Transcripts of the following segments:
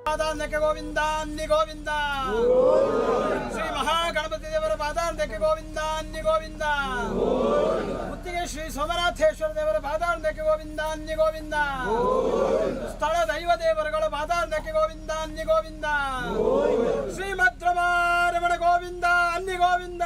ಪಾದಾಂತಕ್ಕೆ ಗೋವಿಂದ ಅನ್ನಿ ಗೋವಿಂದ. ಶ್ರೀ ಮಹಾಗಣಪತಿ ದೇವರ ಪಾದಾಂತಕ್ಕೆ ಗೋವಿಂದ ಅನ್ನಿ ಗೋವಿಂದ. ಮುತ್ತಿಗೆ ಶ್ರೀ ಸೋಮನಾಥೇಶ್ವರ ದೇವರ ಪಾದಾಂತಕ್ಕೆ ಗೋವಿಂದ ಅನ್ನಿ ಗೋವಿಂದ. ಸ್ಥಳ ದೈವ ದೇವರುಗಳ ಪಾದಾಂತಕ್ಕೆ ಗೋವಿಂದ ಅನ್ನಿ ಗೋವಿಂದ. ಶ್ರೀಮದ್ರಮಾರಮಣ ಗೋವಿಂದ ಅನ್ನಿ ಗೋವಿಂದ.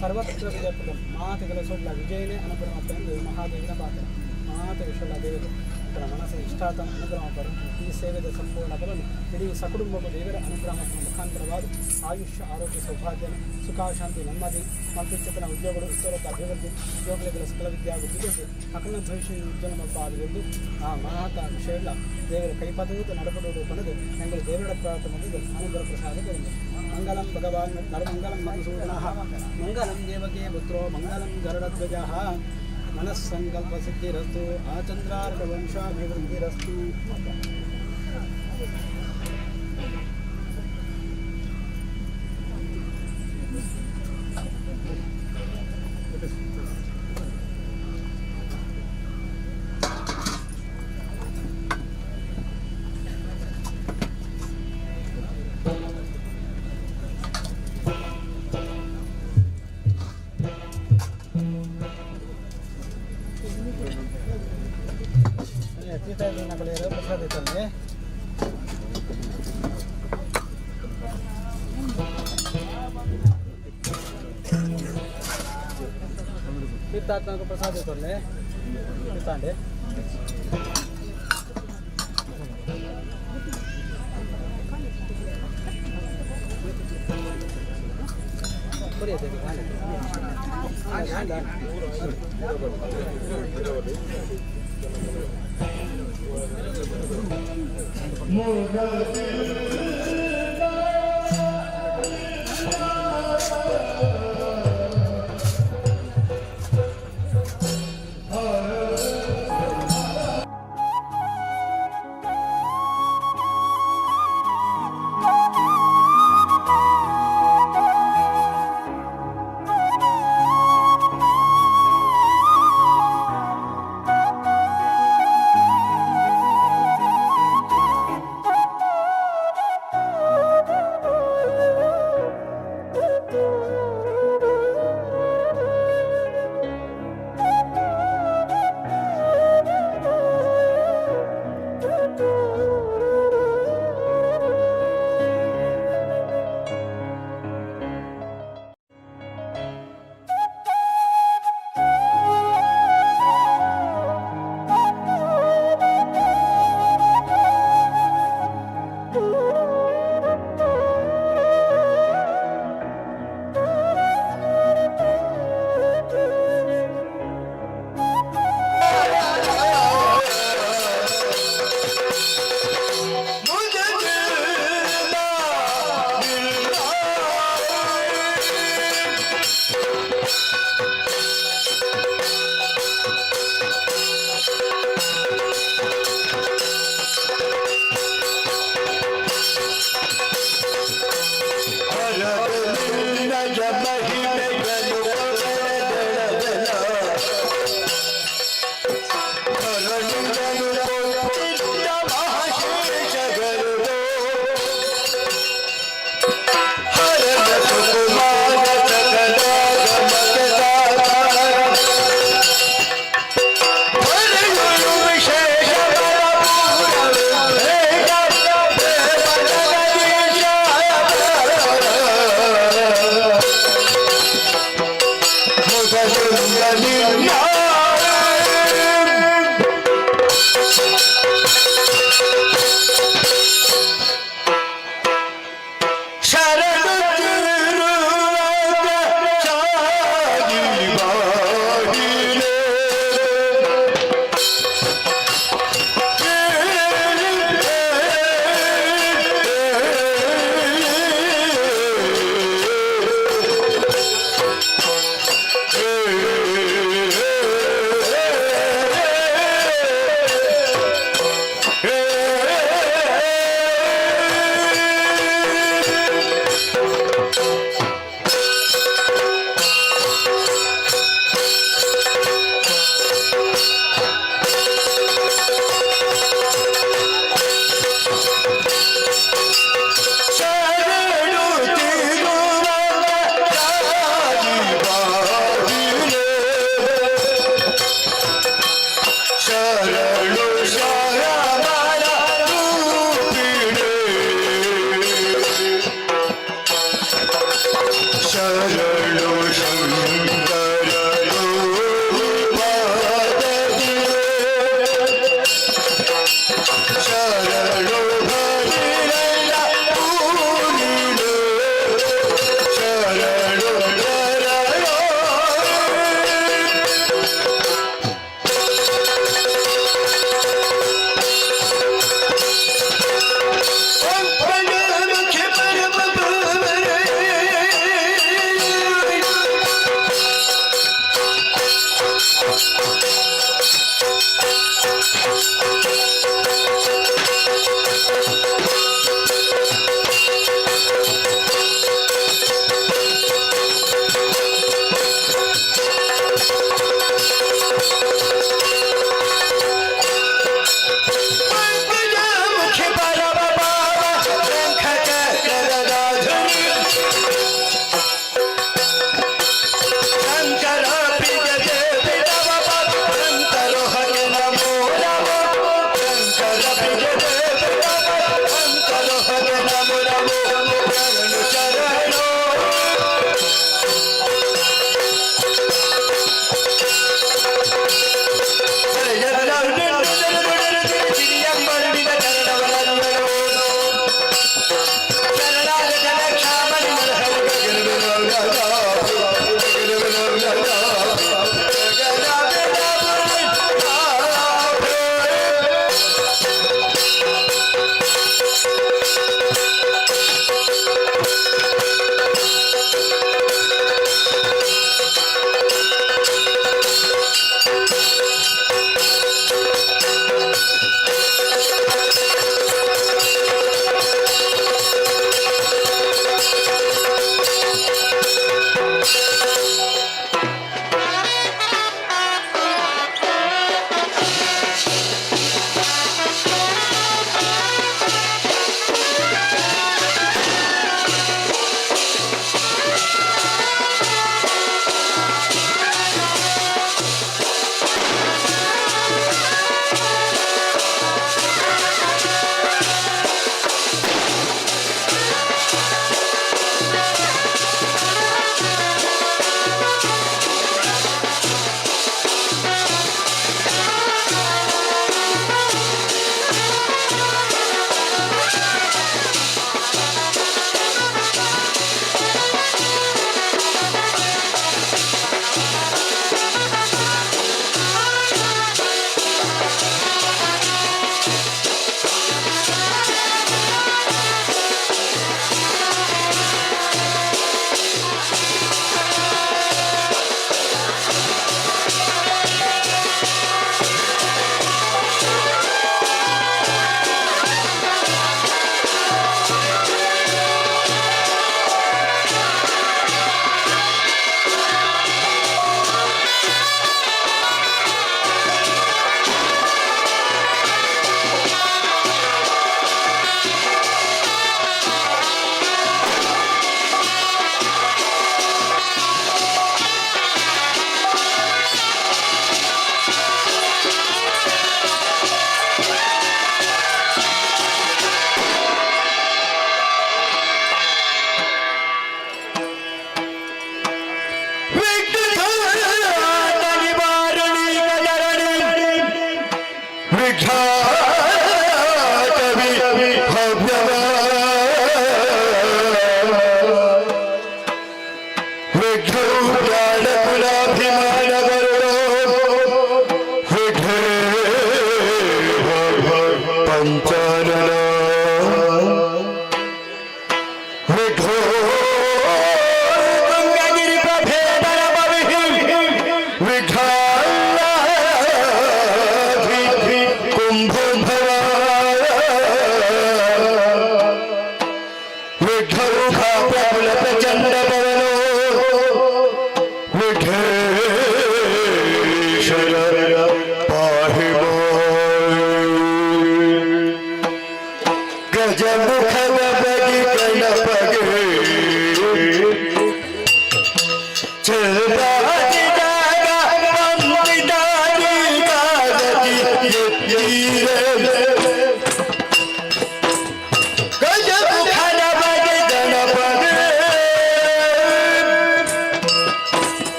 ಸರ್ವತ್ರ ವಿಜಯಪುರ ಮಾತೆಗಳ ಸೊಲ್ಲ ವಿಜಯನೇ ಅನುಗ್ರಹ ಎಂದು ಮಹಾದೇವಿನ ಪಾತ್ರ ಮಾತೆಗೆ ಸೊಲ್ಲ ದೇವರು ఇక్కడ మనసు ఇష్టార్థం అనుగ్రహం పరు ఈ సేవದ ಸಂಪೂರ್ಣ ಬರಲು ಇಡೀ ಸಕುಟುಂಬಕ್ಕೂ ದೇವರ ಅನುಗ್ರಹ ಮುಖಾಂತರವಾದ ಆಯುಷ್ಯ ಆರೋಗ್ಯ ಸೌಭಾಗ್ಯ ಸುಖ ಶಾಂತಿ ನೆಮ್ಮದಿ ಮಲ್ಪಿಚ್ಚತನ ಉದ್ಯೋಗಗಳು ಉತ್ತರದ ಅಭಿವೃದ್ಧಿ ಉದ್ಯೋಗಗಳ ಸಕಲ ವಿದ್ಯಾಭಿವೃದ್ಧಿ ಅಖಂಡ ಭವಿಷ್ಯ ಉಜ್ವಲ ಮಬ್ಬಾದಿರುವುದು ಆ ಮಹಾತ ವಿಷಯಗಳ ದೇವರ ಕೈಪದವಿತ ನಡಪಡುವುದು ಪಡೆದು ಎಂಗಳು ದೇವರ ಪ್ರಾರ್ಥನೆ ಅನುಗ್ರಹ ಪ್ರಸಾದಗಳಿಂದ ಮಂಗಲಂ ಭಗವಾನ್ ನರಮಂಗಲಂ ಮಧುಸೂದನಃ ಮಂಗಲಂ ದೇವಕೇ ಪುತ್ರೋ ಮಂಗಲಂ ಗರುಡಧ್ವಜಃ मनस्संकल्प सिद्धिरस्तु आचंद्रार्क वंशाभिवृद्धिरस्तु. पितात्मा प्रसाद तोड़ले पितांडे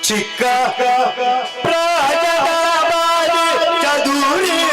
ಚಿಕ್ಕ ಪ್ರಾಯದ ಬಾಲಿ ಚದುರಿ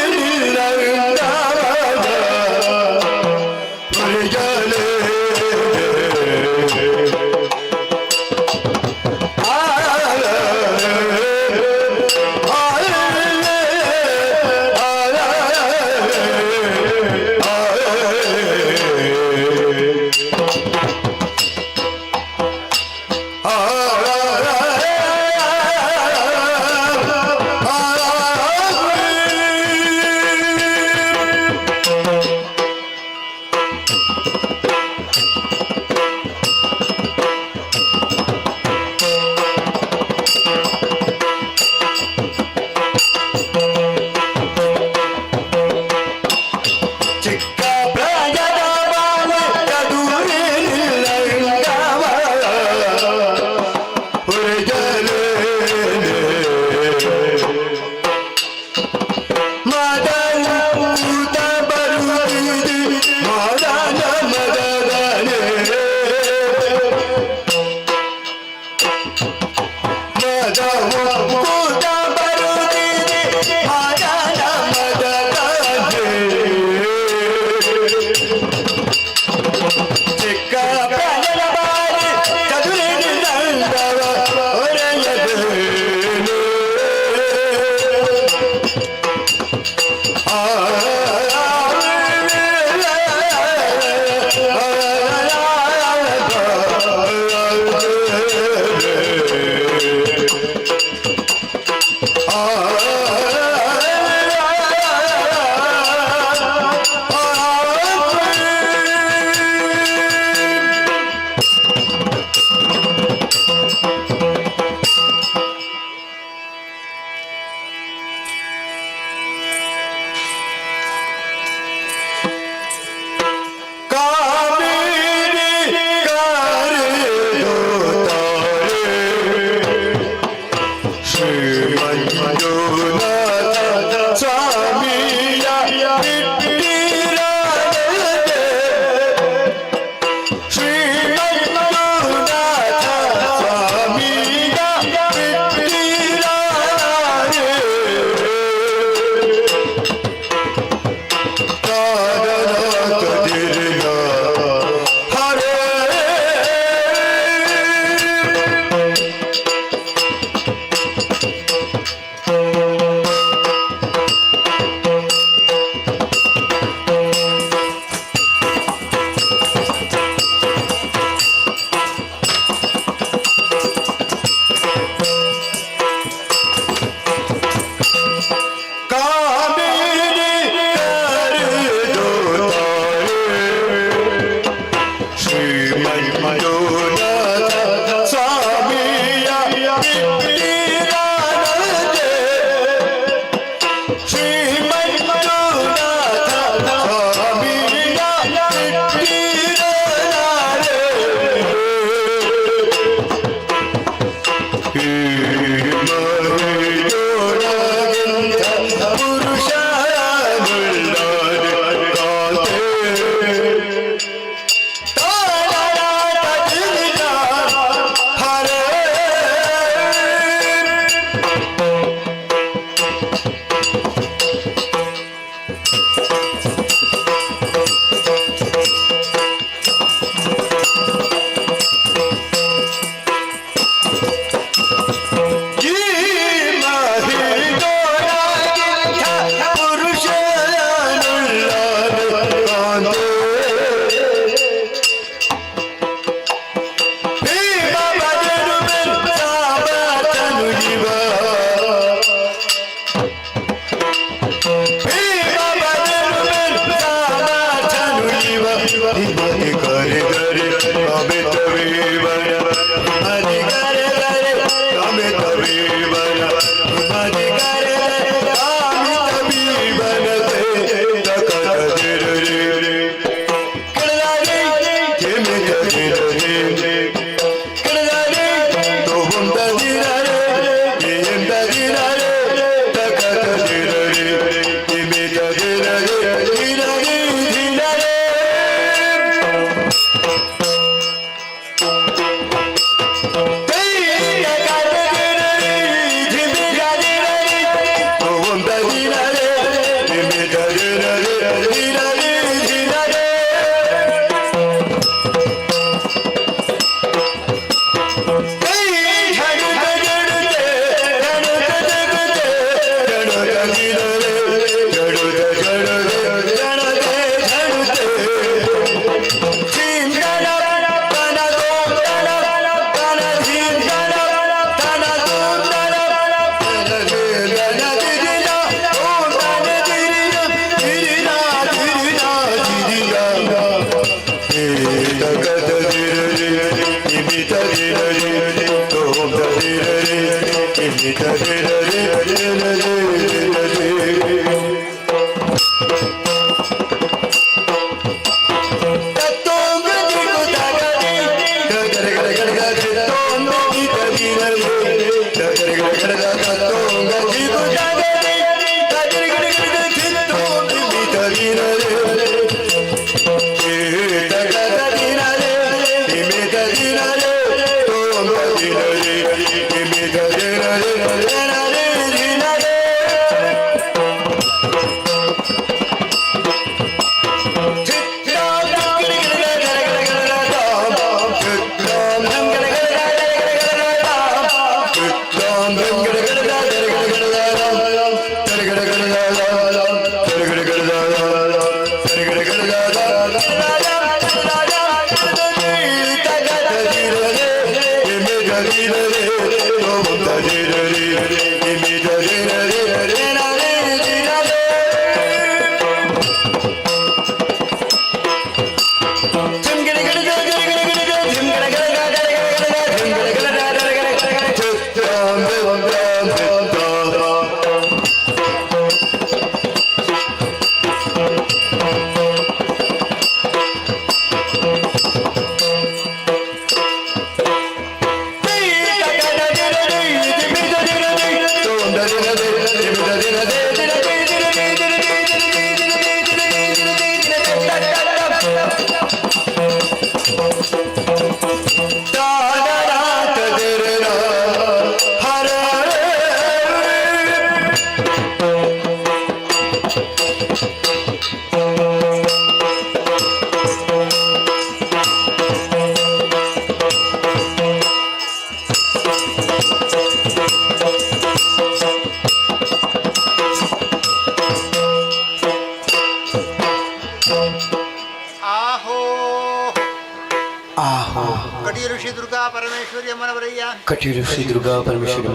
ಕಟೀಲು ಶ್ರೀ ದುರ್ಗಾ ಪರಮೇಶ್ವರಿ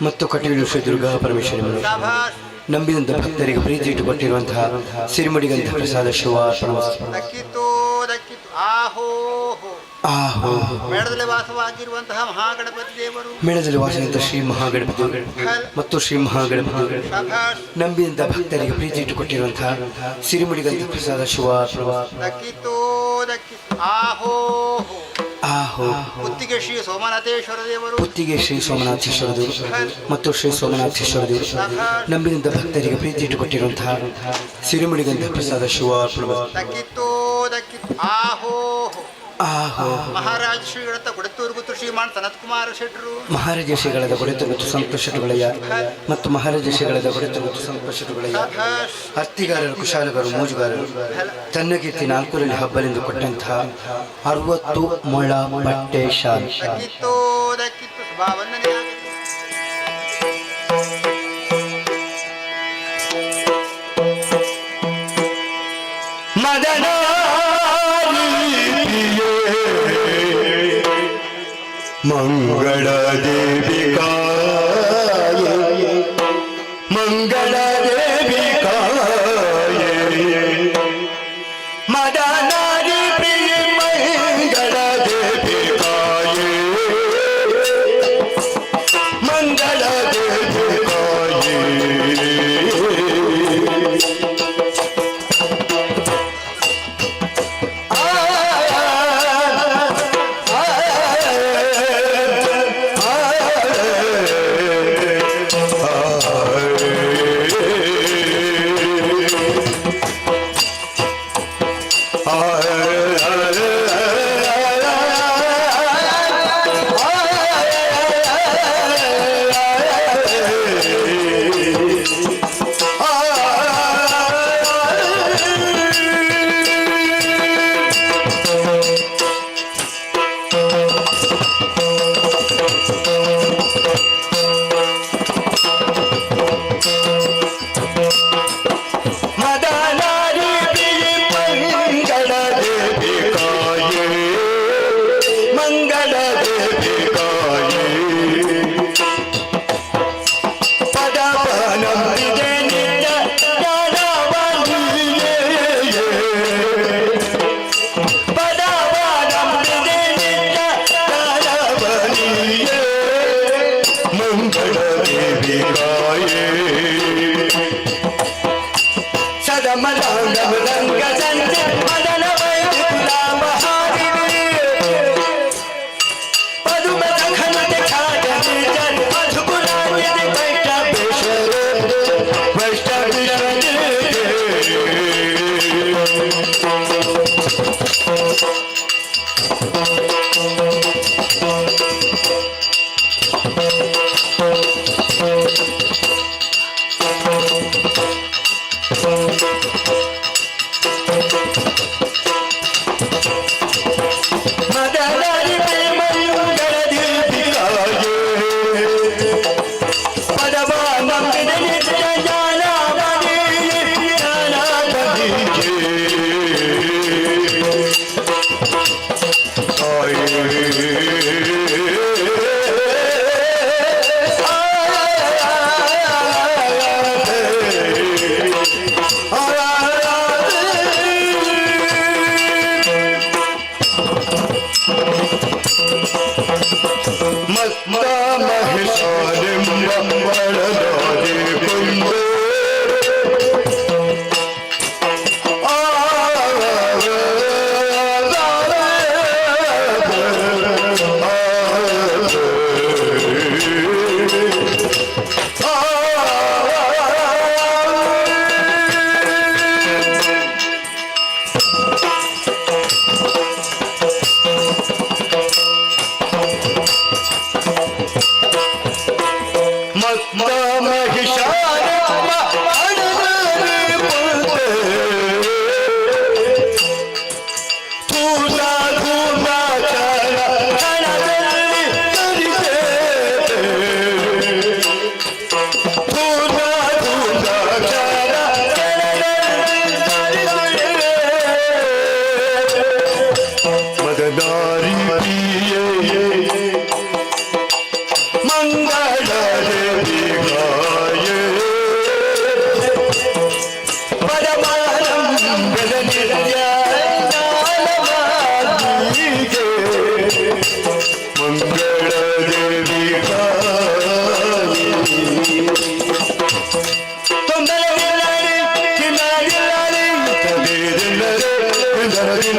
ಮತ್ತು ಕಟೀಲು ಶ್ರೀ ದುರ್ಗಾ ಪರಮೇಶ್ವರಿ ನಂಬಿದಂತ ಭಕ್ತರಿಗೆ ಪ್ರೀತಿ ಇಟ್ಟುಕೊಟ್ಟಿರುವಂತಹ ಸಿರಿಮಡಿಗಂಧ ಪ್ರಸಾದ ಶಿವಾರ್ಪಣ. ಮೇಳದಲ್ಲಿ ವಾಸವಾಗಿರುವಂತಹ ಮಹಾಗಣಪತಿ ದೇವರು, ಮೇಳದಲ್ಲಿ ವಾಸವಂತ ಶ್ರೀ ಮಹಾಗಣಪತಿ ಮತ್ತು ಶ್ರೀ ಮಹಾಗಣಪತಿ ನಂಬಿದಂತ ಭಕ್ತರಿಗೆ ಪ್ರೀತಿ ಇಟ್ಟುಕೊಟ್ಟಿರುವಂತಹ ಸಿರಿಮಡಿಗಂಧ ಪ್ರಸಾದ ಶಿವಾರ್ಪಣ. ಮುತ್ತಿಗೆ ಶ್ರೀ ಸೋಮನಾಥೇಶ್ವರ ದೇವರು, ಮುತ್ತಿಗೆ ಶ್ರೀ ಸೋಮನಾಥೇಶ್ವರ ದೇವರು ಮತ್ತು ಶ್ರೀ ಸೋಮನಾಥೇಶ್ವರ ದೇವರು ನಂಬಿದಂತ ಭಕ್ತರಿಗೆ ಪ್ರೀತಿ ಇಟ್ಟುಕೊಟ್ಟಿರುವಂತಹ ಸಿರಿಮಡಿಗಂಧ ಪ್ರಸಾದ ಶಿವಾರ್ಪಣ. ಮಹಾರಾಜ ಶ್ರೀಗಳಂತ ಕೊಡತ್ತೂರು ಗುತ್ತು ಶ್ರೀಮಾನ್ ಸನತ್ ಕುಮಾರ ಶೆಟ್ರು, ಮಹಾರಾಜ ಶ್ರೀಗಳದ ಕೊಡೆತು ಮತ್ತು ಸಂತೋಷ ಶೆಟ್ಟುಗಳಯ್ಯ ಮತ್ತು ಮಹಾರಾಜ ಶ್ರೀಗಳದ ಕೊಡೆತು ಮತ್ತು ಸಂತೋಷ ಶೆಟ್ಟುಗಳಯ್ಯ ಹತ್ತಿಗಾರರು, ಕುಶಾಲಗರು, ಮೋಜುಗಾರರು ತನ್ನ ಕೀರ್ತಿ ನಾಲ್ಕರಲ್ಲಿ ಹಬ್ಬಲೆಂದು ಕೊಟ್ಟಂತಹ 60 ಮೊಳ ಬಟ್ಟೆ ಶಾಲ್. ಮದನ ಮಂಗಳ ದೇವಿಕಾಯ ಮಂಗಳ ದೇವಿಕಾಯ ಮದನಾರಿ ಪ್ರಿಯ ಮಂಗಳ ದೇವಿಕಾಯ ಮಂಗಳ ದೇವಿಕಾಯ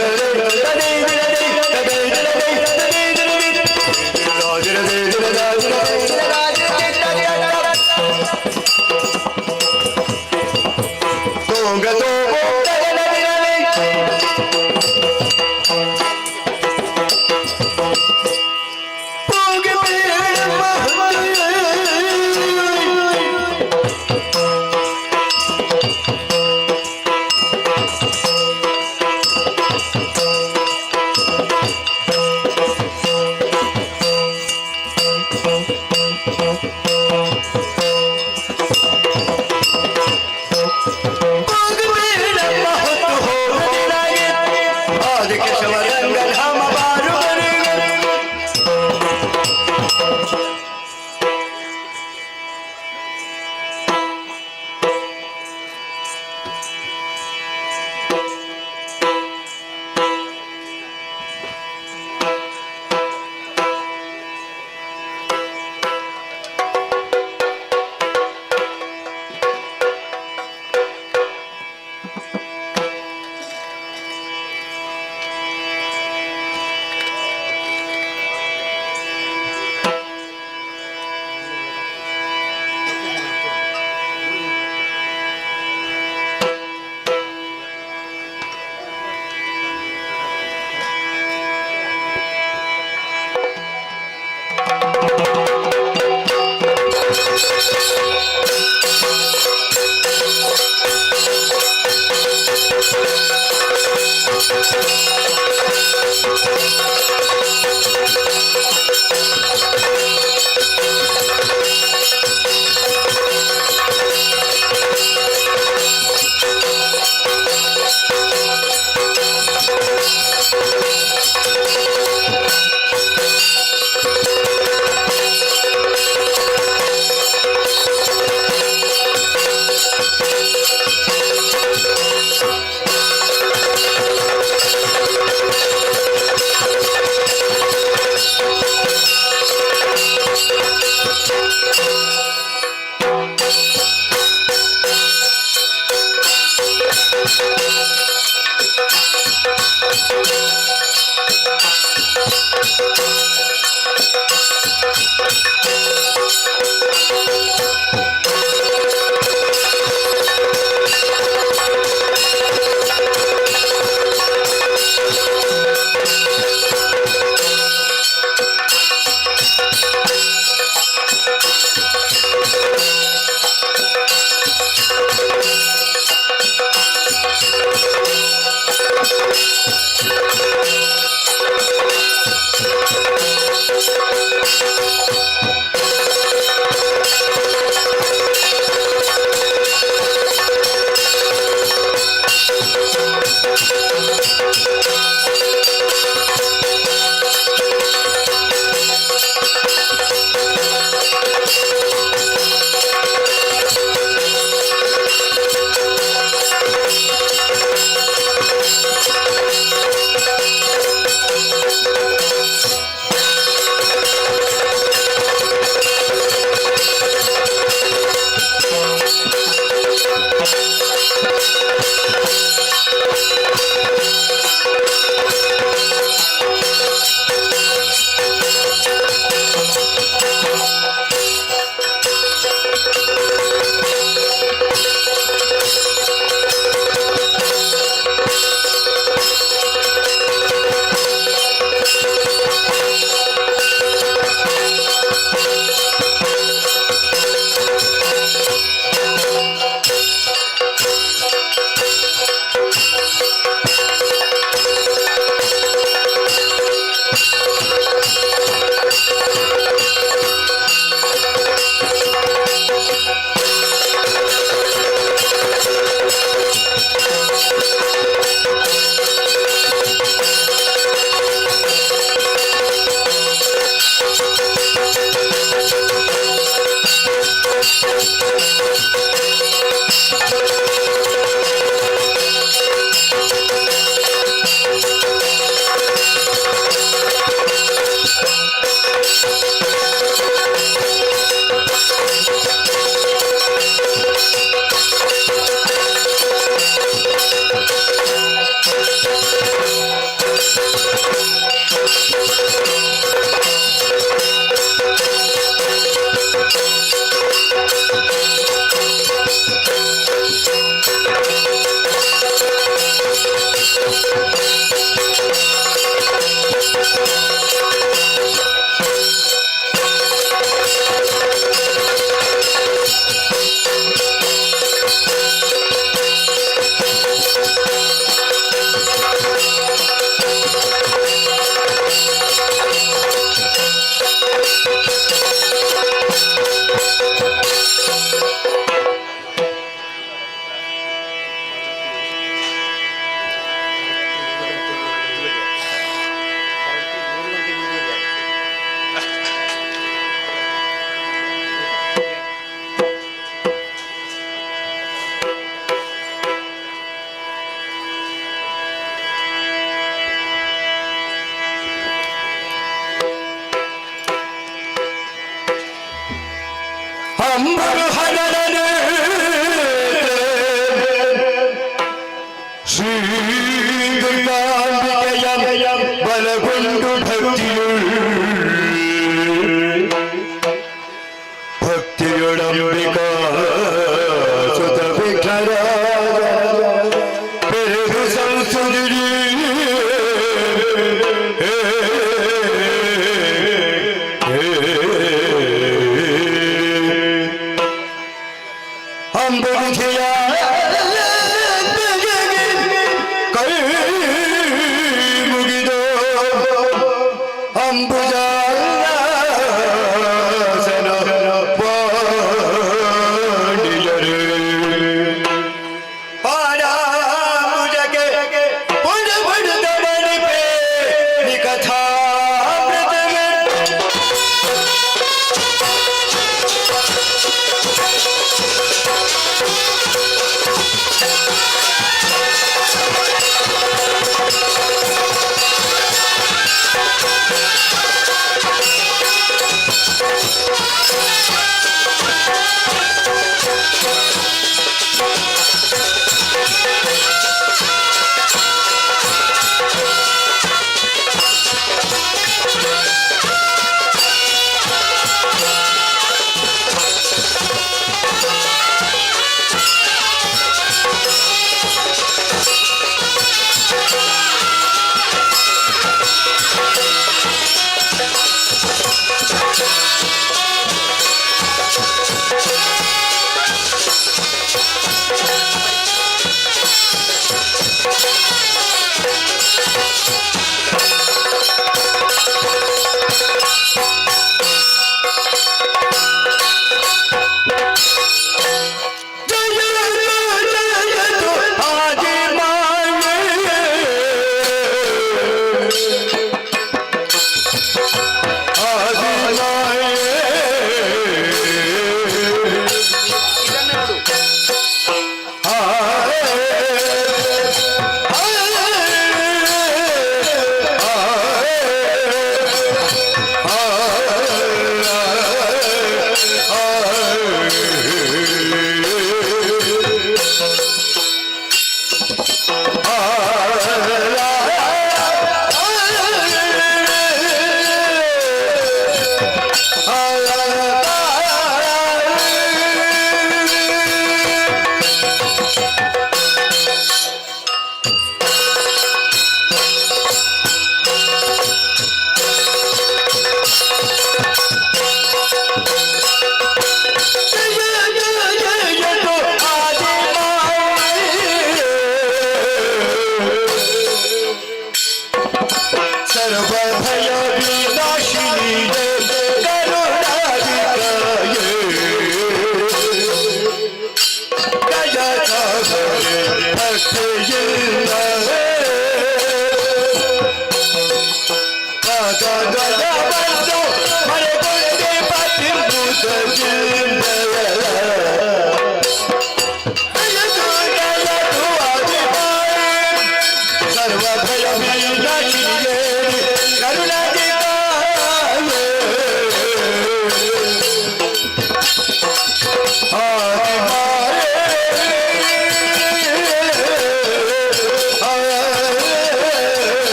Thank you. ಅಂಬರು ಹರಡನೆ ಶ್ರೀ ದುರ್ಗಾಂಬಿಕೆಯ ಬಲಗೊಂಡು ಭಕ್ತಿಯೊಡಂಬಿಕಾ ಸುತ ವಿಠಲ ಪೆರೆದು ಸಂಸುದಿರಿ ಅಂಬುಧಿಯ ಕೈ ಮುಗಿದು ಅಂಬುಜ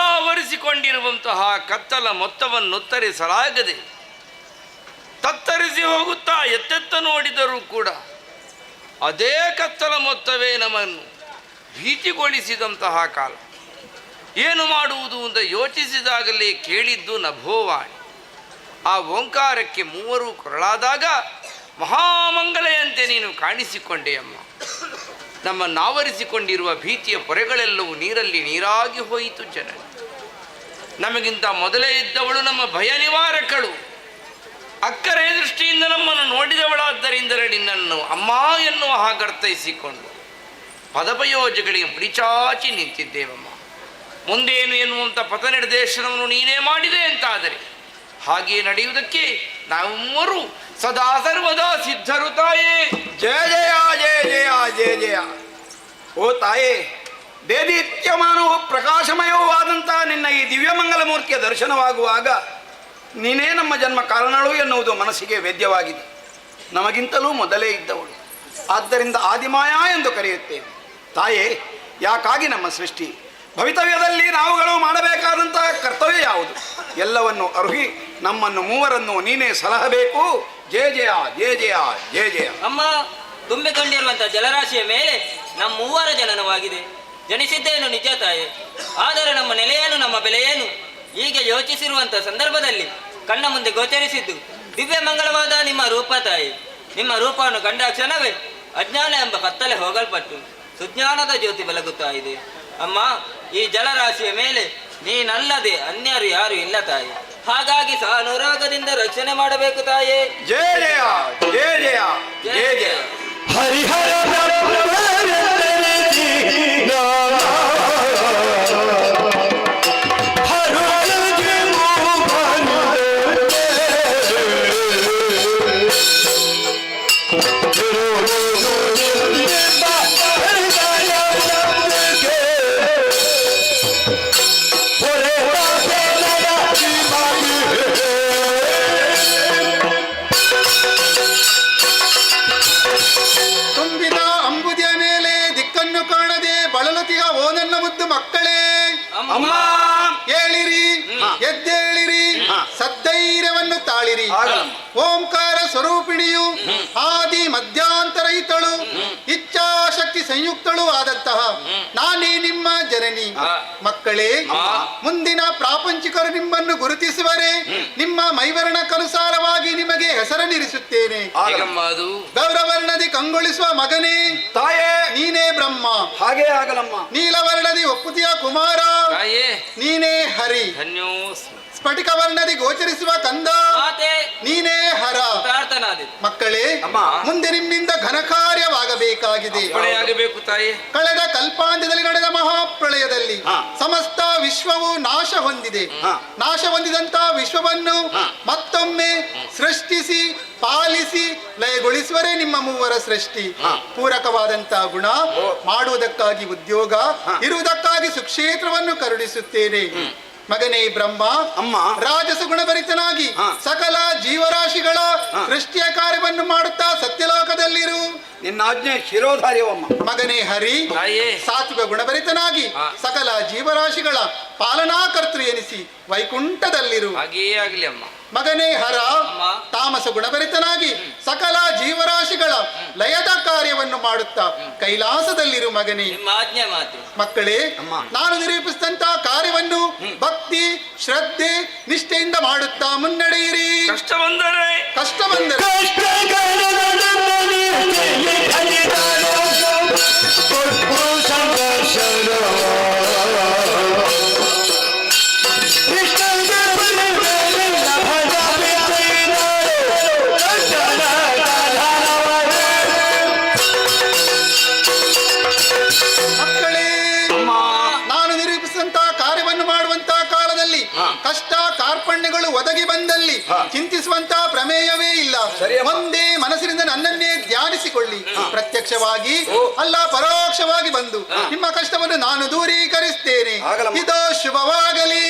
ಸುತ್ತಲಾವರಿಸಿಕೊಂಡಿರುವಂತಹ ಕತ್ತಲ ಮೊತ್ತವನ್ನುತ್ತರಿಸಲಾಗದೆ ತತ್ತರಿಸಿ ಹೋಗುತ್ತಾ ಎತ್ತೆತ್ತ ನೋಡಿದರೂ ಕೂಡ ಅದೇ ಕತ್ತಲ ಮೊತ್ತವೇ ನಮ್ಮನ್ನು ಭೀತಿಗೊಳಿಸಿದಂತಹ ಕಾಲ. ಏನು ಮಾಡುವುದು ಅಂತ ಯೋಚಿಸಿದಾಗಲೇ ಕೇಳಿದ್ದು ನಭೋವಾಣಿ. ಆ ಓಂಕಾರಕ್ಕೆ ಮೂವರು ಕೊರಳಾದಾಗ ಮಹಾಮಂಗಲೆಯಂತೆ ನೀನು ಕಾಣಿಸಿಕೊಂಡೆಯಮ್ಮ. ನಮ್ಮನ್ನಾವರಿಸಿಕೊಂಡಿರುವ ಭೀತಿಯ ಪೊರೆಗಳೆಲ್ಲವೂ ನೀರಲ್ಲಿ ನೀರಾಗಿ ಹೋಯಿತು. ಜನ ನಮಗಿಂತ ಮೊದಲೇ ಇದ್ದವಳು ನಮ್ಮ ಭಯ ನಿವಾರಕಳು. ಅಕ್ಕರೆ ದೃಷ್ಟಿಯಿಂದ ನಮ್ಮನ್ನು ನೋಡಿದವಳಾದ್ದರಿಂದಲೇ ನಿನ್ನನ್ನು ಅಮ್ಮ ಎನ್ನುವ ಹಾಗರ್ಥೈಸಿಕೊಂಡು ಪದಪಯೋಜಗಳಿಗೆ ಮುಡಿಚಾಚಿ ನಿಂತಿದ್ದೇವಮ್ಮ. ಮುಂದೇನು ಎನ್ನುವಂಥ ಪಥ ನಿರ್ದೇಶನವನ್ನು ನೀನೇ ಮಾಡಿದೆ ಅಂತಾದರೆ ಹಾಗೆ ನಡೆಯುವುದಕ್ಕೆ ನಾವೆಲ್ಲರೂ ಸದಾ ಸರ್ವದಾ ಸಿದ್ಧರು ತಾಯೇ. ಜಯ ಜಯ ಜಯ ಜಯ ಜಯ ಜಯ. ಓ ತಾಯೇ, ದೇದೀಪ್ಯಮಾನವೂ ಪ್ರಕಾಶಮಯವೂ ಆದಂಥ ನಿನ್ನ ಈ ದಿವ್ಯಮಂಗಲ ಮೂರ್ತಿಯ ದರ್ಶನವಾಗುವಾಗ ನೀನೇ ನಮ್ಮ ಜನ್ಮ ಕಾರಣಳು ಎನ್ನುವುದು ಮನಸ್ಸಿಗೆ ವೇದ್ಯವಾಗಿದೆ. ನಮಗಿಂತಲೂ ಮೊದಲೇ ಇದ್ದವಳು, ಆದ್ದರಿಂದ ಆದಿಮಾಯಾ ಎಂದು ಕರೆಯುತ್ತೇವೆ. ತಾಯೇ, ಯಾಕಾಗಿ ನಮ್ಮ ಸೃಷ್ಟಿ, ಭವಿತವ್ಯದಲ್ಲಿ ನಾವುಗಳು ಮಾಡಬೇಕಾದಂತಹ ಕರ್ತವ್ಯ ಯಾವುದು ಎಲ್ಲವನ್ನು ಅರುಹಿ ನಮ್ಮನ್ನು ಮೂವರನ್ನು ನೀನೇ ಸಲಹಬೇಕು. ಜಯ ಜಯ ಜಯ ಜಯ ಜಯ ಜಯ. ಅಮ್ಮ, ತುಂಬಿಕೊಂಡಿರುವಂತಹ ಜಲರಾಶಿಯ ಮೇಲೆ ನಮ್ಮ ಮೂವರ ಜನನವಾಗಿದೆ. ಜನಿಸಿದ್ದೇನು ನಿಜ ತಾಯಿ, ಆದರೆ ನಮ್ಮ ನೆಲೆಯೇನು, ನಮ್ಮ ಬೆಲೆಯೇನು ಹೀಗೆ ಯೋಚಿಸಿರುವಂಥ ಸಂದರ್ಭದಲ್ಲಿ ಕಣ್ಣ ಮುಂದೆ ಗೋಚರಿಸಿದ್ದು ದಿವ್ಯ ಮಂಗಳವಾದ ನಿಮ್ಮ ರೂಪ ತಾಯಿ. ನಿಮ್ಮ ರೂಪವನ್ನು ಕಂಡ ಕ್ಷಣವೇ ಅಜ್ಞಾನ ಎಂಬ ಕತ್ತಲೆ ಹೋಗಲ್ಪಟ್ಟು ಸುಜ್ಞಾನದ ಜ್ಯೋತಿ ಬೆಳಗುತ್ತಾ ಇದೆ. ಅಮ್ಮ, ಈ ಜಲರಾಶಿಯ ಮೇಲೆ ನೀನಲ್ಲದೆ ಅನ್ಯರು ಯಾರು ಇಲ್ಲ ತಾಯಿ. ಹಾಗಾಗಿ ಸಾನುರಾಗದಿಂದ ರಕ್ಷಣೆ ಮಾಡಬೇಕು ತಾಯೇ. ಜಯ ಜಯ ಜಯ ಜಯ ಜಯ ಜಯ. ಹರಿಹರ ತುಂಬಿದ ಅಂಬುದಿಯ ಮೇಲೆ ದಿಕ್ಕನ್ನು ಕಾಣದೆ ಬಳಲುತ್ತಿಯ ಓ ನನ್ನ ಮುದ್ದು ಮಕ್ಕಳೇ, ಅಮ್ಮ ಏಳಿರಿ, ಎದ್ದೇಳಿರಿ, ಸದ್ದೈರ್ಯವನ್ನು ತಾಳಿರಿ. ಓಂಕಾರ ಸ್ವರೂಪಿಣಿಯು ಆದಿ ಮಧ್ಯಾಂತರ ಇತಳು ಇಚ್ಛಾಶಕ್ತಿ ಸಂಯುಕ್ತಳು ಆದಂತಹ ನಾನೇ ನಿಮ್ಮ ಜನನಿ. ಮಕ್ಕಳೇ, ಮುಂದಿನ ಪ್ರಾಪಂಚಿಕರು ನಿಮ್ಮನ್ನು ಗುರುತಿಸುವರೆ ನಿಮ್ಮ ಮೈವರ್ಣಕ್ಕನುಸಾರವಾಗಿ ನಿಮಗೆ ಹೆಸರನ್ನಿರಿಸುತ್ತೇನೆ. ಗೌರವರ್ಣದಿ ಕಂಗೊಳಿಸುವ ಮಗನೇ ತಾಯೇ, ನೀನೇ ಬ್ರಹ್ಮ. ಹಾಗೇ ಆಗಲಮ್ಮ. ನೀಲವರ್ಣದಿ ಒಪ್ಪುತಿಯ ಕುಮಾರ ನೀನೇ ಹರಿ. ಸ್ಫಟಿಕ ವರ್ಣದಿ ಗೋಚರಿಸುವ ಕಂದ ನೀನೇ ಹರ. ಮಕ್ಕಳೇ, ಮುಂದೆ ನಿಮ್ಮಿಂದ ಘನಕಾರ್ಯವಾಗಬೇಕಾಗಿದೆ. ಕಳೆದ ಕಲ್ಪಾಂತ್ಯದಲ್ಲಿ ನಡೆದ ಮಹಾಪ್ರಳಯದಲ್ಲಿ ಸಮಸ್ತ ವಿಶ್ವವು ನಾಶ ಹೊಂದಿದೆ. ನಾಶ ಹೊಂದಿದಂತಹ ವಿಶ್ವವನ್ನು ಮತ್ತೊಮ್ಮೆ ಸೃಷ್ಟಿಸಿ ಪಾಲಿಸಿ ಲಯಗೊಳಿಸುವರೇ ನಿಮ್ಮ ಮೂವರ ಸೃಷ್ಟಿ. ಪೂರಕವಾದಂತಹ ಗುಣ ಮಾಡುವುದಕ್ಕಾಗಿ ಉದ್ಯೋಗ, ಇರುವುದಕ್ಕಾಗಿ ಸುಕ್ಷೇತ್ರವನ್ನು ಕರುಣಿಸುತ್ತೇನೆ. ಮಗನೇ ಬ್ರಹ್ಮ, ಅಮ್ಮ ರಾಜಸ ಗುಣಭರಿತನಾಗಿ ಸಕಲ ಜೀವರಾಶಿಗಳ ಸೃಷ್ಟಿಯ ಕಾರ್ಯವನ್ನು ಮಾಡುತ್ತಾ ಸತ್ಯಲೋಕದಲ್ಲಿರು. ನಿನ್ನ ಆಜ್ಞೆ ಶಿರೋಧಾರ್ಯವಮ್ಮ. ಮಗನೇ ಹರಿ, ಸಾತ್ವಿಕ ಗುಣಭರಿತನಾಗಿ ಸಕಲ ಜೀವರಾಶಿಗಳ ಪಾಲನಾಕರ್ತೃ ಎನಿಸಿ ವೈಕುಂಠದಲ್ಲಿರು. ಹಾಗೆಯೇ ಆಗಲಿ ಅಮ್ಮ. ಮಗನೇ ಹರ, ತಾಮಸ ಗುಣಭರಿತನಾಗಿ ಸಕಲ ಜೀವರಾಶಿಗಳ ಲಯದ ಕಾರ್ಯವನ್ನು ಮಾಡುತ್ತಾ ಕೈಲಾಸದಲ್ಲಿರು. ಮಗನೇ ಮಕ್ಕಳೇ, ನಾನು ನಿರೂಪಿಸಿದಂತಹ ಕಾರ್ಯವನ್ನು ಭಕ್ತಿ ಶ್ರದ್ಧೆ ನಿಷ್ಠೆಯಿಂದ ಮಾಡುತ್ತಾ ಮುನ್ನಡೆಯಿರಿ. ಕಷ್ಟ ಬಂದರೆ ಕಷ್ಟ ಕಾರ್ಪಣ್ಯಗಳು ಒದಗಿ ಬಂದಲ್ಲಿ ಚಿಂತಿಸುವಂತಹ ಪ್ರಮೇಯವೇ ಇಲ್ಲ. ಒಂದೇ ಮನಸ್ಸಿನಿಂದ ನನ್ನನ್ನೇ ಧ್ಯಾನಿಸಿಕೊಳ್ಳಿ. ಪ್ರತ್ಯಕ್ಷವಾಗಿ ಅಲ್ಲ ಪರೋಕ್ಷವಾಗಿ ಬಂದು ನಿಮ್ಮ ಕಷ್ಟವನ್ನು ನಾನು ದೂರೀಕರಿಸ್ತೇನೆ. ಇದೋ ಶುಭವಾಗಲಿ.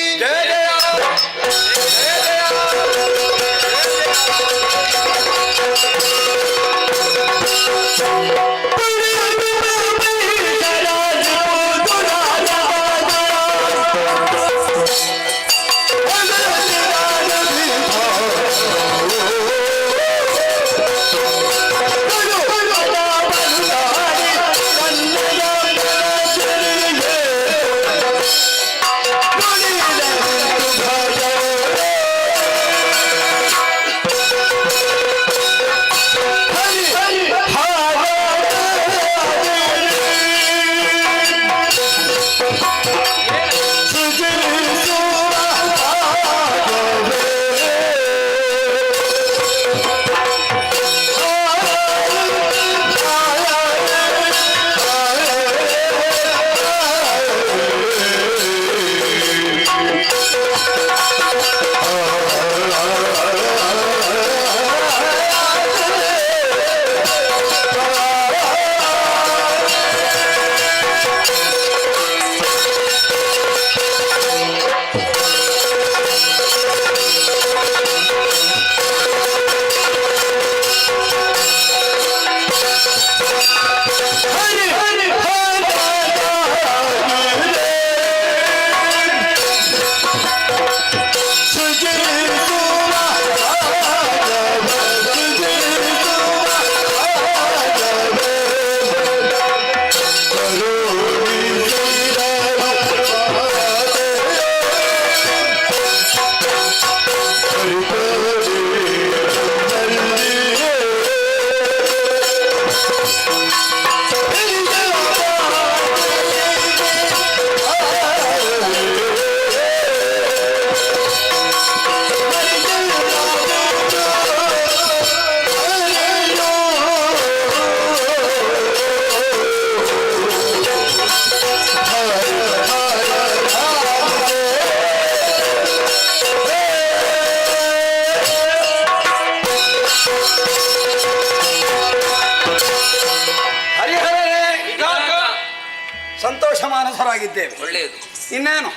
ಸಮರ್ಥರಾಗಿದ್ದೇವೆ. ಒಳ್ಳೆಯದು. ಇನ್ನೇನು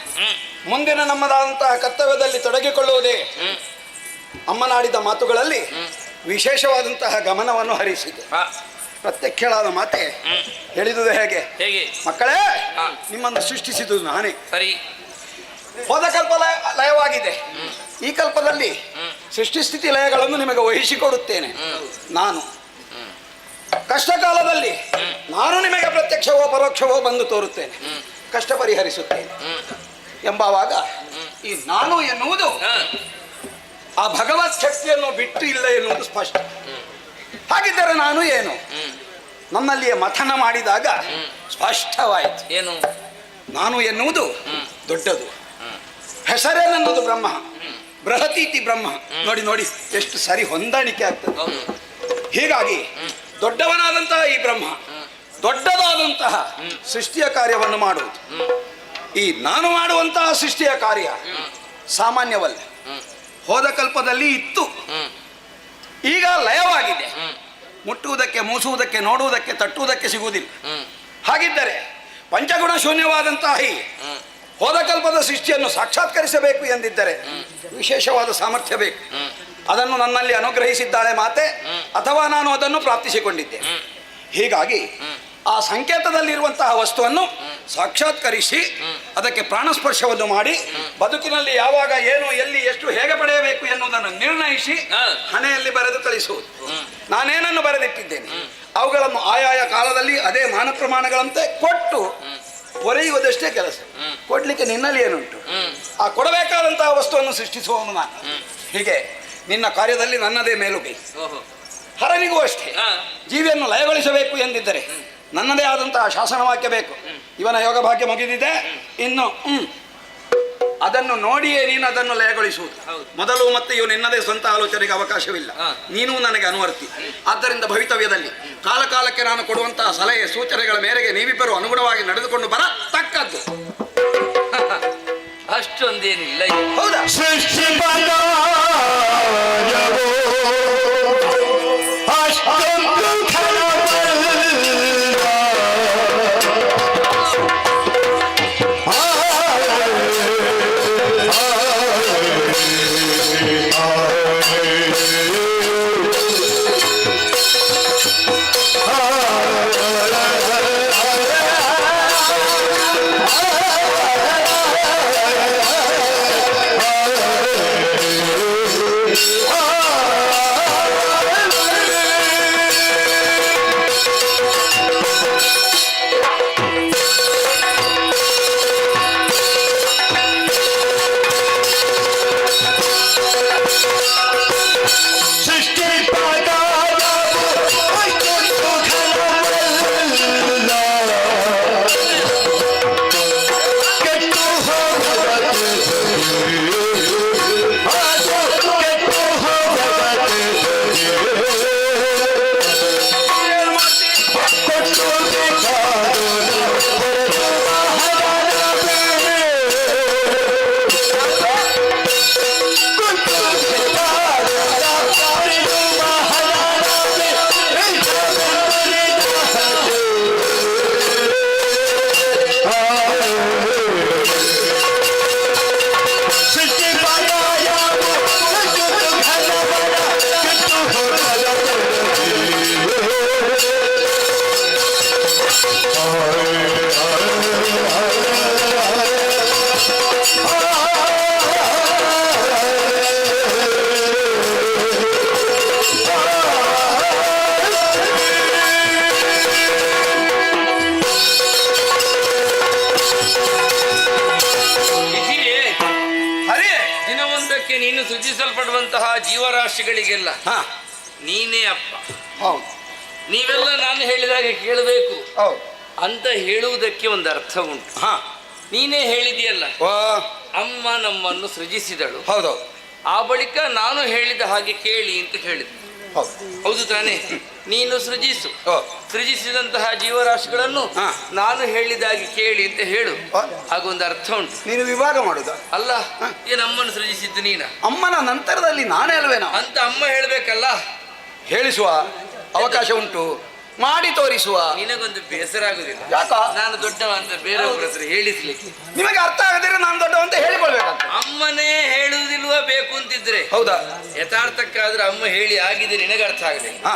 ಮುಂದಿನ ನಮ್ಮದಾದಂತಹ ಕರ್ತವ್ಯದಲ್ಲಿ ತೊಡಗಿಕೊಳ್ಳುವುದೇ. ಅಮ್ಮನಾಡಿದ ಮಾತುಗಳಲ್ಲಿ ವಿಶೇಷವಾದಂತಹ ಗಮನವನ್ನು ಹರಿಸಿದೆ. ಪ್ರತ್ಯಕ್ಷಳಾದ ಮಾತೆ ಹೇಳಿದುದು ಹೇಗೆ? ಮಕ್ಕಳೇ, ನಿಮ್ಮನ್ನು ಸೃಷ್ಟಿಸಿದುದು ನಾನೇ. ಸರಿ. ಹೋದ ಕಲ್ಪ ಲಯವಾಗಿದೆ. ಈ ಕಲ್ಪದಲ್ಲಿ ಸೃಷ್ಟಿಸ್ಥಿತಿ ಲಯಗಳನ್ನು ನಿಮಗೆ ವಹಿಸಿಕೊಡುತ್ತೇನೆ ನಾನು. ಕಷ್ಟ ಕಾಲದಲ್ಲಿ ನಾನು ನಿಮಗೆ ಪ್ರತ್ಯಕ್ಷವೋ ಪರೋಕ್ಷವೋ ಬಂದು ತೋರುತ್ತೇನೆ, ಕಷ್ಟ ಪರಿಹರಿಸುತ್ತೇನೆ ಎಂಬವಾಗ ಈ ನಾನು ಎನ್ನುವುದು ಆ ಭಗವತ್ ಶಕ್ತಿಯನ್ನು ಬಿಟ್ಟು ಇಲ್ಲ ಎನ್ನುವುದು ಸ್ಪಷ್ಟ. ಹಾಗಿದ್ದರೆ ನಾನು ಏನು? ನನ್ನಲ್ಲಿಯೇ ಮಥನ ಮಾಡಿದಾಗ ಸ್ಪಷ್ಟವಾಯಿತು. ಏನು? ನಾನು ಎನ್ನುವುದು ದೊಡ್ಡದು. ಹೆಸರೇ ನನ್ನದು ಬ್ರಹ್ಮ, ಬೃಹತೀತಿ ಬ್ರಹ್ಮ. ನೋಡಿ ನೋಡಿ ಎಷ್ಟು ಸರಿ ಹೊಂದಾಣಿಕೆ ಆಗ್ತದೆ. ಹೀಗಾಗಿ ದೊಡ್ಡವನಾದಂತಹ ಈ ಬ್ರಹ್ಮ ದೊಡ್ಡದಾದಂತಹ ಸೃಷ್ಟಿಯ ಕಾರ್ಯವನ್ನು ಮಾಡುವುದು. ಈ ನಾನು ಮಾಡುವಂತಹ ಸೃಷ್ಟಿಯ ಕಾರ್ಯ ಸಾಮಾನ್ಯವಲ್ಲ. ಹೋದ ಕಲ್ಪದಲ್ಲಿ ಇತ್ತು, ಈಗ ಲಯವಾಗಿದೆ. ಮುಟ್ಟುವುದಕ್ಕೆ, ಮೂಸುವುದಕ್ಕೆ, ನೋಡುವುದಕ್ಕೆ, ತಟ್ಟುವುದಕ್ಕೆ ಸಿಗುವುದಿಲ್ಲ. ಹಾಗಿದ್ದರೆ ಪಂಚಗುಣ ಶೂನ್ಯವಾದಂತಹ ಈ ಹೋದ ಕಲ್ಪದ ಸೃಷ್ಟಿಯನ್ನು ಸಾಕ್ಷಾತ್ಕರಿಸಬೇಕು ಎಂದಿದ್ದರೆ ವಿಶೇಷವಾದ ಸಾಮರ್ಥ್ಯ ಬೇಕು. ಅದನ್ನು ನನ್ನಲ್ಲಿ ಅನುಗ್ರಹಿಸಿದ್ದಾಳೆ ಮಾತೆ, ಅಥವಾ ನಾನು ಅದನ್ನು ಪ್ರಾಪ್ತಿಸಿಕೊಂಡಿದ್ದೆ. ಹೀಗಾಗಿ ಆ ಸಂಕೇತದಲ್ಲಿರುವಂತಹ ವಸ್ತುವನ್ನು ಸಾಕ್ಷಾತ್ಕರಿಸಿ ಅದಕ್ಕೆ ಪ್ರಾಣಸ್ಪರ್ಶವನ್ನು ಮಾಡಿ ಬದುಕಿನಲ್ಲಿ ಯಾವಾಗ ಏನು, ಎಲ್ಲಿ, ಎಷ್ಟು, ಹೇಗೆ ಪಡೆಯಬೇಕು ಎನ್ನುವುದನ್ನು ನಿರ್ಣಯಿಸಿ ಹಣೆಯಲ್ಲಿ ಬರೆದು ಕಳಿಸುವುದು. ನಾನೇನನ್ನು ಬರೆದಿಟ್ಟಿದ್ದೇನೆ ಅವುಗಳನ್ನು ಆಯಾಯ ಕಾಲದಲ್ಲಿ ಅದೇ ಮಾನ ಪ್ರಮಾಣಗಳಂತೆ ಕೊಟ್ಟು ಒರೆಯುವುದಷ್ಟೇ ಕೆಲಸ. ಕೊಡ್ಲಿಕ್ಕೆ ನಿನ್ನಲ್ಲಿ ಏನುಂಟು? ಆ ಕೊಡಬೇಕಾದಂತಹ ವಸ್ತುವನ್ನು ಸೃಷ್ಟಿಸುವವನು ನಾನು. ಹೀಗೆ ನಿನ್ನ ಕಾರ್ಯದಲ್ಲಿ ನನ್ನದೇ ಮೇಲುಗೈ. ಹರನಿಗೂ ಅಷ್ಟೇ. ಜೀವಿಯನ್ನು ಲಯಗೊಳಿಸಬೇಕು ಎಂದಿದ್ದರೆ ನನ್ನದೇ ಆದಂತಹ ಶಾಸನವಾಕ್ಯ ಬೇಕು. ಇವನ ಯೋಗ ಭಾಗ್ಯ ಮುಗಿದಿದೆ, ಇನ್ನು ಅದನ್ನು ನೋಡಿಯೇ ನೀನು ಅದನ್ನು ಲಯಗೊಳಿಸುವುದು. ಮೊದಲು ಮತ್ತೆ ಇವು ನಿನ್ನದೇ ಸ್ವಂತ ಆಲೋಚನೆಗೆ ಅವಕಾಶವಿಲ್ಲ. ನೀನು ನನಗೆ ಅನುವರ್ತಿ. ಆದ್ದರಿಂದ ಭವಿತವ್ಯದಲ್ಲಿ ಕಾಲ ಕಾಲಕ್ಕೆ ನಾನು ಕೊಡುವಂತಹ ಸಲಹೆ ಸೂಚನೆಗಳ ಮೇರೆಗೆ ನೀವಿಬ್ಬರು ಅನುಗುಣವಾಗಿ ನಡೆದುಕೊಂಡು ಬರತಕ್ಕದ್ದು. ಅಷ್ಟೊಂದೇನಿಲ್ಲ. ಹೌದಾ? ನೀನು ಸೃಜಿಸಲ್ಪಡುವಂತಹ ಜೀವರಾಶಿಗಳಿಗೆಲ್ಲ ನೀನೇ ಅಪ್ಪ. ಹೌದು. ನೀವೆಲ್ಲ ನಾನು ಹೇಳಿದಾಗೆ ಕೇಳಬೇಕು ಹೌದು ಅಂತ ಹೇಳುವುದಕ್ಕೆ ಒಂದು ಅರ್ಥ ಉಂಟು. ನೀನೇ ಹೇಳಿದೆಯಲ್ಲ, ಅಮ್ಮ ನಮ್ಮನ್ನು ಸೃಜಿಸಿದಳು. ಹೌದು. ಆ ಬಳಿಕ ನಾನು ಹೇಳಿದ ಹಾಗೆ ಕೇಳಿ ಅಂತ ಹೇಳಿದೆ. ಹೌದು ತಾನೇ? ನೀನು ಸೃಜಿಸು. ಸೃಜಿಸಿದಂತಹ ಜೀವರಾಶಿಗಳನ್ನು ನಾನು ಹೇಳಿದಾಗಿ ಕೇಳಿ ಅಂತ ಹೇಳು. ಹಾಗೊಂದು ಅರ್ಥ ಉಂಟು. ನೀನು ವಿಭಾಗ ಮಾಡುದ ಅಲ್ಲ, ನಮ್ಮನ್ನು ಸೃಜಿಸಿದ್ದು ನೀನ. ಅಮ್ಮನ ನಂತರದಲ್ಲಿ ನಾನೇ ಅಲ್ವೇನೋ ಅಂತ ಅಮ್ಮ ಹೇಳ್ಬೇಕಲ್ಲ. ಹೇಳಿಸುವ ಅವಕಾಶ ಉಂಟು. ಮಾಡಿ ತೋರಿಸುವ. ನಿನಗೊಂದು ಬೇಸರ ಆಗುದಿಲ್ಲ? ಯಾಕ? ನಾನು ದೊಡ್ಡವ ಅಂತ ಬೇರೆಯವ್ರ ಹತ್ರ ಹೇಳಿಸ್ಲಿಕ್ಕೆ. ನಿಮಗೆ ಅರ್ಥ ಆಗದಿದ್ರೆ ನಾನು ದೊಡ್ಡವ ಅಂತ ಹೇಳಿಕೊಳ್ಬೇಕಾಗ್ತದೆ. ಅಮ್ಮನೇ ಹೇಳುವುದಿಲ್ವ ಬೇಕು ಅಂತಿದ್ರೆ? ಹೌದಾ? ಯಥಾರ್ಥಕ್ಕಾದ್ರೆ ಅಮ್ಮ ಹೇಳಿ ಆಗಿದೆ, ನಿನಗೆ ಅರ್ಥ ಆಗಲಿಲ್ಲ. ಹಾ,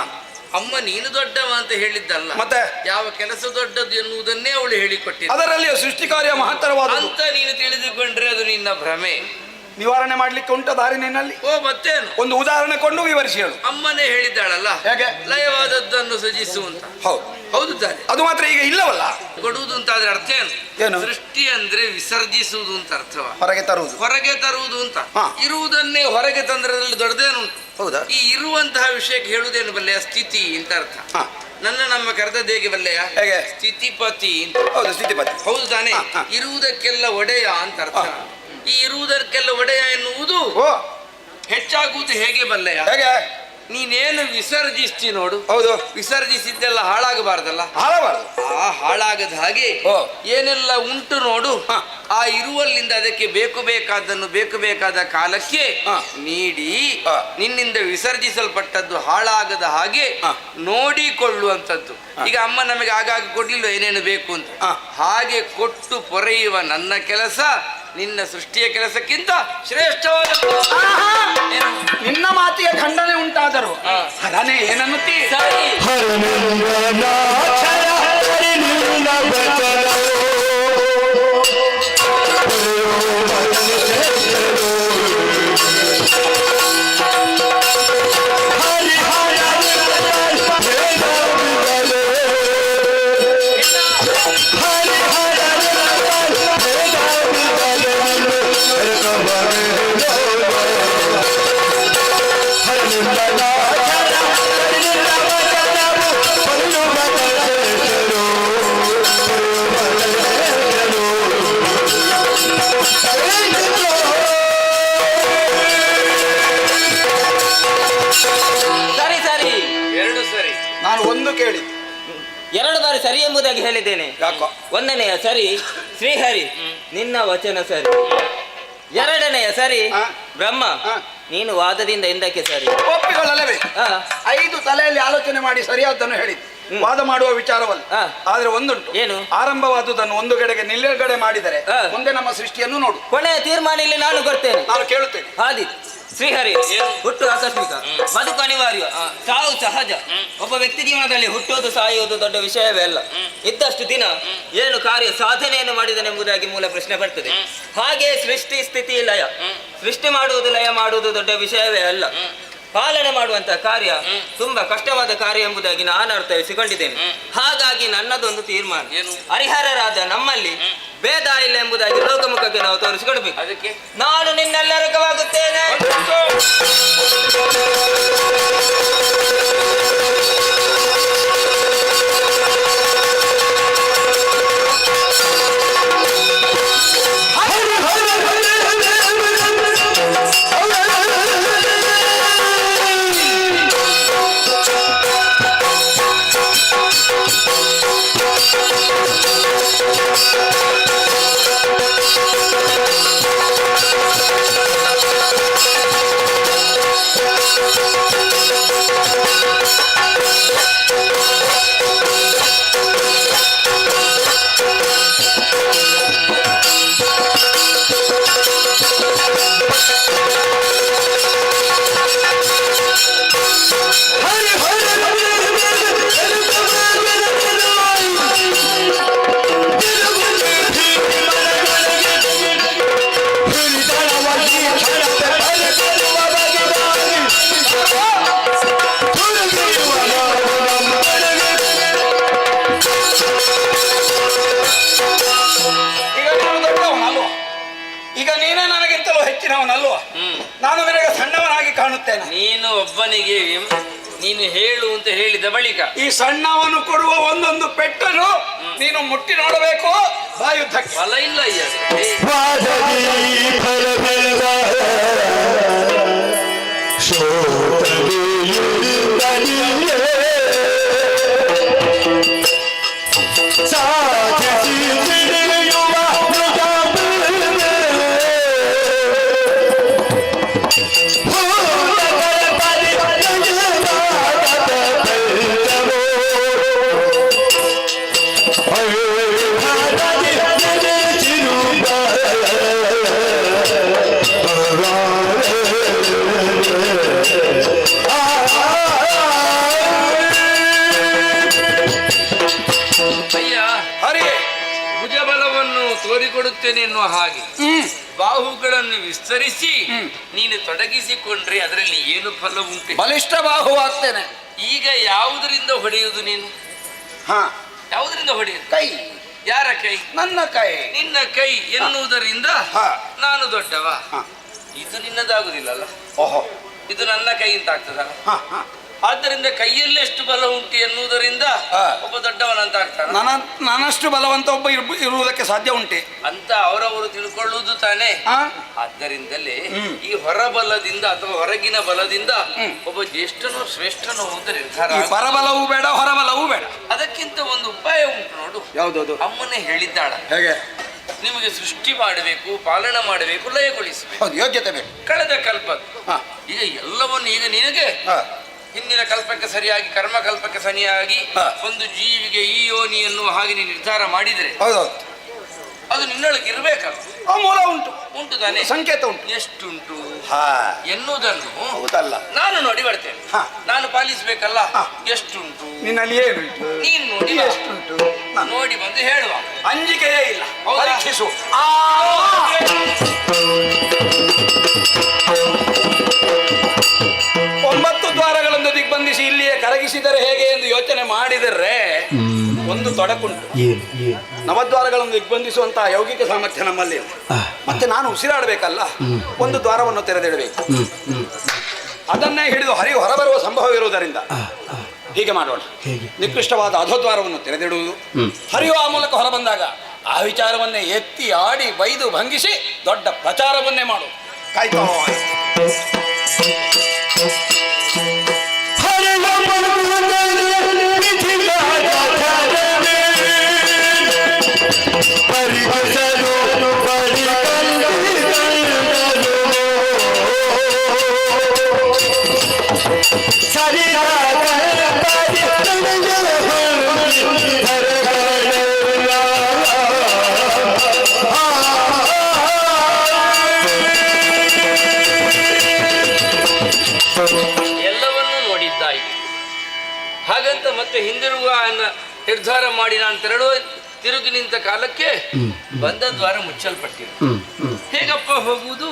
ಅಮ್ಮ ನೀನು ದೊಡ್ಡವ ಅಂತ ಹೇಳಿದ್ದಲ್ಲ, ಮತ್ತೆ ಯಾವ ಕೆಲಸ ದೊಡ್ಡದು ಎನ್ನುವುದನ್ನೇ ಅವಳು ಹೇಳಿಕೊಟ್ಟಿದ್ದ. ಅದರಲ್ಲಿ ಸೃಷ್ಟಿ ಕಾರ್ಯ ಮಹತ್ತರವಾದ ಅಂತ ನೀನು ತಿಳಿದುಕೊಂಡ್ರೆ ಅದು ನಿನ್ನ ಭ್ರಮೆ. ನಿವಾರಣೆ ಮಾಡ್ಲಿಕ್ಕೆ ಉಂಟ ದಾರಿ ನಿನ್ನಲ್ಲಿ? ಓ ಮತ್ತೇನು? ಒಂದು ಉದಾಹರಣೆ ಕೊಂಡು ವಿವರಿಸಿ ಹೇಳು. ಅಮ್ಮನೇ ಹೇಳಿದ್ದಾಳಲ್ಲ, ಹೇಗೆ? ಲಯವಾದದ್ದನ್ನು ಸೃಜಿಸುವಂತ. ಹೌದು, ಹೌದು ತಾನೆ? ಅದು ಮಾತ್ರ ಈಗ ಇಲ್ಲವಲ್ಲ. ಕೊಡುವುದು ಅಂತ ಆದ್ರೆ ಅರ್ಥ ಏನು? ಏನು? ಸೃಷ್ಟಿ ಅಂದ್ರೆ ವಿಸರ್ಜಿಸುವುದು ಅಂತ ಅರ್ಥವ. ಹೊರಗೆ ತರುವುದು. ಹೊರಗೆ ತರುವುದು ಅಂತ. ಹಾ. ಇರುವುದನ್ನೇ ಹೊರಗೆ ತಂದ್ರದಲ್ಲಿ ದೊಡ್ಡದೇನುಂಟು? ಹೌದಾ? ಈ ಇರುವಂತಹ ವಿಷಯಕ್ಕೆ ಹೇಳುವುದೇನು ಬಲ್ಲೆಯ? ಸ್ಥಿತಿ ಅಂತ ಅರ್ಥ. ಹಾ. ನಮ್ಮ ಕರೆದದ್ದು ಹೇಗೆ ಬಲ್ಲೆಯ? ಹೇಗೆ? ಸ್ಥಿತಿಪತಿ ಅಂತ. ಹೌದು, ಸ್ಥಿತಿಪತಿ. ಹೌದು ತಾನೆ? ಹಾ, ಹಾ. ಇರುವುದಕ್ಕೆಲ್ಲ ಒಡೆಯ ಅಂತ ಅರ್ಥ. ಈ ಇರುವುದಕ್ಕೆಲ್ಲ ಒಡೆಯ ಎನ್ನುವುದು ಓ, ಹೆಚ್ಚಾಗುವುದು ಹೇಗೆ ಬಲ್ಲೆಯ? ಹೇಗೆ? ನೀನೇನು ವಿಸರ್ಜಿಸ್ತಿ ನೋಡು, ಹೌದು, ವಿಸರ್ಜಿಸಿದ್ದೆಲ್ಲ ಹಾಳಾಗಬಾರ್ದಲ್ಲ. ಹಾಳಬಾರದು. ಆ ಹಾಳಾಗದ ಹಾಗೆ ಓ. ಏನೆಲ್ಲ ಉಂಟು ನೋಡು, ಹಾ. ಆ ಇರುವಲ್ಲಿಂದ ಅದಕ್ಕೆ ಬೇಕು ಬೇಕಾದನ್ನು ಬೇಕು ಬೇಕಾದ ಕಾಲಕ್ಕೆ ಹಾ. ನೀಡಿ ಹಾ. ನಿನ್ನಿಂದ ವಿಸರ್ಜಿಸಲ್ಪಟ್ಟದ್ದು ಹಾಳಾಗದ ಹಾಗೆ ಹಾ. ನೋಡಿಕೊಳ್ಳುವಂಥದ್ದು. ಈಗ ಅಮ್ಮ ನಮಗೆ ಆಗಾಗ ಕೊಡ್ಲಿಲ್ಲ ಏನೇನು ಬೇಕು ಅಂತ, ಹಾ. ಹಾಗೆ ಕೊಟ್ಟು ಪೊರೆಯುವ ನನ್ನ ಕೆಲಸ ನಿನ್ನ ಸೃಷ್ಟಿಯ ಕೆಲಸಕ್ಕಿಂತ ಶ್ರೇಷ್ಠವಾದ. ಏನು? ನಿನ್ನ ಮಾತಿಗೆ ಖಂಡನೆ ಉಂಟಾದರು ಹರನೇ ಏನನ್ನುತ್ತೀ? ಸರಿ. ಸರಿ ಸರಿ. ಎರಡು ಸರಿ. ನಾನು ಒಂದು ಕೇಳಿ 2 ಬಾರಿ ಸರಿ ಎಂಬುದಾಗಿ ಹೇಳಿದ್ದೇನೆ. ಯಾಕೋ? ಒಂದನೆಯ ಸರಿ ಶ್ರೀಹರಿ, ನಿನ್ನ ವಚನ ಸರಿ. ಎರಡನೆಯ ಸರಿ ಹಾ. ಬ್ರಹ್ಮ, ಹಾ. ನೀನು ವಾದದಿಂದ ಹಿಂದಕ್ಕೆ ಸರಿ. ಒಪ್ಪಿಕೊಳ್ಳಲೇಬೇಕು. ಹಾ. 5 ತಲೆಯಲ್ಲಿ ಆಲೋಚನೆ ಮಾಡಿ ಸರಿಯಾದನ್ನು ಹೇಳಿ ವಾದ ಮಾಡುವ ವಿಚಾರವಲ್ಲ. ಹಾ. ಆದ್ರೆ ಒಂದುಂಟು. ಏನು? ಆರಂಭವಾದುದನ್ನು ಒಂದು ಕಡೆಗೆ ನಿಲ್ಲುಗಡೆ ಮಾಡಿದರೆ ಹಾ. ಮುಂದೆ ನಮ್ಮ ಸೃಷ್ಟಿಯನ್ನು ನೋಡು. ಕೊನೆಯ ತೀರ್ಮಾನ ಇಲ್ಲಿ ನಾನು ಕೊಡ್ತೇನೆ. ನಾನು ಕೇಳುತ್ತೇನೆ. ಹಾದಿ ಶ್ರೀಹರಿ, ಹುಟ್ಟು ಆಕಸ್ಮಿಕ, ಬದುಕು ಅನಿವಾರ್ಯ, ಸಾವು ಸಹಜ. ಒಬ್ಬ ವ್ಯಕ್ತಿ ಜೀವನದಲ್ಲಿ ಹುಟ್ಟುವುದು ಸಾಯುವುದು ದೊಡ್ಡ ವಿಷಯವೇ ಅಲ್ಲ. ಇದ್ದಷ್ಟು ದಿನ ಏನು ಕಾರ್ಯ ಸಾಧನೆಯನ್ನು ಮಾಡಿದನೆಂಬುದಾಗಿ ಮೂಲ ಪ್ರಶ್ನೆ ಬರ್ತದೆ. ಹಾಗೆ ಸೃಷ್ಟಿ ಸ್ಥಿತಿ ಲಯ, ಸೃಷ್ಟಿ ಮಾಡುವುದು ಲಯ ಮಾಡುವುದು ದೊಡ್ಡ ವಿಷಯವೇ ಅಲ್ಲ. ಪಾಲನೆ ಮಾಡುವಂತಹ ಕಾರ್ಯ ತುಂಬಾ ಕಷ್ಟವಾದ ಕಾರ್ಯ ಎಂಬುದಾಗಿ ನಾನು ಅರ್ಥೈಸಿಕೊಂಡಿದ್ದೇನೆ. ಹಾಗಾಗಿ ನನ್ನದೊಂದು ತೀರ್ಮಾನ, ಹರಿಹರರಾದ ನಮ್ಮಲ್ಲಿ ಭೇದ ಇಲ್ಲ ಎಂಬುದಾಗಿ ಲೋಕಮುಖಕ್ಕೆ ನಾವು ತೋರಿಸಿಕೊಡ್ಬೇಕು. ಅದಕ್ಕೆ ನಾನು ನಿನ್ನೆಲ್ಲರಿಗವಾಗುತ್ತೇನೆ. ನಾನು ನಿನಗೆ ಸಣ್ಣವನಾಗಿ ಕಾಣುತ್ತೇನೆ. ನೀನು ಒಬ್ಬನಿಗೆ ನೀನು ಹೇಳು ಅಂತ ಹೇಳಿದ ಬಳಿಕ ಈ ಸಣ್ಣವನು ಕೊಡುವ ಒಂದೊಂದು ಪೆಟ್ಟನ್ನು ನೀನು ಮುಟ್ಟಿ ನೋಡಬೇಕು. ಬಾಯುದ್ಧಕ್ಕೆ ಫಲ ಇಲ್ಲ ಅಯ್ಯ. ಹೇಳಿಕೊಡುತ್ತೇನೆ ಎನ್ನುವ ಹಾಗೆ ಬಾಹುಗಳನ್ನು ವಿಸ್ತರಿಸಿ ನೀನು ತೊಡಗಿಸಿಕೊಂಡ್ರೆ ಅದರಲ್ಲಿ ಏನು ಫಲ ಉಂಟು? ಬಲಿಷ್ಠ ಬಾಹು ಆಗ್ತೇನೆ. ಈಗ ಯಾವುದರಿಂದ ಹೊಡೆಯುವುದು ನೀನು? ಹಾ, ಯಾವುದರಿಂದ ಹೊಡೆಯುದು? ಕೈ. ಯಾರ ಕೈ? ನನ್ನ ಕೈ. ನಿನ್ನ ಕೈ ಎನ್ನುವುದರಿಂದ ನಾನು ದೊಡ್ಡವ. ಇದು ನಿನ್ನದಾಗುದಿಲ್ಲಲ್ಲ. ಓಹೋ, ಇದು ನನ್ನ ಕೈ ಅಂತ ಆಗ್ತದಲ್ಲ. ಹಾ. ಆದ್ದರಿಂದ ಕೈಯಲ್ಲಿ ಎಷ್ಟು ಬಲ ಉಂಟು ಎನ್ನುವುದರಿಂದ ಒಬ್ಬ ದೊಡ್ಡವನಂತ ಆಗ್ತಾನೆ. ನನ್ನಷ್ಟು ಬಲವಂತ ಒಬ್ಬ ಇರುವುದಕ್ಕೆ ಸಾಧ್ಯ ಉಂಟೆ ಅಂತ ಅವರವರು ತಿಳ್ಕೊಳ್ಳುವುದು ತಾನೇ. ಆದ್ದರಿಂದಲೇ ಈ ಹೊರಬಲದಿಂದ ಅಥವಾ ಹೊರಗಿನ ಬಲದಿಂದ ಒಬ್ಬ ಜ್ಯೇಷ್ಠನೋ ಶ್ರೇಷ್ಠನೋ ಅಂತ ನಿರ್ಧಾರ. ಪರಬಲವೂ ಬೇಡ, ಹೊರಬಲವೂ ಬೇಡ. ಅದಕ್ಕಿಂತ ಒಂದು ಉಪಾಯ ಉಂಟು ನೋಡು. ಯಾವುದದು? ಅಮ್ಮನೇ ಹೇಳಿದ್ದಾಳ. ಹೇಗೆ? ನಿಮಗೆ ಸೃಷ್ಟಿ ಮಾಡಬೇಕು, ಪಾಲನೆ ಮಾಡಬೇಕು, ಲಯಗೊಳಿಸಬೇಕು. ಯೋಗ್ಯತೆ ಬೇಕು. ಕಳೆದ ಕಲ್ಪ ಈಗ ಎಲ್ಲವನ್ನು ಈಗ ನಿನಗೆ ಹಿಂದಿನ ಕಲ್ಪಕ್ಕೆ ಸರಿಯಾಗಿ ಕರ್ಮಕಲ್ಪಕ್ಕೆ ಸರಿಯಾಗಿ ಒಂದು ಜೀವಿಗೆ ಈ ಯೋನಿ ಎನ್ನುವ ಹಾಗೆ ನೀನು ನಿರ್ಧಾರ ಮಾಡಿದರೆ ಅದು ನಿನ್ನೊಳಗೆ ಇರಬೇಕಲ್ಲ. ಆ ಮೂಲ ಉಂಟು. ಉಂಟು ತಾನೆ? ಸಂಕೇತ ಉಂಟು. ಎಷ್ಟುಂಟು ಎನ್ನುವುದನ್ನು ನಾನು ನೋಡಿ ಬರ್ತೇನೆ. ನಾನು ಪಾಲಿಸಬೇಕಲ್ಲ. ಎಷ್ಟುಂಟು ನಿನ್ನಲ್ಲಿ ಏನುಂಟು ನೀನು ನೋಡಿ ಎಷ್ಟುಂಟು ನೋಡಿ ಬಂದು ಹೇಳುವ. ಅಂಜಿಕೆಯೇ ಇಲ್ಲ. ಪರೀಕ್ಷಿಸು. 9 ದ್ವಾರಗಳನ್ನು ದಿಗ್ಬಂಧಿಸಿ ಇಲ್ಲಿಯೇ ಕರಗಿಸಿದರೆ ಹೇಗೆ ಎಂದು ಯೋಚನೆ ಮಾಡಿದರೆ ಒಂದು ತೊಡಕುಂಟು. ನವದ್ವಾರಗಳನ್ನು ದಿಗ್ಬಂಧಿಸುವಂತಹ ಯೌಗಿಕ ಸಾಮರ್ಥ್ಯ ನಮ್ಮಲ್ಲಿ. ಮತ್ತೆ ನಾನು ಉಸಿರಾಡಬೇಕಲ್ಲ, ಒಂದು ದ್ವಾರವನ್ನು ತೆರೆದಿಡಬೇಕು. ಅದನ್ನೇ ಹಿಡಿದು ಹರಿ ಹೊರಬರುವ ಸಂಭವವಿರುವುದರಿಂದ ಹೀಗೆ ಮಾಡೋಣ. ನಿಕೃಷ್ಟವಾದ ಅಧೋದ್ವಾರವನ್ನು ತೆರೆದಿಡುವುದು, ಹರಿಯುವ ಆ ಮೂಲಕ ಹೊರಬಂದಾಗ ಆ ವಿಚಾರವನ್ನೇ ಎತ್ತಿ ಆಡಿ ಬೈದು ಭಂಗಿಸಿ ದೊಡ್ಡ ಪ್ರಚಾರವನ್ನೇ ಮಾಡು. ಕಾಯ್ತೋ. ಎಲ್ಲವನ್ನೂ ನೋಡಿದ್ದಾಯಿತು. ಹಾಗಂತ ಮತ್ತೆ ಹಿಂದಿರುವ ನಿರ್ಧಾರ ಮಾಡಿ ನಾನು ತಿರುಗಿ ನಿಂತ ಕಾಲಕ್ಕೆ ಬಂದ ದ್ವಾರ ಮುಚ್ಚಲ್ಪಟ್ಟಿದೆ. ಹೇಗಪ್ಪ ಹೋಗುವುದು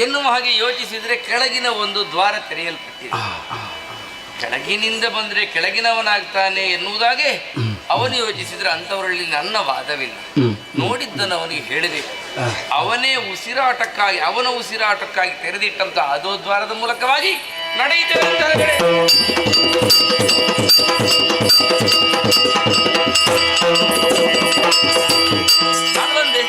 ಎನ್ನುವ ಹಾಗೆ ಯೋಚಿಸಿದರೆ ಕೆಳಗಿನ ಒಂದು ದ್ವಾರ ತೆರೆಯಲ್ಪಟ್ಟಿದೆ. ಕೆಳಗಿನಿಂದ ಬಂದರೆ ಕೆಳಗಿನವನಾಗ್ತಾನೆ ಎನ್ನುವುದಾಗೆ ಅವನು ಯೋಚಿಸಿದ್ರೆ ಅಂಥವರಲ್ಲಿ ನನ್ನ ವಾದವಿಲ್ಲ. ನೋಡಿದ್ದನ್ನು ಅವನಿಗೆ ಹೇಳಬೇಕು. ಅವನೇ ಅವನ ಉಸಿರಾಟಕ್ಕಾಗಿ ತೆರೆದಿಟ್ಟಂತ ಅದೋ ದ್ವಾರದ ಮೂಲಕವಾಗಿ ನಡೆಯುತ್ತೇವೆ. ನಾನು ಬಂದೆ.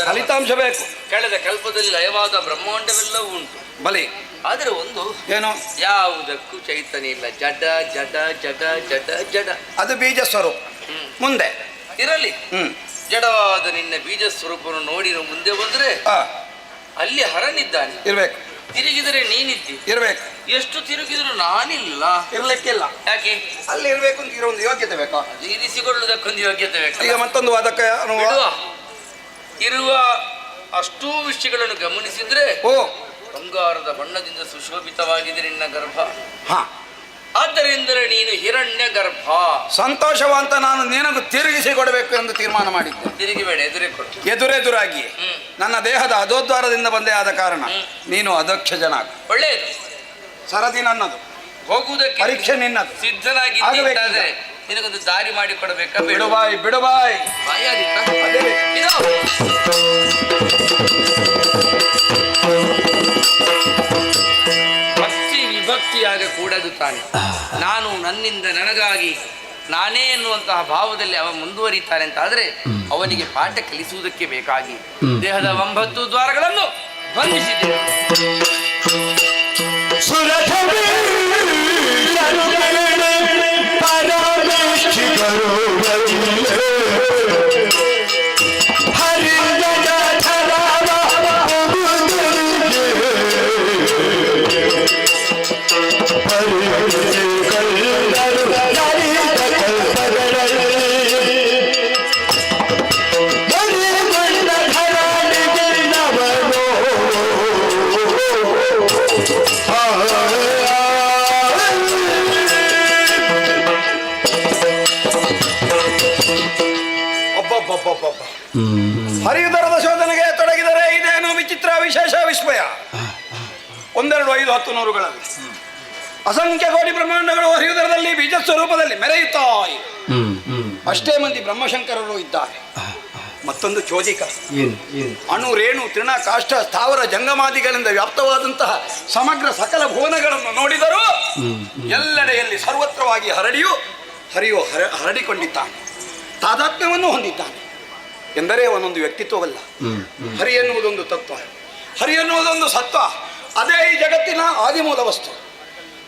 ಫಲಿತಾಂಶ ಬೇಕು. ಕಳೆದ ಕಲ್ಪದಲ್ಲಿ ಲಯವಾದ ಬ್ರಹ್ಮಾಂಡವೆಲ್ಲವೂ ಉಂಟು ಬಲಿ. ಆದರೆ ಒಂದು ಏನು? ಯಾವುದಕ್ಕೂ ಚೈತನ್ಯ ಇಲ್ಲ. ಜಡ ಜಡ ಜಡ ಜಡ ಜಡ. ಅದು ಬೀಜ ಸ್ವರೂಪ. ಮುಂದೆ ಇರಲಿ. ಜಡವಾದ ನಿನ್ನ ಬೀಜ ಸ್ವರೂಪವನ್ನು ನೋಡಿ ಮುಂದೆ ಬಂದ್ರೆ ಅಲ್ಲಿ ಹರನಿದ್ದಾನೆ. ಇರ್ಬೇಕು. ತಿರುಗಿದರೆ ನೀನಿದ್ದಿ. ಇರ್ಬೇಕು. ಎಷ್ಟು ತಿರುಗಿದ್ರು ನಾನಿಲ್ಲ. ಇರ್ಲಿಕ್ಕಿಲ್ಲ. ಯಾಕೆ? ಅಲ್ಲಿ ಇರ್ಬೇಕು ಅಂತ ಇರೋ ಒಂದು ಯೋಗ್ಯತೆ ಬೇಕು. ಇರಿಸಿಕೊಳ್ಳುವುದಕ್ಕೊಂದು ಯೋಗ್ಯತೆ ಬೇಕು. ಈಗ ಮತ್ತೊಂದು ವಾದಕ್ಕೆ ಇರುವ ಅಷ್ಟೂ ವಿಷಯಗಳನ್ನು ಗಮನಿಸಿದ್ರೆ ಬಂಗಾರದ ಬಣ್ಣದಿಂದ ಸುಶೋಭಿತವಾಗಿದೆ ನಿನ್ನ ಗರ್ಭ. ಆದ್ದರಿಂದ ನೀನು ಹಿರಣ್ಯ ಗರ್ಭ. ಸಂತೋಷವಂತ ನಾನು ನಿನಗೂ ತಿರುಗಿಸಿ ಕೊಡಬೇಕು ಎಂದು ತೀರ್ಮಾನ ಮಾಡಿದ್ದೆ. ತಿರುಗಿಬೇಡ, ಎದುರೇ ಕೊಡು. ಎದುರೆದುರಾಗಿ ನನ್ನ ದೇಹದ ಅಧೋದ್ವಾರದಿಂದ ಬಂದೇ ಆದ ಕಾರಣ ನೀನು ಅದಕ್ಷ ಜನ. ಒಳ್ಳೆಯದು. ಸರದಿ ನನ್ನದು, ಹೋಗುವುದಕ್ಕೆ ಪರೀಕ್ಷೆ ನಿನ್ನದು. ಸಿದ್ಧನಾಗಿ ನಿನಗೊಂದು ದಾರಿ ಮಾಡಿ ಕೊಡಬೇಕಾ? ಬಿಡುಬಾಯಿ ಬಿಡುಬಾಯಿ. ಭಕ್ತಿ ವಿಭಕ್ತಿ ಸೃಷ್ಟಿಯಾಗಕೂಡದು ತಾನೆ. ನಾನು ನನ್ನಿಂದ ನನಗಾಗಿ ನಾನೇ ಎನ್ನುವಂತಹ ಭಾವದಲ್ಲಿ ಅವ ಮುಂದುವರಿತಾನೆ ಅಂತಾದರೆ ಅವನಿಗೆ ಪಾಠ ಕಲಿಸುವುದಕ್ಕೆ ಬೇಕಾಗಿ ದೇಹದ 9 ದ್ವಾರಗಳನ್ನು ಬಂಧಿಸಿದ್ದೇನೆ. ಹರಿಯುದರದ ಶೋಧನೆಗೆ ತೊಡಗಿದರೆ ಇದೇನು ವಿಚಿತ್ರ ವಿಶೇಷ ವಿಸ್ಮಯ. 1, 2, 5, 10 ನೂರುಗಳಲ್ಲಿ ಅಸಂಖ್ಯ ಕೋಟಿ ಬ್ರಹ್ಮಾಂಡಗಳು ಹರಿಯುದರದಲ್ಲಿ ಬೀಜ ಸ್ವರೂಪದಲ್ಲಿ ಮೆರೆಯುತ್ತಾ ಇವೆ. ಅಷ್ಟೇ ಮಂದಿ ಬ್ರಹ್ಮಶಂಕರರು ಇದ್ದಾರೆ. ಮತ್ತೊಂದು ಚೋದಿಕ ಅಣು ರೇಣು ತೃಣ ಕಾಷ್ಟ ಸ್ಥಾವರ ಜಂಗಮಾದಿಗಳಿಂದ ವ್ಯಾಪ್ತವಾದಂತಹ ಸಮಗ್ರ ಸಕಲ ಭುವನಗಳನ್ನು ನೋಡಿದರೂ ಎಲ್ಲೆಡೆಯಲ್ಲಿ ಸರ್ವತ್ರವಾಗಿ ಹರಡಿಕೊಂಡಿದ್ದಾನೆ. ತಾದಾತ್ಮ್ಯವನ್ನು ಹೊಂದಿದ್ದಾನೆ ಎಂದರೆ ಅವನೊಂದು ವ್ಯಕ್ತಿತ್ವವಲ್ಲ. ಹರಿ ಎನ್ನುವುದೊಂದು ತತ್ವ, ಹರಿ ಎನ್ನುವುದೊಂದು ಸತ್ವ. ಅದೇ ಈ ಜಗತ್ತಿನ ಆದಿಮೂಲ ವಸ್ತು.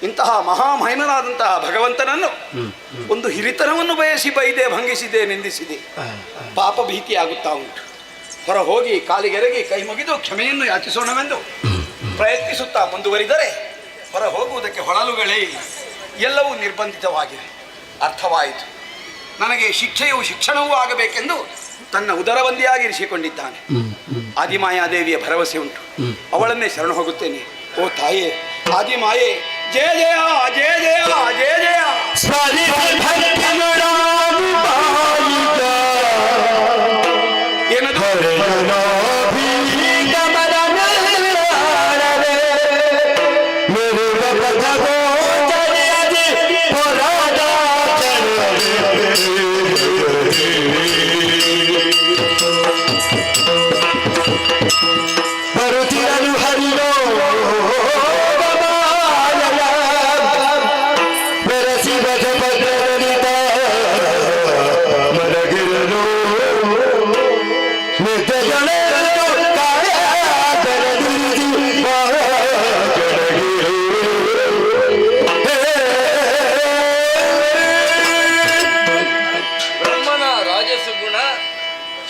ಇಂತಹ ಮಹಾಮಹಿಮನಾದಂತಹ ಭಗವಂತನನ್ನು ಒಂದು ಹಿರಿತನವನ್ನು ಬಯಸಿ ಬೈದೆ, ಭಂಗಿಸಿದೆ, ನಿಂದಿಸಿದೆ. ಪಾಪ ಭೀತಿಯಾಗುತ್ತಾ ಉಂಟು. ಹೊರ ಹೋಗಿ ಕಾಲಿಗೆರಗಿ ಕೈ ಮುಗಿದು ಕ್ಷಮೆಯನ್ನು ಯಾಚಿಸೋಣವೆಂದು ಪ್ರಯತ್ನಿಸುತ್ತಾ ಮುಂದುವರಿದರೆ ಹೊರ ಹೋಗುವುದಕ್ಕೆ ಹೊಳಲುಗಳೇ ಇಲ್ಲ. ಎಲ್ಲವೂ ನಿರ್ಬಂಧಿತವಾಗಿವೆ. ಅರ್ಥವಾಯಿತು. ನನಗೆ ಶಿಕ್ಷೆಯು ಶಿಕ್ಷಣವೂ ಆಗಬೇಕೆಂದು ತನ್ನ ಉದರಬಂದಿಯಾಗಿರಿಸಿಕೊಂಡಿದ್ದಾನೆ. ಆದಿಮಾಯಾದೇವಿಯ ಭರವಸೆ ಉಂಟು. ಅವಳನ್ನೇ ಶರಣ ಹೋಗುತ್ತೇನೆ. ಓ ತಾಯೇ ಆದಿಮಾಯೇ, ಜಯ ಜಯ ಜಯ ಜಯ ಜಯ ಜಯ. ಏನದು?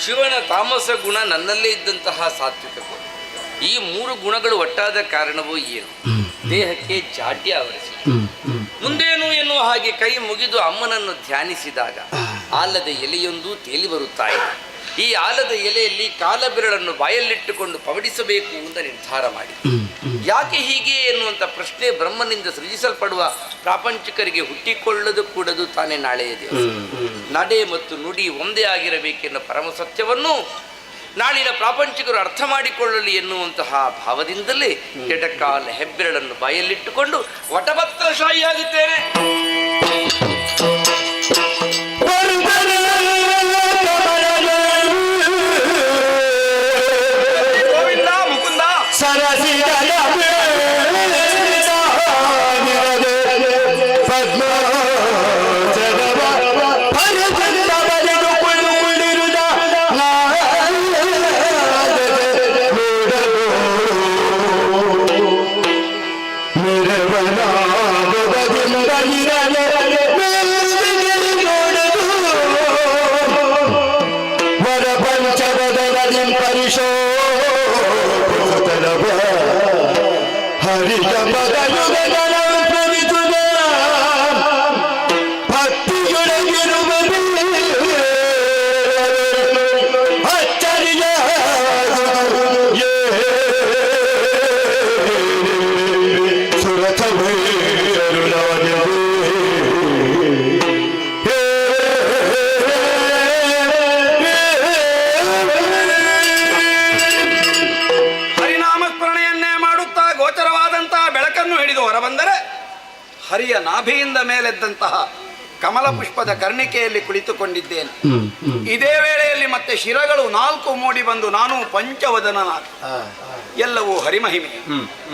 ಶಿವನ ತಾಮಸ ಗುಣ, ನನ್ನಲ್ಲೇ ಇದ್ದಂತಹ ಸಾತ್ವಿಕ ಗುಣ. ಈ 3 ಗುಣಗಳು ಒಟ್ಟಾದ ಕಾರಣವೂ ಏನು? ದೇಹಕ್ಕೆ ಜಾಡ್ಯ ಆವರಿಸಿದೆ. ಮುಂದೇನು ಎನ್ನುವ ಹಾಗೆ ಕೈ ಮುಗಿದು ಅಮ್ಮನನ್ನು ಧ್ಯಾನಿಸಿದಾಗ ಆಲದ ಎಲೆಯೊಂದು ತೇಲಿ ಬರುತ್ತಾ ಇದೆ. ಈ ಆಲದ ಎಲೆಯಲ್ಲಿ ಕಾಲಬೆರಳನ್ನು ಬಾಯಲ್ಲಿಟ್ಟುಕೊಂಡು ಪವಡಿಸಬೇಕು ಅಂತ ನಿರ್ಧಾರ ಮಾಡಿ. ಯಾಕೆ ಹೀಗೆ ಎನ್ನುವಂಥ ಪ್ರಶ್ನೆ ಬ್ರಹ್ಮನಿಂದ ಸೃಜಿಸಲ್ಪಡುವ ಪ್ರಾಪಂಚಿಕರಿಗೆ ಹುಟ್ಟಿಕೊಳ್ಳದು ಕೂಡದು ತಾನೇ ನಾಳೆಯ ದಿವಸ. ನಡೆ ಮತ್ತು ನುಡಿ ಒಂದೇ ಆಗಿರಬೇಕೆನ್ನುವ ಪರಮ ಸತ್ಯವನ್ನು ನಾಳಿನ ಪ್ರಾಪಂಚಿಕರು ಅರ್ಥ ಮಾಡಿಕೊಳ್ಳಲಿ ಎನ್ನುವಂತಹ ಭಾವದಿಂದಲೇ ಎಡಕಾಲ ಹೆಬ್ಬೆರಳನ್ನು ಬಾಯಲ್ಲಿಟ್ಟುಕೊಂಡು ವಟಭತ್ರಶಾಹಿಯಾಗಿದ್ದೇನೆ. ಹರಿಯ ನಾಭಿಯಿಂದ ಮೇಲೆದ್ದಂತಹ ಕಮಲ ಪುಷ್ಪದ ಕರ್ಣಿಕೆಯಲ್ಲಿ ಕುಳಿತುಕೊಂಡಿದ್ದೇನೆ. ಇದೇ ವೇಳೆಯಲ್ಲಿ ಮತ್ತೆ ಶಿರಗಳು 4 ಮೂಡಿ ಬಂದು ನಾನು ಪಂಚವದನನಾದ. ಎಲ್ಲವೂ ಹರಿಮಹಿಮೆ.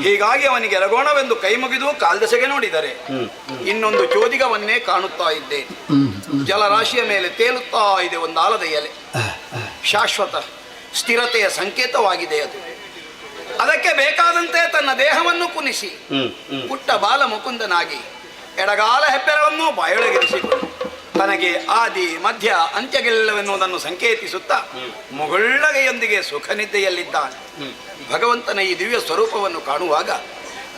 ಹೀಗಾಗಿ ಅವನಿಗೆ ರಗೋಣವೆಂದು ಕೈ ಮುಗಿದು ಕಾಲ್ದಸೆಗೆ ನೋಡಿದರೆ ಇನ್ನೊಂದು ಚೋದಿಗವನ್ನೇ ಕಾಣುತ್ತಾ ಇದ್ದೇನೆ. ಜಲರಾಶಿಯ ಮೇಲೆ ತೇಲುತ್ತಾ ಇದೆ ಒಂದು ಆಲದ ಎಲೆ. ಶಾಶ್ವತ ಸ್ಥಿರತೆಯ ಸಂಕೇತವಾಗಿದೆ ಅದು. ಅದಕ್ಕೆ ಬೇಕಾದಂತೆ ತನ್ನ ದೇಹವನ್ನು ಕುನಿಸಿ ಪುಟ್ಟ ಬಾಲ ಮುಕುಂದನಾಗಿ ಎಡಗಾಲ ಹೆಬ್ಬೆರವನ್ನು ಬಾಯೊಳಗಿರಿಸಿಕೊಂಡು ತನಗೆ ಆದಿ ಮಧ್ಯ ಅಂತ್ಯಗೆಲ್ಲವೆನ್ನುವುದನ್ನು ಸಂಕೇತಿಸುತ್ತಾ ಮುಗುಳ್ಳಗೆಯೊಂದಿಗೆ ಸುಖ ನಿದ್ದೆಯಲ್ಲಿದ್ದಾನೆ. ಭಗವಂತನ ಈ ದಿವ್ಯ ಸ್ವರೂಪವನ್ನು ಕಾಣುವಾಗ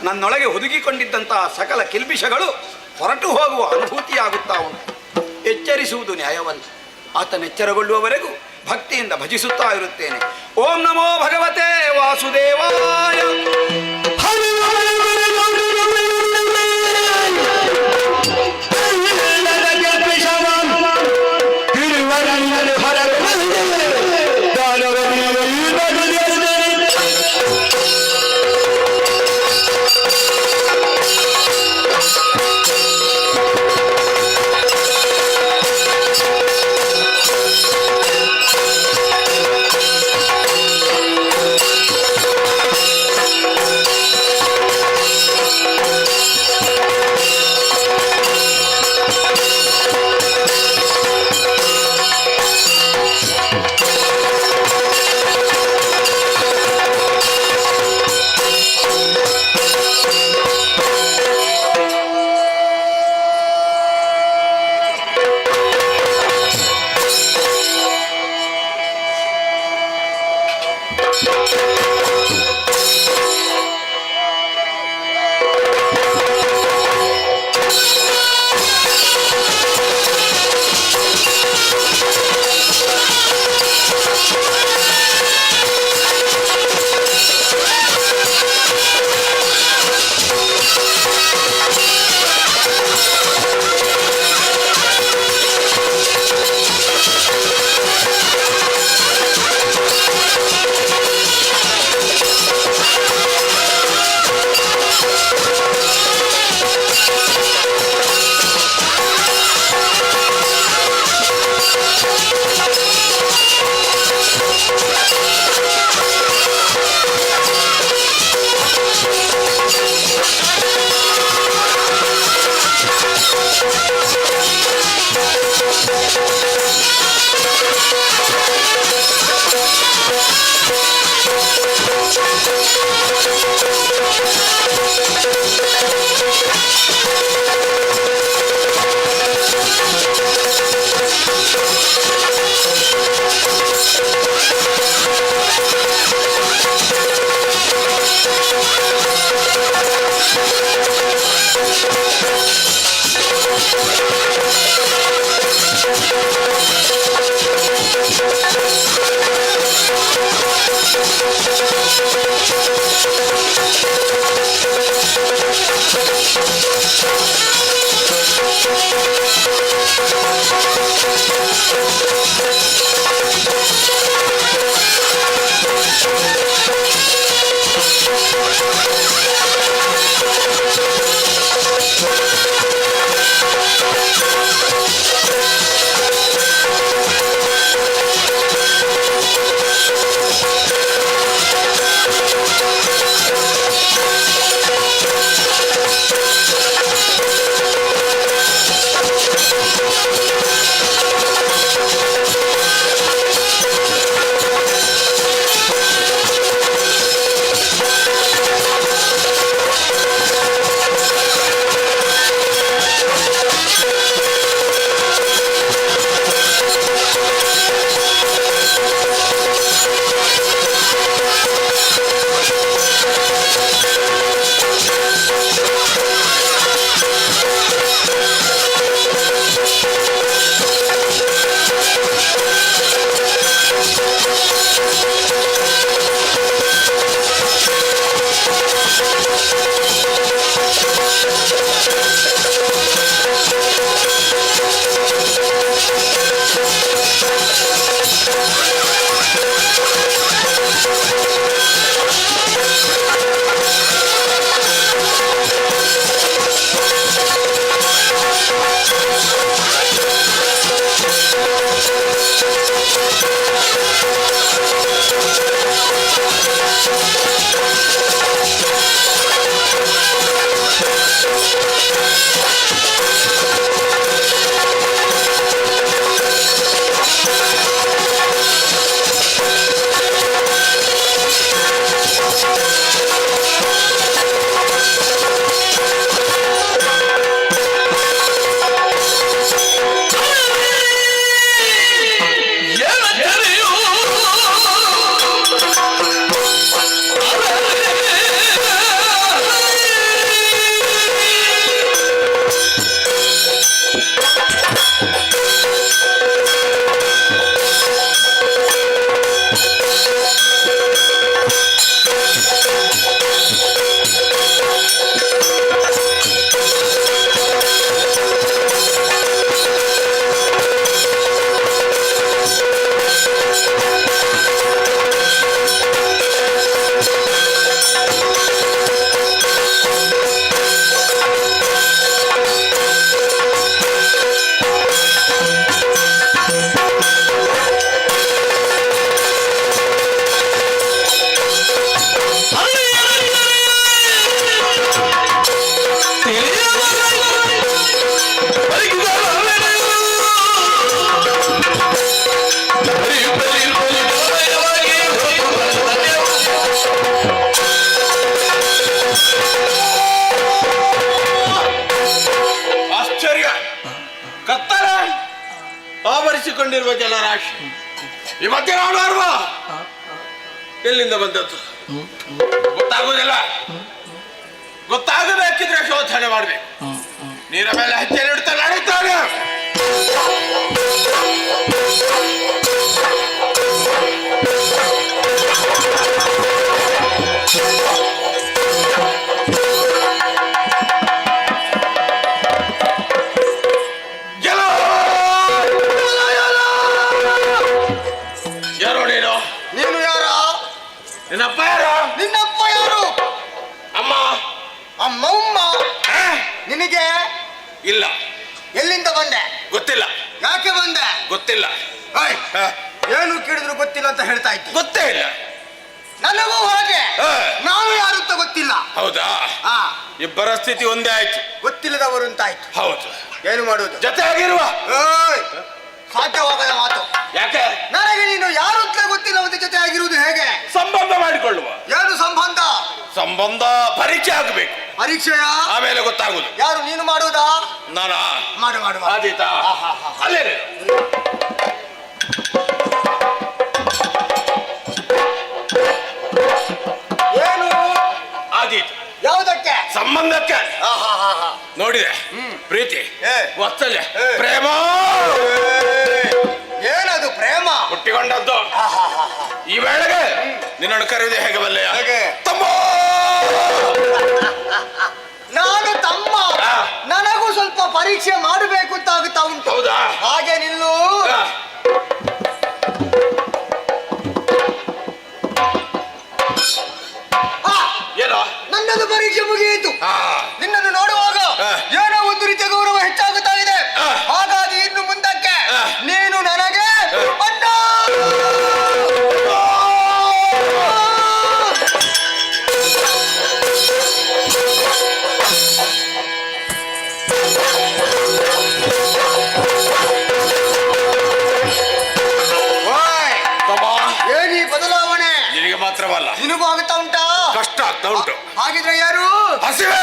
ನನ್ನೊಳಗೆ ಹುದುಗಿಕೊಂಡಿದ್ದಂತಹ ಸಕಲ ಕಿಲ್ಬಿಷಗಳು ಹೊರಟು ಹೋಗುವ ಅನುಭೂತಿಯಾಗುತ್ತಾ ಉಂಟು. ಎಚ್ಚರಿಸುವುದು ನ್ಯಾಯವಲ್ಲ. ಆತನೆಚ್ಚರಗೊಳ್ಳುವವರೆಗೂ ಭಕ್ತಿಯಿಂದ ಭಜಿಸುತ್ತಾ ಇರುತ್ತೇನೆ. ಓಂ ನಮೋ ಭಗವತೆ ವಾಸುದೇವಾಯ. ಆವರಿಸಿಕೊಂಡಿರುವ ಜಲರಾಶಿ ಈ ಮಧ್ಯೆ ನೋಡುವ ಎಲ್ಲಿಂದ ಬಂದದ್ದು ಗೊತ್ತಾಗುವುದಿಲ್ಲ. ಗೊತ್ತಾಗಬೇಕಿದ್ರೆ ಶೋಧನೆ ಮಾಡಬೇಕು. ನೀರ ಮೇಲೆ ಹೆಜ್ಜೆ ಇಡ್ತಾ ನಡೆಯುತ್ತಾನೆ. ನಿನ್ನಪ್ಪ ಯಾರು? ನಿನ್ನಪ್ಪ ಯಾರು? ಅಮ್ಮ. ಅಮ್ಮಮ್ಮ. ನಿನಗೆ ಇಲ್ಲ. ಎಲ್ಲಿಂದ ಬಂದೆ? ಗೊತ್ತಿಲ್ಲ. ಯಾಕೆ ಬಂದೆ? ಗೊತ್ತಿಲ್ಲ. ಏನು ಕೇಳಿದ್ರು ಗೊತ್ತಿಲ್ಲ ಅಂತ ಹೇಳ್ತಾ ಇದ್ದೆ. ಗೊತ್ತೇ ಇಲ್ಲ. ನನಗೂ ಹಾಗೆ. ನಾನು ಯಾರು ಅಂತ ಗೊತ್ತಿಲ್ಲ. ಹೌದಾ? ಇಬ್ಬರ ಸ್ಥಿತಿ ಒಂದೇ ಆಯ್ತು. ಗೊತ್ತಿಲ್ಲದವರು ಅಂತಾಯ್ತು. ಹೌದು. ಏನು ಮಾಡುವುದು? ಜೊತೆ ಆಗಿರುವ ಸಾಧ್ಯವಾಗದ ಮಾತು. ಯಾಕೆ? ನನಗೆ ನೀನು ಯಾರು ಅಂತ ಗೊತ್ತಿಲ್ಲ, ಒಂದು ಜೊತೆ ಆಗಿರುವುದು ಹೇಗೆ? ಸಂಬಂಧ ಮಾಡಿಕೊಳ್ಳುವ. ಏನು ಸಂಬಂಧ? ಸಂಬಂಧ ಪರೀಕ್ಷೆ ಆಗಬೇಕು. ಪರೀಕ್ಷೆಯ ಆಮೇಲೆ ಗೊತ್ತಾಗುದು. ಯಾರು ನೀನು ಮಾಡುವುದಾ? ನಾನಾ? ಮಾಡು ಮಾಡು. ಆದೀತಾ? ಅಲ್ಲೇ ಏನು ಆದೀತು. ಯಾವುದಕ್ಕೆ? ಸಂಬಂಧಕ್ಕೆ. ನೋಡಿದೆ ಪ್ರೀತಿ, ವಾತ್ಸಲ್ಯ, ಪ್ರೇಮ. ಏನದು ಪ್ರೇಮ? ಹುಟ್ಟಿಕೊಂಡದ್ದು. ಈ ವೇಳೆಗೆ ನಿನ್ನನ್ನು ಕರೆಯುವುದೇ ಹೇಗೆ ಬಲ್ಲೆಯ? ತಮ್ಮ. ನಾನು ತಮ್ಮ. ನನಗೂ ಸ್ವಲ್ಪ ಪರೀಕ್ಷೆ ಮಾಡಬೇಕು ಅಂತ ಆಗುತ್ತಾ ಉಂಟು. ಹೌದಾ? ಹಾಗೆ ನಿಲ್ಲು. ಏನೋ ನನ್ನದು ಪರೀಕ್ಷೆ ಮುಗಿಯಿತು. ನಿನ್ನನ್ನು ನೋಡುವಾಗ ಏನೋ ಒಂದು ರೀತಿಯ ಗೌರವ ಹೆಚ್ಚಾಗುತ್ತಾ ಇದೆ. ಹಾಗಾಗಿ ಇನ್ನು ಮುಂದಕ್ಕೆ ನೀನು ನನಗೆ ಅಣ್ಣ. ಏನಿ ಬದಲಾವಣೆ? ನಿನಗೆ ಮಾತ್ರವಲ್ಲ, ನಿನಗೂ ಆಗುತ್ತಾ ಉಂಟಾ? ಕಷ್ಟ ಆಗ್ತಾ ಉಂಟು. ಹಾಗಿದ್ರೆ ಯಾರು? ಹಸಿವೆ.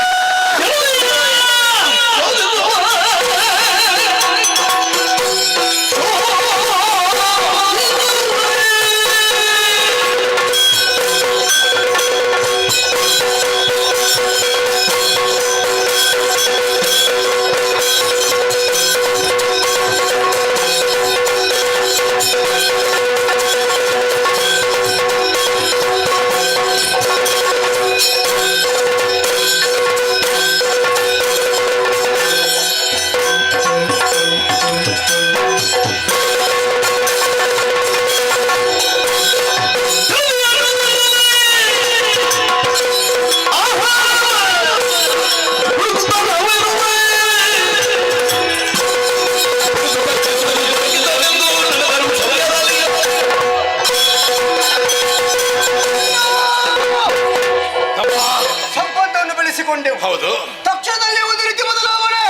ಅಳವಡಿಸಿಕೊಂಡೆವು. ಹೌದು. ತಕ್ಷಣದಲ್ಲಿ ಒಂದು ರೀತಿ ಬದಲಾವಣೆ.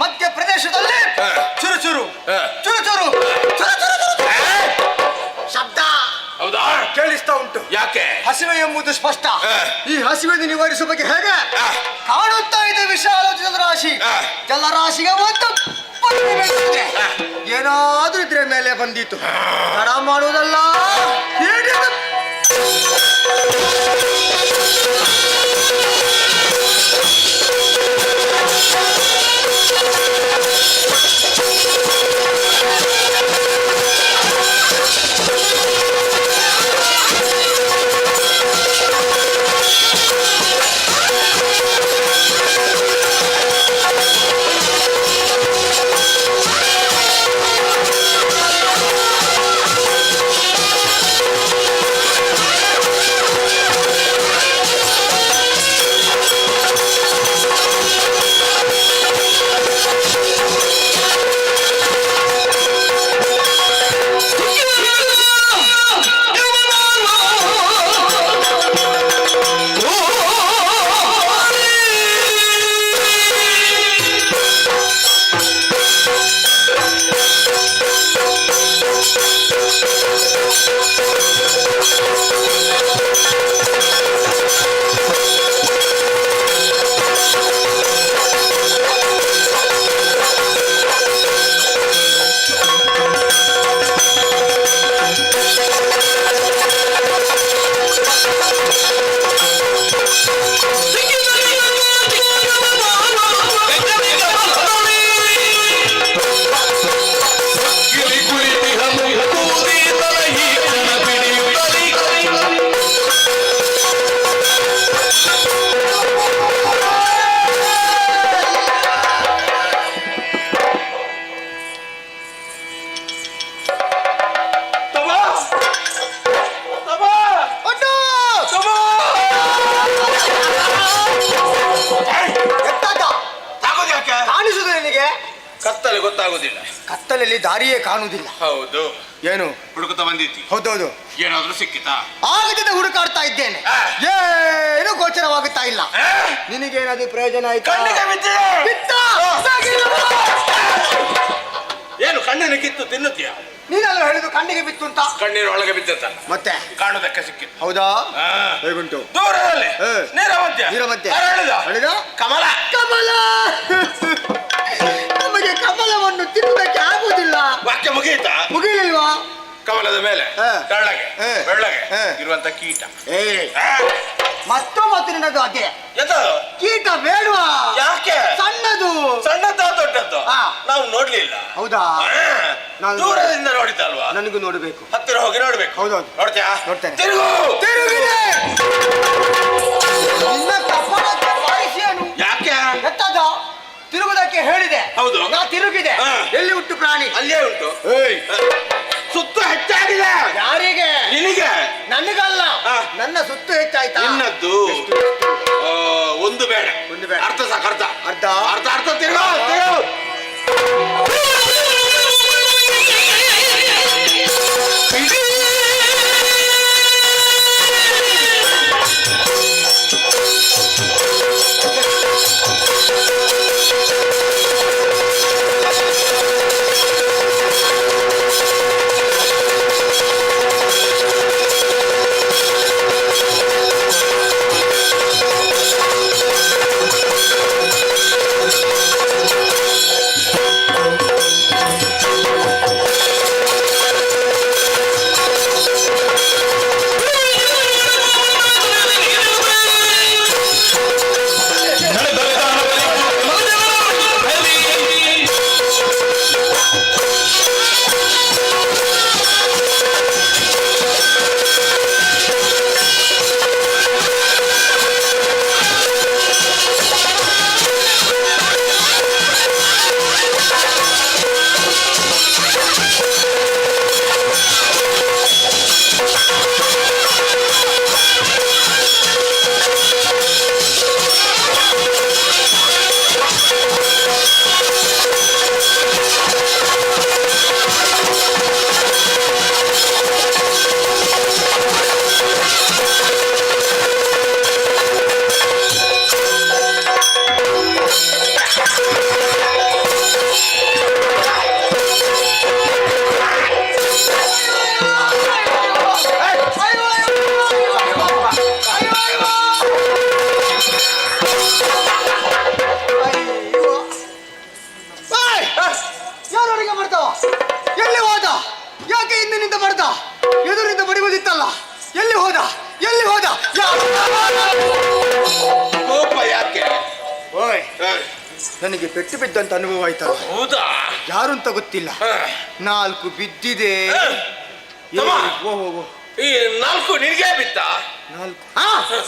ಮಧ್ಯ ಪ್ರದೇಶದಲ್ಲಿ ಚುರುಚುರು ಚುರುಚುರು ಶಬ್ದ ಹೌದಾ ಕೇಳಿಸ್ತಾ ಉಂಟು. ಯಾಕೆ? ಹಸಿವೆ ಎಂಬುದು ಸ್ಪಷ್ಟ. ಈ ಹಸಿವೆ ನಿವಾರಿಸುವ ಬಗ್ಗೆ ಹೇಗೆ ಕಾಣುತ್ತಾ ಇದೆ ವಿಶಾಲ ಜಲರಾಶಿ. ಜಲರಾಶಿಗೆ ಒಂದು ಏನಾದ್ರೂ ಇದ್ರೆ ಮೇಲೆ ಬಂದಿತ್ತು. ತಡ ಮಾಡುವುದಲ್ಲ. ಕತ್ತಲೆ ಗೊತ್ತಾಗುದಿಲ್ಲ. ಕತ್ತಲಲ್ಲಿ ದಾರಿಯೇ ಕಾಣುವುದಿಲ್ಲ. ಹೌದು. ಏನು ಹುಡುಕುತ್ತಾ ಬಂದಿದ್ದಿ? ಹೌದೌದು. ಏನಾದ್ರೂ ಸಿಕ್ಕಿತಾ? ಆಗದಿಂದ ಹುಡುಕಾಡ್ತಾ ಇದ್ದೇನೆ. ಏನು ಗೋಚರವಾಗುತ್ತಾ ಇಲ್ಲ. ನಿನಗೇನಾದ್ರೂ ಪ್ರಯೋಜನ ಆಯ್ತಾ? ಏನು ಕಣ್ಣಿನ ಕಿತ್ತು ತಿನ್ನುತ್ತೀಯ? ನೀನಲ್ಲ ಹೇಳಿದ್ದು ಕಣ್ಣಿಗೆ ಬಿತ್ತು ಅಂತ. ಕಣ್ಣೀರು ಒಳಗೆ ಬಿದ್ದಂತ ಮತ್ತೆ ಕಾಣುವುದಕ್ಕೆ ಸಿಕ್ಕಿತ್ತು. ಹೌದಾ? ಹೇಗುಂಟು? ದೂರದಲ್ಲಿ ನೀರಮಧ್ಯ ಹೇಳಿದ ಕಮಲ. ಕಮಲ ನಮಗೆ ಕಮಲವನ್ನು ತಿನ್ನುವುದಕ್ಕೆ ಆಗುವುದಿಲ್ಲ. ವಾಕ್ಯ ಮುಗಿಯಿತಾ? ಮುಗಿಲಿಲ್ವಾ? ಕಮಲದ ಮೇಲೆ ತೆಳ್ಳಗೆ ಬೆಳ್ಳಗೆ ಇರುವಂತ ಕೀಟ. ಮತ್ತು ನಿನ್ನದು ಅದೇ ಎಂತ ಕೀಟ ಬೇಡವಾ? ಯಾಕೆ? ಸಣ್ಣದು. ಸಣ್ಣದ ದೊಡ್ಡದ್ದು ನಾವು ನೋಡ್ಲಿಲ್ಲ. ಹೌದಾ? ದೂರದಿಂದ ನೋಡಿದ್ದಲ್ವಾ? ನನಗೂ ನೋಡ್ಬೇಕು. ಹತ್ತಿರ ಹೋಗಿ ನೋಡ್ಬೇಕು. ಹೌದೌದು. ನೋಡ್ತೀಯಾ? ನೋಡ್ತೇನೆ. ತಿರುಗಿದೆ. ನಿನ್ನ ಕಪಾಳಕ್ಕೆ ಬಾಯಿಸಿಯನು. ಯಾಕೆ? ಎತ್ತದ ತಿರುಗುದಕ್ಕೆ ಹೇಳಿದೆ. ಹೌದು. ನಾ ತಿರುಗಿದೆ. ಎಲ್ಲಿ ಉಂಟು ಪ್ರಾಣಿ? ಅಲ್ಲೇ ಉಂಟು. ಸುತ್ತು ಹೆಚ್ಚಾಗಿದೆ. ಯಾರಿಗೆ? ನಿನಗೆ. ನನಗಲ್ಲ. ನನ್ನ ಸುತ್ತು ಹೆಚ್ಚಾಯ್ತಾ? ನಿನ್ನದ್ದು ಒಂದು ಬೇಡ. ಅರ್ಧ ಸಾಕು. ಅರ್ಧ ತಿರುಗು. ಯಾರವರಿಗೆ ಬರ್ತಾವ? ಎಲ್ಲಿ ಹೋದ? ಯಾಕೆ ಹಿಂದಿನಿಂದ ಬರ್ದ? ಎದುರಿಂದ ಬಡಿಬೋದಿತ್ತಲ್ಲ, ಎಲ್ಲಿ ಹೋದ? ಎಲ್ಲಿ ಹೋದ? ಕೋಪ ಯಾಕೆ? ಓಯ್, ನನಗೆ ಪೆಟ್ಟು ಬಿದ್ದಂತ ಅನುಭವ ಆಯ್ತಲ್ಲ. ಹೌದಾ? ಯಾರು ಅಂತ ಗೊತ್ತಿಲ್ಲ. 4 ಬಿದ್ದಿದೆ. ಈ 4 ನಿನಗೆ ಬಿತ್ತ? 4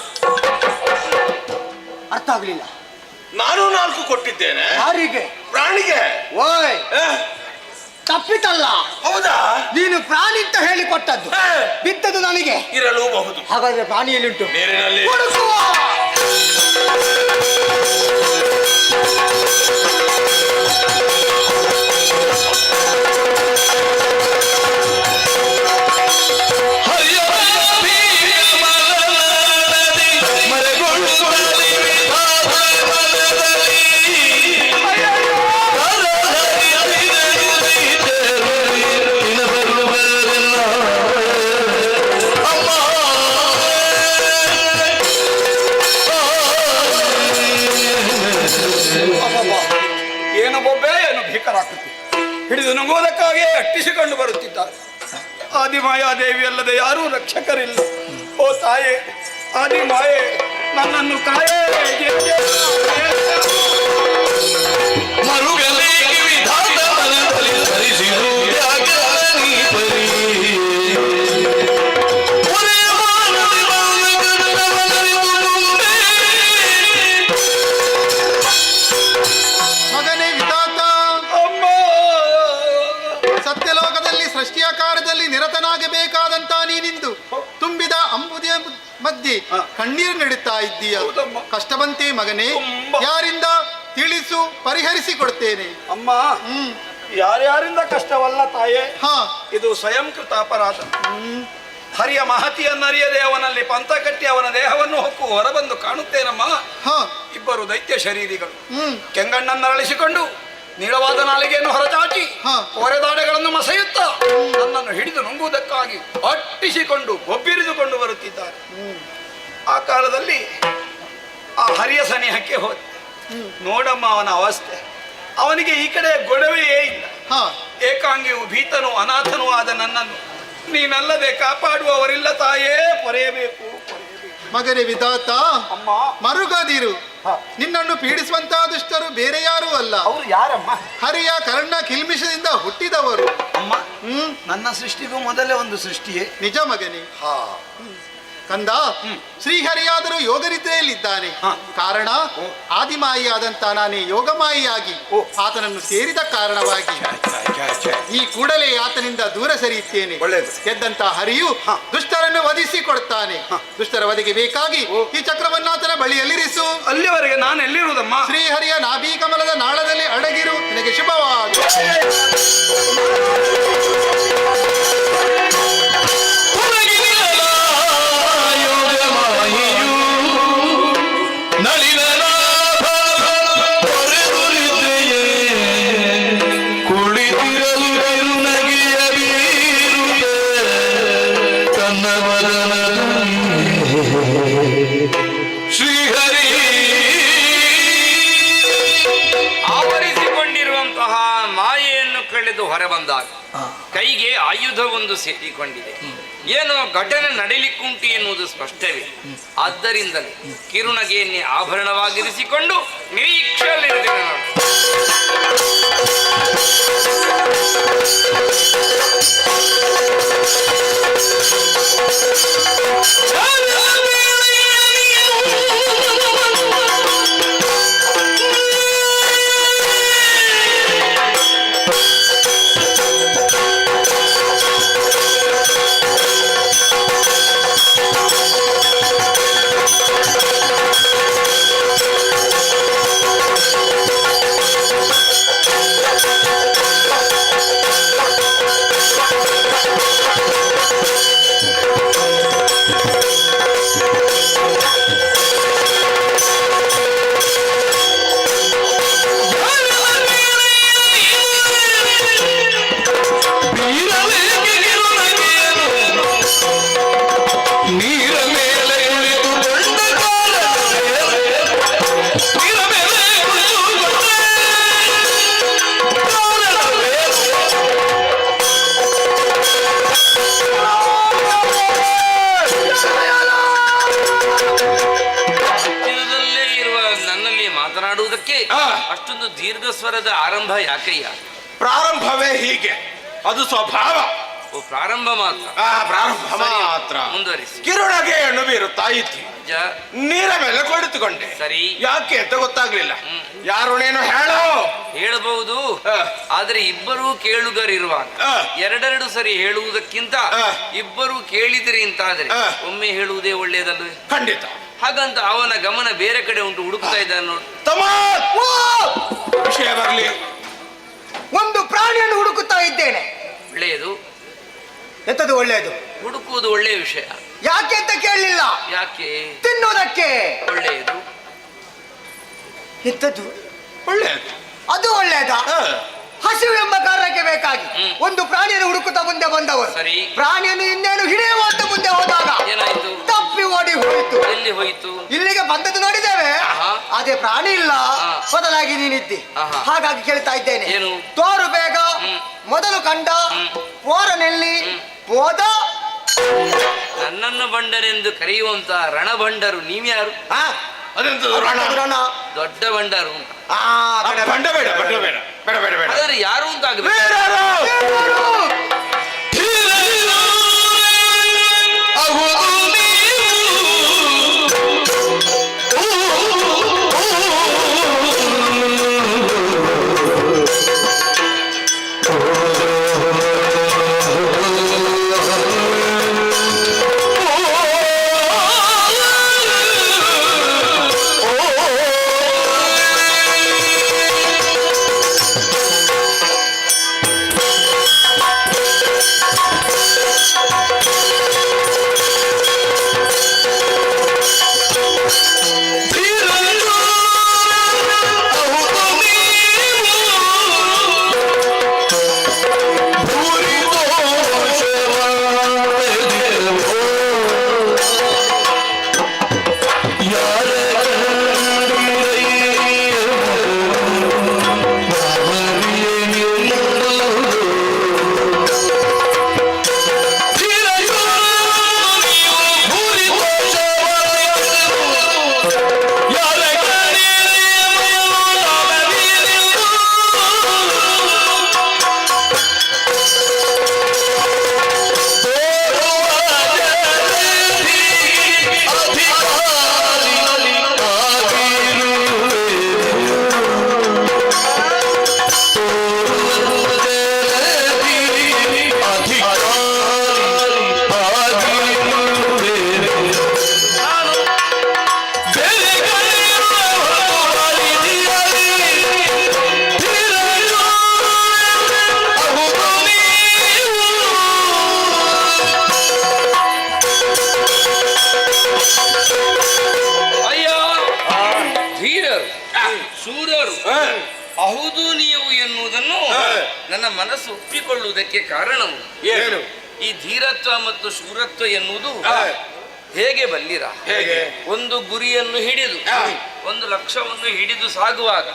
ಅರ್ಥ ಆಗ್ಲಿಲ್ಲ. ನಾನು 4 ಕೊಟ್ಟಿದ್ದೇನೆ. ಯಾರಿಗೆ? ಪ್ರಾಣಿಗೆ. ಓಯ್, ತಪ್ಪಿತಲ್ಲ. ಹೌದಾ? ನೀನು ಪ್ರಾಣಿ ಅಂತ ಹೇಳಿ ಕೊಟ್ಟದ್ದು, ಬಿದ್ದದ್ದು ನನಗೆ. ಇರಲೂಬಹುದು. ಹಾಗಾದ್ರೆ ಪ್ರಾಣಿಯಲ್ಲಿಂಟು, ನೀರಿನಲ್ಲಿ. ಹುಡುಕುವ. ಏನು ಬೊಬ್ಬೆ, ಏನು ಭೀಕರಾಕೃತಿ ಹಿಡಿದು ನುಂಗುವುದಕ್ಕಾಗಿ ಅಟ್ಟಿಸಿಕೊಂಡು ಬರುತ್ತಿದ್ದಾರೆ. ಆದಿಮಾಯಾದೇವಿ ಅಲ್ಲದೆ ಯಾರೂ ರಕ್ಷಕರಿಲ್ಲ. ಓ ತಾಯೇ, ಆದಿಮಾಯೆ, ನನ್ನನ್ನು ಕಾಯೇ. ಮಗನೇ ವಿಧಾತ, ಸತ್ಯಲೋಕದಲ್ಲಿ ಸೃಷ್ಟಿಯ ಕಾರ್ಯದಲ್ಲಿ ನಿರತನಾಗಬೇಕಾದಂತ ನೀನಿಂದು ತುಂಬಿದ ಅಂಬುದಿಯ ಮಧ್ಯೆ ಕಣ್ಣೀರು ನೆಡುತ್ತಾ ಇದ್ದೀಯ. ಹೌದಮ್ಮ. ಕಷ್ಟ ಬಂತೆ ಮಗನೇ, ತುಂಬಾ. ಯಾರಿಂದ ತಿಳಿಸು, ಪರಿಹರಿಸಿ ಕೊಡ್ತೇನೆ. ಅಮ್ಮ, ಯಾರ್ಯಾರಿಂದ ಕಷ್ಟವಲ್ಲ ತಾಯೇ, ಹಾ, ಇದು ಸ್ವಯಂಕೃತ ಅಪರಾಧ. ಹರಿಯ ಮಹತಿಯನ್ನರಿಯದೆ ಅವನಲ್ಲಿ ಪಂಥ ಕಟ್ಟಿ ಅವನ ದೇಹವನ್ನು ಹೊಕ್ಕು ಹೊರಬಂದು ಕಾಣುತ್ತೇನಮ್ಮ. ಹಾ, ಇಬ್ಬರು ದೈತ್ಯ ಶರೀರಿಗಳು ಕೆಂಗಣ್ಣನ್ನರಳಿಸಿಕೊಂಡು ನೀಳವಾದ ನಾಲಿಗೆಯನ್ನು ಹೊರಚಾಚಿ ಹಾ. ಕೋರೆದಾಡೆಗಳನ್ನು ಮಸೆಯುತ್ತಾ ನನ್ನನ್ನು ಹಿಡಿದು ನುಂಗುವುದಕ್ಕಾಗಿ ಅಟ್ಟಿಸಿಕೊಂಡು ಒಬ್ಬಿರಿದುಕೊಂಡು ಬರುತ್ತಿದ್ದಾರೆ. ಆ ಕಾಲದಲ್ಲಿ ಆ ಹರಿಯ ಸನಿಹಕ್ಕೆ ಹೋದ. ನೋಡಮ್ಮ ಅವನ ಅವಸ್ಥೆ. ಅವನಿಗೆ ಈ ಕಡೆ ಗೊಡವೆಯೇ ಇಲ್ಲ. ಹಾ, ಏಕಾಂಗಿಯು ಭೀತನು ಅನಾಥನೂ ಆದ ನನ್ನನ್ನು ನೀನಲ್ಲದೆ ಕಾಪಾಡುವವರಿಲ್ಲ ತಾಯೇ, ಪೊರೆಯಬೇಕು. ಮಗನೇ ವಿಧಾತ, ಅಮ್ಮ, ಮರುಗದಿರು. ನಿನ್ನನ್ನು ಪೀಡಿಸುವಂತಹ ದುಷ್ಟರು ಬೇರೆ ಯಾರೂ ಅಲ್ಲ, ಅವರು ಯಾರಮ್ಮ? ಹರಿಯ ಕರ್ಣ ಕಿಲ್ಮಿಷದಿಂದ ಹುಟ್ಟಿದವರು. ಅಮ್ಮ, ನನ್ನ ಸೃಷ್ಟಿಗೂ ಮೊದಲೇ ಒಂದು ಸೃಷ್ಟಿಯೇ. ನಿಜ ಮಗನೇ. ಕಂದ, ಶ್ರೀಹರಿಯಾದರೂ ಯೋಗನಿದ್ರೆಯಲ್ಲಿದ್ದಾನೆ. ಕಾರಣ ಆದಿಮಾಯಿಯಾದಂತ ನಾನೇ ಯೋಗಮಾಯಿಯಾಗಿ ಆತನನ್ನು ಸೇರಿದ ಕಾರಣವಾಗಿ ಈ ಕೂಡಲೇ ಆತನಿಂದ ದೂರ ಸರಿಯುತ್ತೇನೆ. ಒಳ್ಳೆಯದು. ಎದ್ದಂತ ಹರಿಯು ದುಷ್ಟರನ್ನು ವಧಿಸಿ ಕೊಡ್ತಾನೆ. ದುಷ್ಟರ ವಧಿಗೆ ಬೇಕಾಗಿ ಈ ಚಕ್ರವನ್ನಾತನ ಬಳಿಯಲ್ಲಿರಿಸು. ಅಲ್ಲಿವರೆಗೆ ನಾನು ಎಲ್ಲಿರುವುದಮ್ಮ? ಶ್ರೀಹರಿಯ ನಾಭಿ ಕಮಲದ ನಾಳದಲ್ಲಿ ಅಡಗಿರು. ನಿನಗೆ ಶುಭವಾದ. ಆವರಿಸಿಕೊಂಡಿರುವಂತಹ ಮಾಯೆಯನ್ನು ಕಳೆದು ಹೊರಬಂದಾಗ ಕೈಗೆ ಆಯುಧವೊಂದು ಸೇರಿಕೊಂಡಿದೆ. ಏನೋ ಘಟನೆ ನಡೀಲಿಕ್ಕುಂಟು ಎನ್ನುವುದು ಸ್ಪಷ್ಟವೇ. ಆದ್ದರಿಂದಲೇ ಕಿರುನಗೆಯನ್ನೇ ಆಭರಣವಾಗಿರಿಸಿಕೊಂಡು ನಿರೀಕ್ಷೆಯಲ್ಲಿರುತ್ತೇನೆ ನಾನು. ಮಾಡುವುದಕ್ಕೆ ಅಷ್ಟೊಂದು ದೀರ್ಘ ಸ್ವರದ ಆರಂಭ ಯಾಕಯ್ಯ? ಪ್ರಾರಂಭವೇ ಹೀಗೆ, ಅದು ಸ್ವಭಾವ. ಓ, ಪ್ರಾರಂಭ ಮಾತ್ರ. ಪ್ರಾರಂಭ ಮಾತ್ರ. ಮುಂದುವರಿಸಿ. ಕಿರುಳಗೆ ಹಣ್ಣು ಬೀರುತ್ತಾ ಇತ್ತು, ನೀರ ಮೇಲೆ ಕುಳಿತುಕೊಂಡೆ. ಸರಿ, ಯಾಕೆ ಅಂತ ಗೊತ್ತಾಗ್ಲಿಲ್ಲ. ಯಾರುನೇನು ಹೇಳೋ ಹೇಳಬಹುದು, ಆದ್ರೆ ಇಬ್ಬರೂ ಕೇಳುಗರಿರುವಾಗ ಎರಡೆರಡು ಸರಿ ಹೇಳುವುದಕ್ಕಿಂತ ಇಬ್ಬರು ಕೇಳಿದಿರಿ ಅಂತಾದ್ರೆ ಒಮ್ಮೆ ಹೇಳುವುದೇ ಒಳ್ಳೆಯದಲ್ವೇ? ಖಂಡಿತ. ಹಾಗಂತ ಅವನ ಗಮನ ಬೇರೆ ಕಡೆ ಉಂಟು, ಹುಡುಕ್ತಾ ಇದ್ದಾನೆ ನೋಡಿ. ವಿಷಯ ಬರಲಿ. ಒಂದು ಪ್ರಾಣಿಯನ್ನು ಹುಡುಕುತ್ತಾ ಇದ್ದೇನೆ. ಒಳ್ಳೆಯದು. ಎಂತದ್ದು ಒಳ್ಳೆಯದು? ಹುಡುಕುವುದು ಒಳ್ಳೆಯ ವಿಷಯ. ಯಾಕೆ ಅಂತ ಕೇಳಲಿಲ್ಲ. ಯಾಕೆ? ತಿನ್ನೋದಕ್ಕೆ. ಒಳ್ಳೆಯದು. ಎಂತದ್ದು ಒಳ್ಳೆಯದು? ಅದು ಒಳ್ಳೆಯದಾ? ಹಸಿವು ಎಂಬ ಕಾರಣಕ್ಕೆ ಬೇಕಾಗಿ ಒಂದು ಪ್ರಾಣಿಯನ್ನು ಹುಡುಕುತ್ತಾ ಮುಂದೆ ಬಂದವರು ಸರಿ. ಪ್ರಾಣಿಯನ್ನು ಇನ್ನೇನು ಹಿಡಿಯುವಂತ ಮುಂದೆ ಹೋದಾಗ ಏನಾಯ್ತು? ತಪ್ಪಿ ಓಡಿ ಹೋಯಿತು. ಎಲ್ಲಿ ಹೋಯಿತು? ಇಲ್ಲಿಗೆ ಬಂದದ್ದು ನೋಡಿದ್ದೇವೆ, ಅದೇ ಪ್ರಾಣಿ ಇಲ್ಲ, ಬದಲಾಗಿ ನೀನಿದ್ದಿ. ಹಾಗಾಗಿ ಕೇಳ್ತಾ ಇದ್ದೇನೆ, ಏನು? ತೋರು ಬೇಗ. ಮೊದಲು ಕಂಡ ಓರನೆಲ್ಲಿ ಹೋದ? ನನ್ನನ್ನು ಬಂಡರೆಂದು ಕರೆಯುವಂತ ರಣಭಂಡರು ನೀವ್ಯಾರು? ಅದೆಂತದು ರಣ? ದೊಡ್ಡ ಬಂಡರು ಉಂಟ. ಬಂಡ ಬೇಡ, ಬಂಡ ಬೇಡ, ಬೇಡ ಬೇಡ ಬೇಡ. ಆದರೆ ಯಾರು ಅಂತ ಆಗಬೇಕು? ಹೌದು ನೀವು ಎನ್ನುವುದನ್ನು ನನ್ನ ಮನಸ್ಸು ಒಪ್ಪಿಕೊಳ್ಳುವುದಕ್ಕೆ ಕಾರಣವು ಏನು? ಈ ಧೀರತ್ವ ಮತ್ತು ಶೂರತ್ವ ಎನ್ನುವುದು ಹೇಗೆ ಬಲ್ಲಿರ? ಒಂದು ಗುರಿಯನ್ನು ಹಿಡಿದು ಒಂದು ಲಕ್ಷ್ಯವನ್ನು ಹಿಡಿದು ಸಾಗುವಾಗ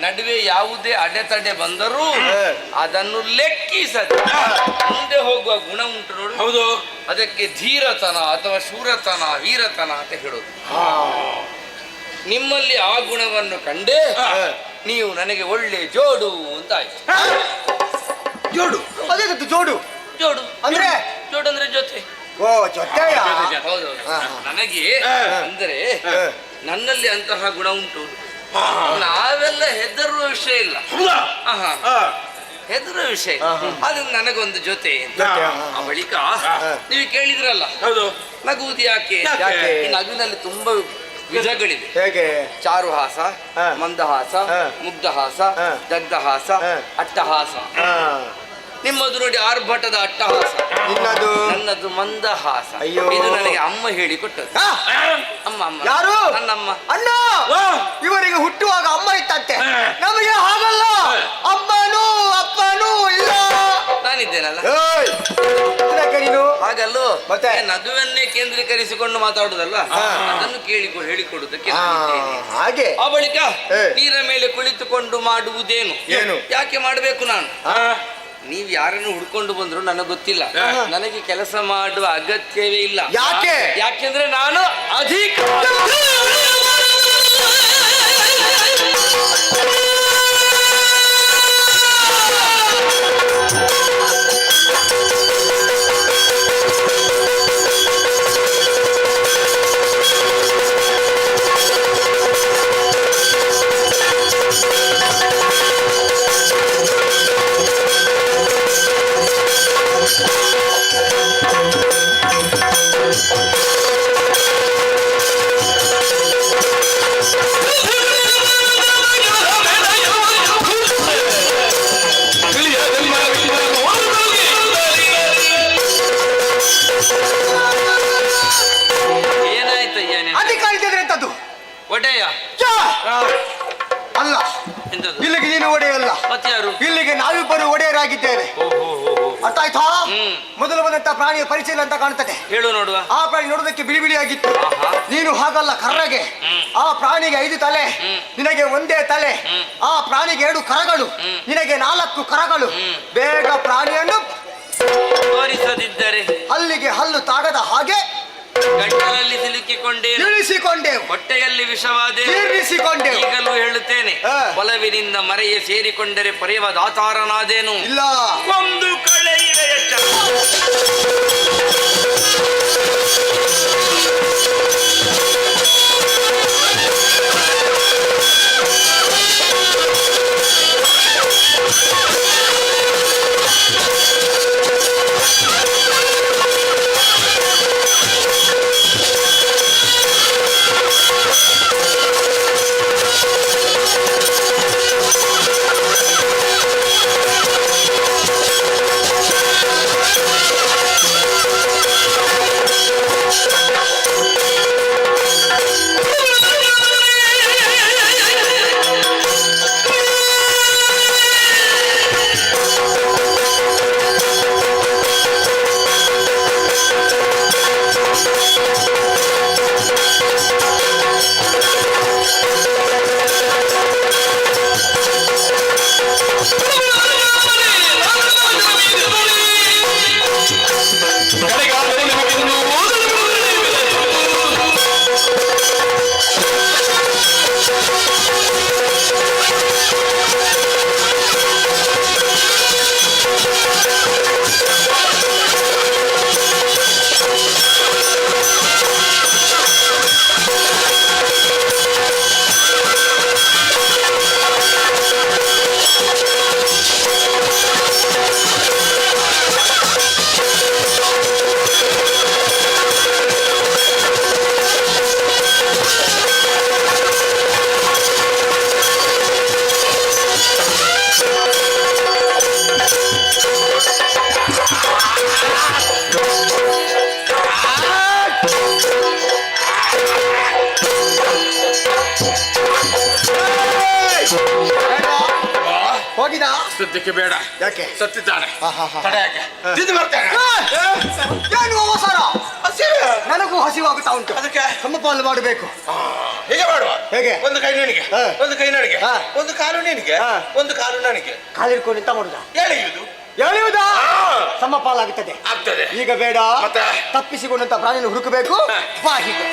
ನಡುವೆ ಯಾವುದೇ ಅಡೆತಡೆ ಬಂದರೂ ಅದನ್ನು ಲೆಕ್ಕಿಸದೆ ಮುಂದೆ ಹೋಗುವ ಗುಣ ಉಂಟು ನೋಡಿ. ಹೌದು, ಅದಕ್ಕೆ ಧೀರತನ ಅಥವಾ ಶೂರತನ, ವೀರತನ ಅಂತ ಹೇಳೋದು. ನಿಮ್ಮಲ್ಲಿ ಆ ಗುಣವನ್ನು ಕಂಡೇ ನೀವು ನನಗೆ ಒಳ್ಳೆ ಜೋಡು ಅಂತ ಆಯ್ತು. ಜೋಡು? ಅದೇ ಜೋಡು. ಜೋಡು ಅಂದ್ರೆ ಜೋಡು ಅಂದ್ರೆ ಜೊತೆ. ಓ, ಜೊತೆಯ? ಹೌದು. ನನಗೆ ಅಂದ್ರೆ ನನ್ನಲ್ಲಿ ಅಂತಹ ಗುಣ ಉಂಟು. ನಾವೆಲ್ಲ ಹೆದರುವ ವಿಷಯ ಇಲ್ಲ, ಹೆದರುವ ವಿಷಯ. ಆದ್ರೆ ನನಗೊಂದು ಜೊತೆ. ಆ ಬಳಿಕ ನೀವು ಕೇಳಿದ್ರಲ್ಲ ನಗುವುದು ಯಾಕೆ? ಈ ನಗುವಿನಲ್ಲಿ ತುಂಬಾ ವಿಧಗಳಿವೆ. ಹೇಗೆ? ಚಾರುಹಾಸ, ಮಂದಹಾಸ, ಮುಗ್ಧಹಾಸ, ದಗ್ಧಹಾಸ, ಅಟ್ಟಹಾಸ. ನಿಮ್ಮದು ನೋಡಿ ಆರ್ಭಟದ ಅಟ್ಟಹಾಸ, ನನ್ನದು ಮಂದಹಾಸ. ಇದು ನನಗೆ ಅಮ್ಮ ಹೇಳಿಕೊಟ್ಟದ್ದು. ಅಮ್ಮ ಅಮ್ಮ ಯಾರು? ನನ್ನಮ್ಮ. ಅಣ್ಣ, ಇವರಿಗೆ ಹುಟ್ಟುವಾಗ ಅಮ್ಮ ಇತ್ತಂತೆ, ನಮಗೆ ಹಾಗಲ್ಲ. ಅಮ್ಮನೂ ಅಪ್ಪನೂ ಇಲ್ಲ. ನಾನಿದ್ದೇನಲ್ಲ ಹಾಗಲ್ಲೋ. ಮತ್ತೆ ನದುವನ್ನೇ ಕೇಂದ್ರೀಕರಿಸಿಕೊಂಡು ಮಾತಾಡುದಲ್ಲ, ಅದನ್ನು ಹೇಳಿಕೊಡುವುದಕ್ಕೆ ಹಾಗೆ. ಆ ಬಳಿಕ ನೀರ ಮೇಲೆ ಕುಳಿತುಕೊಂಡು ಮಾಡುವುದೇನು? ಯಾಕೆ ಮಾಡಬೇಕು ನಾನು? ನೀವ್ ಯಾರನ್ನು ಹುಡ್ಕೊಂಡು ಬಂದ್ರು ನನಗೆ ಗೊತ್ತಿಲ್ಲ. ನನಗೆ ಕೆಲಸ ಮಾಡುವ ಅಗತ್ಯವೇ ಇಲ್ಲ. ಯಾಕೆ? ಯಾಕೆಂದ್ರೆ ನಾನು ಅಧಿಕ ಒಡೆಯ ಅಲ್ಲ, ಎಂತದ್ದು? ಇಲ್ಲಿಗೆ ನೀನು ಒಡೆಯಲ್ಲ, ಮತ್ತೆ ಯಾರು? ಇಲ್ಲಿಗೆ ನಾವಿಬ್ಬರು ಒಡೆಯರಾಗಿದ್ದೇವೆ. ಅರ್ಥ ಆಯ್ತಾ? ಮೊದಲು ಬಂದಂತ ಪ್ರಾಣಿಯ ಪರಿಚಯ ಅಂತ ಕಾಣ್ತದೆ. ಹೇಳು ನೋಡುವ. ಆ ಪ್ರಾಣಿ ನೋಡೋದಕ್ಕೆ ಬಿಳಿ ಬಿಳಿಯಾಗಿತ್ತು. ನೀನು ಹಾಗಲ್ಲ, ಕರ್ರಗೆ. ಆ ಪ್ರಾಣಿಗೆ 5 ತಲೆ, ನಿನಗೆ ಒಂದೇ ತಲೆ. ಆ ಪ್ರಾಣಿಗೆ 2 ಕರಗಳು, ನಿನಗೆ 4 ಕರಗಳು. ಬೇಗ ಪ್ರಾಣಿಯನ್ನು ತೋರಿಸದಿದ್ದರೆ ಅಲ್ಲಿಗೆ ಹಲ್ಲು ತಾಗದ ಹಾಗೆ ಗಂಟಲಲ್ಲಿ ಸಿಲುಕಿಕೊಂಡೇ, ಇಳಿಸಿಕೊಂಡೆವು, ಹೊಟ್ಟೆಯಲ್ಲಿ ವಿಷವಾದೆ, ಇರಿಸಿಕೊಂಡೆವು. ಈಗಲೂ ಹೇಳುತ್ತೇನೆ, ಒಲವಿನಿಂದ ಮರೆಯ ಸೇರಿಕೊಂಡರೆ ಪರೆಯುವ ದಾತಾರನಾದೇನು ಇಲ್ಲ. ಒಂದು ಕಳೆ ಎಚ್ಚರ. ಹೋಗಿದ ಸದ್ಯಕ್ಕೆ ಬೇಡ. ಯಾಕೆ? ಸತ್ತಿದ್ದಾನೆ. ತಡೆ ಯಾಕೆ? ತಿಂದು ಬರ್ತೇನೆ. ಏನು ಅವಸರ? ನನಗೂ ಹಸಿವಾಗುತ್ತಾ ಉಂಟು. ಅದಕ್ಕೆ ಸಮಪಾಲು ಮಾಡಬೇಕು. ಹೇಗೆ ಮಾಡುವ? ಹೇಗೆ? ಒಂದು ಕೈ ನಿನಗೆ, ಒಂದು ಕೈ ನನಗೆ, ಹಾ. ಒಂದು ಕಾಲು ನಿನಗೆ, ಒಂದು ಕಾಲು ನನಗೆ. ಕಾಲಿಡ್ಕೊಂಡು ಎಂತ ಮಾಡುದ? ಎಳೆಯುವುದು. ಎಳೆಯುವುದಾ? ಸಮಪಾಲಾಗುತ್ತದೆ. ಆಗ್ತದೆ. ಈಗ ಬೇಡ. ಮತ್ತೆ? ತಪ್ಪಿಸಿಕೊಂಡಂತ ಪ್ರಾಣಿಯನ್ನು ಹುಡುಕಬೇಕು. ಬಾ ಹೀಗೆ.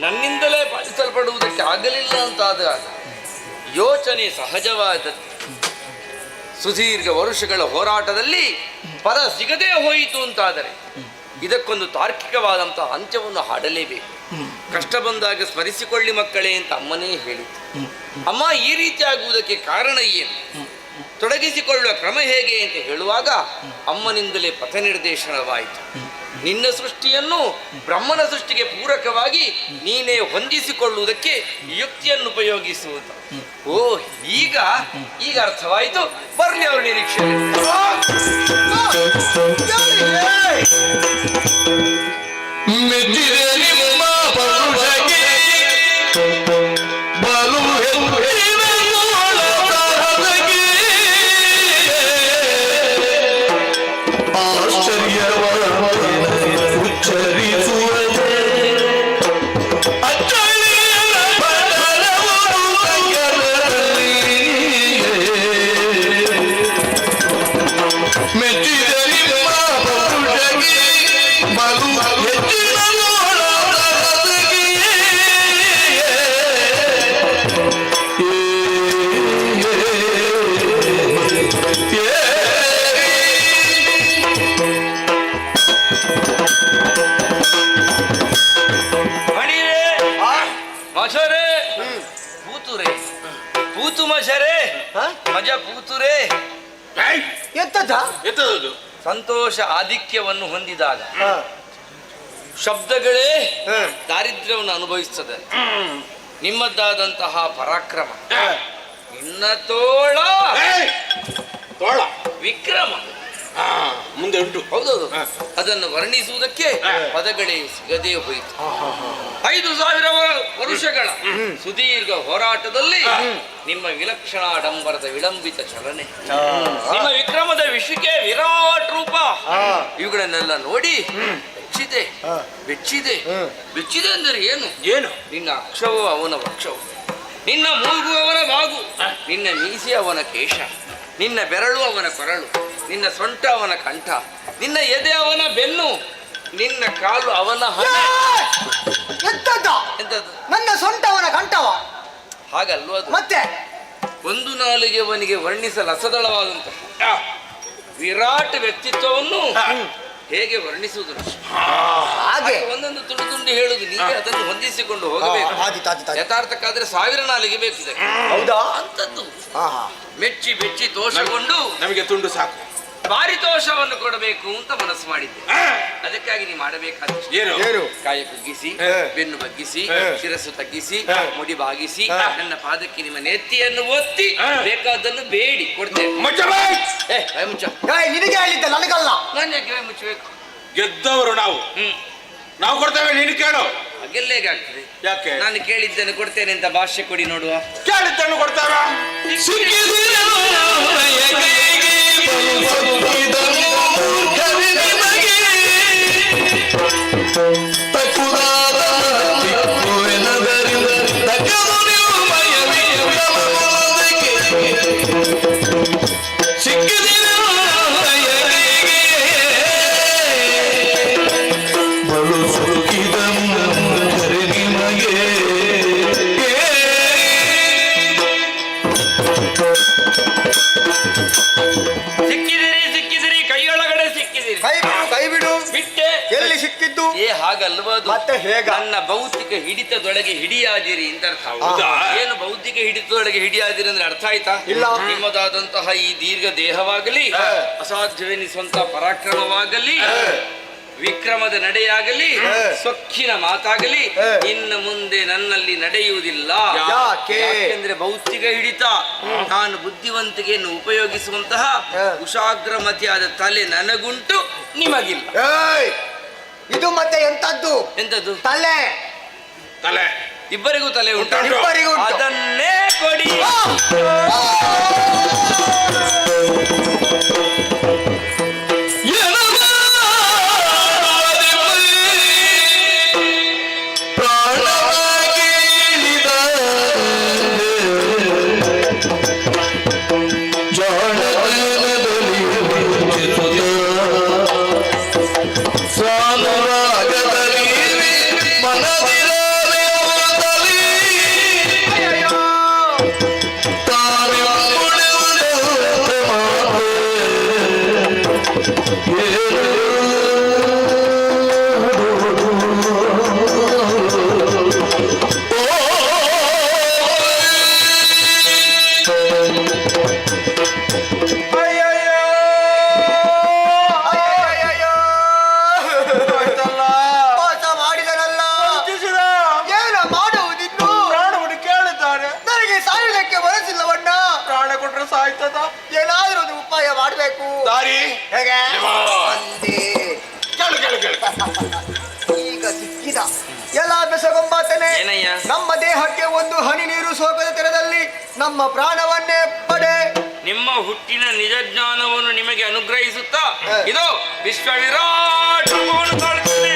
ನನ್ನಿಂದಲೇ ಪಾಲಿಸಲ್ಪಡುವುದಕ್ಕೆ ಆಗಲಿಲ್ಲ ಅಂತಾದಾಗ ಯೋಚನೆ ಸಹಜವಾದದ್ದು. ಸುದೀರ್ಘ ವರುಷಗಳ ಹೋರಾಟದಲ್ಲಿ ಪದ ಸಿಗದೇ ಹೋಯಿತು ಅಂತಾದರೆ ಇದಕ್ಕೊಂದು ತಾರ್ಕಿಕವಾದಂತಹ ಅಂತ್ಯವನ್ನು ಹಾಡಲೇಬೇಕು. ಕಷ್ಟ ಬಂದಾಗ ಸ್ಮರಿಸಿಕೊಳ್ಳಿ ಮಕ್ಕಳೇ ಅಂತ ಅಮ್ಮನೇ ಹೇಳಿತು. ಅಮ್ಮ ಈ ರೀತಿ ಆಗುವುದಕ್ಕೆ ಕಾರಣ ಏನು, ತೊಡಗಿಸಿಕೊಳ್ಳುವ ಕ್ರಮ ಹೇಗೆ ಅಂತ ಹೇಳುವಾಗ ಅಮ್ಮನಿಂದಲೇ ಪಥ ನಿರ್ದೇಶನವಾಯಿತು. ನಿನ್ನ ಸೃಷ್ಟಿಯನ್ನು ಬ್ರಹ್ಮನ ಸೃಷ್ಟಿಗೆ ಪೂರಕವಾಗಿ ನೀನೇ ಹೊಂದಿಸಿಕೊಳ್ಳುವುದಕ್ಕೆ ಯುಕ್ತಿಯನ್ನು ಉಪಯೋಗಿಸುವುದು. ಓ ಈಗ ಈಗ ಅರ್ಥವಾಯಿತು. ಬರ್ಲಿ ಅವರು ನಿರೀಕ್ಷೆ. ಆಶ್ಚರ್ಯವ ಉಚ್ಚರಿಸುವ ಗುಮ್ಮಶರೇ ಹ? ಮಜ ಕೂತುರೇ. ಎಂತದ ಸಂತೋಷ ಆಧಿಕ್ಯವನ್ನು ಹೊಂದಿದಾಗ ಶಬ್ದಗಳೇ ದಾರಿದ್ರ್ಯವನ್ನು ಅನುಭವಿಸ್ತದೆ. ನಿಮ್ಮದ್ದಾದಂತಹ ಪರಾಕ್ರಮ, ನಿನ್ನ ತೋಳ ವಿಕ್ರಮ ಮುಂದೆ ಉಂಟು. ಹೌದೌದು, ಅದನ್ನು ವರ್ಣಿಸುವುದಕ್ಕೆ ಪದಗಳೇ ಸಿಗದೇ ಹೋಯಿತು. 5,000 ವರುಷಗಳ ಸುದೀರ್ಘ ಹೋರಾಟದಲ್ಲಿ ನಿಮ್ಮ ವಿಲಕ್ಷಣಾಡಂಬರದ ವಿಳಂಬಿತ ಚಲನೆ, ನಿಮ್ಮ ವಿಕ್ರಮದ ವಿಷಯಕ್ಕೆ ವಿರಾಟ್ ರೂಪ, ಇವುಗಳನ್ನೆಲ್ಲ ನೋಡಿ ಬೆಚ್ಚಿದೆ ಅಂದರೆ ಏನು? ನಿನ್ನ ಅಕ್ಷವು ಅವನ ವಕ್ಷವು, ನಿನ್ನ ಮೂಗು ಅವನ ಬಾಗು, ನಿನ್ನ ಮೀಸೆ ಅವನ ಕೇಶ, ನಿನ್ನ ಬೆರಳು ಅವನ ಕೊರಳು, ನಿನ್ನ ಸೊಂಟ ಅವನ ಕಂಠ, ನಿನ್ನ ಎದೆ ಅವನ ಬೆನ್ನು, ನಿನ್ನ ಕಾಲು ಅವನ ಹಣೆ. ಎಂತದ್ದು? ನನ್ನ ಸೊಂಟ ಅವನ ಕಂಠವ ಹಾಗಲ್ವ ಅದು? ಮತ್ತೆ ಒಂದು ನಾಲಿಗೆ ಅವನಿಗೆ ವರ್ಣಿಸಲು ಅಸದಳವಾದಂತಹ ವಿರಾಟ್ ವ್ಯಕ್ತಿತ್ವವನ್ನು ಹೇಗೆ ವರ್ಣಿಸುವುದು? ಹಾಗೆ ಒಂದೊಂದು ತುಂಡು ತುಂಡು ಹೇಳುದು, ನೀವೇ ಅದನ್ನು ಹೊಂದಿಸಿಕೊಂಡು ಹೋಗಬೇಕು. ಯಥಾರ್ಥಕ್ಕಾದ್ರೆ 1000 ನಾಲಿಗೆ ಬೇಕಿದೆ. ಹೌದಾ? ಅಂತದ್ದು ಮೆಚ್ಚಿ ಬೆಚ್ಚಿ ತೋಷಗೊಂಡು ನಮಗೆ ತುಂಡು ಸಾಕು, ಪಾರಿತೋಷವನ್ನು ಕೊಡಬೇಕು ಅಂತ ಮನಸ್ಸು ಮಾಡಿದ್ದೆ. ಅದಕ್ಕಾಗಿ ನೀವು ಮಾಡಬೇಕಾದ ಏನು? ಕಾಯ ಕುಗ್ಗಿಸಿ, ಬೆನ್ನು ಬಗ್ಗಿಸಿ, ಶಿರಸ್ಸು ತಗ್ಗಿಸಿ, ಮುಡಿ ಬಾಗಿಸಿ, ನನ್ನ ಪಾದಕ್ಕೆ ನಿಮ್ಮ ನೆತ್ತಿಯನ್ನು ಒತ್ತಿ ಬೇಕಾದನ್ನು ಬೇಡಿ ಕೊಡ್ತೇನೆ. ಮುಚ್ಚ. ನಿನಗೆ ಹೇಳಿದ್ದೆ, ನನಗಲ್ಲ. ನಾನು ಯಾಕೆ ಮುಚ್ಚಬೇಕು? ಗೆದ್ದವರು ನಾವು ಕೊಡ್ತೇವೆ, ನೀನು ಕೇಳು. ಹಾಗೆಲ್ಲ ಹೇಗಾಗ್ತದೆ? ಯಾಕೆ? ನಾನು ಕೇಳಿದ್ದನ್ನು ಕೊಡ್ತೇನೆ ಅಂತ ಭಾಷ್ಯ ಕೊಡಿ ನೋಡುವ. ಕೇಳಿದ್ದನ್ನು ಕೊಡ್ತಾರ. ಸಿಕ್ಕಿದಿರಿ ಕೈಯೊಳಗಡೆ ಸಿಕ್ಕಿದಿರಿ. ಕೈ ಬಿಡು. ಬಿಟ್ಟೆ. ಎಲ್ಲಿ ಸಿಕ್ಕಿದ್ದು? ಹಾಗಲ್ವದು? ಮತ್ತೆ ಹೇಗ? ನನ್ನ ಭೌತಿಕ ಹಿಡಿತದೊಳಗೆ ಹಿಡಿಯಾದಿರಿ ಅಂತ ಅರ್ಥ. ಏನು ಭೌತಿಕ ಹಿಡಿತದೊಳಗೆ ಹಿಡಿಯಾದಿರಿ ಅಂದ್ರೆ ಅರ್ಥ ಆಯ್ತಾ? ಇಲ್ಲ. ನಿಮ್ಮದಾದಂತಹ ಈ ದೀರ್ಘ ದೇಹವಾಗಲಿ, ಅಸಾಧ್ಯವೆನಿಸುವಂತಹ ಪರಾಕ್ರಮವಾಗಲಿ, ವಿಕ್ರಮದ ನಡೆಯಾಗಲಿ, ಸೊಕ್ಕಿನ ಮಾತಾಗಲಿ ಇನ್ನು ಮುಂದೆ ನನ್ನಲ್ಲಿ ನಡೆಯುವುದಿಲ್ಲ. ಯಾಕೆಂದ್ರೆ ಭೌತಿಕ ಹಿಡಿತ, ನಾನು ಬುದ್ಧಿವಂತಿಕೆಯನ್ನು ಉಪಯೋಗಿಸುವಂತಹ ಕುಶಾಗ್ರಮತಿಯಾದ ತಲೆ ನನಗುಂಟು, ನಿಮಗಿಲ್ಲ. ಇದು ಮತ್ತೆ ಎಂತದ್ದು? ತಲೆ ಇಬ್ಬರಿಗೂ ತಲೆ ಉಂಟು. ಇಬ್ಬರಿಗೂ ಅದನ್ನೇ ಕೊಡಿ. ಏನಾದ್ರೂ ಒಂದು ಉಪಾಯ ಮಾಡಬೇಕು. ದಾರಿ ಹೇಗೆ? ಈಗ ಸಿಕ್ಕಿದ ಎಲ್ಲ ಬೆಸಗೊಂಬಾತನೆ. ನಮ್ಮ ದೇಹಕ್ಕೆ ಒಂದು ಹನಿ ನೀರು ಸೋಕದ ತೆರದಲ್ಲಿ ನಮ್ಮ ಪ್ರಾಣವನ್ನೇ ಪಡೆ. ನಿಮ್ಮ ಹುಟ್ಟಿನ ನಿಜ ಜ್ಞಾನವನ್ನು ನಿಮಗೆ ಅನುಗ್ರಹಿಸುತ್ತಾ ಇದು ವಿಶ್ವ ವಿರಾಟ್ ರೂಪವನ್ನು ತಾಳುತ್ತದೆ.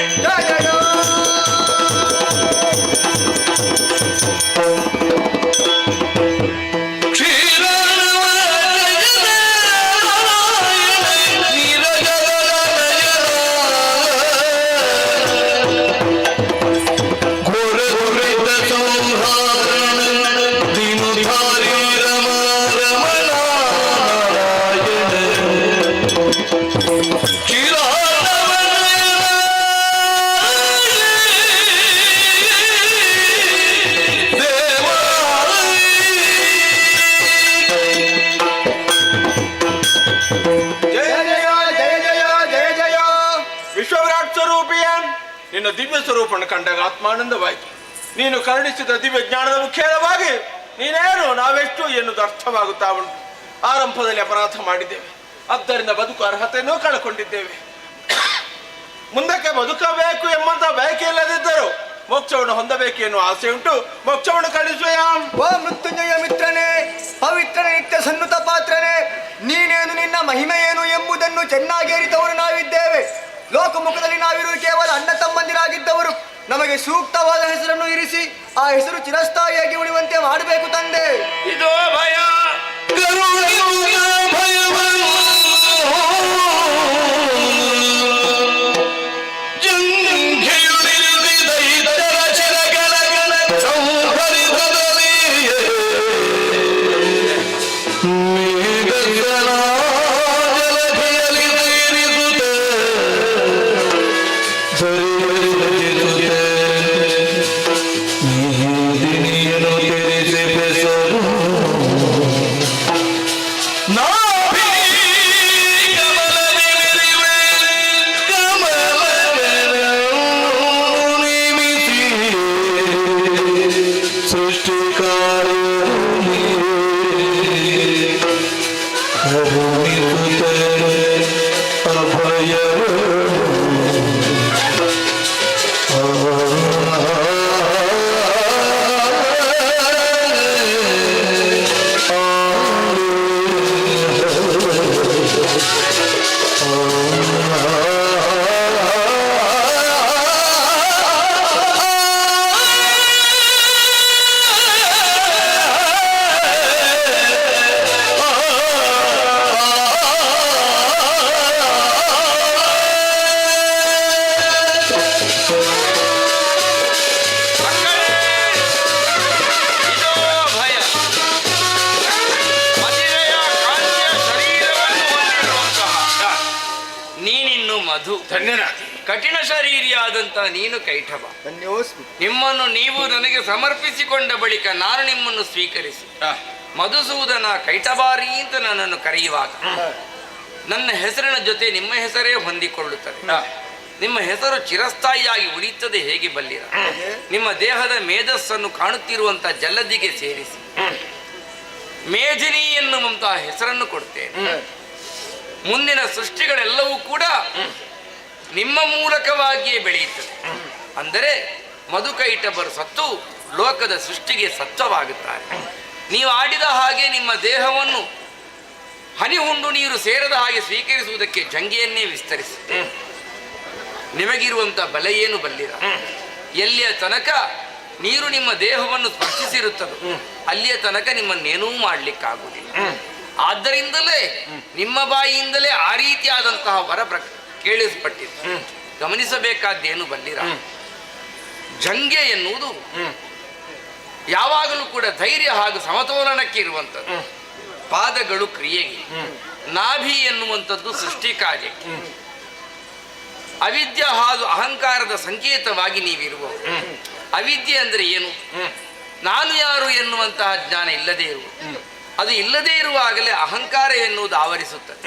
Kira ನಿನ್ನ ದಿವ್ಯ ಸ್ವರೂಪವನ್ನು ಕಂಡಾಗ ಆತ್ಮಾನಂದವಾಯಿತು. ನೀನು ಕರುಣಿಸಿದ ದಿವ್ಯ ಜ್ಞಾನದ ಮುಖೇನವಾಗಿ ನೀನೇನು ನಾವೆಷ್ಟು ಎನ್ನುವುದು ಅರ್ಥವಾಗುತ್ತಾ ಉಂಟು. ಆರಂಭದಲ್ಲಿ ಅಪರಾಧ ಮಾಡಿದ್ದೇವೆ, ಆದ್ದರಿಂದ ಬದುಕು ಅರ್ಹತೆಯನ್ನು ಕಳಕೊಂಡಿದ್ದೇವೆ. ಮುಂದಕ್ಕೆ ಬದುಕಬೇಕು ಎಂಬಂತ ಬಯಕೆ ಇಲ್ಲದಿದ್ದರು ಮೋಕ್ಷವನ್ನು ಹೊಂದಬೇಕು ಎನ್ನುವ ಆಸೆ ಉಂಟು. ಮೋಕ್ಷವನ್ನು ಕಳಿಸುವಯಾಂ. ಓ ಮೃತ್ಯುಂಜಯ ಮಿತ್ರನೇ, ಪವಿತ್ರನೇ, ನಿತ್ಯ ಸನ್ನುತ ಪಾತ್ರನೇ, ನೀನೇನು, ನಿನ್ನ ಮಹಿಮೆ ಏನು ಎಂಬುದನ್ನು ಚೆನ್ನಾಗಿ ಅರಿತವರು ನಾವಿದ್ದೇವೆ. ಲೋಕಮುಖದಲ್ಲಿ ನಾವಿರುವ ಕೇವಲ ಅಣ್ಣ ತಮ್ಮಂದಿರಾಗಿದ್ದವರು. ನಮಗೆ ಸೂಕ್ತವಾದ ಹೆಸರನ್ನು ಇರಿಸಿ ಆ ಹೆಸರು ಚಿರಸ್ಥಾಯಿಯಾಗಿ ಉಳಿಯುವಂತೆ ಮಾಡಬೇಕು ತಂದೆ. ಇದೋ ಭಯ ಕಠಿಣ ಶರೀರಿಯಾದಂತ ನೀನು ಕೈಠವ. ನಿಮ್ಮನ್ನು ನೀವು ನನಗೆ ಸಮರ್ಪಿಸಿಕೊಂಡ ಬಳಿಕ ನಾನು ನಿಮ್ಮನ್ನು ಸ್ವೀಕರಿಸಿ ಮಧುಸೂದನ ಕೈಟಬಾರಿ ಅಂತ ನನ್ನನ್ನು ಕರೆಯುವಾಗ ನನ್ನ ಹೆಸರಿನ ಜೊತೆ ನಿಮ್ಮ ಹೆಸರೇ ಹೊಂದಿಕೊಳ್ಳುತ್ತದೆ. ನಿಮ್ಮ ಹೆಸರು ಚಿರಸ್ಥಾಯಿಯಾಗಿ ಉಳಿಯುತ್ತದೆ ಹೇಗೆ ಬಲ್ಲಿರ? ನಿಮ್ಮ ದೇಹದ ಮೇಧಸ್ಸನ್ನು ಕಾಣುತ್ತಿರುವಂತ ಜಲದಿಗೆ ಸೇರಿಸಿ ಮೇಧಿನಿ ಎನ್ನುವಂತಹ ಹೆಸರನ್ನು ಕೊಡ್ತೇನೆ. ಮುಂದಿನ ಸೃಷ್ಟಿಗಳೆಲ್ಲವೂ ಕೂಡ ನಿಮ್ಮ ಮೂಲಕವಾಗಿಯೇ ಬೆಳೆಯುತ್ತದೆ. ಅಂದರೆ ಮಧುಕೈಟಬರು ಸತ್ತು ಲೋಕದ ಸೃಷ್ಟಿಗೆ ಸತ್ವವಾಗುತ್ತಾರೆ. ನೀವು ಆಡಿದ ಹಾಗೆ ನಿಮ್ಮ ದೇಹವನ್ನು ಹನಿ ಹುಂಡು ನೀರು ಸೇರದ ಹಾಗೆ ಸ್ವೀಕರಿಸುವುದಕ್ಕೆ ಜಂಗೆಯನ್ನೇ ವಿಸ್ತರಿಸಿ ನಿಮಗಿರುವಂಥ ಬಲ ಏನು ಬಲ್ಲಿರ? ಎಲ್ಲಿಯ ತನಕ ನೀರು ನಿಮ್ಮ ದೇಹವನ್ನು ಸ್ಪರ್ಶಿಸಿರುತ್ತದೋ ಅಲ್ಲಿಯ ತನಕ ನಿಮ್ಮನ್ನೇನೂ ಮಾಡಲಿಕ್ಕಾಗುವುದಿಲ್ಲ. ಆದ್ದರಿಂದಲೇ ನಿಮ್ಮ ಬಾಯಿಯಿಂದಲೇ ಆ ರೀತಿಯಾದಂತಹ ವರ ಕೇಳಿಸಲ್ಪಟ್ಟಿದೆ. ಗಮನಿಸಬೇಕಾದ್ದೇನು ಬಲ್ಲಿರ? ಜಂಗೆ ಎನ್ನುವುದು ಯಾವಾಗಲೂ ಕೂಡ ಧೈರ್ಯ ಹಾಗೂ ಸಮತೋಲನಕ್ಕೆ ಇರುವಂಥದ್ದು. ಪಾದಗಳು ಕ್ರಿಯೆಗೆ, ನಾಭಿ ಎನ್ನುವಂಥದ್ದು ಸೃಷ್ಟಿ ಕಾರ್ಯಕ್ಕೆ, ಅವಿದ್ಯೆ ಹಾಗೂ ಅಹಂಕಾರದ ಸಂಕೇತವಾಗಿ ನೀವಿರುವವರು. ಅವಿದ್ಯೆ ಅಂದರೆ ಏನು? ನಾನು ಯಾರು ಎನ್ನುವಂತಹ ಜ್ಞಾನ ಇಲ್ಲದೇ ಇರುವುದು. ಅದು ಇಲ್ಲದೇ ಇರುವಾಗಲೇ ಅಹಂಕಾರ ಎನ್ನುವುದು ಆವರಿಸುತ್ತದೆ.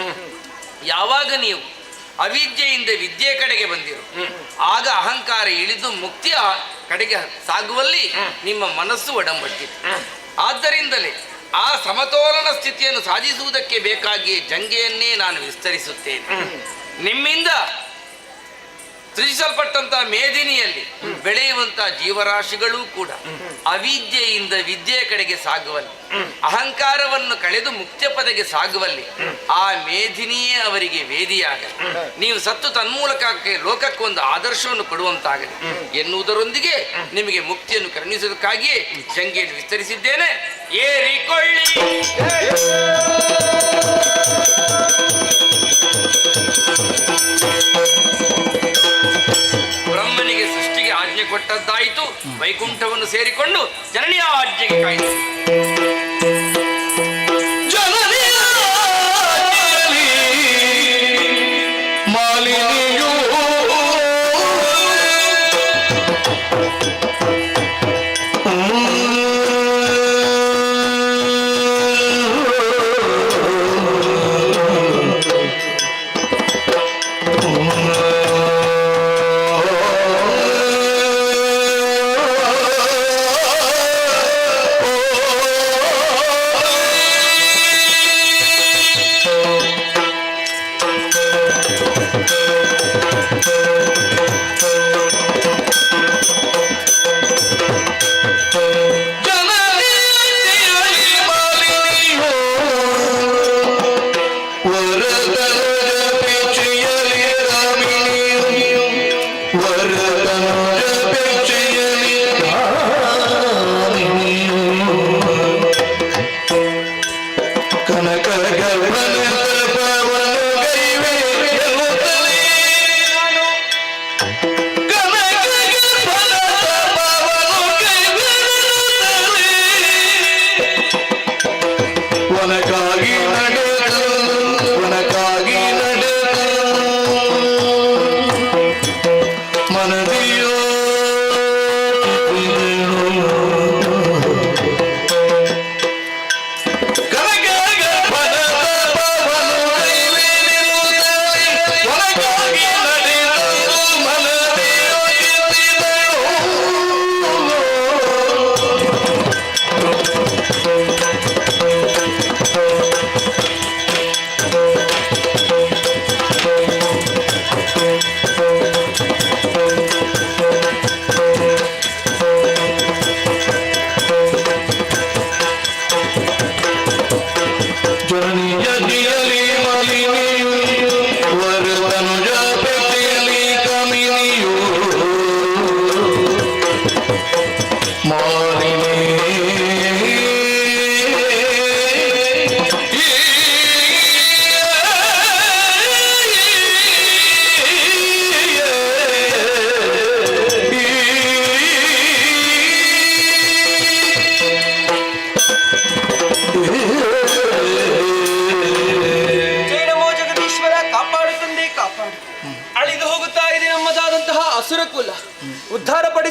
ಯಾವಾಗ ನೀವು ಅವಿದ್ಯೆಯಿಂದ ವಿದ್ಯೆ ಕಡೆಗೆ ಬಂದಿರು ಆಗ ಅಹಂಕಾರ ಇಳಿದು ಮುಕ್ತಿಯ ಕಡೆಗೆ ಸಾಗುವಲ್ಲಿ ನಿಮ್ಮ ಮನಸ್ಸು ಒಡಂಬಟ್ಟಿದೆ. ಆದ್ದರಿಂದಲೇ ಆ ಸಮತೋಲನ ಸ್ಥಿತಿಯನ್ನು ಸಾಧಿಸುವುದಕ್ಕೆ ಬೇಕಾಗಿಯೇ ಜಂಗೆಯನ್ನೇ ನಾನು ವಿಸ್ತರಿಸುತ್ತೇನೆ. ನಿಮ್ಮಿಂದ ಸೃಜಿಸಲ್ಪಟ್ಟಂತಹ ಮೇದಿನಿಯಲ್ಲಿ ಬೆಳೆಯುವಂತಹ ಜೀವರಾಶಿಗಳೂ ಕೂಡ ಅವಿದ್ಯೆಯಿಂದ ವಿದ್ಯೆಯ ಕಡೆಗೆ ಸಾಗುವಲ್ಲಿ, ಅಹಂಕಾರವನ್ನು ಕಳೆದು ಮುಕ್ತಿಯ ಪದಕ್ಕೆ ಸಾಗುವಲ್ಲಿ ಆ ಮೇದಿನಿಯೇ ಅವರಿಗೆ ವೇದಿಯಾಗಲಿ. ನೀವು ಸತ್ತು ತನ್ಮೂಲಕಕ್ಕೆ ಲೋಕಕ್ಕೊಂದು ಆದರ್ಶವನ್ನು ಕೊಡುವಂತಾಗಲಿ ಎನ್ನುವುದರೊಂದಿಗೆ ನಿಮಗೆ ಮುಕ್ತಿಯನ್ನು ಕರುಣಿಸುವುದಕ್ಕಾಗಿಯೇ ಜಂಗೆಯನ್ನು ವಿಸ್ತರಿಸಿದ್ದೇನೆ. ಏರಿಕೊಳ್ಳಿ. ಬ್ರಹ್ಮನಿಗೆ ಸೃಷ್ಟಿಗೆ ಆಜ್ಞೆ ಕೊಟ್ಟದ್ದಾಯಿತು. ವೈಕುಂಠವನ್ನು ಸೇರಿಕೊಂಡು ಜನನಿಯ ಆಜ್ಞೆಗೆ ಕಾಯ್ದು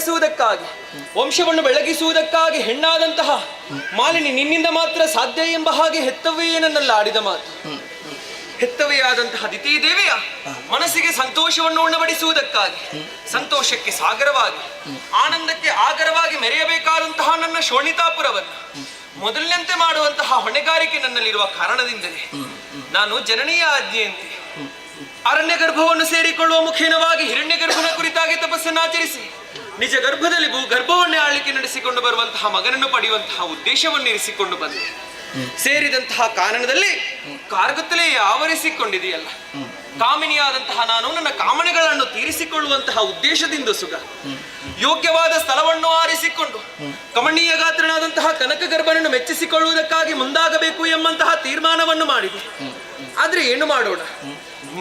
ಉಣಬಡಿಸುವುದಕ್ಕಾಗಿ ವಂಶವನ್ನು ಬೆಳಗಿಸುವುದಕ್ಕಾಗಿ ಹೆಣ್ಣಾದಂತಹ ಮಾಲಿನಿ ನಿನ್ನಿಂದ ಮಾತ್ರ ಸಾಧ್ಯ ಎಂಬ ಹಾಗೆ ಹೆತ್ತವೆಯೇ ನನ್ನಲ್ಲಿ ಆಡಿದ ಮಾತು. ಹೆತ್ತವೆಯಾದಂತಹ ದಿತಿ ದೇವಿಯ ಮನಸ್ಸಿಗೆ ಸಂತೋಷವನ್ನು ಉಣಬಡಿಸುವುದಕ್ಕಾಗಿ, ಸಂತೋಷಕ್ಕೆ ಸಾಗರವಾಗಿ, ಆನಂದಕ್ಕೆ ಆಗರವಾಗಿ ಮೆರೆಯಬೇಕಾದಂತಹ ನನ್ನ ಶೋಣಿತಾಪುರವನ್ನು ಮೊದಲಿನಂತೆ ಮಾಡುವಂತಹ ಹೊಣೆಗಾರಿಕೆ ನನ್ನಲ್ಲಿರುವ ಕಾರಣದಿಂದಲೇ ನಾನು ಜನನೀಯ ಆಜ್ಞೆಯಂತೆ ಅರಣ್ಯ ಗರ್ಭವನ್ನು ಸೇರಿಕೊಳ್ಳುವ ಮುಖೇನವಾಗಿ ಹಿರಣ್ಯ ಗರ್ಭನ ಕುರಿತಾಗಿ ತಪಸ್ಸನ್ನಾಚರಿಸಿ ನಿಜ ಗರ್ಭದಲ್ಲಿ ಗರ್ಭವನ್ನೇ ಆಳ್ಲಿಕ್ಕೆ ನಡೆಸಿಕೊಂಡು ಬರುವಂತಹ ಮಗನನ್ನು ಪಡೆಯುವಂತಹ ಉದ್ದೇಶವನ್ನು ಇರಿಸಿಕೊಂಡು ಬಂದೆ. ಸೇರಿದಂತಹ ಕಾರಣದಲ್ಲಿ ಕಾರ್ಗತ್ತಲೇ ಆವರಿಸಿಕೊಂಡಿದೆಯಲ್ಲ, ಕಾಮಿನಿಯಾದಂತಹ ನಾನು ನನ್ನ ಕಾಮನೆಗಳನ್ನು ತೀರಿಸಿಕೊಳ್ಳುವಂತಹ ಉದ್ದೇಶದಿಂದ ಸುಗ ಯೋಗ್ಯವಾದ ಸ್ಥಳವನ್ನು ಆರಿಸಿಕೊಂಡು ಕಮನೀಯ ಗಾತ್ರನಾದಂತಹ ಕನಕ ಗರ್ಭನನ್ನು ಮೆಚ್ಚಿಸಿಕೊಳ್ಳುವುದಕ್ಕಾಗಿ ಮುಂದಾಗಬೇಕು ಎಂಬಂತಹ ತೀರ್ಮಾನವನ್ನು ಮಾಡಿದೆ. ಆದ್ರೆ ಏನು ಮಾಡೋಣ,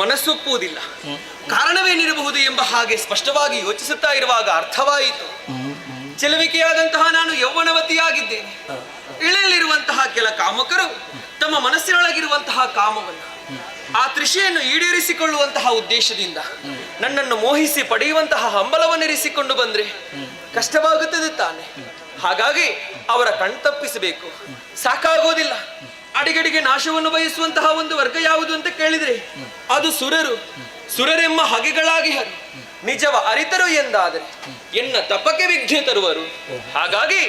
ಮನಸ್ಸೊಪ್ಪುವುದಿಲ್ಲ. ಕಾರಣವೇನಿರಬಹುದು ಎಂಬ ಹಾಗೆ ಸ್ಪಷ್ಟವಾಗಿ ಯೋಚಿಸುತ್ತಾ ಇರುವಾಗ ಅರ್ಥವಾಯಿತು. ಚೆಲುವಿಕೆಯಾದಂತಹ ನಾನು ಯೌವನವತಿಯಾಗಿದ್ದೇನೆ. ಇಳೆಯಲ್ಲಿರುವಂತಹ ಕೆಲ ಕಾಮಕರು ತಮ್ಮ ಮನಸ್ಸಿನೊಳಗಿರುವಂತಹ ಕಾಮವನ್ನು, ಆ ತೃಷೆಯನ್ನು ಈಡೇರಿಸಿಕೊಳ್ಳುವಂತಹ ಉದ್ದೇಶದಿಂದ ನನ್ನನ್ನು ಮೋಹಿಸಿ ಪಡೆಯುವಂತಹ ಹಂಬಲವನ್ನಿರಿಸಿಕೊಂಡು ಬಂದ್ರೆ ಕಷ್ಟವಾಗುತ್ತದೆ ತಾನೆ. ಹಾಗಾಗಿ ಅವರ ಕಣ್ತಪ್ಪಿಸಬೇಕು. ಸಾಕಾಗೋದಿಲ್ಲ. ಅಡಿಗಡಿಗೆ ನಾಶವನ್ನು ಬಯಸುವಂತಹ ಒಂದು ವರ್ಗ ಯಾವುದು ಅಂತ ಕೇಳಿದ್ರೆ ಅದು ಸುರರು. ಸುರರೆಂಬ ಹಗೆಗಳಾಗಿ ಹರಿ ನಿಜವ ಅರಿತರು ಎಂದಾದರೆ ಎನ್ನ ತಪಕ್ಕೆ ವಿಘ್ನ ತರುವರು. ಹಾಗಾಗಿ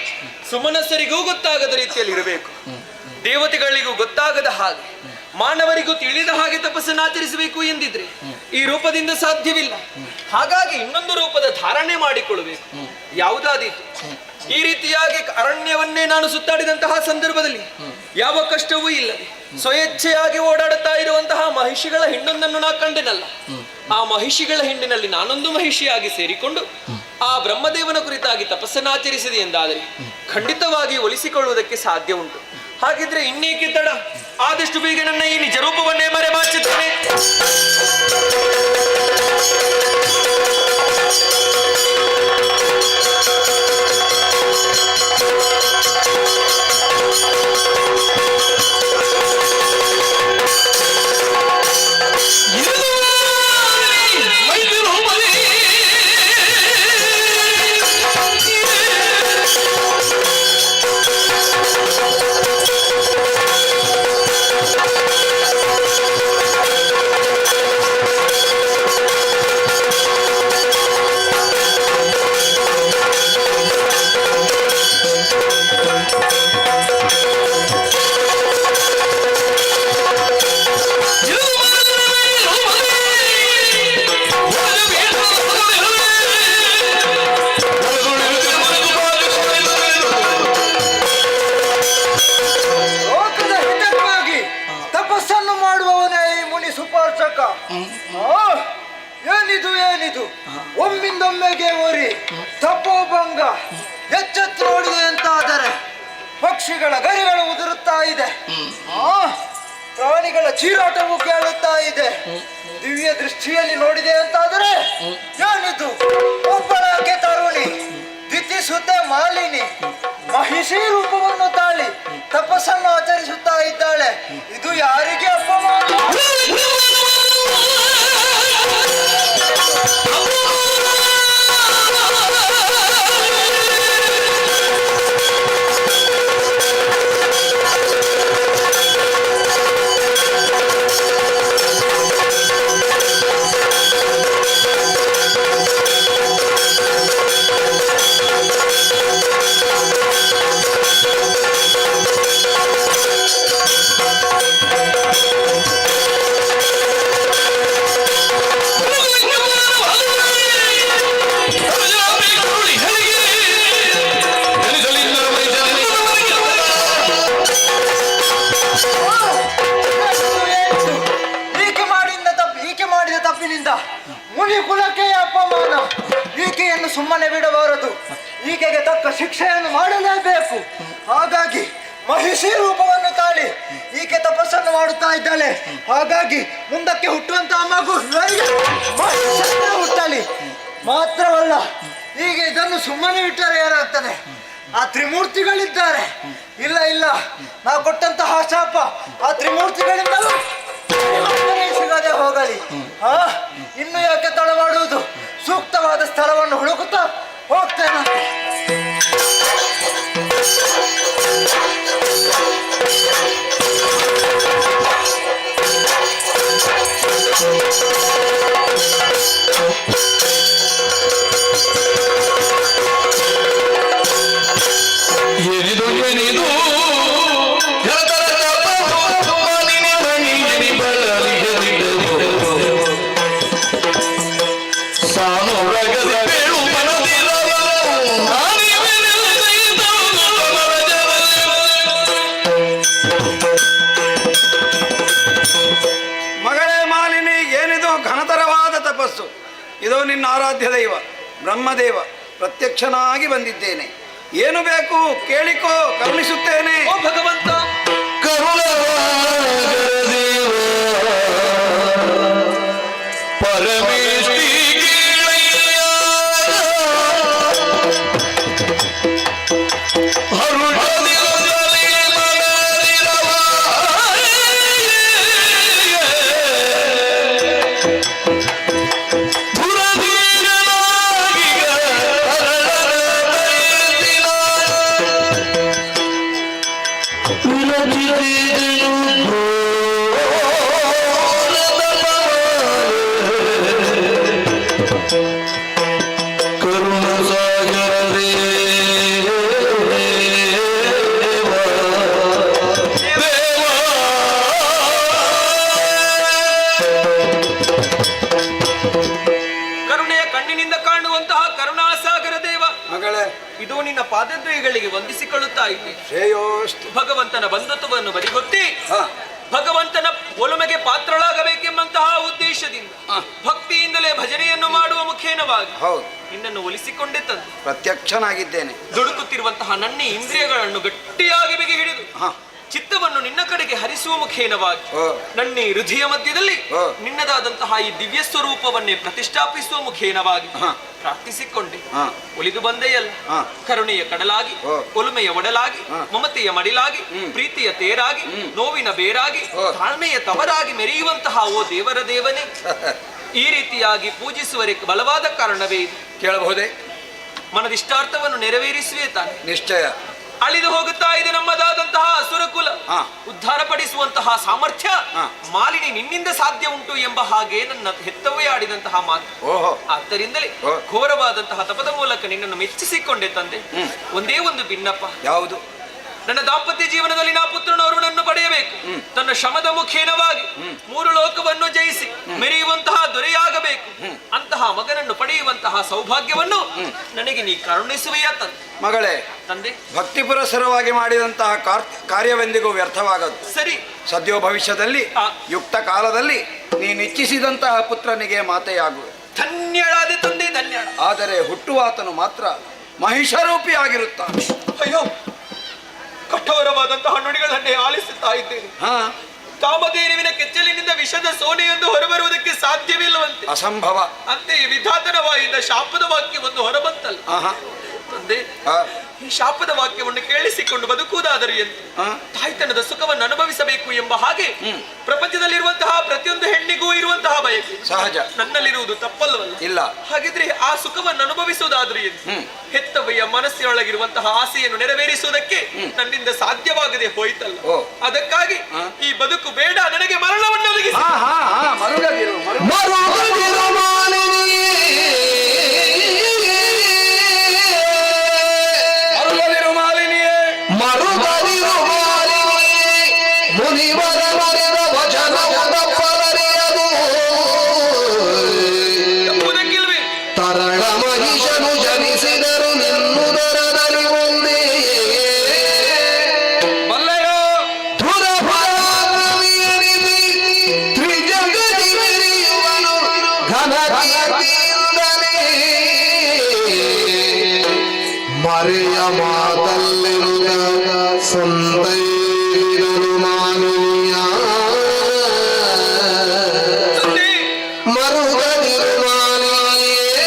ಸುಮನಸ್ಸರಿಗೂ ಗೊತ್ತಾಗದ ರೀತಿಯಲ್ಲಿ ಇರಬೇಕು, ದೇವತೆಗಳಿಗೂ ಗೊತ್ತಾಗದ ಹಾಗೆ, ಮಾನವರಿಗೂ ತಿಳಿದ ಹಾಗೆ ತಪಸ್ಸನ್ನಾಚರಿಸಬೇಕು ಎಂದಿದ್ರೆ ಈ ರೂಪದಿಂದ ಸಾಧ್ಯವಿಲ್ಲ. ಹಾಗಾಗಿ ಇನ್ನೊಂದು ರೂಪದ ಧಾರಣೆ ಮಾಡಿಕೊಳ್ಳಬೇಕು. ಯಾವುದಾದೀತು ಈ ರೀತಿಯಾಗಿ ಅರಣ್ಯವನ್ನೇ ನಾನು ಸುತ್ತಾಡಿದಂತಹ ಸಂದರ್ಭದಲ್ಲಿ ಯಾವ ಕಷ್ಟವೂ ಇಲ್ಲದೆ ಸ್ವಯಚ್ಛೆಯಾಗಿ ಓಡಾಡುತ್ತಾ ಇರುವಂತಹ ಮಹಿಷಿಗಳ ಹಿಂಡೊಂದನ್ನು ನಾ ಕಂಡೆನಲ್ಲ. ಆ ಮಹಿಷಿಗಳ ಹಿಂಡಿನಲ್ಲಿ ನಾನೊಂದು ಮಹಿಷಿಯಾಗಿ ಸೇರಿಕೊಂಡು ಆ ಬ್ರಹ್ಮದೇವನ ಕುರಿತಾಗಿ ತಪಸ್ಸನ್ನಾಚರಿಸಿದೆ ಎಂದಾದರೆ ಖಂಡಿತವಾಗಿ ಒಲಿಸಿಕೊಳ್ಳುವುದಕ್ಕೆ ಸಾಧ್ಯ ಉಂಟು. ಹಾಗಿದ್ರೆ ಇನ್ನೇಕೆ ತಡ, ಆದಷ್ಟು ಬೇಗ ನನ್ನ ಈ ನಿಜ ರೂಪವನ್ನೇ ಮರೆಮಾಚುತ್ತೇನೆ. ಏನಿದು ಒಮ್ಮಿಂದೊಮ್ಮೆಗೆ ಓರಿ ತಪೋಭಂಗ ಎಚ್ಚೆತ್ತು ನೋಡಿದೆ ಅಂತಾದರೆ ಪಕ್ಷಿಗಳ ಗರಿಗಳು ಉದುರುತ್ತಾ ಇದೆ, ಪ್ರಾಣಿಗಳ ಚೀರಾಟವು ಕೇಳುತ್ತಾ ಇದೆ. ದಿವ್ಯ ದೃಷ್ಟಿಯಲ್ಲಿ ನೋಡಿದೆ ಅಂತಾದರೆ ಏನಿದು ಒಬ್ಬಳಾಕೆ ತರುಣಿ ದಿತಿಸುತ್ತ ಮಾಲಿನಿ ಮಹಿಷಿ ರೂಪವನ್ನು ತಾಳಿ ತಪಸ್ಸನ್ನು ಆಚರಿಸುತ್ತಾ ಇದ್ದಾಳೆ. ಇದು ಯಾರಿಗೆ ಅಪಮಾನ? ಮುನಿ ಕುಲಕ್ಕೆ ಅಪಮಾನ. ಈಕೆಯನ್ನು ಸುಮ್ಮನೆ ಬಿಡಬಾರದು, ಈಕೆಗೆ ತಕ್ಕ ಶಿಕ್ಷೆಯನ್ನು ಮಾಡಲೇಬೇಕು. ಹಾಗಾಗಿ ಮಹಿಷಿ ರೂಪವನ್ನು ತಾಳಿ ಈಕೆ ತಪಸ್ಸನ್ನು ಮಾಡುತ್ತಾ ಇದ್ದಾಳೆ. ಹಾಗಾಗಿ ಮುಂದಕ್ಕೆ ಹುಟ್ಟುವಂತಹ ಮಗು ಮಹಿಷಿಯನ್ನೇ ಹುಟ್ಟಲಿ. ಮಾತ್ರವಲ್ಲ, ಈಗ ಇದನ್ನು ಸುಮ್ಮನೆ ಬಿಟ್ಟರೆ ಏನಾಗ್ತದೆ? ಆ ತ್ರಿಮೂರ್ತಿಗಳಿದ್ದಾರೆ. ಇಲ್ಲ ಇಲ್ಲ, ನಾವು ಕೊಟ್ಟಂತಹ ಶಾಪ ಆ ತ್ರಿಮೂರ್ತಿಗಳಿಂದಲೂ ಸಿಗದೆ ಹೋಗಲಿ. ಇನ್ನು ಯಾಕೆ ತಡ ಮಾಡುವುದು? ಸೂಕ್ತವಾದ ಸ್ಥಳವನ್ನು ಹುಡುಕುತ್ತಾ ಹೋಗ್ತೇನೆ. ನಿನ್ನ ಆರಾಧ್ಯ ದೈವ ಬ್ರಹ್ಮದೇವ ಪ್ರತ್ಯಕ್ಷನಾಗಿ ಬಂದಿದ್ದೇನೆ. ಏನು ಬೇಕು ಕೇಳಿಕೋ, ಕರುಣಿಸುತ್ತೇನೆ. ಓ ಭಗವಂತ, ಕರುಣೆಯ ಕಣ್ಣಿನಿಂದ ಕಾಣುವಂತಹ ಕರುಣಾಸಾಗರ ದೇವ, ಮಗಳೇ, ಇದು ನಿನ್ನ ಪಾದದ್ವಯಗಳಿಗೆ ವಂದಿಸಿಕೊಳ್ಳುತ್ತಾ ಇದ್ದೆ. ಶ್ರೇಯೋಸ್ತು. ಭಗವಂತನ ಬಂಧುತ್ವವನ್ನು ಬದಿಗೊತ್ತಿ ಹ. ಭಗವಂತನ ಒಲುಮೆಗೆ ಪಾತ್ರಳಾಗಬೇಕೆಂಬಂತಹ ಉದ್ದೇಶದಿಂದ ಭಕ್ತಿಯಿಂದಲೇ ಭಜನೆಯನ್ನು ಮಾಡುವ ಮುಖೇನವಾಗಿ ಹೌದು, ನಿನ್ನನ್ನು ಒಲಿಸಿಕೊಂಡೇ ತಂದು ಪ್ರತ್ಯಕ್ಷನಾಗಿದ್ದೇನೆ. ದುಡುಕುತ್ತಿರುವಂತಹ ನನ್ನ ಇಂದ್ರಿಯಗಳನ್ನು ಗಟ್ಟಿಯಾಗಿ ಬಿಗಿ ಹಿಡಿದು ಹ. ಚಿತ್ತವನ್ನು ನಿನ್ನ ಕಡೆಗೆ ಹರಿಸುವ ಮುಖೇನವಾಗಿ ಓ. ನನ್ನ ಈ ಹೃದಯ ಮಧ್ಯದಲ್ಲಿ ಓ. ನಿನ್ನದಾದಂತಹ ಈ ದಿವ್ಯ ಸ್ವರೂಪವನ್ನೇ ಪ್ರತಿಷ್ಠಾಪಿಸುವ ಮುಖೇನವಾಗಿ ಹ. ಪ್ರಾರ್ಥಿಸಿಕೊಂಡೆ. ಹ. ಒಲಿದು ಬಂದೆಯಲ್ಲ, ಹ. ಕರುಣೆಯ ಕಡಲಾಗಿ, ಓ. ಒಲುಮೆಯ ಒಡಲಾಗಿ, ಹ. ಮಮತೆಯ ಮಡಿಲಾಗಿ, ಪ್ರೀತಿಯ ತೇರಾಗಿ, ನೋವಿನ ಬೇರಾಗಿ, ಓ. ತಾಳ್ಮೆಯ ತವರಾಗಿ ಮೆರೆಯುವಂತಹ ಓ ದೇವರ ದೇವನೇ, ಈ ರೀತಿಯಾಗಿ ಪೂಜಿಸುವರೆ ಬಲವಾದ ಕಾರಣವೇ ಇದು. ಕೇಳಬಹುದೇ? ಮನದಿಷ್ಟಾರ್ಥವನ್ನು ನೆರವೇರಿಸುವೆ ತಾನೆ. ನಿಶ್ಚಯ. ಅಳಿದು ಹೋಗುತ್ತಾ ಇದೆ ನಮ್ಮದಾದಂತಹ ಅಸುರಕುಲ. ಹಾ. ಉದ್ಧಾರಪಡಿಸುವಂತಹ ಸಾಮರ್ಥ್ಯ ಹಾ. ಮಾಲಿನಿ ನಿನ್ನಿಂದ ಸಾಧ್ಯ ಉಂಟು ಎಂಬ ಹಾಗೆ ನನ್ನ ಹೆತ್ತವೇ ಆಡಿದಂತಹ ಮಾತು. ಓಹೋ. ಆದ್ದರಿಂದಲೇ ಓ. ಘೋರವಾದಂತಹ ತಪದ ಮೂಲಕ ನಿನ್ನನ್ನು ಮೆಚ್ಚಿಸಿಕೊಂಡೆ ತಂದೆ. ಒಂದೇ ಒಂದು ಭಿನ್ನಪ್ಪ. ಯಾವುದು? ನನ್ನ ದಾಂಪತ್ಯ ಜೀವನದಲ್ಲಿ ನಾ ಪುತ್ರನೋರ್ವನನ್ನು ಪಡೆಯಬೇಕು. ತನ್ನ ಶ್ರಮದ ಮುಖೇನವಾಗಿ 3 ಲೋಕವನ್ನು ಜಯಿಸಿ ಮೆರೆಯುವಂತಹ ದೊರೆಯಾಗಬೇಕು. ಅಂತಹ ಮಗನನ್ನು ಪಡೆಯುವಂತಹ ಸೌಭಾಗ್ಯವನ್ನು ನನಗೆ ನೀ ಕರುಣಿಸುವೆಯಾ ತಂದೆ? ಮಗಳೇ, ತಂದೆ, ಭಕ್ತಿ ಪುರಸರವಾಗಿ ಮಾಡಿದಂತಹ ಕಾರ್ಯವೆಂದಿಗೂ ವ್ಯರ್ಥವಾಗದು. ಸರಿ. ಸದ್ಯೋ ಭವಿಷ್ಯದಲ್ಲಿ ಆ. ಯುಕ್ತ ಕಾಲದಲ್ಲಿ ನೀನಿಚ್ಛಿಸಿದಂತಹ ಪುತ್ರನಿಗೆ ಮಾತೆಯಾಗುವೆ. ಧನ್ಯಳಾದೆ ತಂದೆ, ಧನ್ಯಳ. ಆದರೆ ಹುಟ್ಟುವಾತನು ಮಾತ್ರ ಮಹಿಷರೂಪಿಯಾಗಿರುತ್ತಾನೆ. ಅಯ್ಯೋ, ಕಠೋರವಾದಂತಹ ನುಡಿಗಳನ್ನೇ ಆಲಿಸುತ್ತಾ ಇದ್ದೇನೆ. ಹಾ, ಕಾಮಧೇನುವಿನ ಕೆಚ್ಚಲಿನಿಂದ ವಿಷದ ಸೋನೆಯೊಂದು ಹೊರಬರುವುದಕ್ಕೆ ಸಾಧ್ಯವಿಲ್ಲವಂತೆ. ಅಸಂಭವ. ಅಂತೆಯೇ ವಿಧಾತನ ಬಾಯಿಂದ ಶಾಪದ ವಾಕ್ಯವೊಂದು ಹೊರಬಂತಲ್ಲ ಆಹಾ. ತಂದೆ. ಆ. ಈ ಶಾಪದ ವಾಕ್ಯವನ್ನು ಕೇಳಿಸಿಕೊಂಡು ಬದುಕುವುದಾದರೂ ಎಂದು ಆ. ತಾಯ್ತನದ ಸುಖವನ್ನು ಅನುಭವಿಸಬೇಕು ಎಂಬ ಹಾಗೆ ಪ್ರಪಂಚದಲ್ಲಿರುವಂತಹ ಪ್ರತಿಯೊಂದು ಹೆಣ್ಣಿಗೂ ಇರುವಂತಹ ಬಯಕೆ ಸಹಜ. ನನ್ನಲ್ಲಿರುವುದು ತಪ್ಪಲ್ವಲ್ಲ? ಇಲ್ಲ. ಹಾಗಿದ್ರೆ ಆ ಸುಖವನ್ನು ಅನುಭವಿಸುವುದಾದ್ರೂ ಎಂದು ಹೆತ್ತವಯ್ಯ ಮನಸ್ಸಿನೊಳಗಿರುವಂತಹ ಆಸೆಯನ್ನು ನೆರವೇರಿಸುವುದಕ್ಕೆ ನನ್ನಿಂದ ಸಾಧ್ಯವಾಗದೆ ಹೋಯ್ತಲ್ಲ. ಓ. ಅದಕ್ಕಾಗಿ ಈ ಬದುಕು ಬೇಡ, ನನಗೆ ಮರಣವನ್ನು ಒದಗಿಸಿ. ಹಾ ಹಾ ಹಾ, ಮರುಗದಿರು ಮಾಲಿನಿಯೇ. ಎಂಬುದಕ್ಕಿಲ್ವೇ? ತರಳ ಮಹಿಷನು ಜನಿಸಿದರು ನಿನ್ನುದರದಲ್ಲಿ ಒಂದೇ ಬಲ್ಲೆಯೋ. ತ್ರಿಜಗದಿ ಮೆರೆಯುವನು ಘನ ಕೀರ್ತಿಯಿಂದಲೇ. ಮರೆಯ ಮಾತಲ್ಲಿರುತ್ತ ಸಂತೈರನು ಮಾಲಿನಿಯ ಮರುಗದಿರು ಮಾಲಿನಿಯೇ.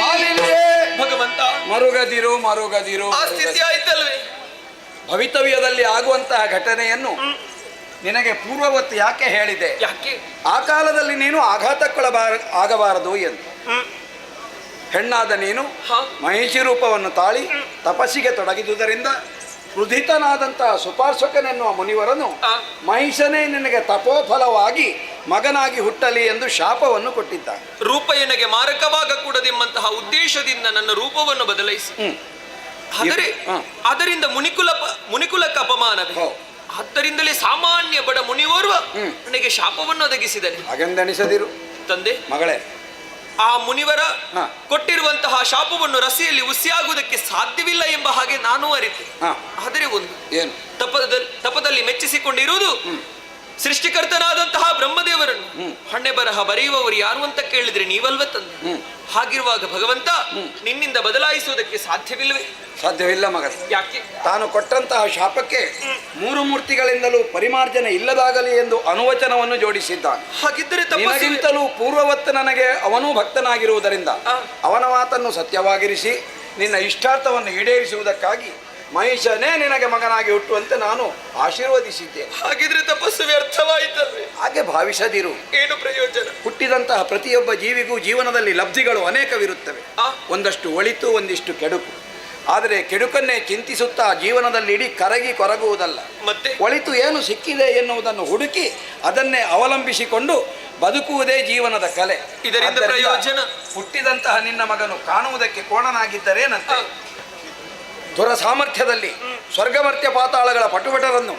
ಮಾಲಿನಿಯೇ. ಭಗವಂತ, ಮರುಗದಿರು ಆ ಸ್ಥಿತಿ ಆಯ್ತಲ್ವೇ? ಭವಿತವ್ಯದಲ್ಲಿ ಆಗುವಂತಹ ಘಟನೆಯನ್ನು ನಿನಗೆ ಪೂರ್ವವತ್ತು ಯಾಕೆ ಹೇಳಿದೆ? ಯಾಕೆ? ಆ ಕಾಲದಲ್ಲಿ ನೀನು ಆಗಬಾರದು ಎಂದು. ಹೆಣ್ಣಾದ ನೀನು ಹಾ. ಮಹಿಷಿ ರೂಪವನ್ನು ತಾಳಿ ತಪಸ್ಸಿಗೆ ತೊಡಗಿದುದರಿಂದ ಹೃದಿತನಾದಂತಹ ಸುಪಾರ್ಶ್ವಕನೆನ್ನುವ ಮುನಿವರನು ಆ. ಮಹಿಷನೇ ನಿನಗೆ ತಪೋಫಲವಾಗಿ ಮಗನಾಗಿ ಹುಟ್ಟಲಿ ಎಂದು ಶಾಪವನ್ನು ಕೊಟ್ಟಿದ್ದಾನೆ. ರೂಪ ಎನಗೆ ಮಾರಕವಾಗಕೂಡದೆಂಬಂತಹ ಉದ್ದೇಶದಿಂದ ನನ್ನ ರೂಪವನ್ನು ಬದಲಾಯಿಸಿ. ಆದರೆ ಅದರಿಂದ ಮುನಿಕುಲಕ್ಕೆ ಅಪಮಾನವೇ. ಹೋ. ಆದ್ದರಿಂದಲೇ ಸಾಮಾನ್ಯ ಬಡ ಮುನಿಯೋರ್ವ ನನಗೆ ಶಾಪವನ್ನು ಒದಗಿಸಿದರೆ ಹಾಗೆಂದೆಣಿಸದಿರು ತಂದೆ. ಮಗಳೇ. ಆ ಮುನಿವರ ಹಾ. ಕೊಟ್ಟಿರುವಂತಹ ಶಾಪವನ್ನು ರಸಿಯಲ್ಲಿ ಹುಸಿಯಾಗುವುದಕ್ಕೆ ಸಾಧ್ಯವಿಲ್ಲ ಎಂಬ ಹಾಗೆ ನಾನು ಅರಿತೆ. ಹಾ. ಆದರೆ ಒಂದು ಏನು? ತಪದಲ್ಲಿ ಮೆಚ್ಚಿಸಿಕೊಂಡಿರುವುದು ಸೃಷ್ಟಿಕರ್ತನಾದಂತಹ ಬ್ರಹ್ಮದೇವರನ್ನು. ಹಣ್ಣೆ ಬರಹ ಬರೆಯುವವರು ಯಾರು ಅಂತ ಕೇಳಿದ್ರೆ ನೀವಲ್ವ ತಂದೆ. ಹಾಗಿರುವಾಗ ಭಗವಂತ ನಿನ್ನಿಂದ ಬದಲಾಯಿಸುವುದಕ್ಕೆ ಸಾಧ್ಯವಿಲ್ಲವೇ? ಸಾಧ್ಯವಿಲ್ಲ ಮಗ. ಯಾಕೆ? ತಾನು ಕೊಟ್ಟಂತಹ ಶಾಪಕ್ಕೆ 3 ಮೂರ್ತಿಗಳಿಂದಲೂ ಪರಿಮಾರ್ಜನೆ ಇಲ್ಲದಾಗಲಿ ಎಂದು ಅನುವಚನವನ್ನು ಜೋಡಿಸಿದ್ದಾನೆ. ಹಾಗಿದ್ದರೆ ನಿನಗಿಂತಲೂ ಪೂರ್ವವತ್ತು ನನಗೆ ಅವನೂ ಭಕ್ತನಾಗಿರುವುದರಿಂದ ಅವನ ಮಾತನ್ನು ಸತ್ಯವಾಗಿರಿಸಿ ನಿನ್ನ ಇಷ್ಟಾರ್ಥವನ್ನು ಈಡೇರಿಸುವುದಕ್ಕಾಗಿ ಮಹಿಷನೇ ನಿನಗೆ ಮಗನಾಗಿ ಹುಟ್ಟುವಂತೆ ನಾನು ಆಶೀರ್ವದಿಸಿದ್ದೆ. ಹಾಗಿದ್ರೆ ತಪಸ್ಸು ವ್ಯರ್ಥವಾಯಿತಲ್ವೇ? ಹಾಗೆ ಭಾವಿಸದಿರು. ಏನು ಪ್ರಯೋಜನ? ಹುಟ್ಟಿದಂತಹ ಪ್ರತಿಯೊಬ್ಬ ಜೀವಿಗೂ ಜೀವನದಲ್ಲಿ ಲಬ್ಧಿಗಳು ಅನೇಕವಿರುತ್ತವೆ. ಒಂದಷ್ಟು ಒಳಿತು, ಒಂದಿಷ್ಟು ಕೆಡುಕು. ಆದರೆ ಕೆಡುಕನ್ನೇ ಚಿಂತಿಸುತ್ತಾ ಜೀವನದಲ್ಲಿ ಇಡೀ ಕರಗಿ ಕೊರಗುವುದಲ್ಲ. ಮತ್ತೆ ಒಳಿತು ಏನು ಸಿಕ್ಕಿದೆ ಎನ್ನುವುದನ್ನು ಹುಡುಕಿ ಅದನ್ನೇ ಅವಲಂಬಿಸಿಕೊಂಡು ಬದುಕುವುದೇ ಜೀವನದ ಕಲೆ. ಇದರಿಂದ ಪ್ರಯೋಜನ? ಹುಟ್ಟಿದಂತಹ ನಿನ್ನ ಮಗನು ಕಾಣುವುದಕ್ಕೆ ಕೋಣನಾಗಿದ್ದರೇನಂತೆ ದುರ ಸಾಮರ್ಥ್ಯದಲ್ಲಿ ಸ್ವರ್ಗಮರ್ತ್ಯ ಪಾತಾಳಗಳ ಪಟುಪಟರನ್ನು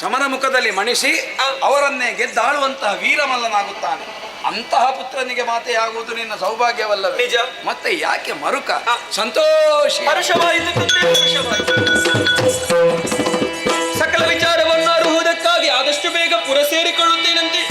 ಸಮರ ಮುಖದಲ್ಲಿ ಮಣಿಸಿ ಅವರನ್ನೇ ಗೆದ್ದಾಳುವಂತಹ ವೀರಮಲ್ಲನಾಗುತ್ತಾನೆ. ಅಂತಹ ಪುತ್ರನಿಗೆ ಮಾತೆಯಾಗುವುದು ನಿನ್ನ ಸೌಭಾಗ್ಯವಲ್ಲವೇ? ನಿಜ. ಮತ್ತೆ ಯಾಕೆ ಮರುಕ? ಸಂತೋಷ. ಸಕಲ ವಿಚಾರವನ್ನು ಅರುವುದಕ್ಕಾಗಿ ಆದಷ್ಟು ಬೇಗ ಪುರ ಸೇರಿಕೊಳ್ಳುತ್ತೇನಂತೆ.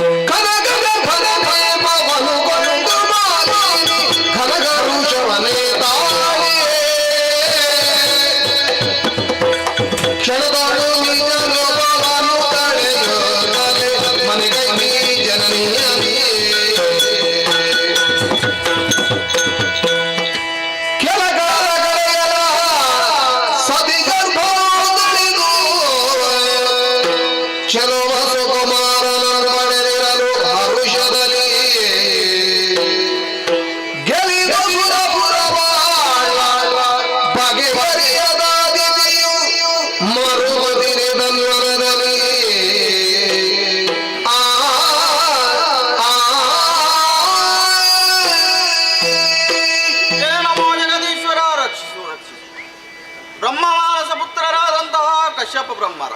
ಕಶ್ಯಪ ಬ್ರಹ್ಮರ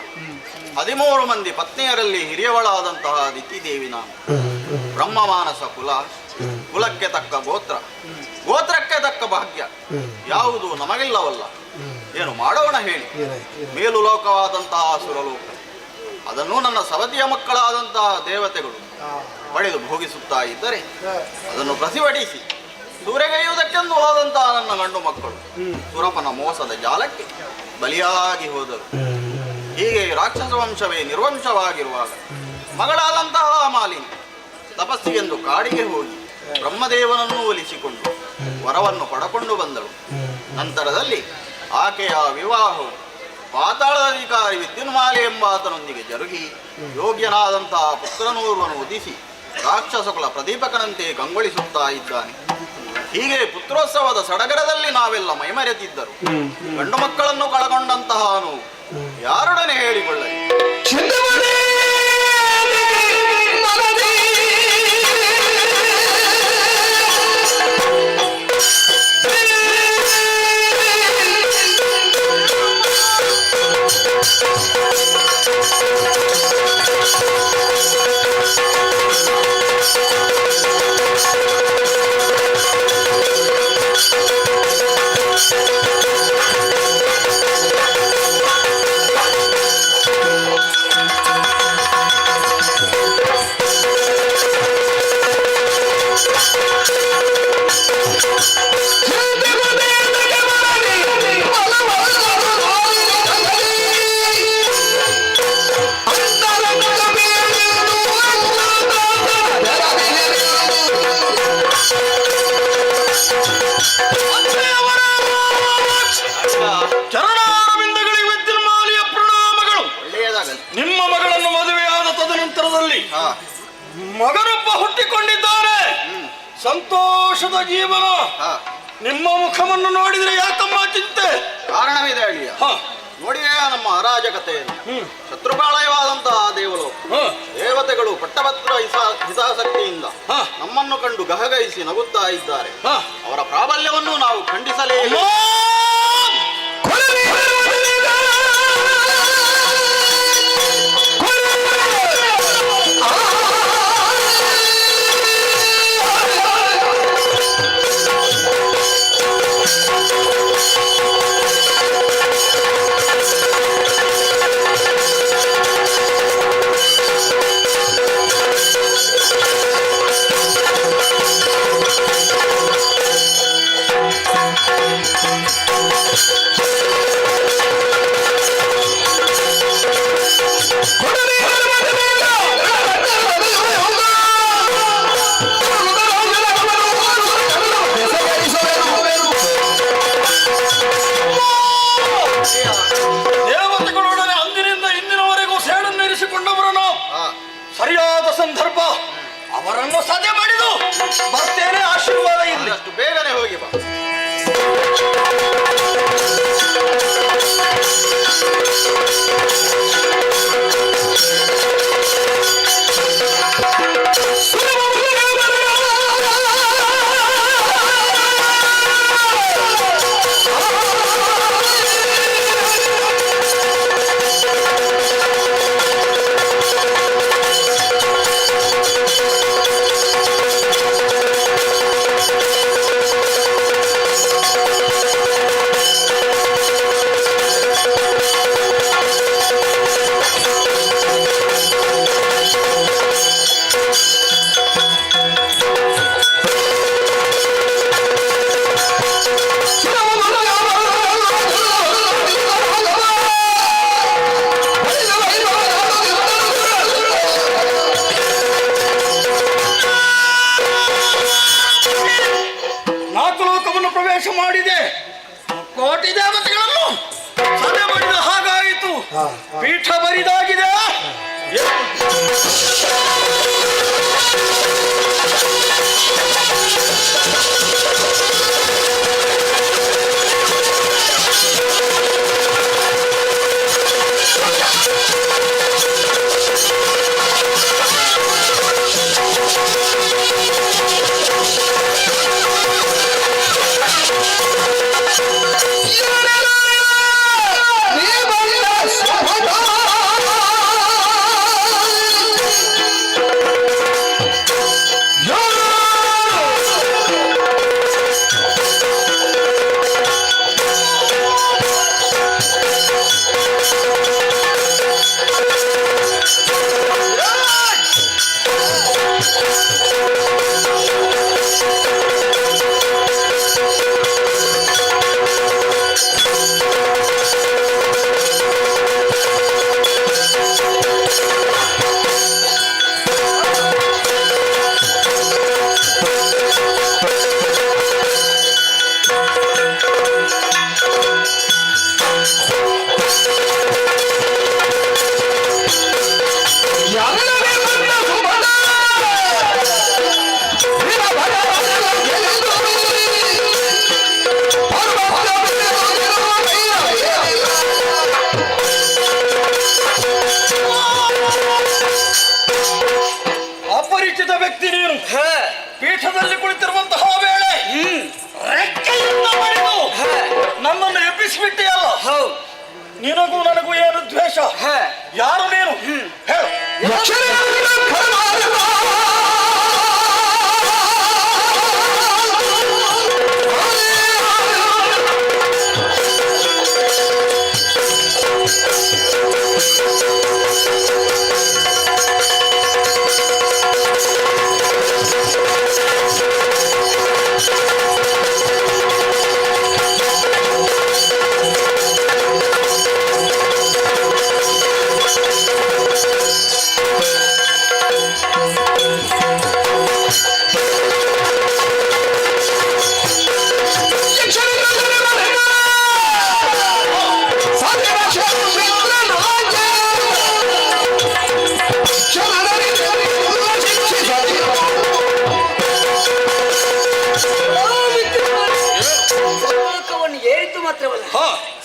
13 ಮಂದಿ ಪತ್ನಿಯರಲ್ಲಿ ಹಿರಿಯವಳಾದಂತಹ ದಿತಿದೇವಿ ನಾನು. ಬ್ರಹ್ಮಮಾನಸ ಕುಲ, ಕುಲಕ್ಕೆ ತಕ್ಕ ಗೋತ್ರ, ಗೋತ್ರಕ್ಕೆ ತಕ್ಕ ಭಾಗ್ಯ ಯಾವುದು ನಮಗಿಲ್ಲವಲ್ಲ. ಏನು ಮಾಡೋಣ ಹೇಳಿ? ಮೇಲು ಲೋಕವಾದಂತಹ ಸುರಲೋಕ, ಅದನ್ನು ನನ್ನ ಸವತಿಯ ಮಕ್ಕಳಾದಂತಹ ದೇವತೆಗಳು ಪಡೆದು ಭೋಗಿಸುತ್ತಾ ಇದ್ದರೆ ಅದನ್ನು ಪ್ರತಿಭಟಿಸಿ ಸೂರೆಗೈಯುವುದಕ್ಕೆಂದು ಹೋದಂತಹ ನನ್ನ ಗಂಡು ಮಕ್ಕಳು ಸುರಪನ ಮೋಸದ ಜಾಲಕ್ಕೆ ಬಲಿಯಾಗಿ ಹೋದರು. ಹೀಗೆ ರಾಕ್ಷಸ ವಂಶವೇ ನಿರ್ವಂಶವಾಗಿರುವಾಗ ಮಗಳಾದಂತಹ ಮಾಲಿನಿ ತಪಸ್ಸಿಗೆಂದು ಕಾಡಿಗೆ ಹೋಗಿ ಬ್ರಹ್ಮದೇವನನ್ನು ಒಲಿಸಿಕೊಂಡು ವರವನ್ನು ಪಡಕೊಂಡು ಬಂದಳು. ನಂತರದಲ್ಲಿ ಆಕೆಯ ವಿವಾಹವು ಪಾತಾಳದ ಅಧಿಕಾರಿ ವಿದ್ಯುನ್ಮಾಲಿ ಎಂಬಾತನೊಂದಿಗೆ ಜರುಗಿ ಯೋಗ್ಯನಾದಂತಹ ಪುತ್ರನೋರ್ವನು ಉದಿಸಿ ರಾಕ್ಷಸ ಕುಲ ಪ್ರದೀಪಕನಂತೆ ಕಂಗೊಳಿಸುತ್ತಾ ಇದ್ದಾನೆ. ಹೀಗೆ ಪುತ್ರೋತ್ಸವದ ಸಡಗರದಲ್ಲಿ ನಾವೆಲ್ಲ ಮೈಮರೆತಿದ್ದರು. ಗಂಡು ಮಕ್ಕಳನ್ನು ಕಳಗೊಂಡಂತಹ ನೋವು ಯಾರೊಡನೆ ಹೇಳಿಕೊಳ್ಳಲಿ? ಮಗನೊಬ್ಬ ಹುಟ್ಟಿಕೊಂಡಿದ್ದಾರೆ. ಸಂತೋಷದ ಜೀವನ. ನಿಮ್ಮ ಮುಖವನ್ನು ನೋಡಿದ್ರೆ ಯಾಕಮ್ಮ ಚಿಂತೆ? ಕಾರಣವಿದೆ ಅಳಿಯ. ನೋಡಿಯೇ ನಮ್ಮ ಅರಾಜಕತೆಯನ್ನು. ಶತ್ರುಪಾಳಯವಾದಂತಹ ದೇವತೆಗಳು ಪಟ್ಟಭದ್ರ ಹಿತಾಸಕ್ತಿಯಿಂದ ನಮ್ಮನ್ನು ಕಂಡು ಗಹಗಹಿಸಿ ನಗುತ್ತಾ ಇದ್ದಾರೆ. ಅವರ ಪ್ರಾಬಲ್ಯವನ್ನು ನಾವು ಖಂಡಿಸಲೇ ಅವರನ್ನು ಸದೆ ಮಾಡಿದು ಬರ್ತೇನೆ. ಆಶೀರ್ವಾದ ಇರಲಿ. ಅಷ್ಟು ಬೇಗನೆ ಹೋಗಿ ಬಾ. ಮಾಡಿದೆ, ಕೋಟಿ ದೇವತೆಗಳನ್ನು ಸದೆ ಮಾಡಿದ ಹಾಗಾಯಿತು. ಪೀಠ ಬರಿದಾಗಿದೆ. ಅಪರಿಚಿತ ವ್ಯಕ್ತಿ ನೀನು. ಪೀಠದಲ್ಲಿ ಕುಳಿತಿರುವಂತಹ ವೇಳೆ ರೆಕ್ಕೆಯಿಂದ ಬಡಿದು ನನ್ನನ್ನು ಎಬ್ಬಿಸಿಬಿಟ್ಟಿಯಲ್ಲ. ನಿನಗೂ ನನಗೂ ಏನು ದ್ವೇಷ? ಯಾರು ನೀನು ಹೇಳು.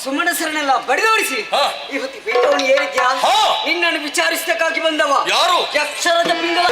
ಸುಮನಸರನ್ನೆಲ್ಲ ಬಡಿದೋಡಿಸಿ ಇವತ್ತು ಪೀಠವನ್ನು ಏರಿದ್ಯಾ? ನಿನ್ನನ್ನು ವಿಚಾರಿಸಬೇಕಾಗಿ ಬಂದವ ಯಾರು? ಯಕ್ಷರದ ಪಿಂಗಳ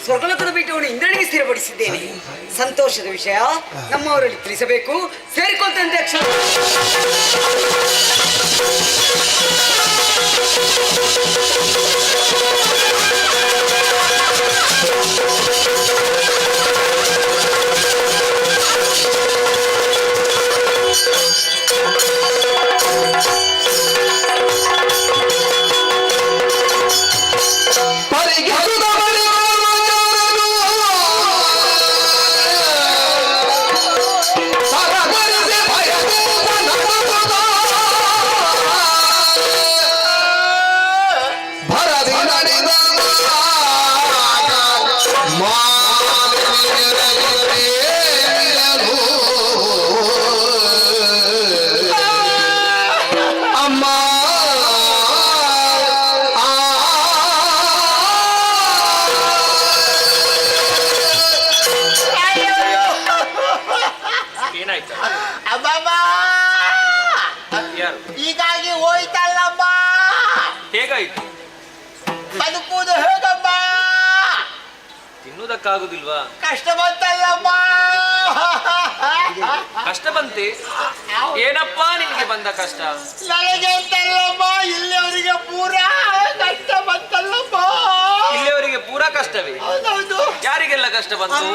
ಸ್ವರ್ಗಲೋಕದ ಪೀಠವನ್ನು ಇಂದ್ರನಿಗೆ ಸ್ಥಿರಪಡಿಸಿದ್ದೇನೆ. ಸಂತೋಷದ ವಿಷಯ ನಮ್ಮವರಲ್ಲಿ ತಿಳಿಸಬೇಕು. ಸೇರಿಕೊಂಡಂತೆ ಅಕ್ಷರ ಹೀಗಾಗಿ ಹೋಯ್ತಲ್ಲಮ್ಮ. ಹೇಗಾಯ್ತು? ಬದುಕುವುದು ಹೇಗಮ್ಮ? ತಿನ್ನುವುದಕ್ಕಾಗುದಿಲ್ವಾ? ಕಷ್ಟ ಬಂತಲ್ಲಮ್ಮ. ಕಷ್ಟ ಬಂತೆ? ಏನಪ್ಪ ನಿನಗೆ ಬಂದ ಕಷ್ಟ? ನನಗೆ ಅಂತಲ್ಲಮ್ಮ, ಇಲ್ಲಿಯವರಿಗೆ ಪೂರಾ ಕಷ್ಟ ಬಂತಲ್ಲಮ್ಮ. ಇಲ್ಲಿಯವರಿಗೆ ಪೂರಾ ಕಷ್ಟವೇ? ಹೌದೌದು. ಯಾರಿಗೆಲ್ಲ ಕಷ್ಟ ಬಂತು?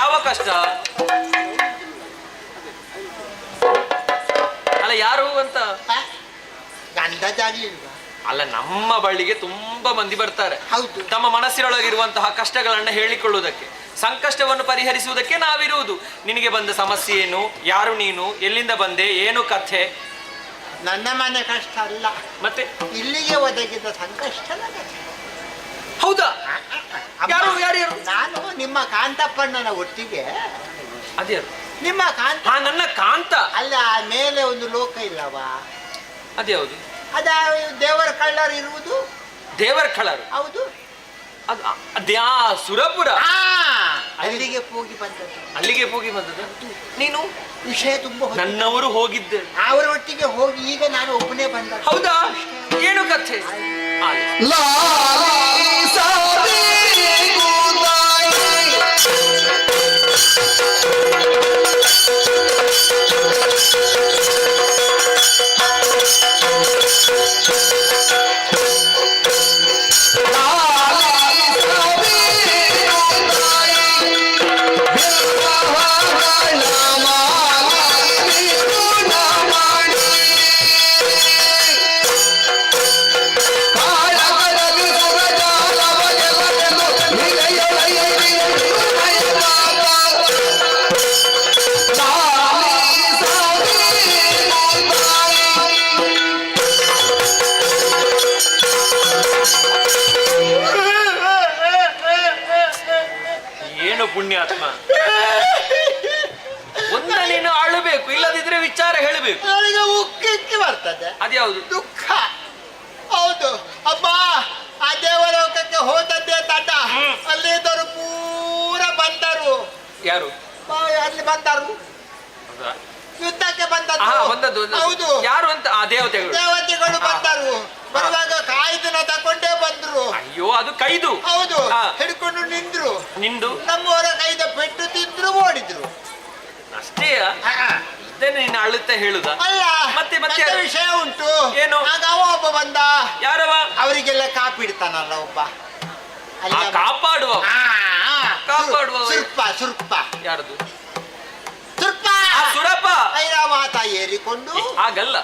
ಯಾವ ಕಷ್ಟ? ಅಲ್ಲ ಯಾರು ಅಂತ ಗಂಧ ಜಾಗಲಿಲ್ವಾ? ಅಲ್ಲ, ನಮ್ಮ ಬಳಿಗೆ ತುಂಬಾ ಮಂದಿ ಬರ್ತಾರೆ. ಹೌದು. ತಮ್ಮ ಮನಸ್ಸಿನೊಳಗಿರುವಂತಹ ಕಷ್ಟಗಳನ್ನ ಹೇಳಿಕೊಳ್ಳುವುದಕ್ಕೆ, ಸಂಕಷ್ಟವನ್ನು ಪರಿಹರಿಸುವುದಕ್ಕೆ ನಾವಿರುವುದು. ನಿನಗೆ ಬಂದ ಸಮಸ್ಯೆ ಏನು? ಯಾರು ನೀನು? ಎಲ್ಲಿಂದ ಬಂದೆ? ಏನು ಕಥೆ? ನನ್ನ ಮನೆ ಕಷ್ಟ ಅಲ್ಲ, ಮತ್ತೆ ಇಲ್ಲಿಗೆ ಒದಗಿದ ಸಂಕಷ್ಟದ ಕಥೆ. ಹೌದಾ? ಯಾರು ಯಾರು? ನಾನು ನಿಮ್ಮ ಕಾಂತಪ್ಪಣ್ಣನ ಒಟ್ಟಿಗೆ. ಅದ್ಯಾರು? ನಿಮ್ಮ ಕಾಂತ? ನನ್ನ ಕಾಂತ. ಅಲ್ಲ, ಮೇಲೆ ಒಂದು ಲೋಕ ಇಲ್ಲವಾ? ಅದ್ಯಾವುದು? ಅದ ದೇವರ ಕಳ್ಳರು ಇರುವುದು. ದೇವರ ಕಳ್ಳರು? ಹೌದು. ಅದ್ಯಾ ಸುರಪುರ? ಅಲ್ಲಿಗೆ ಹೋಗಿ ಬಂದದ್ದು. ಅಲ್ಲಿಗೆ ಹೋಗಿ ಬಂದದ್ದು ನೀನು? ವಿಷಯ ತುಂಬಾ ನನ್ನವರು ಹೋಗಿದ್ದೆ, ಅವರ ಒಟ್ಟಿಗೆ ಹೋಗಿ ಈಗ ನಾನು ಒಬ್ಬನೇ ಬಂದ. ಹೌದಾ? ಏನು ಕಥೆ? ಪುಣ್ಯಾತ್ಮ, ಒಂದ ನೀನು ಅಳಬೇಕು, ಇಲ್ಲದಿದ್ರೆ ವಿಚಾರ ಹೇಳಬೇಕು. ನನಗೆ ಉಕ್ಕಿ ಬರ್ತದೆ. ಅದ್ಯಾವುದು? ದುಃಖ. ಹೌದು ಅಮ್ಮ, ಆ ದೇವಲೋಕಕ್ಕೆ ಹೋದದ್ದೇ ತಡ. ಅಲ್ಲಿದ್ದವರು ಪೂರ ಬಂದರು. ಯಾರು? ಅಲ್ಲಿ ಬಂದರು, ಯುದ್ಧಕ್ಕೆ ಬಂದದ್ದು. ಹೌದು. ಯಾರು ಅಂತ? ಆ ದೇವತೆಗಳು. ದೇವತೆಗಳು ಬಂದರು. ಬರುವಾಗ ಕಾಯ್ದಿನ ತಕೊಂಡೇ ಬಂದ್ರು. ಅಯ್ಯೋ, ಅದು ಕೈದು. ಹೌದು. ಹಿಡ್ಕೊಂಡು ನಿಂದ್ರು. ನಿಂದು ನಮ್ಮವರ ಕೈದ ಪೆಟ್ಟು ತಿಂದ್ರು, ಓಡಿದ್ರು. ಅಷ್ಟೇ? ಇದನ್ನ ನೀನು ಅಳುತ್ತಾ ಹೇಳುದ? ಅಲ್ಲ, ಮತ್ತೆ ವಿಷಯ ಉಂಟು. ಏನು? ಆಗ ಅವ ಒಬ್ಬ ಬಂದ. ಯಾರವ? ಅವರಿಗೆಲ್ಲ ಕಾಪಿ ಇಡ್ತಾನಲ್ಲ ಒಬ್ಬ. ಕಾಪಾಡುವ ಸುರ್ಪ ಯಾರದು? ಸುರ್ಪ ಸುರಪ ಐರಾವತ ಏರಿಕೊಂಡು ಆಗಲ್ಲ,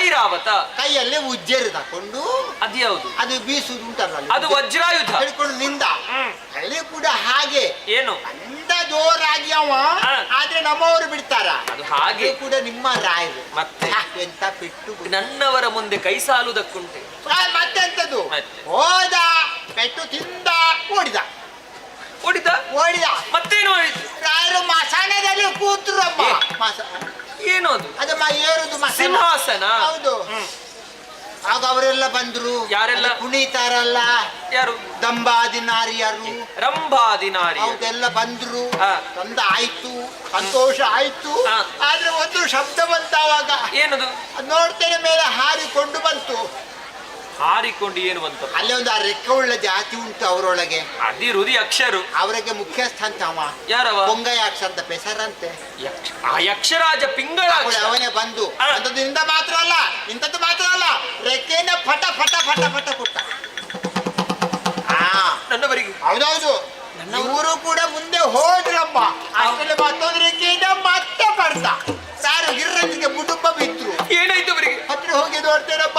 ಐರಾವತ ಕೈಯಲ್ಲಿ ಉಜ್ಜೆರು ತಕೊಂಡು ಅದ್ಯಾವುದು? ಅದು ಬೀಸುದು ಉಂಟಲ್ಲ, ಅದು ವಜ್ರಾಯುಧ ಹಿಡ್ಕೊಂಡು ನಿಂದ. ಅಲ್ಲಿ ಕೂಡ ಹಾಗೆ ಏನು ಅಂದ ಜೋರಾಗಿ ಅವ, ಆದ್ರೆ ನಮ್ಮವರು ಬಿಡ್ತಾರ. ಅದು ಹಾಗೆ ಕೂಡ ನಿಮ್ಮ ರಾಯರು ಮತ್ತೆ ಎಂತ ಬಿಟ್ಟು ನನ್ನವರ ಮುಂದೆ ಕೈ ಸಾಲುವುದಕ್ಕುಂಟೆ. ಮತ್ತೆಂತದ್ದು? ಹೋದ, ಪೆಟ್ಟು ತಿಂದ, ಓಡಿದ ಮತ್ತೇನು ಆಯ್ತು? ರಾಯರು ಮಸಾಣದಲ್ಲಿ ಕೂತ್ರಮ್ಮ. ಏನು ಅದು? ಅದಮ್ಮ ಏರುದು ಸಿಂಹಾಸನ. ಹೌದು. ಆಗ ಅವರೆಲ್ಲ ಬಂದ್ರು. ಯಾರೆಲ್ಲ? ಕುಣಿತಾರಲ್ಲ, ಯಾರು? ದಂಬಾದಿನಾರಿಯರು, ರಂಭಾದಿನಾರಿ, ಹೌದೆಲ್ಲ ಬಂದ್ರು. ತಂದ ಆಯ್ತು, ಸಂತೋಷ ಆಯ್ತು. ಆದ್ರೆ ಒಂದು ಶಬ್ದ ಬಂತ ಅವಾಗ. ಏನದು? ನೋಡ್ತೇನೆ ಮೇಲೆ ಹಾರಿಕೊಂಡು ಬಂತು. ಹಾರಿಕೊಂಡು ಏನು ಬಂತು? ಅಲ್ಲಿ ಒಂದು ರೆಕ್ಕೆ ಉಳ್ಳ ಜಾತಿ ಉಂಟು ಅವರೊಳಗೆ. ಅದಿರುದಿ ಅಕ್ಷರು. ಅವರಿಗೆ ಮುಖ್ಯಸ್ಥ ಅಂತ ಅವ. ಯಾರವ? ಪೊಂಗಯಾಕ್ಷ ಅಂತ ಪೆಸರಂತೆ. ಆ ಯಕ್ಷರಾಜ ಪಿಂಗಳ ಅವನೇ ಬಂದು ಅಂತದ್ರಿಂದ ಮಾತ್ರ ಅಲ್ಲ, ಇಂಥದ್ದು ಮಾತ್ರ ಅಲ್ಲ, ರೆಕ್ಕೆನ ಫಟ ಫಟ ಫಟ ಫಟ ಕೊಟ್ಟ. ನನ್ನವರಿಗೆ. ಹೌದೌದು. ಇವರು ಕೂಡ ಮುಂದೆ ಹೋದ್ರಮ್ಮ. ಅಷ್ಟರಲ್ಲಿ ಮತ್ತೊಂದು ರೆಕ್ಕೆಯಿಂದ ಮತ್ತೆ ಬರ್ತ. ಯಾರು ಗಿರ್ರಂಜಿಗೆ ಬುಡುಂಬ ಬಿದ್ರು. ಏನಾಯ್ತು ಅವರಿಗೆ? ಹತ್ರ ಹೋಗಿ ನೋಡ್ತೇನಪ್ಪ,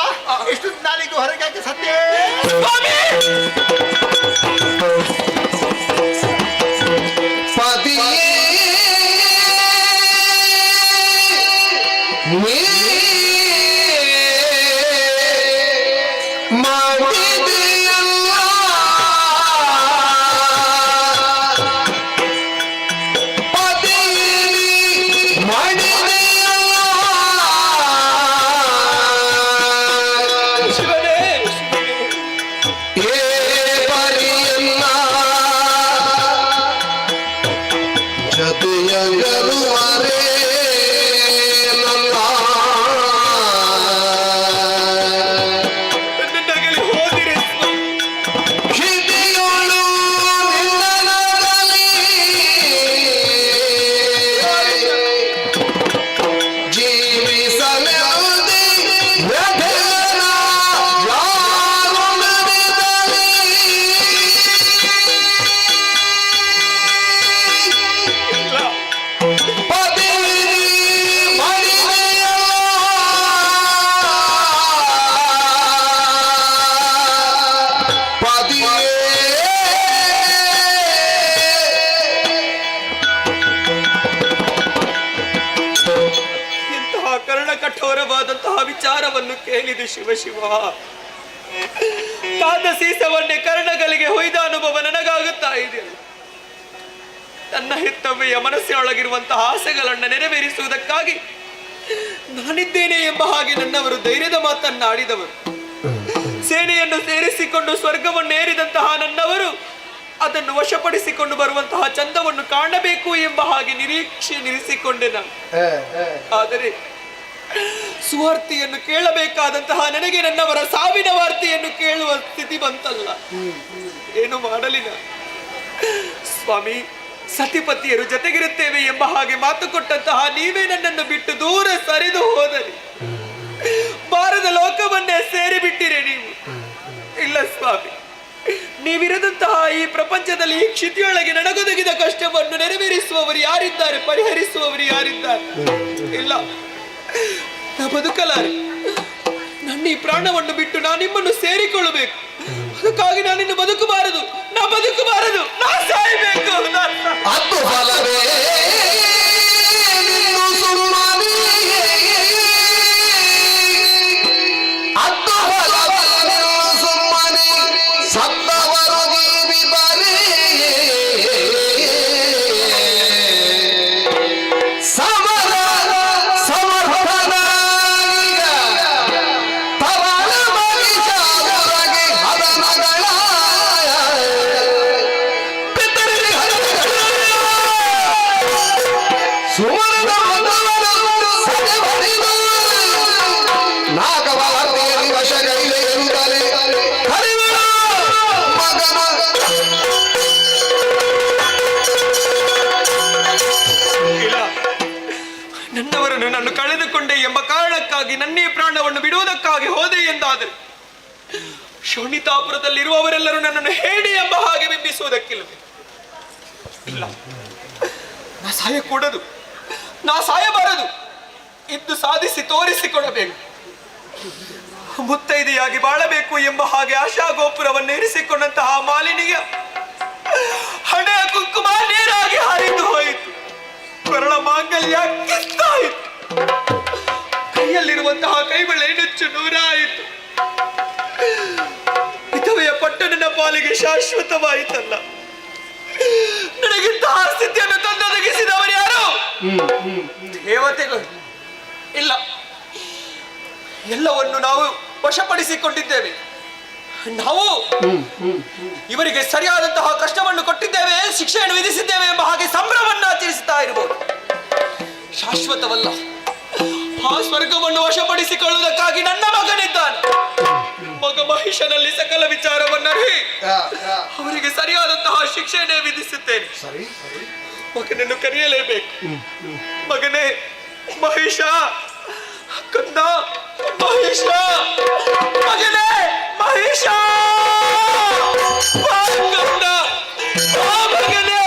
ಎಷ್ಟು ನಾಲಿಗೆ ಹೊರಗೆ ಹಾಕಿ ಸತ್ತೇ. ಕಠೋರವಾದಂತಹ ವಿಚಾರವನ್ನು ಕೇಳಿದೆ ಶಿವ. ಕಾದ ಸೀಸವನ್ನೇ ಕರ್ಣಗಳಿಗೆ ಹೊಯ್ದ ಅನುಭವ ನನಗಾಗುತ್ತಾ ಇದೆ. ತನ್ನ ಹೆತ್ತವ್ವೆಯ ಮನಸ್ಸಿನೊಳಗಿರುವಂತಹ ಆಸೆಗಳನ್ನು ನೆರವೇರಿಸುವುದಕ್ಕಾಗಿ ನಾನಿದ್ದೇನೆ ಎಂಬ ಹಾಗೆ ನನ್ನವರು ಧೈರ್ಯದ ಮಾತನ್ನಾಡಿದವರು. ಸೇನೆಯನ್ನು ಸೇರಿಸಿಕೊಂಡು ಸ್ವರ್ಗವನ್ನು ಏರಿದಂತಹ ನನ್ನವರು ಅದನ್ನು ವಶಪಡಿಸಿಕೊಂಡು ಬರುವಂತಹ ಚಂದವನ್ನು ಕಾಣಬೇಕು ಎಂಬ ಹಾಗೆ ನಿರೀಕ್ಷಿಸಿಕೊಂಡೆ ನಾನು. ಆದರೆ ಸುವಾರ್ತೆಯನ್ನು ಕೇಳಬೇಕಾದಂತಹ ನನಗೆ ನನ್ನವರ ಸಾವಿನ ವಾರ್ತೆಯನ್ನು ಕೇಳುವ ಸ್ಥಿತಿ ಬಂತಲ್ಲ. ಏನು ಮಾಡಲಿಲ್ಲ ಸ್ವಾಮಿ. ಸತಿಪತಿಯರು ಜೊತೆಗಿರುತ್ತೇವೆ ಎಂಬ ಹಾಗೆ ಮಾತು ಕೊಟ್ಟಂತಹ ನೀವೇ ನನ್ನನ್ನು ಬಿಟ್ಟು ದೂರ ಸರಿದು ಹೋದರೆ ಭಾರತ ಲೋಕವನ್ನೇ ಸೇರಿಬಿಟ್ಟಿರೆ ನೀವು. ಇಲ್ಲ ಸ್ವಾಮಿ, ನೀವಿರದಂತಹ ಈ ಪ್ರಪಂಚದಲ್ಲಿ ಈ ಕ್ಷಿತಿಯೊಳಗೆ ನನಗೊದಗಿದ ಕಷ್ಟವನ್ನು ನೆರವೇರಿಸುವವರು ಯಾರಿದ್ದಾರೆ? ಪರಿಹರಿಸುವವರು ಯಾರಿದ್ದಾರೆ? ಇಲ್ಲ, ನಾ ಬದುಕಲಾರೆ. ನನ್ನ ಈ ಪ್ರಾಣವನ್ನು ಬಿಟ್ಟು ನಾನು ನಿಮ್ಮನ್ನು ಸೇರಿಕೊಳ್ಳಬೇಕು. ಅದಕ್ಕಾಗಿ ನಾನಿನ್ನು ಬದುಕಬಾರದು, ನಾ ಸಾಯಬೇಕು. ಅದು ಫಲವೇ ಕಾರಣಕ್ಕಾಗಿ ನನ್ನೇ ಪ್ರಾಣವನ್ನು ಬಿಡುವುದಕ್ಕಾಗಿ ಹೋದೆ ಎಂದಾದರೆ ಶೋಣಿತಾಪುರದಲ್ಲಿರುವವರೆಲ್ಲರೂ ನನ್ನನ್ನು ಹೇಳಿ ಎಂಬ ಹಾಗೆ ಬಿಂಬಿಸುವುದಕ್ಕಿಲ್ಲವೇ? ಇಲ್ಲ, ನಾ ಸಾಯಕೂಡದು, ನಾ ಸಾಯಬಾರದು. ಇದ್ದು ಸಾಧಿಸಿ ತೋರಿಸಿಕೊಡಬೇಕು. ಮುತ್ತೈದೆಯಾಗಿ ಬಾಳಬೇಕು ಎಂಬ ಹಾಗೆ ಆಶಾ ಗೋಪುರವನ್ನು ಇರಿಸಿಕೊಂಡಂತಹ ಮಾಲಿನಿಯ ಹಣೆಯ ಕುಂಕುಮ ನೇರಾಗಿ ಹಾರಿದು ಹೋಯಿತು. ಕೊರಳ ಮಾಂಗಲ್ಯ ಕಿತ್ತಾಯಿತು. ಕೈಯಲ್ಲಿರುವಂತಹ ಕೈಬಳೆ ನುಚ್ಚು ನೂರಾಯಿತು. ವಿಧವೆಯ ಪಟ್ಟಣನ ಪಾಲಿಗೆ ಶಾಶ್ವತವಾಯಿತಲ್ಲ. ನನಗಿಂತಹ ಸ್ಥಿತಿಯನ್ನು ತಂದೊದಗಿಸಿದವರು ಯಾರು? ದೇವತೆಗಳು. ಇಲ್ಲ, ಎಲ್ಲವನ್ನು ನಾವು ವಶಪಡಿಸಿಕೊಂಡಿದ್ದೇವೆ. ನಾವು ಇವರಿಗೆ ಸರಿಯಾದಂತಹ ಕಷ್ಟವನ್ನು ಕೊಟ್ಟಿದ್ದೇವೆ, ಶಿಕ್ಷೆಯನ್ನು ವಿಧಿಸಿದ್ದೇವೆ ಎಂಬ ಹಾಗೆ ಸಂಭ್ರಮವನ್ನು ಆಚರಿಸುತ್ತಾ ಇರಬಹುದು. ಶಾಶ್ವತವಲ್ಲ. ಆ ಸ್ವರ್ಗವನ್ನು ವಶಪಡಿಸಿಕೊಳ್ಳುವುದಕ್ಕಾಗಿ ನನ್ನ ಮಗನಿದ್ದಾನೆ. ಮಗ ಮಹಿಷನಲ್ಲಿ ಸಕಲ ವಿಚಾರವನ್ನರಿ ಅವರಿಗೆ ಸರಿಯಾದಂತಹ ಶಿಕ್ಷೆಯನ್ನೇ ವಿಧಿಸುತ್ತೇನೆ. ಮಗನನ್ನು ಕರೆಯಲೇಬೇಕು. ಮಗನೇ ಮಹಿಷ, ಕಂದ ಮಹಿಷ, ಮಗನೇ ಮಹಿಷ, ಕಂದ ಮಗನೇ.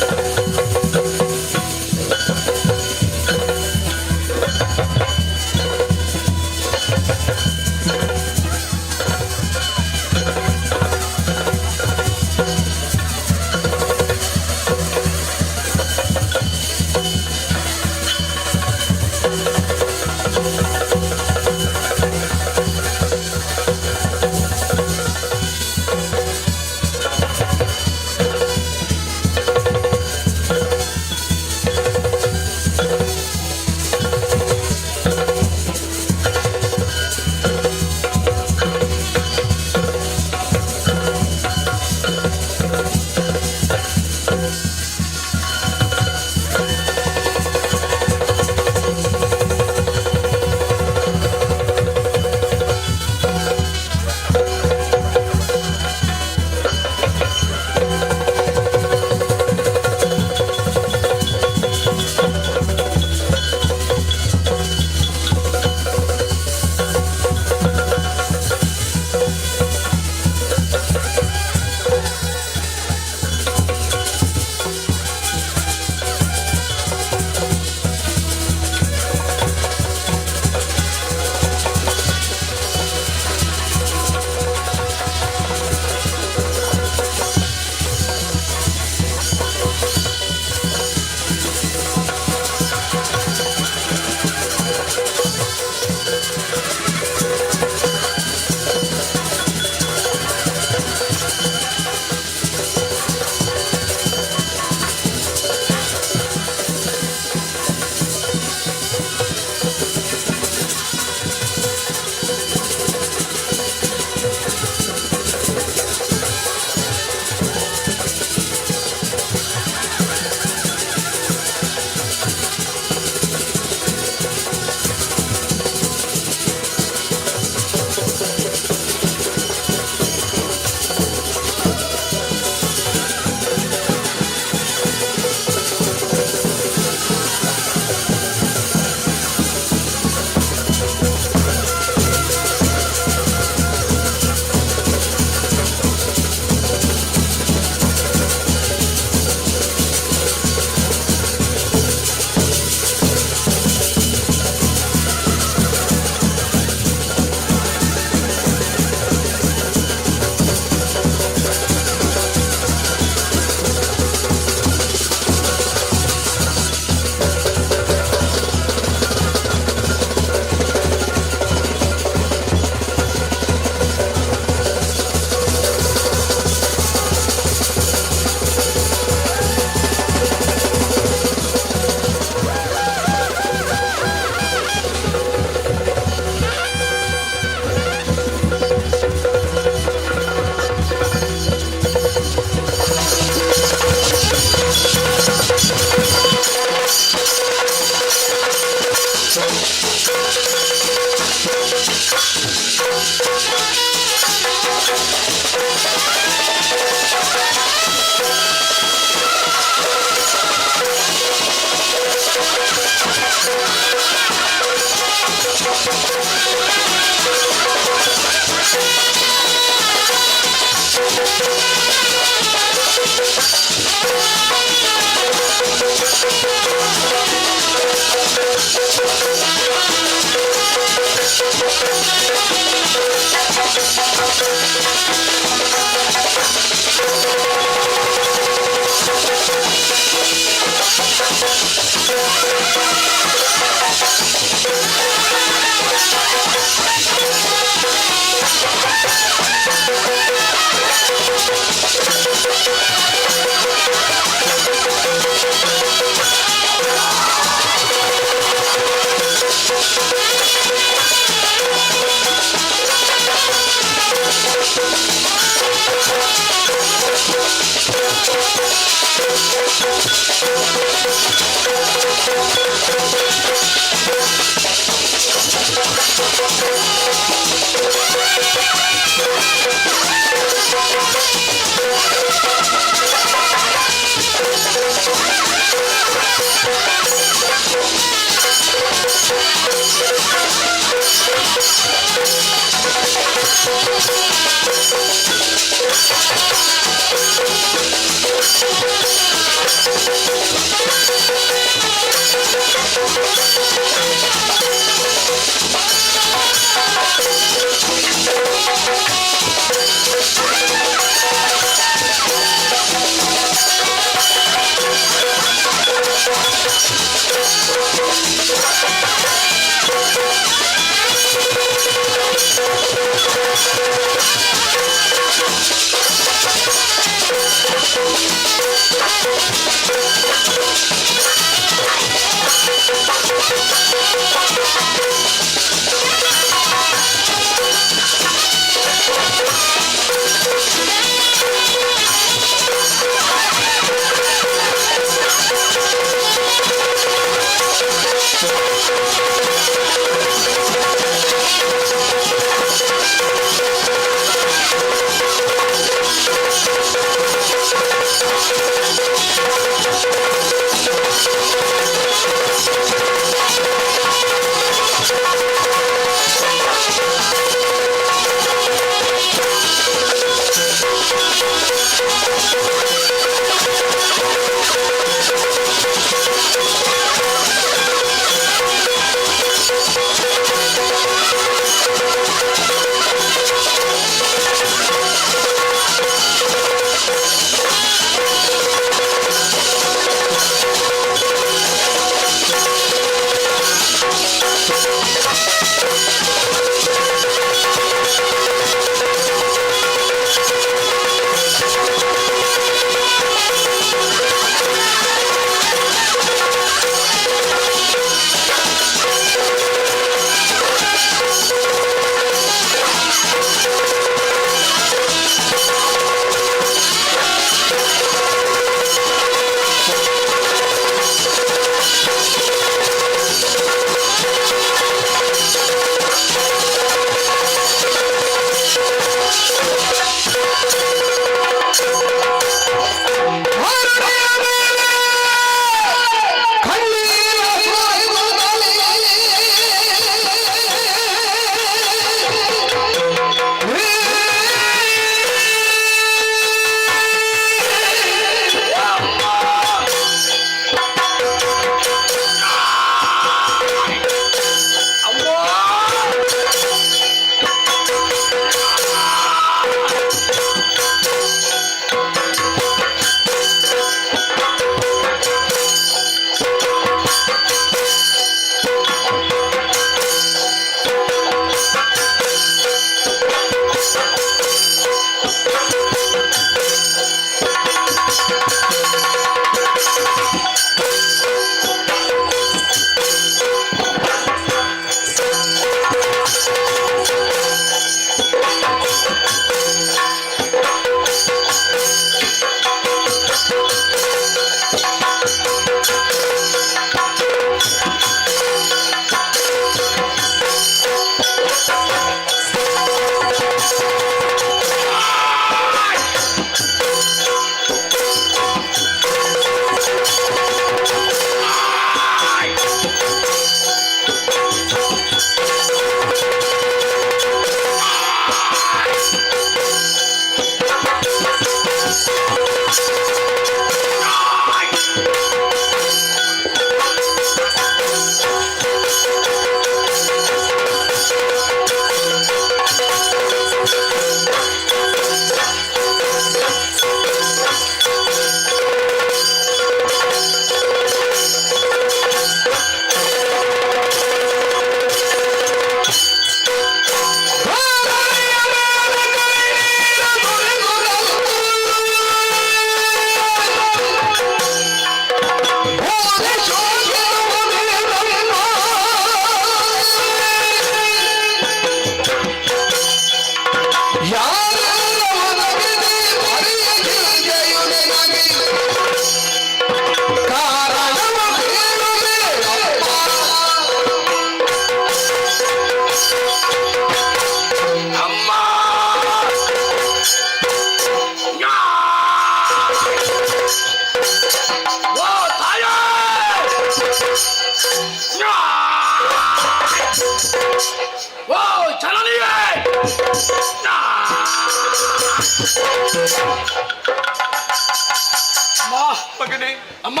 ಮಗನೇ, ಅಮ್ಮ,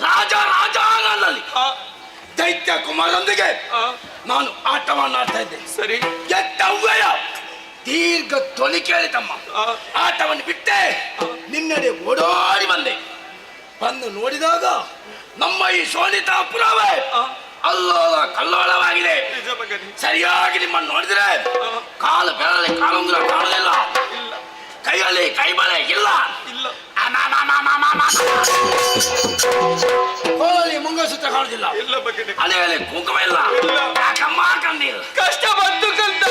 ರಾಜ ನನ್ನಲ್ಲಿ ದೈತ್ಯ ಕುಮಾರನೊಂದಿಗೆ ನಾನು ಆಟವನ್ನಾಡ್ತಾ ಇದ್ದೆ. ಸರಿ, ಎತ್ತವ್ವಯ ದೀರ್ಘ ಧ್ವನಿ ಕೇಳಿತಮ್ಮ. ಆಟವನ್ನು ಬಿಟ್ಟೆ ನಿನ್ನೆಡೆ ಓಡೋಡಿ ಬಂದು ನೋಡಿದಾಗ ನಮ್ಮ ಈ ಶೋಣಿತಾಪುರವೇ ಅಲ್ಲೋಲ ಕಲ್ಲೋಲವಾಗಿದೆ. ಸರಿಯಾಗಿ ನಿಮ್ಮನ್ನು ನೋಡಿದ್ರೆ ಕಾಲು ಬೆರಳಿ ಕಾಲುಂಗುರ ಕಾಣಲಿಲ್ಲ, ಕೈಯಲ್ಲಿ ಕೈಬಳೆ ಇಲ್ಲ, ಕೋಲಿ ಮುಂಗಸೂತ್ರ ಕಾಣುದಿಲ್ಲ, ಅಲೆಯಲ್ಲಿ ಕುಂಕುಮ ಇಲ್ಲ. ಯಾಕಮ್ಮ ಕಣ್ಣೀರು? ಕಷ್ಟ ಬಂತು ಕಂದ.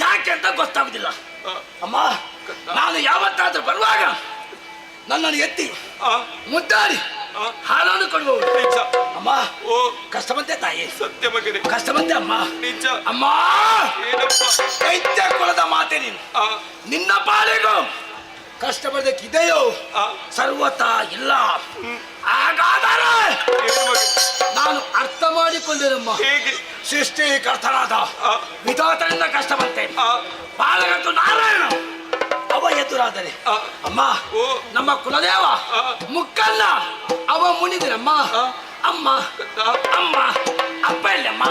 ಯಾಕೆ ಅಂತ ಗೊತ್ತಾಗುದಿಲ್ಲ ಅಮ್ಮ. ನಾನು ಯಾವತ್ತಾದ್ರೂ ಬರುವಾಗ ನನ್ನನ್ನು ಎತ್ತಿ ಮುದ್ದಾಡಿ ಹಾಲನ್ನು ಕೊಂಡು ಅಮ್ಮ. ಓ ಕಷ್ಟ ಬಂತೆ ತಾಯಿ, ಸತ್ಯ ಮಗನೇ, ಕಷ್ಟ ಬಂತೆ ಅಮ್ಮ. ನಿಜ ಅಮ್ಮ, ಏನಪ್ಪ? ದೈತ್ಯ ಕುಲದ ಮಾತೆ ನೀನು. ನಿನ್ನ ಪಾಲಿಗೂ ಕಷ್ಟ ಬರದಕ್ಕಿದೆಯೋ ಸರ್ವತಾ ಇಲ್ಲ. ಹಾಗಾದರೆ ನಾನು ಅರ್ಥ ಮಾಡಿಕೊಂಡೆನಮ್ಮ. ಹೇಗೆ? ಸೃಷ್ಟಿಕರ್ತನಾದ ವಿಧಾತನಿಂದ ಕಷ್ಟ ಬಂತೆ. ಬಾಲಗಂತು ನಾರಾಯಣ ಅವ ಎದುರಾದರೆ ಅಮ್ಮ ನಮ್ಮ ಕುಲದೇವ ಮುಕ್ಕಲ್ಲ ಅವ ಮುನಿದಿರಮ್ಮ. ಅಮ್ಮ ಅಮ್ಮ ಅಪ್ಪ ಇಲ್ಲಮ್ಮ.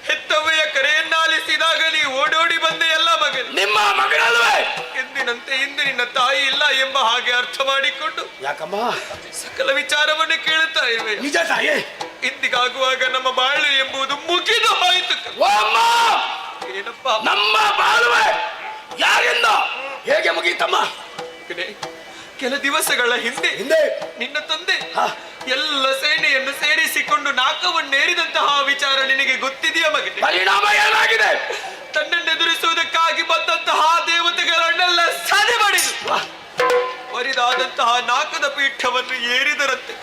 ಹೆತ್ತವ್ವೆಯ ಕರೆಯನ್ನಾಲಿಸಿದಾಗ ನೀ ಓಡೋಡಿ ಬಂದೆ ಎಲ್ಲ ಮಗನ. ನಿಮ್ಮ ಮಗಳಲ್ವೇ? ಎಂದಿನಂತೆ ಇಂದು ನಿನ್ನ ತಾಯಿ ಇಲ್ಲ ಎಂಬ ಹಾಗೆ ಅರ್ಥ ಮಾಡಿಕೊಂಡು ಯಾಕಮ್ಮ ಸಕಲ ವಿಚಾರವನ್ನು ಕೇಳುತ್ತಾ ಇರುವೆ. ನಿಜ ತಾಯಿ, ಇಂದಿಗಾಗುವಾಗ ನಮ್ಮ ಬಾಳು ಎಂಬುದು ಮುಗಿದು ಹೋಯಿತು. ಏನಪ್ಪ ನಮ್ಮ ಬಾಳುವೆ ಯಾರಿಂದ ಹೇಗೆ ಮುಗೀತಮ್ಮ? ಕೆಲ ದಿವಸಗಳ ಹಿಂದೆ ನಿನ್ನ ತಂದೆ ಎಲ್ಲ ಸೇನೆಯನ್ನು ಸೇರಿಸಿಕೊಂಡು ನಾಕವನ್ನೇರಿದಂತಹ ವಿಚಾರ ನಿನಗೆ ಗೊತ್ತಿದೆಯಾ ಮಗನೇ? ಪರಿಣಾಮ ಏನಾಗಿದೆ? ತನ್ನನ್ನೆದುರಿಸುವುದಕ್ಕಾಗಿ ಬಂದಂತಹ ದೇವತೆಗಳನ್ನೆಲ್ಲ ಸದೆ ಮಾಡಿದು. ವರಿದಾದಂತಹ ನಾಕದ ಪೀಠವನ್ನು ಏರಿದರಂತೆ.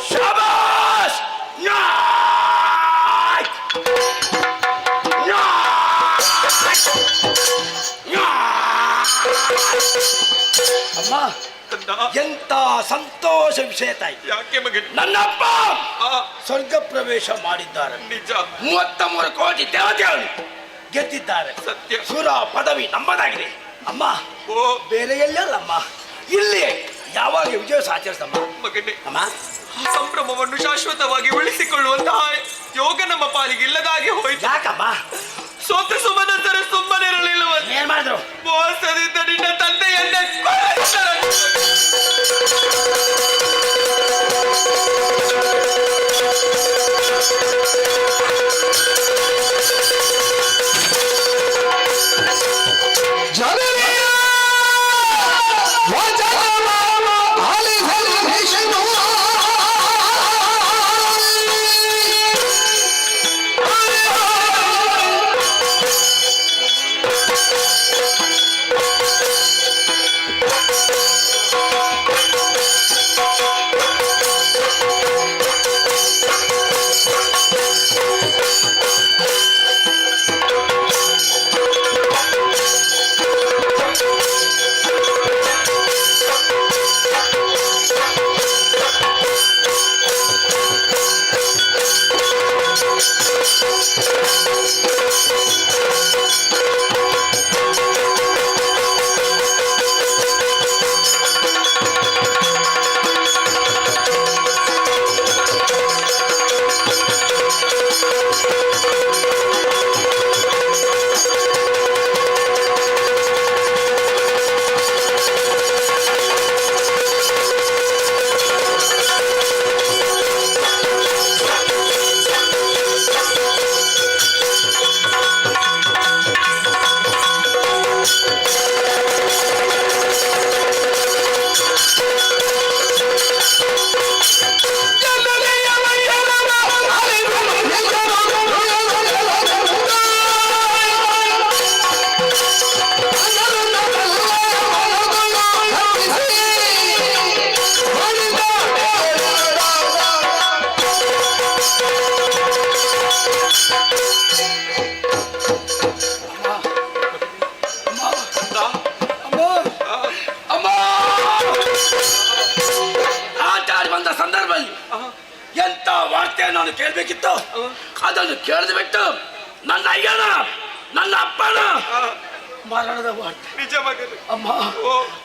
ಶಾಬಾಷ್! ನ್ಯಾಯ್! ನ್ಯಾಯ್! ನ್ಯಾಯ್! ಅಮ್ಮ ಎಂತ ಸಂತೋಷ ವಿಷಯ ತಾಯಿ. ಯಾಕೆ ಮಗನೇ? ನನ್ನಪ್ಪ ಸ್ವರ್ಗ ಪ್ರವೇಶ ಮಾಡಿದ್ದಾರೆ. ನಿಜ. 33 ಕೋಟಿ ದೇವತೆಗಳು ಗೆದ್ದಿದ್ದಾರೆ. ಸತ್ಯ. ಸುರ ಪದವಿ ನಮ್ಮದಾಗಿದೆ ಅಮ್ಮ. ಬೇರೆ ಎಲ್ಲಲ್ಲಮ್ಮ, ಇಲ್ಲಿ ಯಾವಾಗ ವಿಜಯೋತ್ಸವ ಆಚರಿಸಮ್ಮ ಮಗನೇ. ಅಮ್ಮ, ಸಂಭ್ರಮವನ್ನು ಶಾಶ್ವತವಾಗಿ ಉಳಿಸಿಕೊಳ್ಳುವಂತಹ ಯೋಗ ನಮ್ಮ ಪಾಲಿಗೆ ಇಲ್ಲದಾಗಿ ಹೋಯ್ತು. ಯಾಕಮ್ಮ? ಸೋತ ಸುಮನಂತರ ಸುಮ್ಮನಿರಲಿಲ್ಲ. ಏನ್ ಮಾಡಿದ್ರು? ಮೋಸದಿಂದ ನಿನ್ನ ತಂದೆಯನ್ನೇ ಕೊಲ್ಲಿಸಿದರು. ಎಂತ ವಾರ್ತೆ ನಾನು ಕೇಳಬೇಕಿತ್ತು, ಅದನ್ನು ಕೇಳಿದ ಬಿಟ್ಟು ನನ್ನ ಅಯ್ಯನ ನನ್ನ ಅಪ್ಪನ ಮರಣದ ವಾರ್ತೆ. ನಿಜ ಮಗನೇ. ಅಮ್ಮ,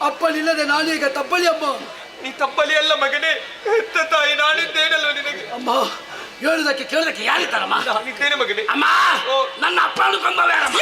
ಅಪ್ಪನಿಲ್ಲದೆ ನಾನೀಗ ತಪ್ಪಲಿ ಅಮ್ಮ. ನೀ ತಪ್ಪಲಿ ಅಲ್ಲ ಮಗನೇ, ಹೆತ್ತ ತಾಯಿ ನಾನಿದ್ದೇನಲ್ಲ ನಿನಗೆ. ಅಮ್ಮ, ಹೇಳುದಕ್ಕೆ ಕೇಳುದಕ್ಕೆ ಯಾರಿದ್ದಾರಮ್ಮ? ನಾನಿದ್ದೇನೆ ಮಗನೇ. ಅಮ್ಮ, ನನ್ನ ಅಪ್ಪನು ಕೊಂದವ ಯಾರಮ್ಮ?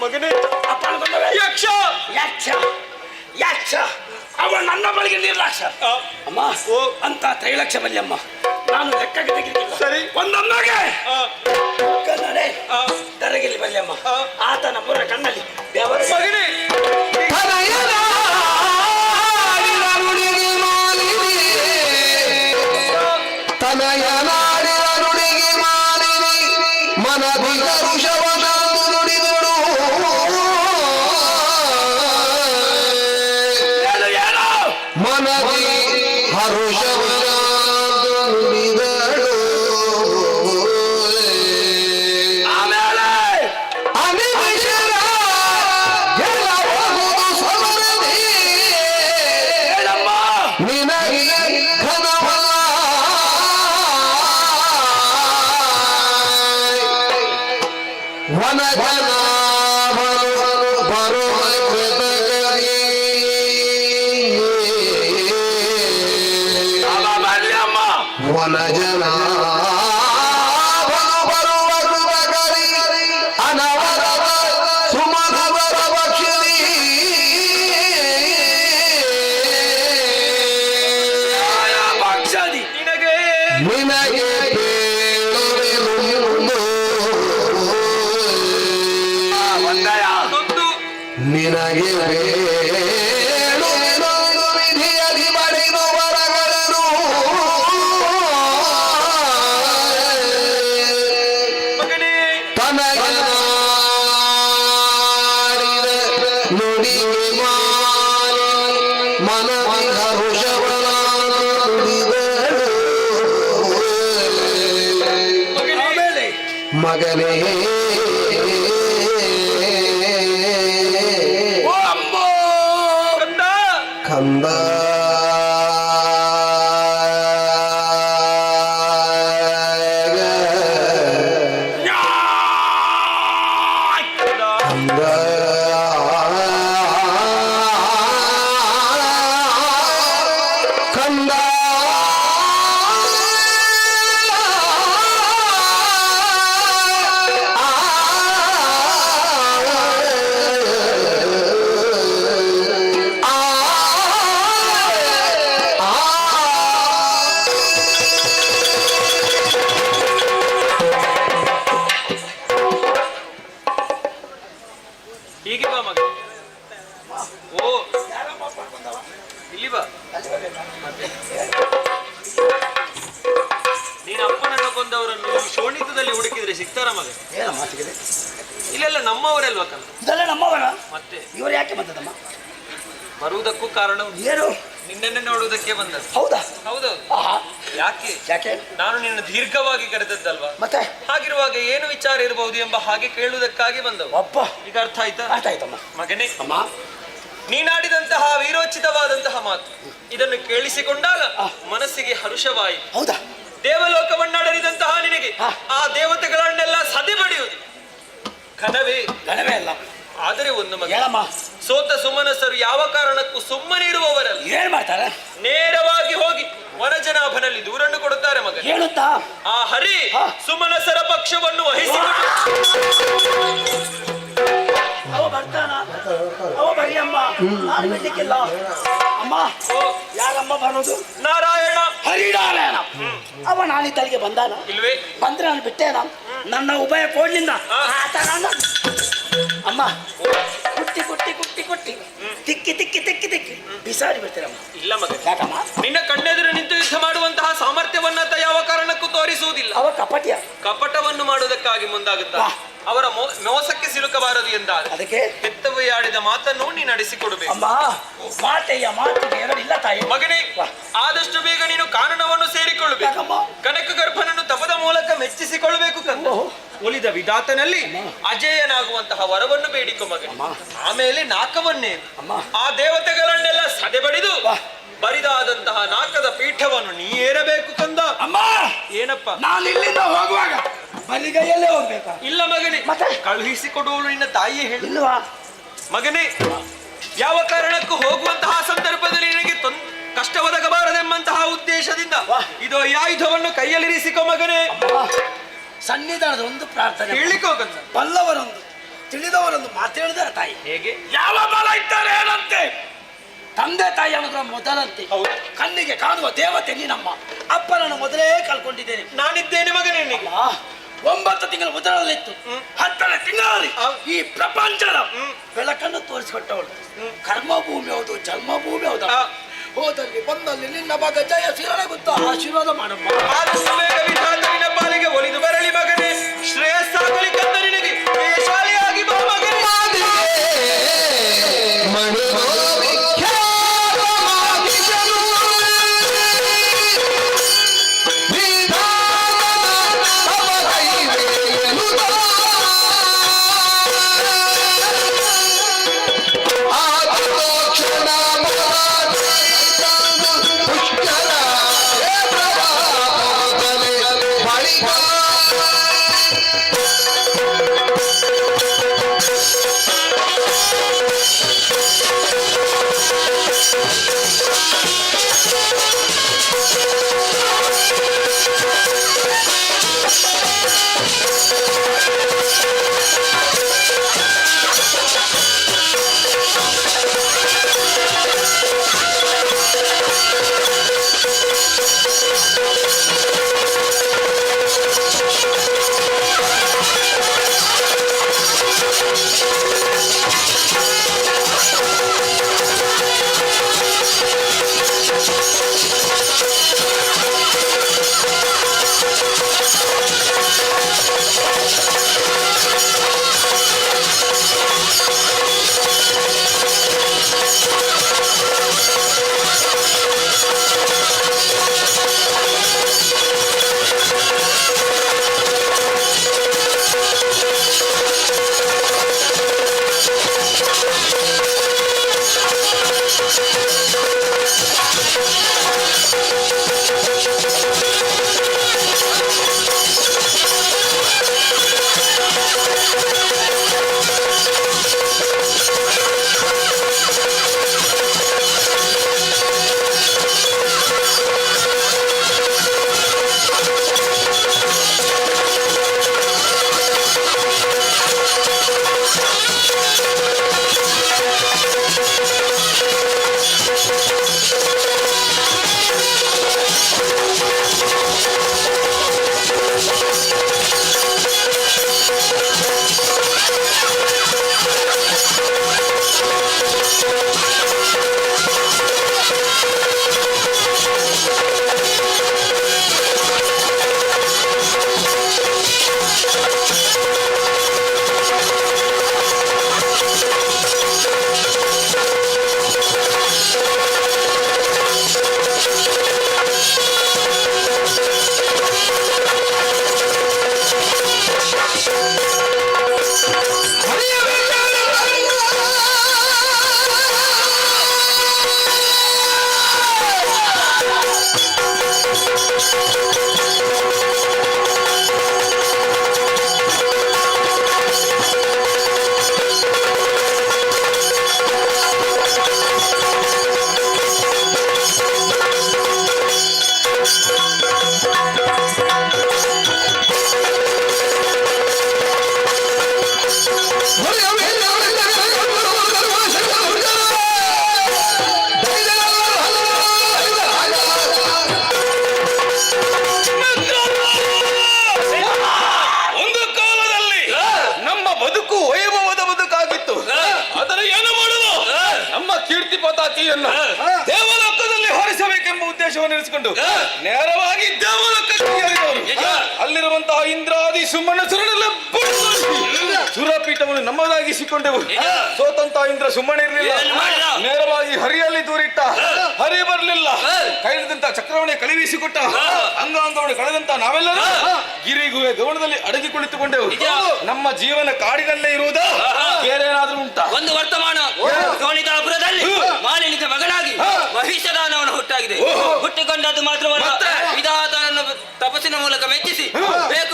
ಮಗನೇ, ಅಪ್ಪನ ಕೊಂದವ ಯಕ್ಷ. ಯಕ್ಷ ಯಕ್ಷ ಅವ ನನ್ನ ಬಳಿಗೆ ನಿರ್ಲಕ್ಷ್ಯ. ಅಮ್ಮ, ಅಂತ ತ್ರೈಲಕ್ಷ ಬಲ್ಲಿ ಅಮ್ಮ, ನಾನು ಲೆಕ್ಕಕ್ಕೆ ತೆಗಿಲಿಲ್ಲ. ಸರಿ, ಒಂದೊಂದಾಗೆ ಕನ್ನಡೆ ತರಗಿಲಿ ಬಲ್ಲಿ ಅಮ್ಮ. ಆತನ ಪುರ ಕಣ್ಣಲ್ಲಿ ಬೆವರು. ಮಗನೇ, ಬರುವ ಅನವರ ನಿನಗೆ ಬೇಡು ವಿಧಿಯದಿ ಬಡಿದು ಬರಗಳನ್ನು ತನಗೆ ನುಡಿಗೆ ಮನವಿ ಹರುಷವನ ಮಗನೇ ಕಂದ ಹೀಗೆ ಬಾ ಮಗ. ಓ ಇಲ್ಲಿ ಬಾ. ನೀನು ಅಪ್ಪನನ್ನು ಕೊಂದವರನ್ನು ಈ ಶೋಣಿತದಲ್ಲಿ ಹುಡುಕಿದ್ರೆ ಸಿಗ್ತಾರ ಮಗ? ಇಲ್ಲೆಲ್ಲ ನಮ್ಮವರಲ್ವಾ ಕಣ? ಇದೆಲ್ಲ ನಮ್ಮವರ ಮತ್ತೆ ಇವರು ಯಾಕೆ ಬಂದದಮ್ಮ? ಬರುವುದಕ್ಕೂ ಕಾರಣ ಏನು? ನಿನ್ನನ್ನೇ ನೋಡುವುದಕ್ಕೆ ಬಂದದ್ದು. ಹೌದಾ? ಹೌದೌದು. ಯಾಕೆ ಯಾಕೆ? ನಾನು ನಿನ್ನ ದೀರ್ಘವಾಗಿ ಕರೆದದ್ದಲ್ವಾ? ಮತ್ತೆ ಹಾಗಿರುವಾಗ ಏನು ವಿಚಾರ ಇರಬಹುದು ಎಂಬ ಹಾಗೆ ಕೇಳುವುದಕ್ಕಾಗಿ ಬಂದವು. ಅಪ್ಪ ಈಗ ಅರ್ಥ ಆಯ್ತಾ? ಅರ್ಥ ಆಯ್ತಮ್ಮ. ಮಗನೇ, ಅಮ್ಮ, ನೀನಾಡಿದಂತಹ ವೀರೋಚಿತವಾದಂತಹ ಮಾತು ಇದನ್ನು ಕೇಳಿಸಿಕೊಂಡಾಗ ಮನಸ್ಸಿಗೆ ಹರುಷವಾಯಿತು. ಹೌದಾ? ದೇವಲೋಕವನ್ನಾಡರಿದಂತಹ ನಿನಗೆ ಆ ದೇವತೆಗಳನ್ನೆಲ್ಲ ಸದೆ ಬಡಿಯುವುದು ಘನವೇ? ಘನವೇ ಅಲ್ಲ. ಆದರೆ ಒಂದು ಮಗ, ಹೇಳಮ್ಮ. ಸೋತ ಸುಮನಸರು ಯಾವ ಕಾರಣಕ್ಕೂ ಸುಮ್ಮನೆ ಇರುವವರಲ್ಲ. ಏನ್ ಮಾಡ್ತಾರೆ? ನೇರವಾಗಿ ಹೋಗಿ ವನಜನಾಭನಲ್ಲಿ ದೂರನ್ನು ಕೊಡುತ್ತಾರೆ ಮಗ. ಹೇಳುತ್ತಾ ಆ ಹರಿ ಸುಮನಸರ ಪಕ್ಷವನ್ನು ವಹಿಸಿಕೊಂಡು ಅವ ಬರ್ತಾನ? ಅವ ಬರಿ ಅಮ್ಮ, ನಾನು ಬಿಡ್ಲಿಕ್ಕಿಲ್ಲ ಅಮ್ಮ. ಯಾರಮ್ಮ ಬರೋದು? ನಾರಾಯಣ. ಹರಿನಾರಾಯಣ. ಅವ ನಾನಿದ್ದಲ್ಲಿಗೆ ಬಂದಾನ? ಇಲ್ವೇ? ಬಂದ್ರೆ ನಾನು ಬಿಟ್ಟೇನ? ನನ್ನ ಉಭಯ ಕೋಡ್ಲಿಂದ ಆತ ನನ್ನ ಅಮ್ಮ ಕುಟ್ಟಿ ಕುಟ್ಟಿ ಕುಟ್ಟಿ ಕುಟ್ಟಿ ತಿಕ್ಕಿ ತಿಕ್ಕಿ ತಿಕ್ಕಿ ತಿಕ್ಕಿ ಬಿಸಾಡಿ ಬಿಡ್ತೀರಮ್ಮ. ಇಲ್ಲ ಮಗ. ಯಾಕಮ್ಮ? ನಿನ್ನ ಕಣ್ಣೆದುರು ನಿಂತು ಯುದ್ಧ ಮಾಡುವಂತಹ ಸಾಮರ್ಥ್ಯವನ್ನ ಯಾವ ಕಾರಣಕ್ಕೂ ತೋರಿಸುವುದಿಲ್ಲ. ಅವ ಕಪಟಿಯ. ಕಪಟವನ್ನು ಮಾಡುವುದಕ್ಕಾಗಿ ಮುಂದಾಗುತ್ತಾರೆ. ಅವರ ಮೋಸಕ್ಕೆ ಸಿಲುಕಬಾರದು ಎಂದಾಗ ಅದಕ್ಕೆ ಹೆತ್ತವಯ್ಯಾಡಿದ ಮಾತನ್ನು ನೀನು ನಡೆಸಿಕೊಡಬೇಕು. ಅಮ್ಮ, ಮಾತೆಯ ಮಾತಿಗೆ ಎರಡಿಲ್ಲ ತಾಯಿ. ಮಗನೇ, ಆದಷ್ಟು ಬೇಗ ನೀನು ಕಾನನವನ್ನು ಸೇರಿಕೊಳ್ಳಬೇಕು. ಕನಕ ಗರ್ಭನನ್ನು ತಪದ ಮೂಲಕ ಮೆಚ್ಚಿಸಿಕೊಳ್ಳಬೇಕು ಕಂದ. ಉಳಿದ ವಿಧಾತನಲ್ಲಿ ಅಜೇಯನಾಗುವಂತಹ ವರವನ್ನು ಬೇಡಿಕೊ ಮಗನೇ. ಆಮೇಲೆ ನಾಕವನ್ನೇ ಆ ದೇವತೆಗಳನ್ನೆಲ್ಲ ಸದೆ ಬಡಿದು ಬರಿದಾದಂತಹ ನಾಕದ ಪೀಠವನ್ನು ನೀ ಏರಬೇಕು ಕಂದ. ಅಮ್ಮ, ಏನಪ್ಪ? ನಾನು ಇಲ್ಲಿಂದ ಹೋಗುವಾಗ ಬಲಿಗೈಯಲ್ಲೇ ಹೋಗ್ಬೇಕಾ? ಇಲ್ಲ ಮಗನೇ, ಮತ್ತೆ ಕಳುಹಿಸಿಕೊಡುವಳು ನಿನ್ನ ತಾಯಿಯೇ ಹೇಳಿಲ್ವಾ? ಮಗನೇ, ಯಾವ ಕಾರಣಕ್ಕೂ ಹೋಗುವಂತಹ ಸಂದರ್ಭದಲ್ಲಿ ನಿನಗೆ ಕಷ್ಟ ಒದಗಬಾರದೆಂಬಂತಹ ಉದ್ದೇಶದಿಂದ ಇದು ಈ ಆಯುಧವನ್ನು ಕೈಯಲ್ಲಿರಿಸಿಕೊ ಮಗನೇ. ಸನ್ನಿಧಾನದ ಒಂದು ಪ್ರಾರ್ಥನೆ ಹೇಳಿಕೋಗಂತ. ಬಲ್ಲವರೊಂದು ತಿಳಿದವರೊಂದು ಮಾತಾಡಿದರೆ ತಾಯಿ ಹೇಗೆ? ಯಾವ ಬಲ ಇದ್ದಾರೆ ಏನಂತೆ? ತಂದೆ ತಾಯಿ ಅನುಗ್ರಹ ಮೊದಲಂತೆ. ಕಣ್ಣಿಗೆ ಕಾಣುವ ದೇವತೆ ನೀನಮ್ಮ. ಅಪ್ಪನನ್ನು ಮೊದಲೇ ಕಳ್ಕೊಂಡಿದ್ದೇನೆ. ನಾನಿದ್ದೇನೆ ಮಗನೇ. 9 ತಿಂಗಳ ಉದರಲ್ಲಿತ್ತು. 10ನೇ ತಿಂಗಳಲ್ಲಿ ಈ ಪ್ರಪಂಚದ ಬೆಳಕನ್ನು ತೋರಿಸಿಕೊಟ್ಟವಳು. ಕರ್ಮಭೂಮಿ ಹೌದು, ಜನ್ಮಭೂಮಿ ಹೌದು. ಹೋದಲ್ಲಿ ಬಂದಲ್ಲಿ ನಿನ್ನ ಮಗ ಜಯ ಶಿರಳಗುತ್ತ ಆಶೀರ್ವಾದ ಮಾಡಮ್ಮ. ನಿನ್ನ ಪಾಲಿಗೆ ಒಲಿದು ಬರಲಿ ಮಗನೇ. ಶ್ರೇಯಸ್ಸಾಗಲಿ ಕಂದ ನಿನಗೆ. ಜಯಶಾಲಿಯಾಗಿ ಬಾ ಮಗನೇ. Bye. ದೇವಲೋಕದಲ್ಲಿ ಹೊರಿಸಬೇಕೆಂಬ ಉದ್ದೇಶವನ್ನು ಇರಿಸಿಕೊಂಡು ನೇರವಾಗಿ ದೇವಲೋಕಕ್ಕೆ ಅಲ್ಲಿರುವಂತಹ ಇಂದ್ರಾದಿ ಸುಮ್ಮನಸುರನೆಲ್ಲ ಸುರಪೀಠವನ್ನು ನಮ್ಮದಾಗಿಸಿಕೊಂಡೆವು. ಸೋತಂತ ಇಂದ್ರ ಸುಮ್ಮನೆ ಇರಲಿಲ್ಲ, ನೇರವಾಗಿ ಹರಿಯಲ್ಲಿ ದೂರಿಟ್ಟ. ಹರಿ ಬರಲಿಲ್ಲ, ಕೈಲಿದ್ದಂತ ಚಕ್ರವನ್ನೇ ಕಳುಹಿಸಿಕೊಟ್ಟ. ಅಂಗಾಂಗವನ್ನು ಕಳೆದಂತ ನಾವೆಲ್ಲರೂ ಗಿರಿಗುವೆ ಗೌಣದಲ್ಲಿ ಅಡಗಿ ಕುಳಿತುಕೊಂಡೆವು. ನಮ್ಮ ಜೀವನ ಕಾಡಿನಲ್ಲೇ ಇರುವುದಾ ಬೇರೆ ಏನಾದ್ರೂ ಉಂಟಾ? ಒಂದು ವರ್ತಮಾನ, ಗೋಣಿದಾಪುರದಲ್ಲಿ ಮಾಲಿನಿಗೆ ಮಗನಾಗಿ ಮಹಿಷದಾನವನ್ನು ಹುಟ್ಟಾಗಿದೆ. ಹುಟ್ಟಿಕೊಂಡದ್ದು ಮಾತ್ರವಲ್ಲ, ವಿಧಾತನನ್ನು ತಪಸ್ಸಿನ ಮೂಲಕ ಮೆಚ್ಚಿಸಿ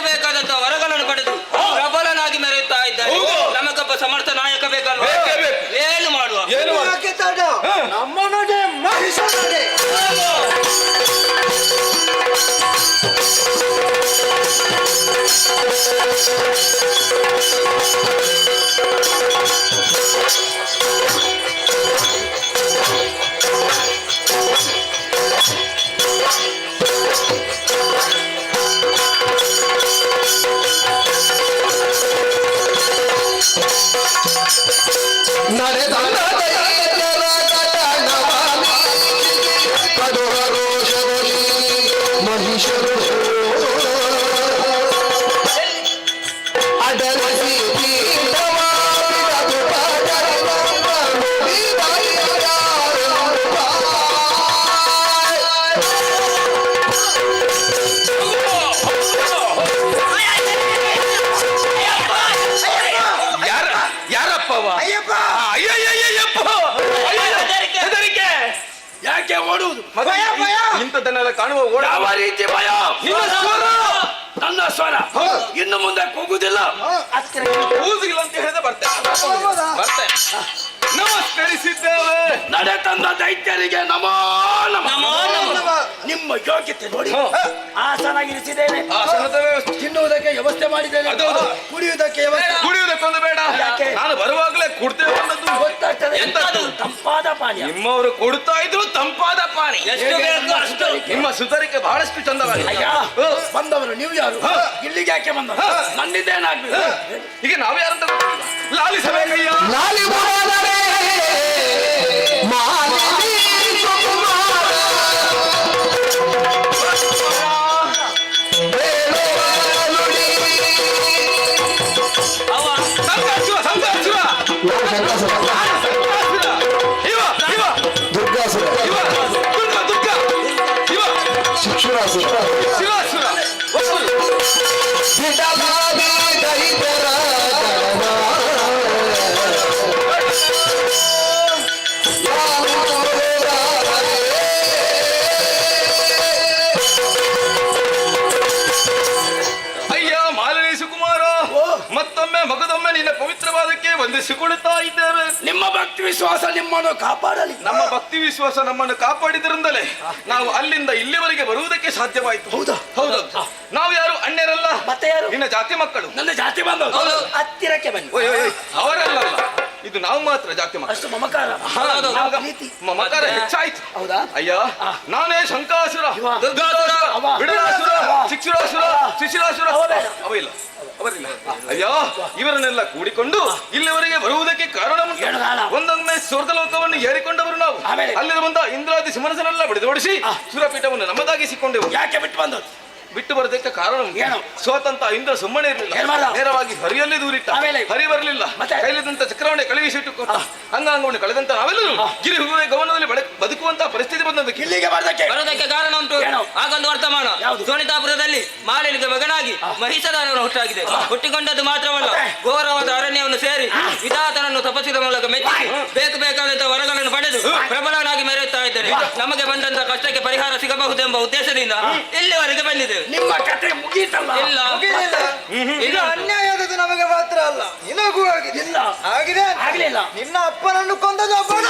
ಬೇಕಾದಂತಹ ವರಗಳನ್ನು ಪಡೆದು ಪ್ರಬಲನಾಗಿ ಮೆರೆಯುತ್ತಾ ಇದ್ದಾರೆ. ನಮಗೊಬ್ಬ ಸಮರ್ಥ ನಾಯಕ ಬೇಕಲ್ವಾ? ಏನು ಮಾಡುವ? ನಮ್ಮ ನಡೆ ಮಹಿಷ ನಡೆ. ಯಾಕೆ ಓಡುವುದು? ಇಂಥದನ್ನೆಲ್ಲ ಕಾಣುವ ಯಾವ ರೀತಿ ಭಯ? ನನ್ನ ಸ್ವರ ಇನ್ನು ಮುಂದೆ ಕೂಗುದಿಲ್ಲ. ಕೂಗುದಿಲ್ಲ ಅಂತ ಹೇಳಿದ್ರೆ ಬರ್ತೇನೆ. ನಮಸ್ಕರಿಸಿದ್ದೇವೆ. ನಡೆ ತಂದ ದೈತ್ಯರಿಗೆ ನಮೋ ನಮೋ. ನಿಮ್ಮ ಯೋಗ್ಯತೆ ನೋಡಿ ಆಸನ ಇರಿಸಿದ್ದೇನೆ, ತಿನ್ನುವುದಕ್ಕೆ ವ್ಯವಸ್ಥೆ ಮಾಡಿದ್ದೇನೆ, ಕುಡಿಯುವುದಕ್ಕೆ ಕುಡಿಯುವುದಕ್ಕೊಂದು ಬೇಡ. ನಾನು ಬರುವಾಗಲೇ ಕುಡ್ತೇವೆ ಅನ್ನೋದು ಗೊತ್ತಾಗ್ತದೆ. ತಂಪಾದ ಪಾನೀಯ ನಿಮ್ಮವರು ಕೊಡ್ತಾ ಇದ್ರು, ತಂಪಾದ ಪಾನಿ. ಎಷ್ಟು ಬೇಕು ಅಷ್ಟು. ನಿಮ್ಮ ಸುಧಾರಿಕೆ ಬಹಳಷ್ಟು ಚಂದವಾಗಿದೆ. ಬಂದವರು ನೀವು ಯಾರು? ಇಲ್ಲಿಗೆ ಯಾಕೆ ಬಂದವರು? ನನ್ನಿಂದೇನಾಗ್ಬೇಕು? ಈಗ ನಾವು ಯಾರಂತ ಲಾಲಿಸಬೇಕಯ್ಯ. ಮಗದೊಮ್ಮೆ ನಿನ್ನ ಪವಿತ್ರವಾದಕ್ಕೆ ವಂದಿಸಿಕೊಳ್ಳುತ್ತಾ ಇದ್ದೇವೆ. ನಿಮ್ಮ ಭಕ್ತಿ ವಿಶ್ವಾಸ ನಿಮ್ಮನ್ನು ಕಾಪಾಡಲಿ. ನಮ್ಮ ಭಕ್ತಿ ವಿಶ್ವಾಸ ನಮ್ಮನ್ನು ಕಾಪಾಡಿದ್ರಿಂದಲೇ ನಾವು ಅಲ್ಲಿಂದ ಇಲ್ಲಿವರೆಗೆ ಬರುವುದಕ್ಕೆ ಸಾಧ್ಯವಾಯಿತು. ಹೌದಾ? ಹೌದು. ನಾವು ಯಾರು ಅನ್ಯರಲ್ಲ. ಮತ್ತೆ ಯಾರು? ನಿನ್ನ ಜಾತಿ ಮಕ್ಕಳು. ನನ್ನ ಜಾತಿ ಬಂದವರು ಹತ್ತಿರಕ್ಕೆ ಬನ್ನಿ. ಅವರಲ್ಲ, ಇದು ನಾವು ಮಾತ್ರ ಜಾತಿ ಮಕ್ಕಳು. ಅಷ್ಟು ಮಮಕಾರ, ಮಮಕಾರ ಹೆಚ್ಚಾಯ್ತು. ಹೌದಾ? ಅಯ್ಯ, ನಾನೇ ಶಂಕಾಸುರ, ದುರ್ಗಾಸುರ, ಬಿಡಲಾಸುರ, ಶಿಕ್ಷುರಾಸುರ, ಶಿಶಿರಾಸುರ. ಅವ ಇಲ್ಲ. ಅಯ್ಯೋ, ಇವರನ್ನೆಲ್ಲ ಕೂಡಿಕೊಂಡು ಇಲ್ಲಿವರೆಗೆ ಬರುವುದಕ್ಕೆ ಕಾರಣ ಒಂದೊಮ್ಮೆ ಸ್ವರ್ಗಲೋಕವನ್ನು ಏರಿಕೊಂಡವರು ನಾವು. ಅಲ್ಲಿ ಬಂದ ಇಂದ್ರಾದಿ ಸಿಂಹನಸನೆಲ್ಲ ಬಡಿದೋಡಿಸಿ ಸುರಪೀಠವನ್ನು ನಮ್ಮದಾಗಿಸಿಕೊಂಡೆವು. ಯಾಕೆ ಬಿಟ್ಟು ಬಂದದ್ದು? ಬಿಟ್ಟು ಬರೋದಕ್ಕೆ ಕಾರಣ ಏನು? ಸೋತಂತ ಇಂದ್ರ ಸುಮ್ಮನೆ ಇರಲಿಲ್ಲ, ನೇರವಾಗಿ ಹರಿಯಲ್ಲಿ ದೂರಿಟ್ಟ. ಹರಿ ಬರಲಿಲ್ಲ, ಕೈಲಿದ್ದಂತ ಚಕ್ರವನ್ನೇ ಕಳುಹಿಸಿಟ್ಟು ಕೊಟ್ಟ. ಅಂಗಾಂಗವನ್ನು ಕಳೆದಂತ ನಾವೆಲ್ಲರೂ ಗಿರಿ ಹೂವೆ ಗಮನದಲ್ಲಿ ಬದುಕುವಂತಹ ಪರಿಸ್ಥಿತಿ ಬಂದದಕ್ಕೆ ಇಲ್ಲಿಗೆ ಬರೋದಕ್ಕೆ ಕಾರಣ ಉಂಟು. ಆಗೊಂದು ವರ್ತಮಾನ, ಸೋನಿತಾಪುರದಲ್ಲಿ ಮಾಲಿನಿಗೆ ಮಗನಾಗಿ ಮಹಿಷಧಾರವನ್ನು ಹುಟ್ಟಾಗಿದೆ. ಹುಟ್ಟಿಕೊಂಡದ್ದು ಮಾತ್ರವಲ್ಲ, ಘೋರವಾದ ಅರಣ್ಯವನ್ನು ಸೇರಿ ವಿಧಾತನನ್ನು ತಪಸ್ಸಿದ ಮೂಲಕ ಮೆಚ್ಚಿಸಿ ಬೇಕಾದಂತಹ ವರಗಳನ್ನು ಪಡೆದು ಪ್ರಬಲನಾಗಿ ಮೆರೆಯುತ್ತಾ ಇದ್ದೇನೆ. ನಮಗೆ ಬಂದಂತಹ ಕಷ್ಟಕ್ಕೆ ಪರಿಹಾರ ಸಿಗಬಹುದೆಂಬ ಉದ್ದೇಶದಿಂದ ಇಲ್ಲಿವರೆಗೆ ಬಂದಿದೆ. ನಿಮ್ಮ ಕಥೆ ಮುಗೀತಲ್ಲ? ಇಲ್ಲ, ಇದು ಅನ್ಯಾಯದ ನಮಗೆ ಮಾತ್ರ ಅಲ್ಲ, ನಿನಗೂ ಆಗಿದೆ. ಆಗಿದೆ ಆಗ್ಲಿಲ್ಲ. ನಿನ್ನ ಅಪ್ಪನನ್ನು ಕೊಂದದ್ದು ಅಪ್ಪನ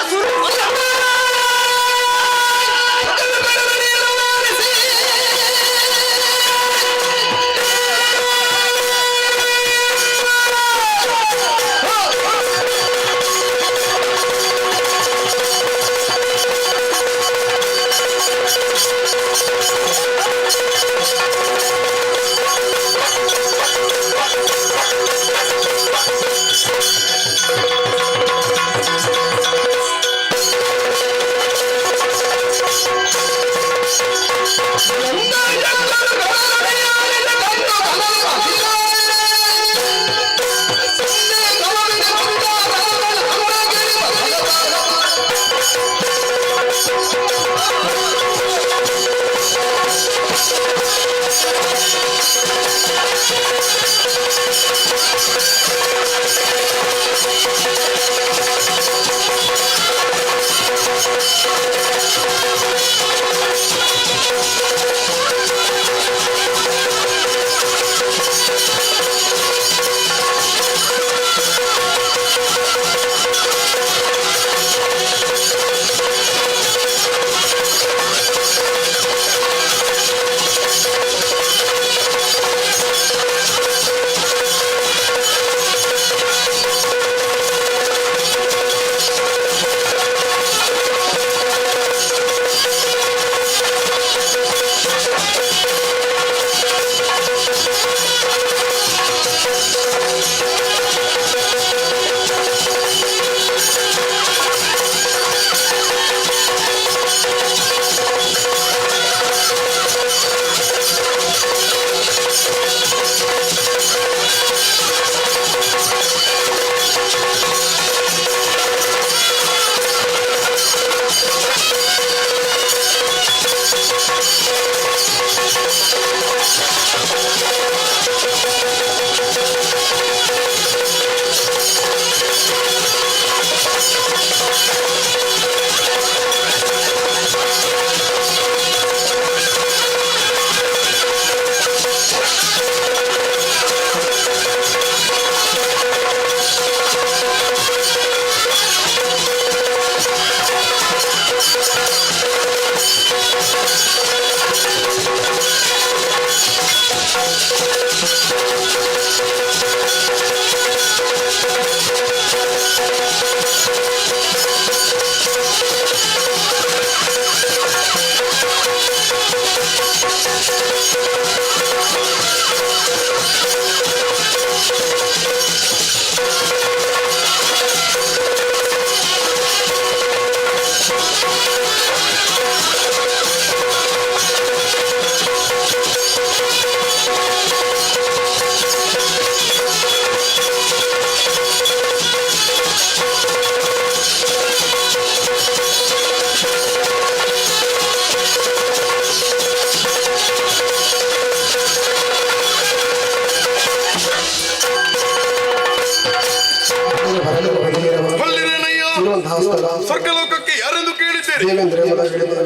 ಸ್ವರ್ಗಲೋಕಕ್ಕೆ ಯಾರೆಂದು ಕೇಳಿದ್ದೇನೆ?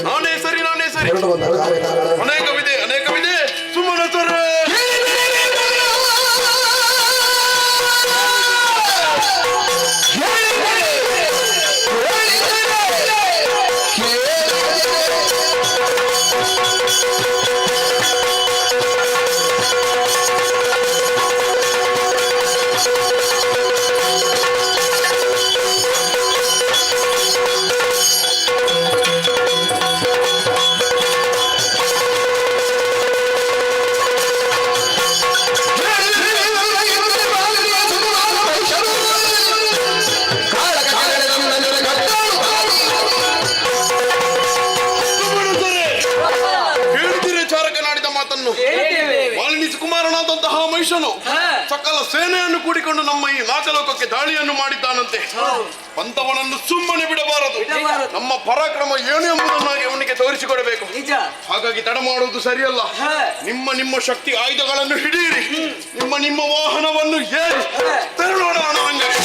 ನಾನೇ ಸರಿ, ನಾನೇ ಸರಿ. ಅನೇಕವಿದೆ, ಅನೇಕವಿದೆ. ಸುಮ್ಮನೆ ಮಹಿಷನು ಸಕಲ ಸೇನೆಯನ್ನು ಕೂಡಿಕೊಂಡು ನಮ್ಮ ಈ ನಾಗಲೋಕಕ್ಕೆ ದಾಳಿಯನ್ನು ಮಾಡಿದ್ದಾನಂತೆ. ಬಂದವನನ್ನು ಸುಮ್ಮನೆ ಬಿಡಬಾರದು. ನಮ್ಮ ಪರಾಕ್ರಮ ಏನು ಎಂಬುದನ್ನಾಗಿ ಅವನಿಗೆ ತೋರಿಸಿಕೊಡಬೇಕು. ಹಾಗಾಗಿ ತಡ ಮಾಡುವುದು ಸರಿಯಲ್ಲ. ನಿಮ್ಮ ಶಕ್ತಿ ಆಯುಧಗಳನ್ನು ಹಿಡಿಯಿರಿ. ನಿಮ್ಮ ವಾಹನವನ್ನು ಏರಿ ತೆರಳೋಣ ರಣರಂಗಕ್ಕೆ.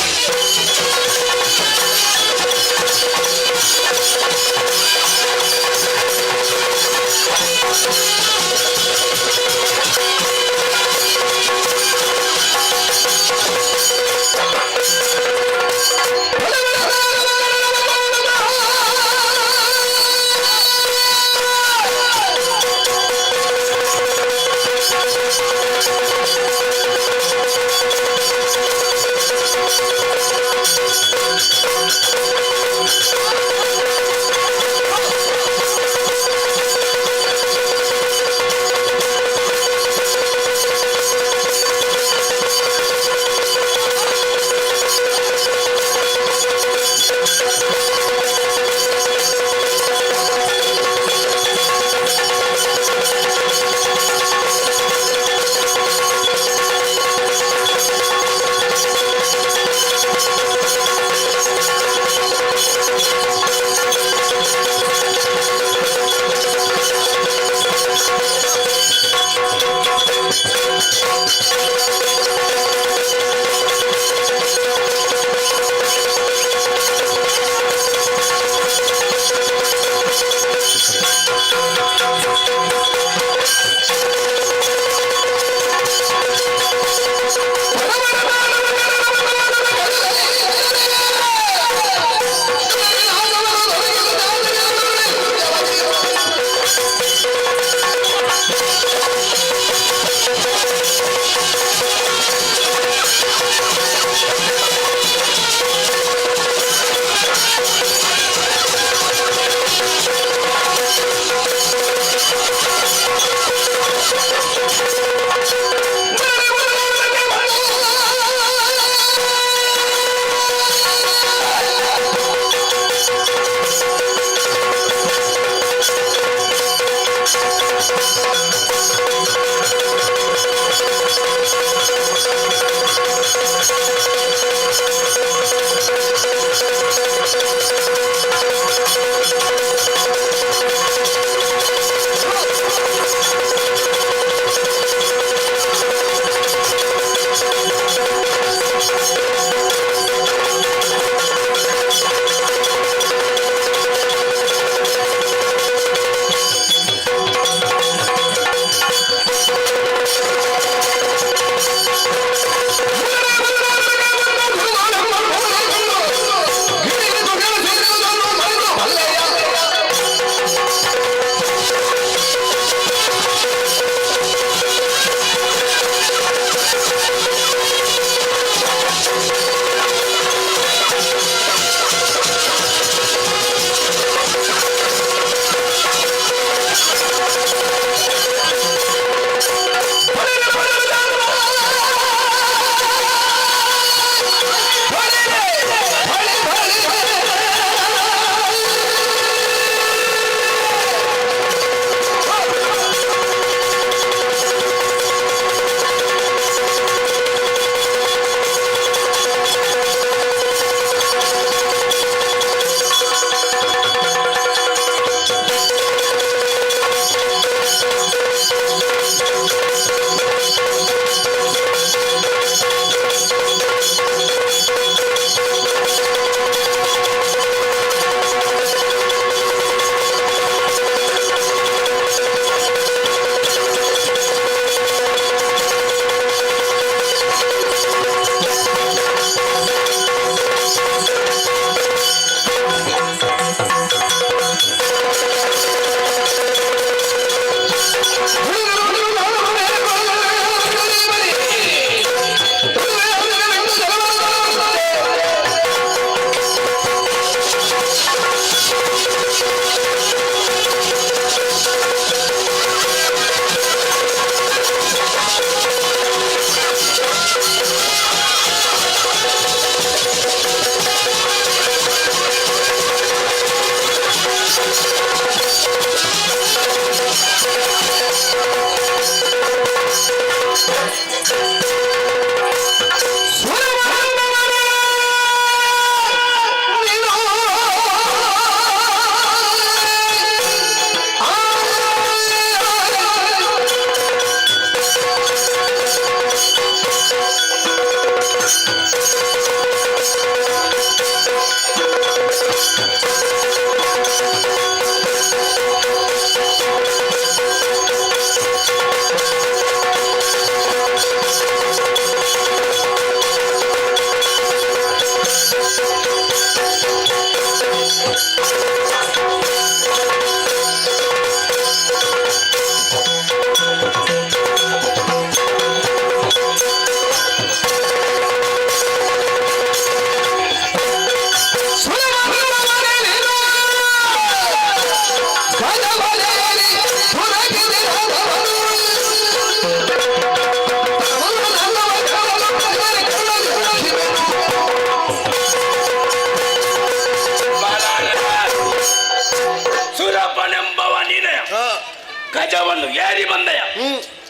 ಏರಿ ಬಂದೆಯ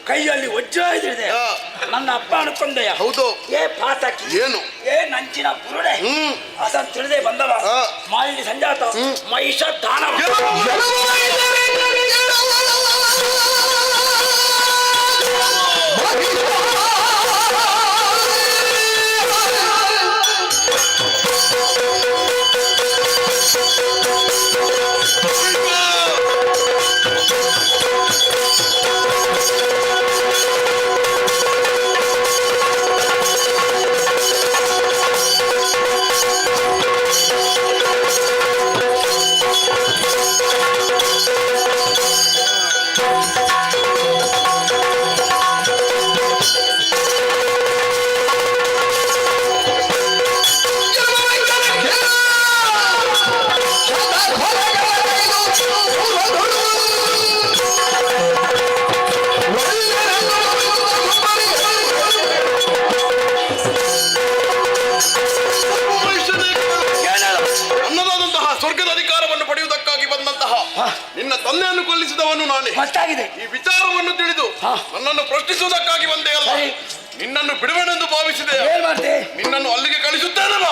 ಕೈಯಲ್ಲಿ ವಜ್ರ ಇದೆ ನನ್ನ ಅಪ್ಪ ಅನ್ಕೊಂಡೆಯ ಹೌದು ಏ ಪಾತಕಿ ಏನು ಏ ನಂಚಿನ ಬುರುಡೆ ಅದನ್ನು ತಿಳಿದೇ ಬಂದವ ಮಾಲಿನಿ ಸಂಜಾತ ಮಹಿಷ ದಾನವ ನಿನ್ನ ತಂದೆಯನ್ನು ಕೊಲ್ಲಿಸಿದವನು ನಾನೇ ಗೊತ್ತಾಗಿದೆ. ಈ ವಿಚಾರವನ್ನು ತಿಳಿದು ನನ್ನನ್ನು ಪ್ರಶ್ನಿಸುವುದಕ್ಕಾಗಿ ಬಂದೆ ಅಲ್ಲ ನಿನ್ನನ್ನು ಬಿಡುವೆನೆಂದು ಭಾವಿಸಿದೆ ನಿನ್ನನ್ನು ಅಲ್ಲಿಗೆ ಕಳಿಸುತ್ತೇನಲ್ಲ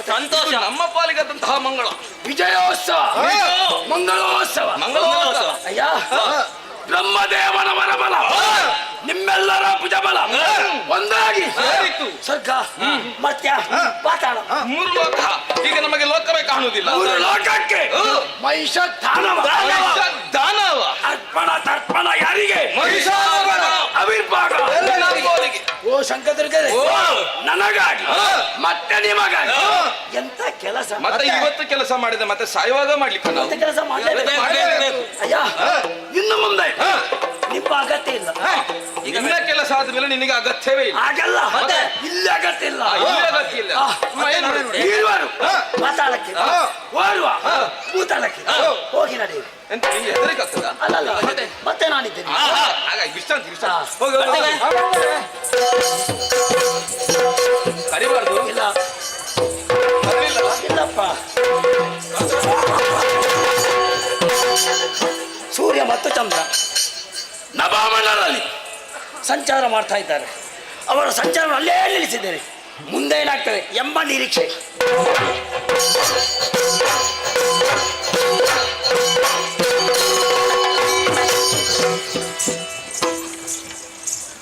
ಸಂತೋಷ ನಮ್ಮ ಪಾಲಿಗಂತಹ ಮಂಗಳ ವಿಜಯೋತ್ಸವ ಮಂಗಳೋತ್ಸವ ಮಂಗಳೋತ್ಸವ ಅಯ್ಯ ಬ್ರಹ್ಮದೇವನ ವರಬಲ ನಿಮ್ಮೆಲ್ಲರ ಭುಜಬಲ ಒಂದಾಗಿ ಸ್ವರ್ಗ ಮರ್ತ್ಯ ಪಾತಾಳ ಮೂರು ಲೋಕ ಈಗ ನಮಗೆ ಲೋಕವೇ ಕಾಣುವುದಿಲ್ಲ ಮೂರು ಲೋಕಕ್ಕೆ ಮಹಿಷ ದಾನವ ದಾನವ ಅರ್ಪಣ ತರ್ಪಣ ಯಾರಿಗೆ ಮಹಿಷಾಸುರನ ಅವಿರ್ಭಾಗ ಓ ಶಂಕದುರ್ಗರೇ ನನಗಾಗಿ ಮತ್ತೆ ನಿಮಗಾಗಿ ಎಂತ ಕೆಲಸ ಮತ್ತೆ ಇವತ್ತು ಕೆಲಸ ಮಾಡಿದೆ ಮತ್ತೆ ಸಾಯುವಾಗ ಮಾಡ್ಲಿಕ್ಕೆ ನಾವು ಕೆಲಸ ಮಾಡಲೇಬೇಕು ಅಯ್ಯ ಇನ್ನು ಮುಂದೆ ನಿಮ್ಮ ಅಗತ್ಯ ಇಲ್ಲ ನಿನ್ನ ಕೆಲಸ ಆದ್ಮೇಲೆ ನಿನಗೆ ಅಗತ್ಯವೇ ಇಲ್ಲ ಹಾಗಲ್ಲ ಇಲ್ಲಿ ಅಗತ್ಯ ಇಲ್ಲ ಇಲ್ಲಿ ಅಗತ್ಯ ಇಲ್ಲ ಈರುವರು ಪಾತಾಳಕ್ಕೆ ಓರ್ವ ಭೂತಾಳಕ್ಕೆ ಹೋಗಿ ನಡೆಯಿರಿ ಎಂತ ನಿಂಗೆ ಹೆದರಿಕೆ ಆಗ್ತದ ಅಲ್ಲಲ್ಲ ಮತ್ತೆ ನಾನಿದ್ದೇನೆ ಹಾಗಾಗಿ ವಿಶ್ರಾಂತಿ ಹೋಗಿ ಕರಿಬಾರ್ದು ಇಲ್ಲ ಇಲ್ಲಪ್ಪ ಸೂರ್ಯ ಮತ್ತು ಚಂದ್ರ ನಭಾಮಂಡಲದಲ್ಲಿ ಸಂಚಾರ ಮಾಡ್ತಾ ಇದ್ದಾರೆ ಅವರ ಸಂಚಾರ ಅಲ್ಲೇ ನಿಲ್ಲಿಸಿದ್ದೇನೆ ಮುಂದೆ ಏನಾಗ್ತದೆ ಎಂಬ ನಿರೀಕ್ಷೆ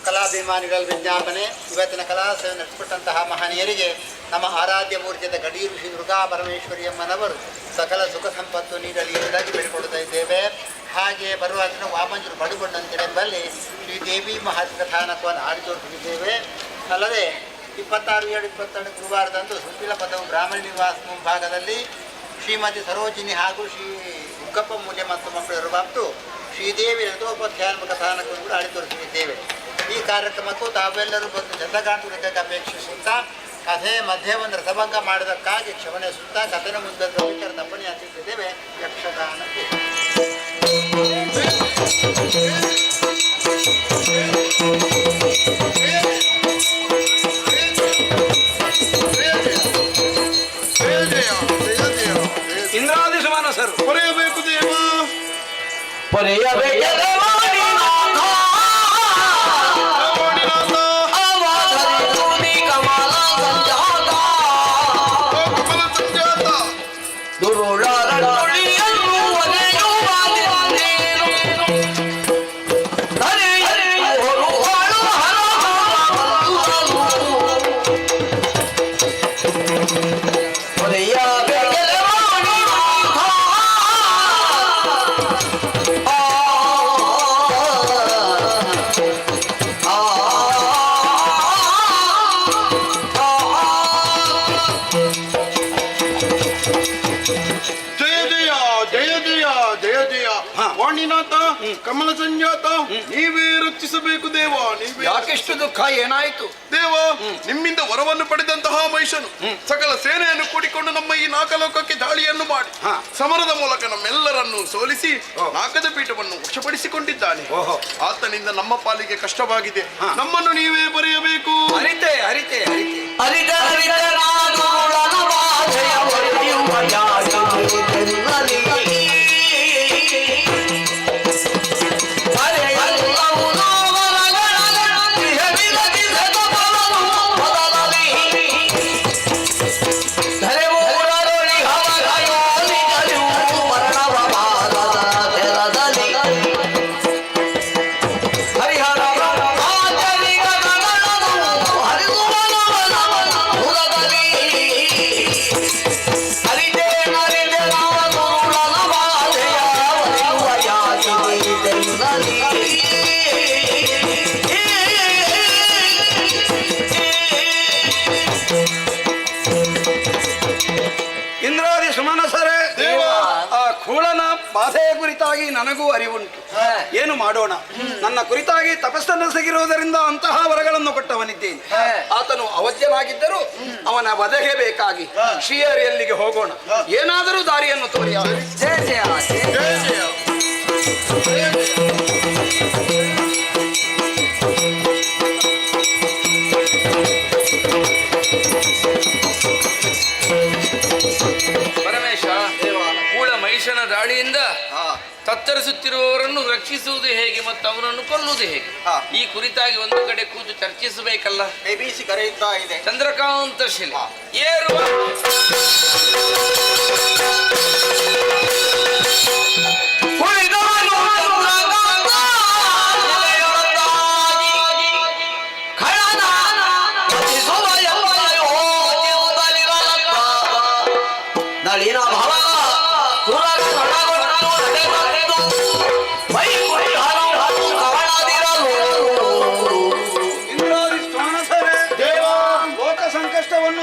ಕಲಾಭಿಮಾನಿಗಳ ವಿಜ್ಞಾಪನೆ ಇವತ್ತಿನ ಕಲಾ ಸೇವೆ ನಡೆಸಿಕೊಟ್ಟಂತಹ ಮಹನೀಯರಿಗೆ ನಮ್ಮ ಆರಾಧ್ಯ ಮೂರ್ತಿಯಾದ ಗಡಿ ಋಷಿ ದುರ್ಗಾ ಪರಮೇಶ್ವರಿಯಮ್ಮನವರು ಸಕಲ ಸುಖ ಸಂಪತ್ತು ನೀಡಲಿ ಎಂಬುದಾಗಿ ಬೇಡಿಕೊಳ್ಳುತ್ತಾ ಇದ್ದೇವೆ. ಹಾಗೆ ಬರುವ ದಿನ ವಾಮಂಜರು ಬಡುಗೊಂಡಂತೆಂಬಲ್ಲಿ ಶ್ರೀ ದೇವಿ ಮಹಾಕಥಾನಕವನ್ನು ಆಡಿ ತೋರಿಸಿದ್ದೇವೆ. ಅಲ್ಲದೆ 26/7/22 ಗುರುವಾರದಂದು ಸುಂಪಿಲ ಪದವು ಬ್ರಾಹ್ಮಣ ನಿವಾಸ ಮುಂಭಾಗದಲ್ಲಿ ಶ್ರೀಮತಿ ಸರೋಜಿನಿ ಹಾಗೂ ಶ್ರೀ ಉಗ್ಗಪ್ಪ ಮೂಲ್ಯ ಮತ್ತು ಮಕ್ಕಳು ಬಾಪ್ತು ಶ್ರೀದೇವಿ ರಥೋಪಧ್ಯಾನ ಕಥಾನಕವನ್ನು ಕೂಡ ಆಡಿ ತೋರಿಸಿದ್ದೇವೆ. ಈ ಕಾರ್ಯಕ್ರಮಕ್ಕೂ ತಾವೆಲ್ಲರೂ ಬಂದು ಚಂದಗಾಂತುರಕ್ಕೆ ಅಪೇಕ್ಷಿಸುತ್ತಾ ಕಥೆ ಮಧ್ಯೆ ಒಂದು ರಸಭಂಗ ಮಾಡೋದಕ್ಕಾಗಿ ಕ್ಷಮಣೆ ಸುತ್ತಾ ಕಥೆನ ಮುಂದೆ ತಪ್ಪಣೆ ಹಾಕಿದ್ದೇವೆ. ಯಕ್ಷಗಾನಕ್ಕೆ ವಾಣಿನಾಥ ಕಮಲ ಸಂಜಾತ ನೀವೇ ರಕ್ಷಿಸಬೇಕು ದೇವ. ನೀವೇ. ಯಾಕೆಷ್ಟು ದುಃಖ, ಏನಾಯ್ತು ದೇವ? ನಿಮ್ಮಿಂದ ವರವನ್ನು ಪಡೆದಂತಹ ಮಹಿಷನು ಸಕಲ ಸೇನೆಯನ್ನು ಕೂಡಿಕೊಂಡು ನಮ್ಮ ಈ ನಾಕಲೋಕಕ್ಕೆ ದಾಳಿಯನ್ನು ಮಾಡಿ ಸಮರದ ಮೂಲಕ ನಮ್ಮೆಲ್ಲರನ್ನು ಸೋಲಿಸಿ ನಾಕದ ಪೀಠವನ್ನು ವಶಪಡಿಸಿಕೊಂಡಿದ್ದಾನೆ. ಆತನಿಂದ ನಮ್ಮ ಪಾಲಿಗೆ ಕಷ್ಟವಾಗಿದೆ, ನಮ್ಮನ್ನು ನೀವೇ ಬರೆಯಬೇಕು. ಅರಿತೆ ಅರಿತೆ ಇಂದ್ರಾದಿ ಸುಮನಸರೇ, ಆ ಖೂಳನ ಬಾಧೆಯ ಕುರಿತಾಗಿ ನನಗೂ ಅರಿವುಂಟು. ಏನು ಮಾಡೋಣ? ನನ್ನ ಕುರಿತಾಗಿ ತಪಸ್ಸನ್ನು ಸಗಿರುವುದರಿಂದ ಅಂತಹ ವರಗಳನ್ನು ಕೊಟ್ಟವನಿದ್ದೇನೆ. ಆತನು ಅವಧ್ಯನಾಗಿದ್ದರೂ ಅವನ ವಧೆಗೆ ಬೇಕಾಗಿ ಶ್ರೀಹರಿಯಲ್ಲಿಗೆ ಹೋಗೋಣ. ಏನಾದರೂ ದಾರಿಯನ್ನು ತೋರಿಯ. ಜಯ ಜಯ ಜಯ ಜಯ. ಪರಮೇಶ, ಕೂಳ ಮಹಿಷನ ದಾಳಿಯಿಂದ ತತ್ತರಿಸುತ್ತಿರುವವರನ್ನು ರಕ್ಷಿಸುವುದು ಹೇಗೆ ಮತ್ತು ಅವನನ್ನು ಕೊಲ್ಲುವುದು ಹೇಗೆ, ಈ ಕುರಿತಾಗಿ ಒಂದು ಕಡೆ ಕೂತು ಚರ್ಚಿಸಬೇಕಲ್ಲ. ABC ಕರೆಯುತ್ತಾ ಇದೆ. ಚಂದ್ರಕಾಂತ ಶಿಲೆ ಏರುವ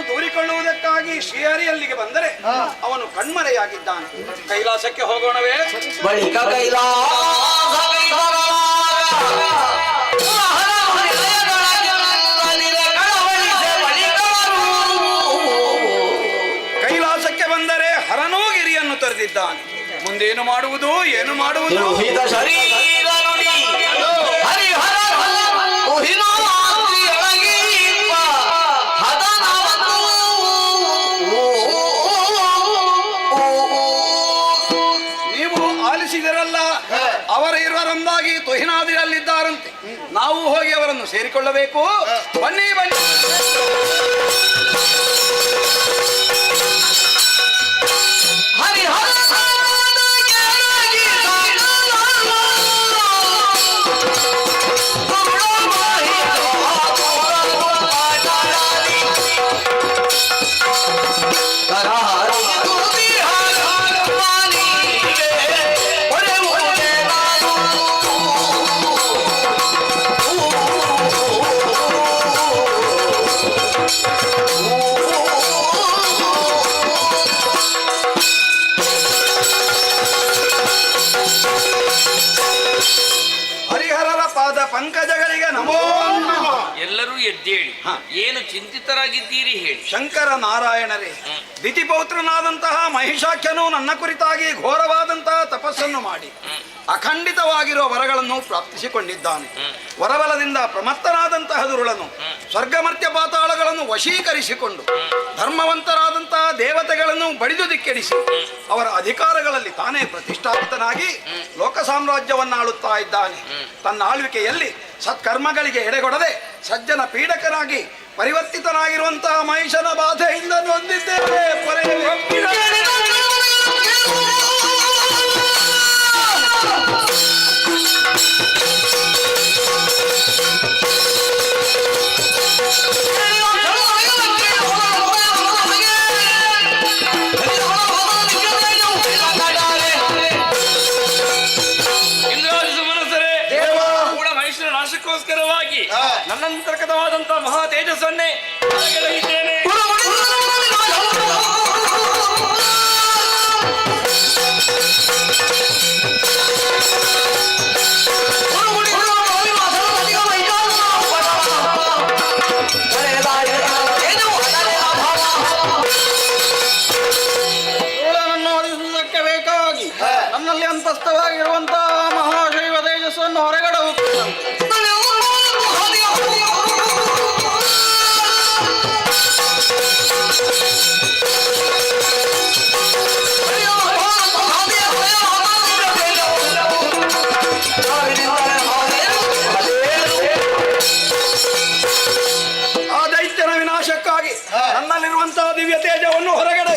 ದೂರಿಕೊಳ್ಳುವುದಕ್ಕಾಗಿ ಶ್ರೀಹರಿಯಲ್ಲಿಗೆ ಬಂದರೆ ಅವನು ಕಣ್ಮರೆಯಾಗಿದ್ದಾನೆ. ಕೈಲಾಸಕ್ಕೆ ಹೋಗೋಣವೇ? ಬಳಿಕ ಕೈಲಾಸಕ್ಕೆ ಬಂದರೆ ಹರನೂ ಗಿರಿಯನ್ನು ತೊರೆದಿದ್ದಾನೆ. ಮುಂದೇನು ಮಾಡುವುದು, ಏನು ಮಾಡುವುದು? ಶರೀರ ನುಡಿ ಹರಿಹರ ನೀವು ಆಲಿಸಿದರಲ್ಲ, ಅವರ ಇರುವರಂದಾಗಿ ತುಹಿನಾದಿರಲ್ಲಿದ್ದಾರಂತೆ. ನಾವು ಹೋಗಿ ಅವರನ್ನು ಸೇರಿಕೊಳ್ಳಬೇಕು. ಬನ್ನಿ ಬನ್ನಿ. ಹರಿಹರ ಹರಿಹರರ ಪಾದ ಪಂಕಜಗಳಿಗೆ ನಮೋ ನಮಃ. ಎಲ್ಲರೂ ಎದ್ದೇಳಿ. ಏನು ಚಿಂತಿತರಾಗಿದ್ದೀರಿ ಹೇಳಿ. ಶಂಕರ ನಾರಾಯಣರೇ, ದಿತಿಪೌತ್ರನಾದಂತಹ ಮಹಿಷಾಖ್ಯನು ನನ್ನ ಕುರಿತಾಗಿ ಘೋರವಾದಂತಹ ತಪಸ್ಸನ್ನು ಮಾಡಿ ಅಖಂಡಿತವಾಗಿರುವ ವರಗಳನ್ನು ಪ್ರಾಪ್ತಿಸಿಕೊಂಡಿದ್ದಾನೆ. ವರಬಲದಿಂದ ಪ್ರಮತ್ತನಾದಂತಹ ದುರುಳನು ಸ್ವರ್ಗಮರ್ತ್ಯ ಪಾತಾಳಗಳನ್ನು ವಶೀಕರಿಸಿಕೊಂಡು ಧರ್ಮವಂತರಾದಂತಹ ದೇವತೆಗಳನ್ನು ಬಡಿದು ದಿಕ್ಕೆಡಿಸಿ ಅವರ ಅಧಿಕಾರಗಳಲ್ಲಿ ತಾನೇ ಪ್ರತಿಷ್ಠಾಪಿತನಾಗಿ ಲೋಕ ಸಾಮ್ರಾಜ್ಯವನ್ನಾಳುತ್ತಾ ಇದ್ದಾನೆ. ತನ್ನ ಆಳ್ವಿಕೆಯಲ್ಲಿ ಸತ್ಕರ್ಮಗಳಿಗೆ ಎಡೆಗೊಡದೆ ಸಜ್ಜನ ಪೀಡಕನಾಗಿ ಪರಿವರ್ತಿತನಾಗಿರುವಂತಹ ಮಹಿಷನ ಬಾಧೆಯಿಂದ ನೊಂದಿದ್ದೇವೆ. ನಾಶಕ್ಕೋಸ್ಕರವಾಗಿ ನನ್ನಂತರ್ಗತವಾದಂತಹ ಮಹಾ ತೇಜಸ್ಸನ್ನೇ ಹೊರಗೆಳೆಯುತ್ತೇನೆ. ಒಲಿಸುವುದಕ್ಕೆ ಬೇಕಾಗಿ ನನ್ನಲ್ಲಿ ಅಂತಸ್ಥವಾಗಿರುವಂತಹ ಮಹಾಶೈವ ತೇಜಸ್ಸನ್ನು ಹೊರಗಡೆ ಹೋಗ್ತೇನೆ. ಆ ದೈತ್ಯನ ವಿನಾಶಕ್ಕಾಗಿ ನನ್ನಲ್ಲಿರುವಂತಹ ದಿವ್ಯ ತೇಜವನ್ನು ಹೊರಗಡೆ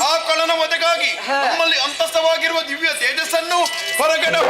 ಆ ಕಳನ ವಧೆಗಾಗಿ ನಮ್ಮಲ್ಲಿ ಅಂತಸ್ಥವಾಗಿರುವ ದಿವ್ಯ ತೇಜಸ್ಸನ್ನು ಹೊರಗಡೆ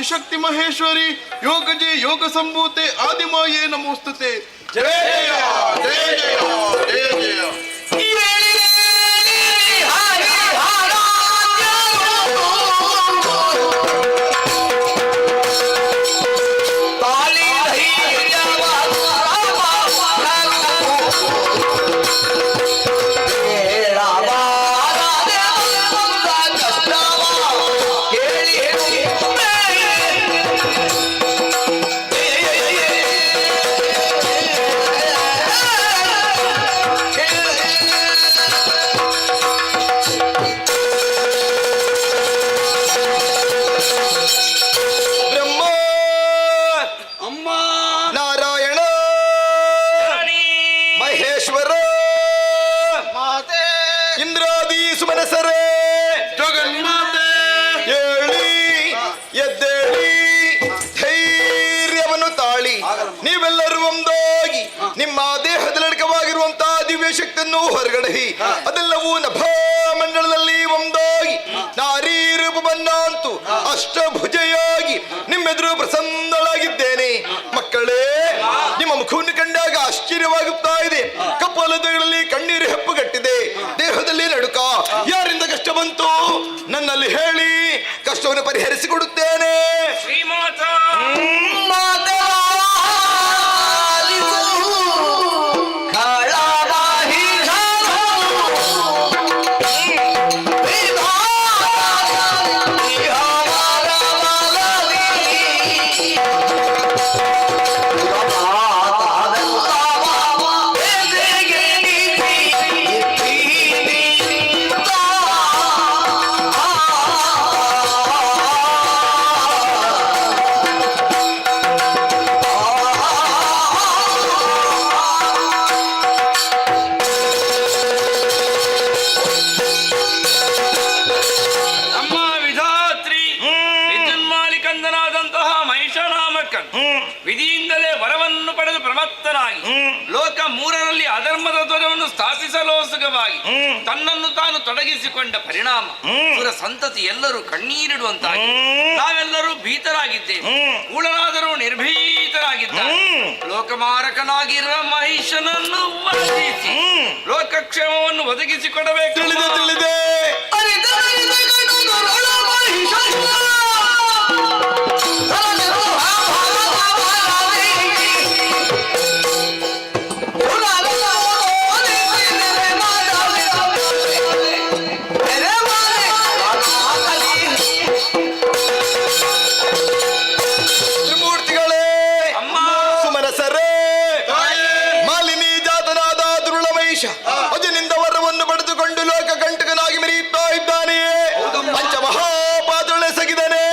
ಆದಿಶಕ್ತಿ ಮಹೇಶ್ವರಿ ಯೋಗಜೆ ಯೋಗ ಸಂಭೂತೆ ಆದಿಮಾಯೇ ನಮೋಸ್ತುತೆ. ಜಯ ಜಯ ಜಯ ಜಯ ಜಯ ಜಯ. ನೀವೆಲ್ಲರೂ ಒಂದಾಗಿ ನಿಮ್ಮ ದೇಹದಲ್ಲಿರುವಂತಹ ದಿವ್ಯ ಶಕ್ತಿಯನ್ನು ಹೊರಗಡೆ ಅದೆಲ್ಲವೂ ನಭಾಮಂಡಲದಲ್ಲಿ ಒಂದಾಗಿ ನಾರೀ ರೂಪವನ್ನಂತೂ ಅಷ್ಟಭುಜಯಾಗಿ ನಿಮ್ಮೆದುರು ಪ್ರಸನ್ನಳಾಗಿದ್ದೇನೆ. ಮಕ್ಕಳೇ, ನಿಮ್ಮ ಮುಖವನ್ನು ಕಂಡಾಗ ಆಶ್ಚರ್ಯವಾಗುತ್ತಾ ಇದೆ. ಕಪಾಲದಲ್ಲಿ ಕಣ್ಣೀರು ಹೆಪ್ಪುಗಟ್ಟಿದೆ, ದೇಹದಲ್ಲಿ ನಡುಕ. ಯಾರಿಂದ ಕಷ್ಟ ಬಂತು ನನ್ನಲ್ಲಿ ಹೇಳಿ, ಕಷ್ಟವನ್ನು ಪರಿಹರಿಸಿಕೊಡುತ್ತೇನೆ. ವಿಧಿಯಿಂದಲೇ ವರವನ್ನು ಪಡೆದು ಪ್ರಮತ್ತನಾಗಿ ಲೋಕ ಮೂರರಲ್ಲಿ ಅಧರ್ಮದ ಧ್ವಜವನ್ನು ಸ್ಥಾಪಿಸಲೋಸುಗವಾಗಿ ತನ್ನನ್ನು ತಾನು ತೊಡಗಿಸಿಕೊಂಡ ಪರಿಣಾಮ ಸುರ ಸಂತತಿ ಎಲ್ಲರೂ ಕಣ್ಣೀರಿಡುವಂತಾಗಿ ನಾವೆಲ್ಲರೂ ಭೀತರಾಗಿದ್ದೇವೆ. ಕೂಳನಾದರೂ ನಿರ್ಭೀತರಾಗಿದ್ದಾರೆ. ಲೋಕಮಾರಕನಾಗಿರುವ ಮಹಿಷನನ್ನು ವಧಿಸಿ ಲೋಕಕ್ಷೇಮವನ್ನು ಒದಗಿಸಿಕೊಡಬೇಕು. ತಿಳಿದೆ ಅಜನಿಂದ ವರವನ್ನು ಪಡೆದುಕೊಂಡು ಲೋಕ ಕಂಟಕನಾಗಿ ಮೆರೆಯುತ್ತಾ ಇದ್ದಾನೆ. ಪಂಚಮಹಾಪಾದೊಳೆ ಸಗಿದನೆ.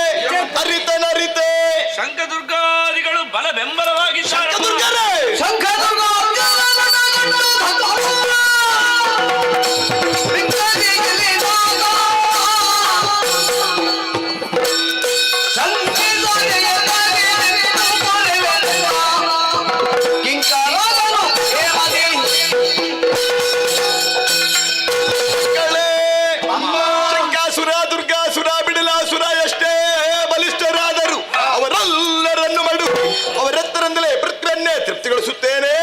ಅರಿತೆ ಶಂಖದುರ್ಗಾದಿಗಳು ಬಲ ಬೆಂಬಲವಾಗಿ ತೃಪ್ತಿಗೊಳಿಸುತ್ತೇನೆ.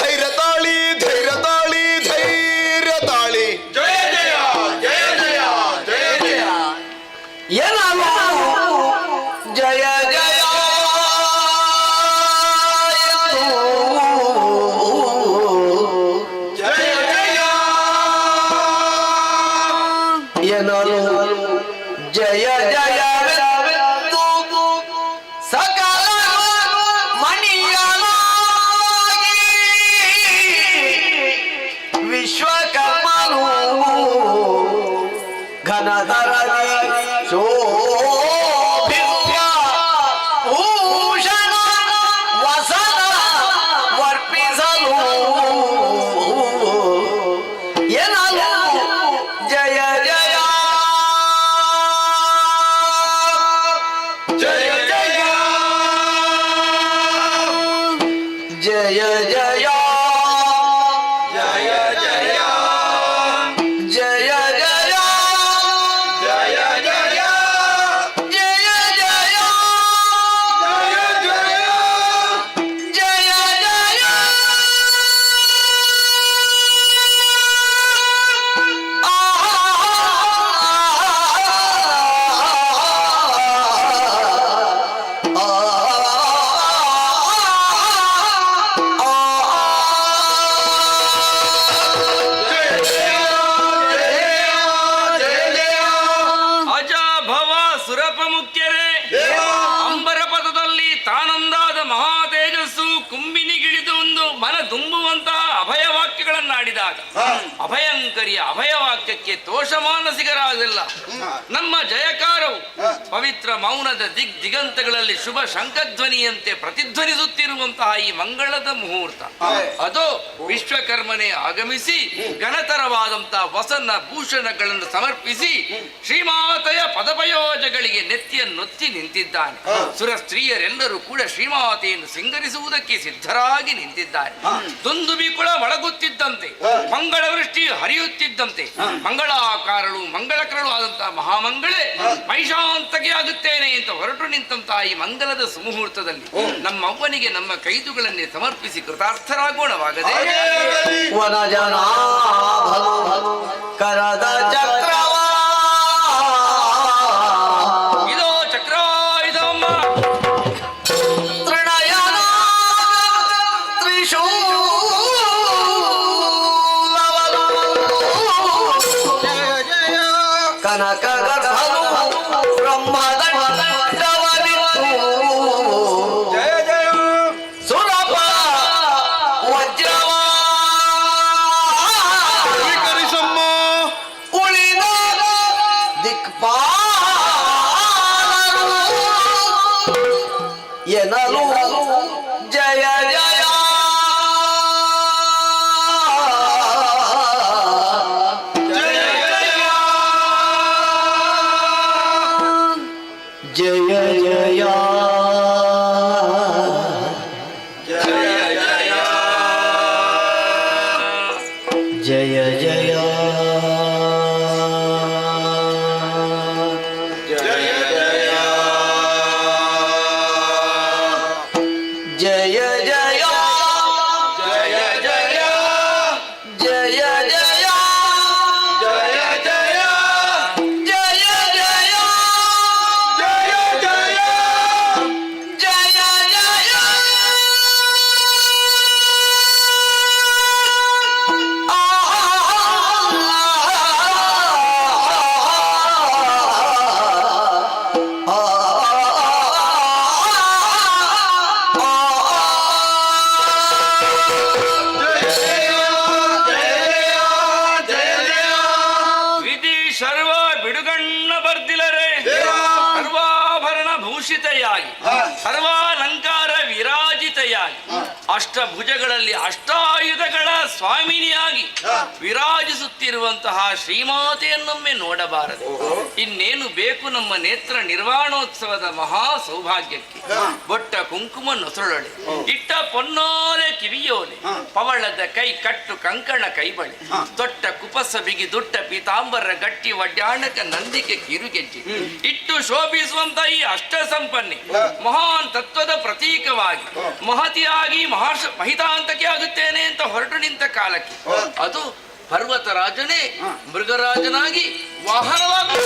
ಧೈರ್ಯ ತಾಳಿ, ಧೈರ್ಯ ತಾಳಿ, ಧೈರ್ಯ ತಾಳಿ. ಜಯ ಜಯ ಜಯ ಜಯ ಜಯ ಜಯ ಜಯ ಜಯ ಜಯ ಜಯ ಸಕಲ ವಿಶ್ವಕರ್ಮನು ಘನಧರದಿ ಶೋಭಿಸುವ ಭೂಷಣ ವಸನ ವರ್ಪಿಸಲು ಎನಲು ಜಯ ಜಯ ಮುಖ್ಯರೇ, ಅಂಬರ ಪದದಲ್ಲಿ ತಾನೊಂದಾದ ಮಹಾ ತೇಜಸ್ಸು ಕುಂಬಿನಿಗಿಳಿದು ಒಂದು ಮನ ತುಂಬುವಂತಹ ಅಭಯ ವಾಕ್ಯಗಳನ್ನಾಡಿದಾಗ ಅಭಯಂಕರಿಯ ಅಭಯ ವಾಕ್ಯಕ್ಕೆ ತೋಷ ಮಾನಸಿಕರಾಗಲಿಲ್ಲ. ನಮ್ಮ ಜಯಕಾರವು ಪವಿತ್ರ ಮೌನದ ದಿಗಂತಗಳಲ್ಲಿ ಶುಭ ಶಂಖಧ್ವನಿಯಂತೆ ಪ್ರತಿಧ್ವನಿಸುತ್ತಿರುವಂತಹ ಈ ಮಂಗಳದ ಮುಹೂರ್ತ, ಅದು ವಿಶ್ವಕರ್ಮನೇ ಆಗಮಿಸಿ ಘನತರವಾದಂತಹ ವಸನ ಭೂಷಣಗಳನ್ನು ಸಮರ್ಪಿಸಿ ಶ್ರೀಮಾತೆಯ ಪದಪಯೋಜಗಳಿಗೆ ನೆತ್ತಿಯನ್ನೊತ್ತಿ ನಿಂತಿದ್ದಾನೆ. ಸುರ ಸ್ತ್ರೀಯರೆಲ್ಲರೂ ಕೂಡ ಶ್ರೀಮಾತೆಯನ್ನು ಸಿಂಗರಿಸುವುದಕ್ಕೆ ಸಿದ್ಧರಾಗಿ ನಿಂತಿದ್ದಾರೆ. ದುಂದುಬಿ ಕುಳ ಒಳಗುತ್ತಿದ್ದಂತೆ, ಮಂಗಳ ವೃಷ್ಟಿ ಹರಿಯುತ್ತಿದ್ದಂತೆ, ಮಂಗಳಾಕಾರಳು ಮಂಗಳಕರಳು ಆದಂತಹ ಮಹಾಮಂಗಳೇ ಮಹಿಷಾಂತಕ್ಕೆ ಆಗುತ್ತೇನೆ ಅಂತ ಹೊರಟು ನಿಂತಹ ಈ ಮಂಗಲದ ಸುಮುಹೂರ್ತದಲ್ಲಿ ನಮ್ಮವ್ವನಿಗೆ ನಮ್ಮ ಕೈದುಗಳನ್ನೇ ಸಮರ್ಪಿಸಿ ಕೃತಾರ್ಥರಾಗೋಣವಾಗದೆ. ಕರದ ಚಕ್ರವ ಇದೋ ಚಕ್ರಾಯುಧಮ್ಮ ತೃಣಯನ ತ್ರಿಶೂಲವನು ಕನಕ ಗರ್ಭನು ಬ್ರಹ್ಮದಂಡವನಿತ್ತು ಸುರಪ ವಜ್ರವ ಸ್ವೀಕರಿಸಮ್ಮ. ಉಳಿದ ದಿಕ್ಪಾಲರು ಎನಲು ಜಯ ಜಯ ಜಯ ಜಯ ಜಯ ಜಯ ಜಯ ಜಯ ಜಯ ಜಯ ವಿಧಿ ಸರ್ವ ಬಿಡುಗಣ್ಣ ಬರ್ದಿಲರೆ, ಸರ್ವಾಭರಣ ಭೂಷಿತೆಯಾಗಿ ಸರ್ವಾಲಂಕಾರ ವಿರಾಜಿತೆಯಾಗಿ ಅಷ್ಟಭುಜಗಳಲ್ಲಿ ಅಷ್ಟಾಯುಧಗಳ ಸ್ವಾಮಿನಿಯಾಗಿ ವಿರಾಜಿಸುತ್ತಿರುವಂತಹ ಶ್ರೀಮಾತೆಯನ್ನೊಮ್ಮೆ ನೋಡಬಾರದು. ಇನ್ನೇನು ಬೇಕು ನಮ್ಮ ನೇತ್ರ ನಿರ್ವಾಣೋತ್ಸವದ ಮಹಾ ಸೌಭಾಗ್ಯಕ್ಕೆ. ಬೊಟ್ಟ ಕುಂಕುಮ ನೊಸರೊಳೆ, ಇಟ್ಟ ಪೊನ್ನೋಲೆ ಕಿವಿಯೋಲೆ, ಪವಳದ ಕೈ ಕಟ್ಟು ಕಂಕಣ ಕೈಬಳೆ, ತೊಟ್ಟ ಕುಪಸ ಬಿಗಿ ದುಟ್ಟ ಪೀತಾಂಬರ ಗಟ್ಟಿ ವಡ್ಯಾಣಕ ನಂದಿಕೆ ಕಿರುಗೆಜ್ಜೆ ಇಟ್ಟು ಶೋಭಿಸುವಂತ ಈ ಅಷ್ಟ ಸಂಪನ್ನೆ ಮಹಾನ್ ತತ್ವದ ಪ್ರತೀಕವಾಗಿ ಮಹತಿಯಾಗಿ ಮಹಿತಾಂತಕ್ಕೆ ಆಗುತ್ತೇನೆ ಅಂತ ಹೊರಟು ನಿಂತ ಕಾಲಕ್ಕೆ ಅದು ಪರ್ವತರಾಜನೇ ಮೃಗರಾಜನಾಗಿ ವಾಹನವಾಗಿ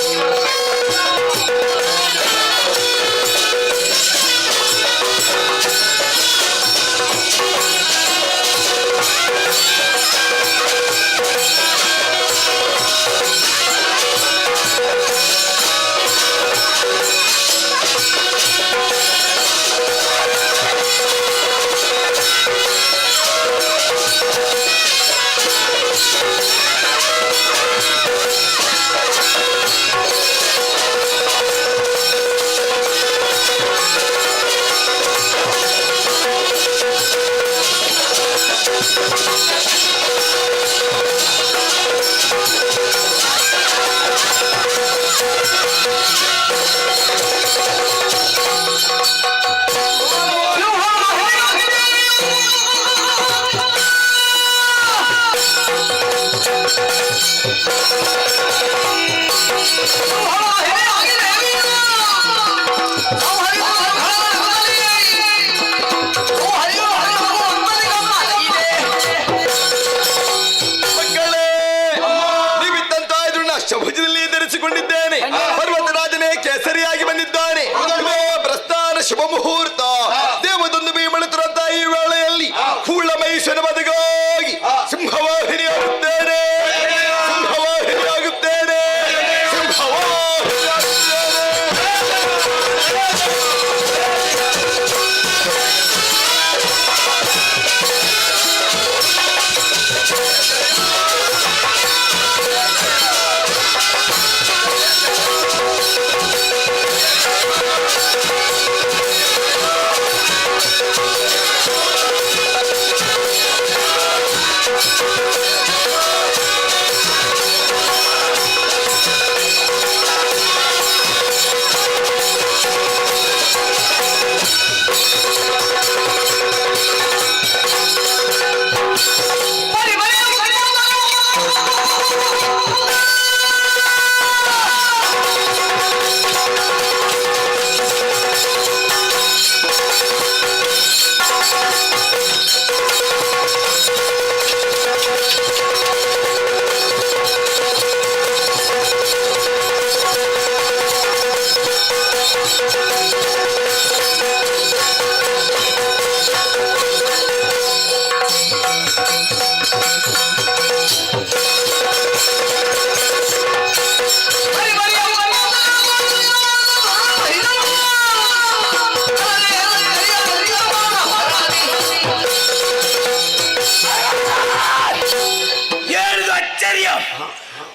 ಭುಜದಲ್ಲಿ ಧರಿಸಿಕೊಂಡಿದ್ದೇನೆ. ಪರ್ವತರಾಜನೇ ಕೇಸರಿಯಾಗಿ ಬಂದಿದ್ದಾನೆ. ಪ್ರಸ್ಥಾನ ಶುಭ ಮುಹೂರ್ತ. ದೇವದೊಂದು ಬೀಮಳುತ್ತಿರುವಂತ ಈ ವೇಳೆಯಲ್ಲಿ ಕೂಳ ಮಹಿಷನ ಬದಗಾಗಿ ಸಿಂಹವಾಹಿನಿಯಾಗುತ್ತೇನೆ, ಸಿಂಹವಾಹಿನಿಯಾಗುತ್ತೇನೆ, ಸಿಂಹವಾಹಿನಿ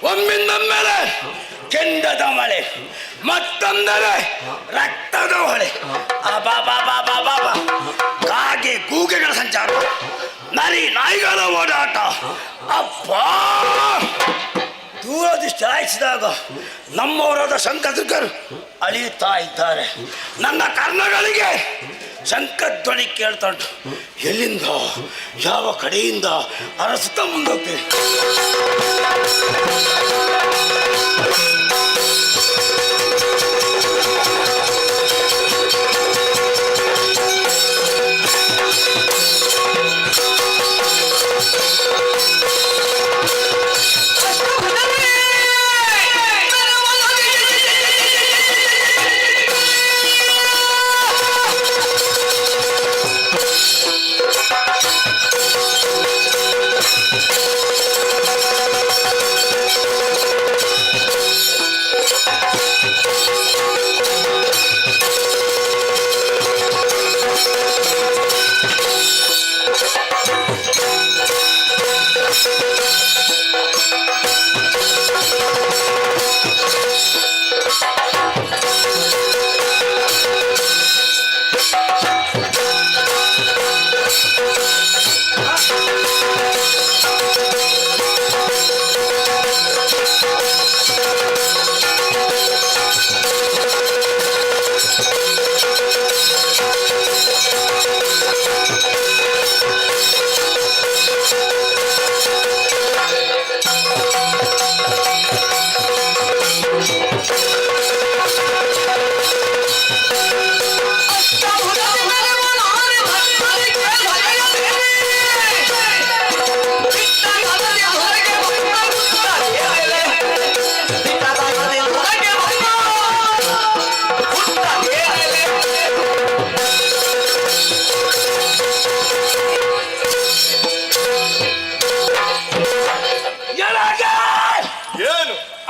ಒಮ್ಮಿಂದೊಮ್ಮೆಲೆ ಕೆಂಡದ ಮಳೆ, ಮತ್ತೊಂದರೆ ರಕ್ತದ ಹೊಳೆ. ಅಬಾಬಾಬಾಬಾಬಾ, ಕಾಗೆ ಕೂಗೆಗಳ ಸಂಚಾರ, ನರಿ ನಾಯಿಗಳ ಓಡಾಟ. ಅಪ್ಪ, ದೂರದೃಷ್ಟಿ ಹಾಯಿಸಿದಾಗ ನಮ್ಮವರಾದ ಶಂಕದುರ್ಗರು ಅಳಿಯುತ್ತಾ ಇದ್ದಾರೆ. ನನ್ನ ಕರ್ಣಗಳಿಗೆ ಶಂಖಧ್ವನಿ ಕೇಳ್ತಾ ಉಂಟು. ಎಲ್ಲಿಂದ, ಯಾವ ಕಡೆಯಿಂದ ಅರಸುತ್ತಾ ಮುಂದೋಗ್ತೇವೆ.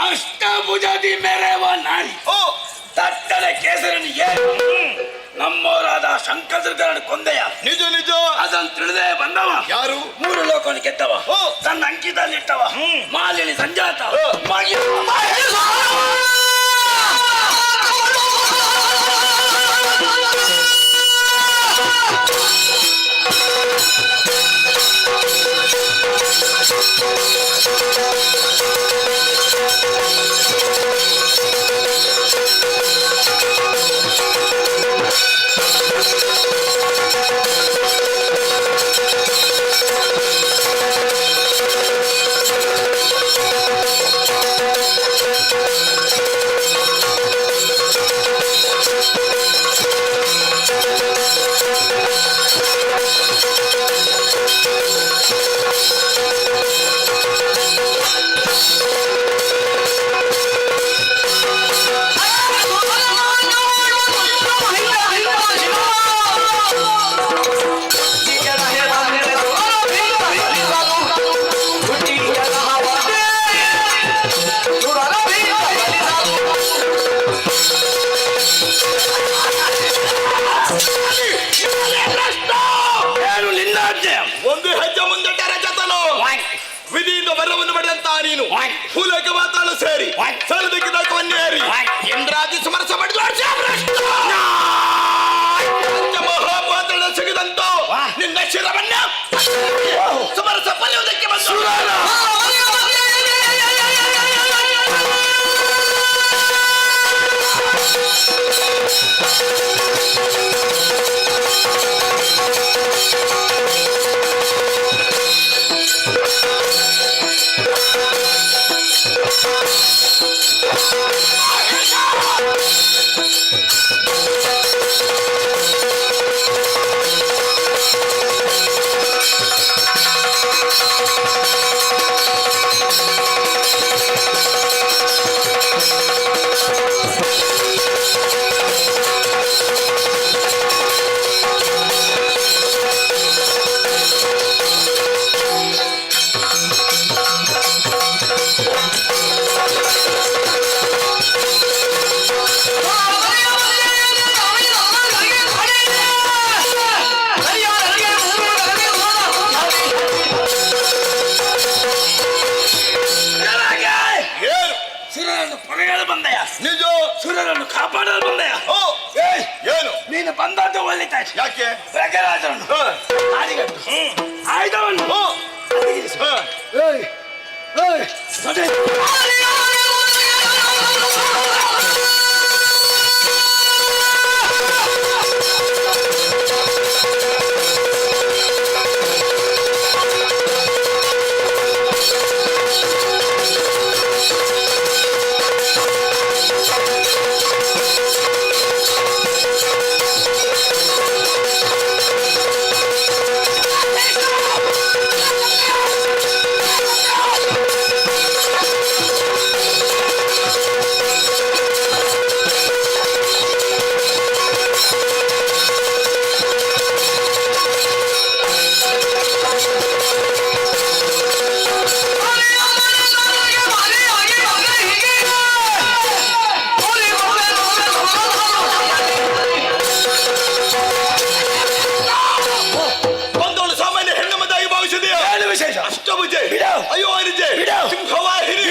ಅಷ್ಟಭುಜದಿ ಮೆರೆವ ನಾರಿ ತಟ್ಟಲೆ ಕೇಸರನ್ನು ಏನು ನಮ್ಮವರಾದ ಶಂಕದುರ್ಗರನ್ನು ಕೊಂದೆಯ. ನಿಜ ನಿಜ, ಅದನ್ನು ತಿಳಿದೇ ಬಂದವ ಯಾರು? 3 ಲೋಕವನ್ನು ಗೆದ್ದವ, ತನ್ನ ಅಂಕಿತಲ್ಲಿಟ್ಟವ, ಮಾಲಿನಿ ಸಂಜಾತ ಒಂದು ಹೆಜ್ಜೆ ಮುಂದೆ ಜತನು ವಿಧಿಯಿಂದ ಬರವನ್ನು ಪಡೆದಂತ ನೀನು ಮೂಲಕ ಮಾತಾಡಲು ಸೇರಿ ಸಲದಿಕ್ಕಿದಕ್ಕವನ್ನೇರಿ ಇಂದ್ರಾದಿ ಸಮರಸ ಪಡೆದು ಮಹಾಪಾತ್ರ ಸಿಗದಂತೋ ನಿನ್ನ ಶಿರವನ್ನ ಸಮರಸ ಪಡೆಯುವುದಕ್ಕೆ ಬಂದು ಬಂದೆಯ ಏನು ನೀನು ಬಂದದ್ದು ಒಳ್ಳಿತಾಯ್ತು. ಯಾಕೆ ರಂಗರಾಜನನ್ನು ಕಾಡಿಗಟ್ಟು ಆಯುಧವನ್ನು ಅಯ್ಯೋ ಸಿಂಹವಾಹಿನಿ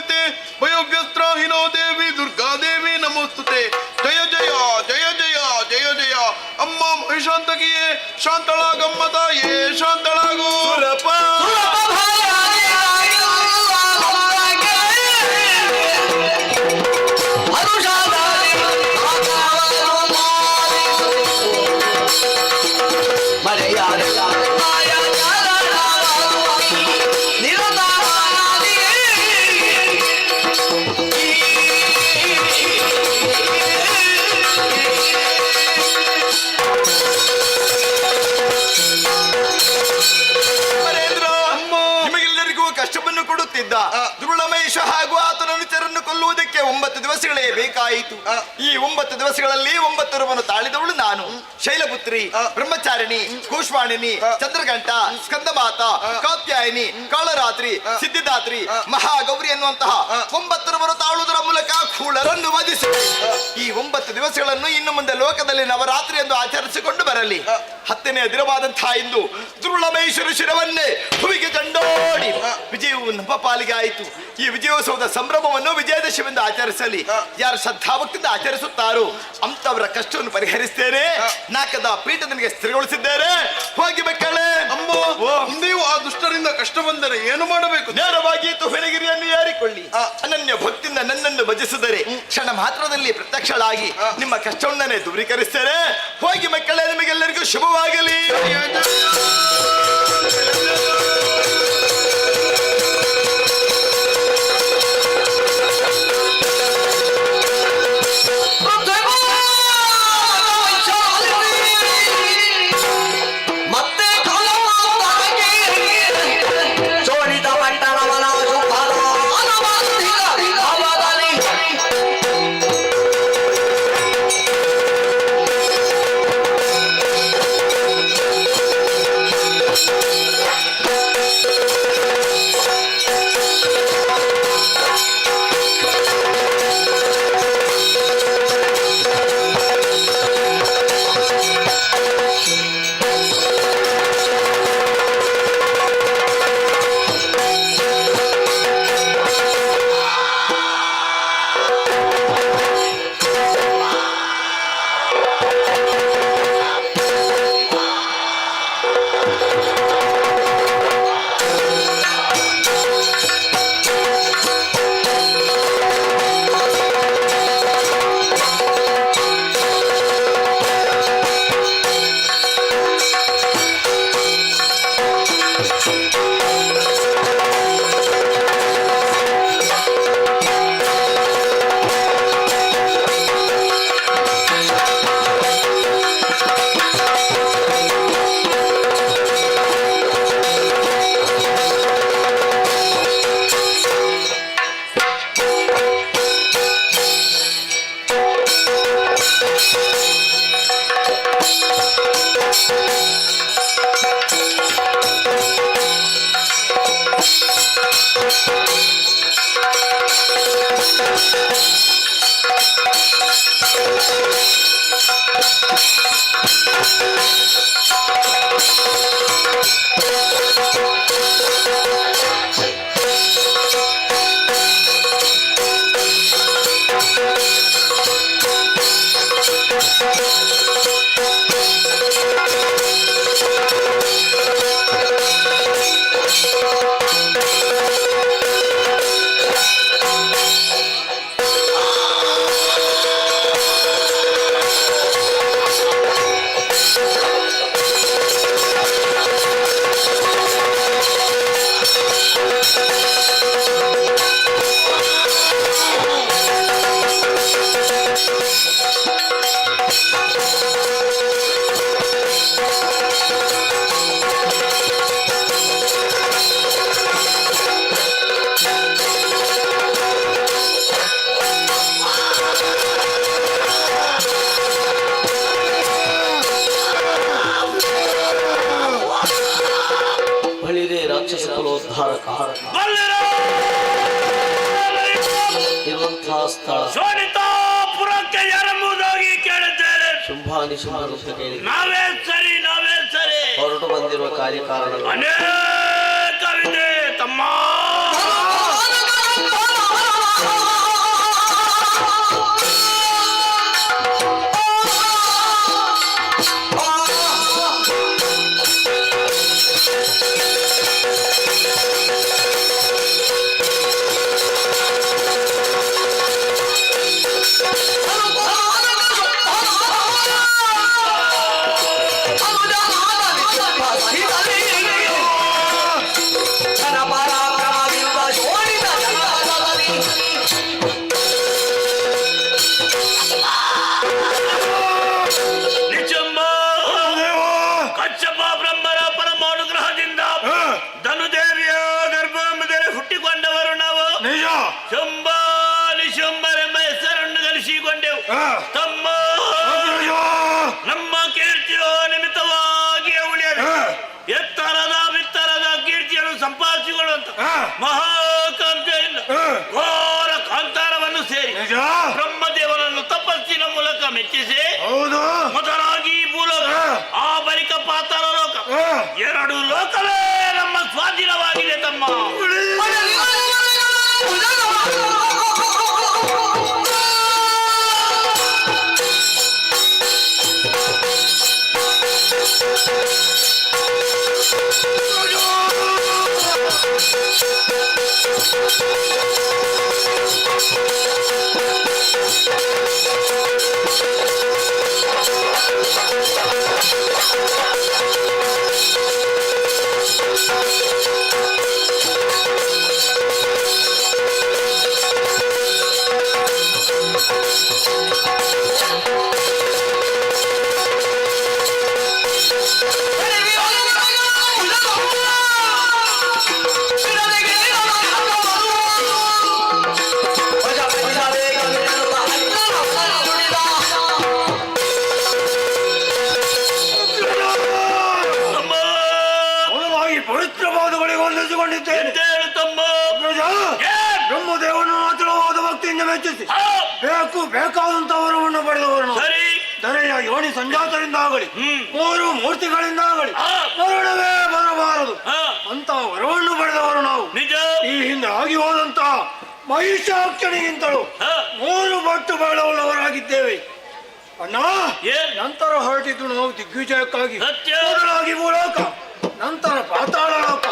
ಭಾವಿತೆ ಭಯವ್ಯಸ್ತ್ರಾಹಿನೋ ದೇವಿ ದುರ್ಗಾ ದೇವಿ ನಮೋಸ್ತುತೆ ಜಯ ಜಯ ಜಯ ಜಯ ಜಯ ಜಯ ಅಮ್ಮ ಮಹಿಷಾಂತಕಿಯೇ ಶಾಂತಳಾಗಮ್ಮ ತಾಯೇ ಶಾಂತಳಾಗು ದುರುಳಮೇಶ ಹಾಗೂ ಆತನ ಅನುಚರನ್ನು ಕೊಲ್ಲುವುದಕ್ಕೆ 9 ದಿವಸಗಳೇ ಬೇಕಾಯಿತು. ಈ 9 ದಿವಸಗಳಲ್ಲಿ 9 ರೂಪವನ್ನು ತಾಳಿದವಳು ನಾನು. ಶೈಲಪುತ್ರಿ, ಬ್ರಹ್ಮಚಾರಿಣಿ, ಕೂಷ್ಮಾಣಿನಿ, ಚಂದ್ರಘಂಟ, ಸ್ಕಂದಮಾತ, ಕಾತ್ಯಾಯಿನಿ, ಕಾಳರಾತ್ರಿ, ಸಿದ್ಧಿದಾತ್ರಿ, ಮಹಾಗೌರಿ ಎನ್ನುವಂತಹ 9 ರೂಪವನ್ನು ತಾಳುವುದರ ಮೂಲಕ ಕೂಳರನ್ನು ವಧಿಸಿದೆ. ಈ 9 ದಿವಸಗಳನ್ನು ಇನ್ನು ಮುಂದೆ ಲೋಕದಲ್ಲಿ ನವರಾತ್ರಿ ಎಂದು ಆಚರಿಸಿಕೊಂಡು ಬರಲಿ. 10ನೇ ದಿನವಾದಂತಹ ಇಂದು ದುರುಳಮೇಶ್ವರ ಶಿರವನ್ನೇ ಭೂಮಿಗೆ ಚಂಡೋಡಿ ವಿಜಯವು ನಮ್ಮ ಪಾಲಿಗೆ ಆಯಿತು. ಈ ವಿಜಯೋತ್ಸವದ ಸಂಭ್ರಮವನ್ನು ವಿಜಯದಶಮಿಯಿಂದ ಆಚರಿಸಲಿ. ಯಾರು ಶ್ರದ್ಧಾಭಕ್ತಿಯಿಂದ ಆಚರಿಸುತ್ತಾರೋ ಅಂತವರ ಕಷ್ಟವನ್ನು ಪರಿಹರಿಸ್ತೇನೆ. ನಾಕದ ಪೀಠ ನಿನಗೆ ಸ್ಥಿರಗೊಳಿಸಿದ್ದೇನೆ. ಹೋಗಿ ಮಕ್ಕಳೇ. ಅಮ್ಮ, ನೀವು ಆ ದುಷ್ಟರಿಂದ ಕಷ್ಟ ಬಂದರೆ ಏನು ಮಾಡಬೇಕು? ನೇರವಾಗಿ ತುಫೆನಗಿರಿಯನ್ನು ಏರಿಕೊಳ್ಳಿ. ಅನನ್ಯ ಭಕ್ತಿಯಿಂದ ನನ್ನನ್ನು ಭಜಿಸಿದರೆ ಕ್ಷಣ ಮಾತ್ರದಲ್ಲಿ ಪ್ರತ್ಯಕ್ಷಳಾಗಿ ನಿಮ್ಮ ಕಷ್ಟವನ್ನೇ ದೂರೀಕರಿಸ್ತೇನೆ. ಹೋಗಿ ಮಕ್ಕಳೇ, ನಿಮಗೆಲ್ಲರಿಗೂ ಶುಭವಾಗಲಿ. ರಾಕ್ಷಸ ಕುಲೋದ್ಧಾರಕ ಇರುವಂತಹ ಸ್ಥಳ ಶೋಣಿತಾಪುರಕ್ಕೆ ಯಾರೆಂಬುದಾಗಿ ಕೇಳಿದ್ದೇನೆ. ಶುಂಭಾನಿ ಶುಂಭರು ಅಂತ ಕೇಳಿ ನಾವೇ ಸರಿ ಹೊರಟು ಬಂದಿರುವ ಕಾರ್ಯಕಾರಣ ಅನೇಕವಿದೆ ತಮ್ಮ. ಶುಂಭರೆಂಬ ಹೆಸರನ್ನು ಗಳಿಸಿಕೊಂಡೆವು ತಮ್ಮ. ನಮ್ಮ ಕೀರ್ತಿಯೋ ನಿಮಿತ್ತವಾಗಿ ಉಳಿಯಲು ಎತ್ತರದ ಬಿತ್ತರದ ಕೀರ್ತಿಯನ್ನು ಸಂಪಾದಿಸಿಕೊಳ್ಳುವಂತ ಮಹಾಕಾಂಕ್ಷೆಯಿಂದ ಘೋರ ಕಾಂತಾರವನ್ನು ಸೇರಿ ಬ್ರಹ್ಮದೇವನನ್ನು ತಪಸ್ಸಿನ ಮೂಲಕ ಮೆಚ್ಚಿಸಿ ಮೊದಲಾಗಿ ಭೂಲೋಕ, ಆ ಬಳಿಕ ಪಾತಾಳ ಲೋಕ, ಎರಡು ಲೋಕವೇ ನಮ್ಮ ಸ್ವಾಧೀನವಾಗಿದೆ ತಮ್ಮ. ಬ್ರಹ್ಮದೇವನು ಆತುರವಾದ ಭಕ್ತಿಯಿಂದ ಮೆಚ್ಚಿಸಿ ಬೇಕಾದಂತ ವರವನ್ನು ಪಡೆದವರನ್ನು ಧರೆಯ ಯೋನಿ ಸಂಜಾತರಿಂದ ಆಗಲಿ ಮೂರು ಮೂರ್ತಿಗಳಿಂದ ಆಗಲಿ ಮರಣವೇ ಬರಬಾರದು ಅಂತ ವರವನ್ನು ಪಡೆದವರು ನಾವು. ಈ ಹಿಂದೆ ಆಗಿ ಹೋದಂತ ಮಹಿಷಾಕ್ಷಣಿಗಿಂತಲೂ 3 ಪಟ್ಟು ಬಾಳವುಳ್ಳವರಾಗಿದ್ದೇವೆ ಅಣ್ಣ. ನಂತರ ಹೊರಟಿದ್ದು ನಾವು ದಿಗ್ವಿಜಯಕ್ಕಾಗಿ. ಮೊದಲಾಗಿ ಭೂಲೋಕ, ನಂತರ ಪಾತಾಳ ಲೋಕ,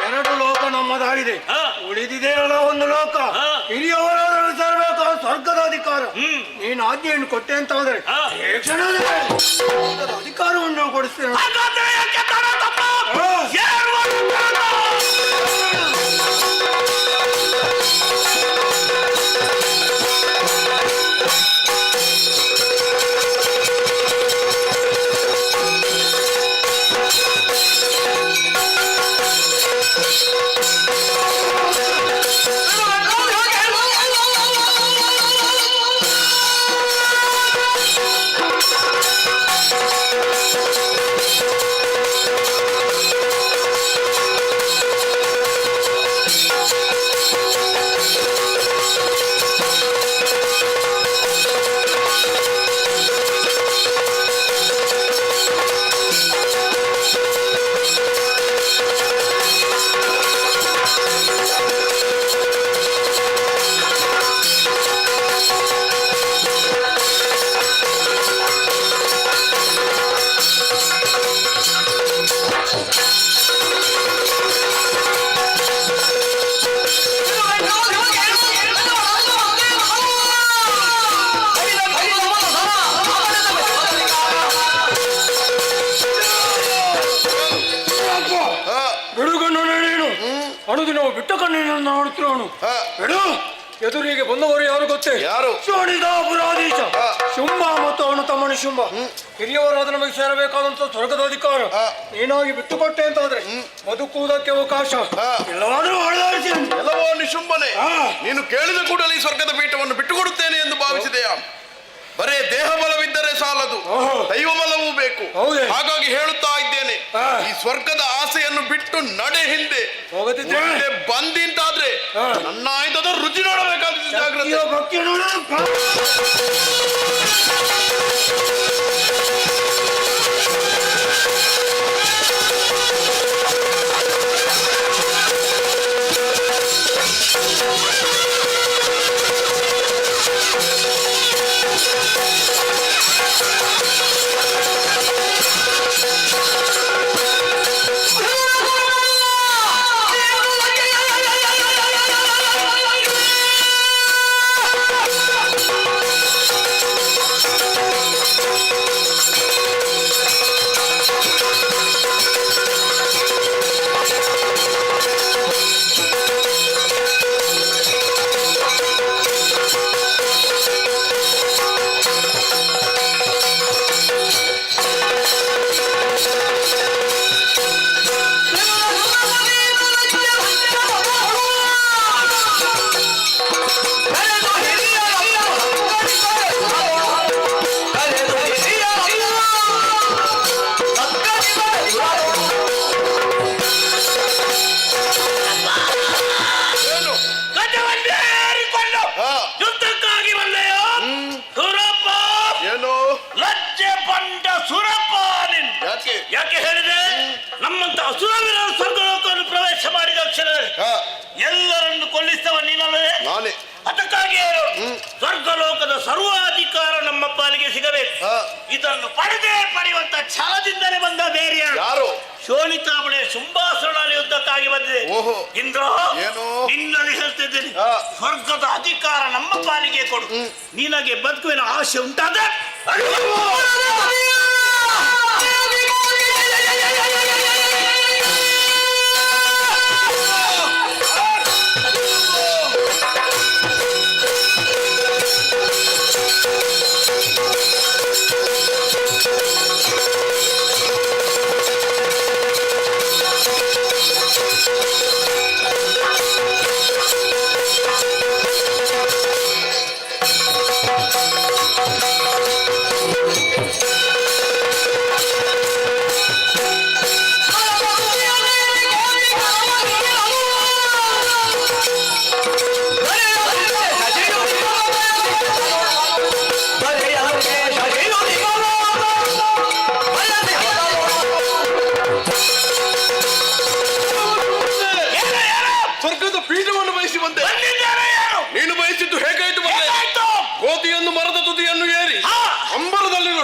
2 ಲೋಕ ನಮ್ಮದಾಗಿದೆ. ಉಳಿದಿದೆಯಲ್ಲ 1 ಲೋಕ. ಹಿರಿಯವರಾದರೂ ಸೇರಬೇಕು ಸ್ವರ್ಗದ ಅಧಿಕಾರ. ನೀನು ಆಜ್ಞೆಯನ್ನು ಕೊಟ್ಟೆ ಅಂತ ಹೋದರೆ ಅಧಿಕಾರವನ್ನು ಕೊಡಿಸ್ತೇನೆ. ನಾವು ಬಿಟ್ಟ ಕಣ್ಣಿನ ನೋಡುತ್ತಿರೋನು. ಎದುರಿಗೆ ಬಂದವರು ಯಾರು ಗೊತ್ತೇ? ಯಾರು? ಶೋಣಿದಾಪುರಾಧೀಶ ಶುಂಭ ಮತ್ತು ಅವನು ತಮ್ಮನ ಶುಂಭ. ಹಿರಿಯವರಾದ ನಮಗೆ ಸೇರಬೇಕಾದಂತ ಸ್ವರ್ಗದ ಅಧಿಕಾರ ನೀನಾಗಿ ಬಿಟ್ಟುಕೊಟ್ಟೆ ಅಂತಾದ್ರೆ ಬದುಕುವುದಕ್ಕೆ ಅವಕಾಶ ಎಲ್ಲವಾದರೂ ಹೊಡೆದಾಡಿಸಿ. ಎಲ್ಲವೋ ನಿಶುಂಭನೆ, ನೀನು ಕೇಳಿದ ಕೂಡಲೇ ಈ ಸ್ವರ್ಗದ ಪೀಠವನ್ನು ಬಿಟ್ಟುಕೊಡುತ್ತೇನೆ ಎಂದು ಭಾವಿಸಿದೆಯಾ? ಬರೇ ದೇಹ ಬಲವಿದ್ದರೆ ಸಾಲದು, ದೈವ ಬಲವೂ ಬೇಕು. ಹಾಗಾಗಿ ಹೇಳುತ್ತಾ ಇದ್ದೇನೆ, ಈ ಸ್ವರ್ಗದ ಆಸೆಯನ್ನು ಬಿಟ್ಟು ನಡೆ ಹಿಂದೆ ಬಂದಿಂತಾದ್ರೆ ನನ್ನ ಆಯುಧದ ರುಚಿ ನೋಡಬೇಕಾದ ಜಾಗ್ರತೆ. ಸಿಗಬೇಕು. ಇದನ್ನು ಪಡೆದೇ ಪಡೆಯುವಂತ ಛಲದಿಂದಲೇ ಬಂದ ಬೇರೆ ಯಾರು? ಶೋಣಿತಾಮಣೆ ಶುಂಭಾಸುರನಲ್ಲಿ ಯುದ್ಧಕ್ಕಾಗಿ ಬಂದಿದೆ. ಇಂದ್ರ, ನಿನ್ನಲ್ಲಿ ಹೇಳ್ತಿದ್ದೇನೆ, ಸ್ವರ್ಗದ ಅಧಿಕಾರ ನಮ್ಮ ಪಾಲಿಗೆ ಕೊಡು. ನಿನಗೆ ಬದುಕುವಿನ ಆಸೆ ಉಂಟಾದ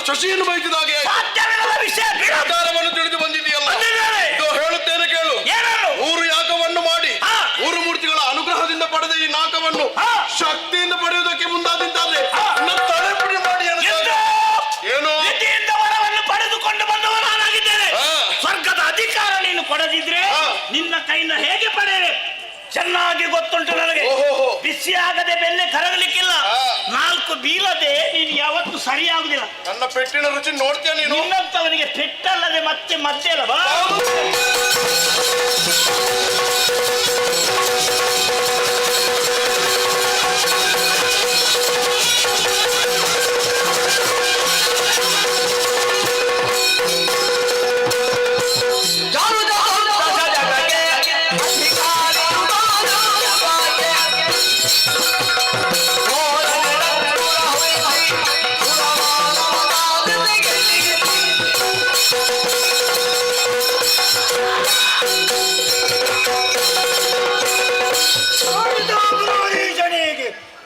ಶಶಿಯನ್ನು ಬಯಸಿದಾಗೆ ಆಧಾರವನ್ನು ತಿಳಿದು ಬಂದಿದೆಯಲ್ಲ. ಹೇಳುತ್ತೇನೆ ಕೇಳು. ಊರು ಯಾಗವನ್ನು ಮಾಡಿ ಊರು ಮೂರ್ತಿಗಳ ಅನುಗ್ರಹದಿಂದ ಪಡೆದ ಈ ನಾಕವನ್ನು ಶಕ್ತಿಯಿಂದ ಪಡೆಯುವುದಕ್ಕೆ ಮುಂದಾದಿದ್ದಾದ್ರೆ ತಡೆಪುಡಿ ಮಾಡಿ ಏನು ವರವನ್ನು ಪಡೆದುಕೊಂಡು ಬಂದವ ನಾನಾಗಿದ್ದೇನೆ. ಸ್ವರ್ಗದ ಅಧಿಕಾರ ನೀನು ಕೊಡದಿದ್ರೆ ನಿನ್ನ ಕೈಯಿಂದ ಹೇಗೆ ಪಡೆಯಬೇಕು ಚೆನ್ನಾಗಿ ಗೊತ್ತುಂಟು ನನಗೆ. ಬಿಸಿಯಾಗದೆ ಬೆನ್ನೆ ಕರಗಲಿಕ್ಕಿಲ್ಲ. ನಾಲ್ಕು ಬೀಳದೆ ನೀನು ಯಾವತ್ತು ಸರಿಯಾಗುದಿಲ್ಲ. ನನ್ನ ಪೆಟ್ಟಿನ ರುಚಿ ನೋಡ್ತೀಯ ನೀನು? ನಿನ್ನಂತವನಿಗೆ ಪೆಟ್ಟಲ್ಲದೆ ಮತ್ತೆ ಮದ್ದೆ ಅಲ್ಲವಾ?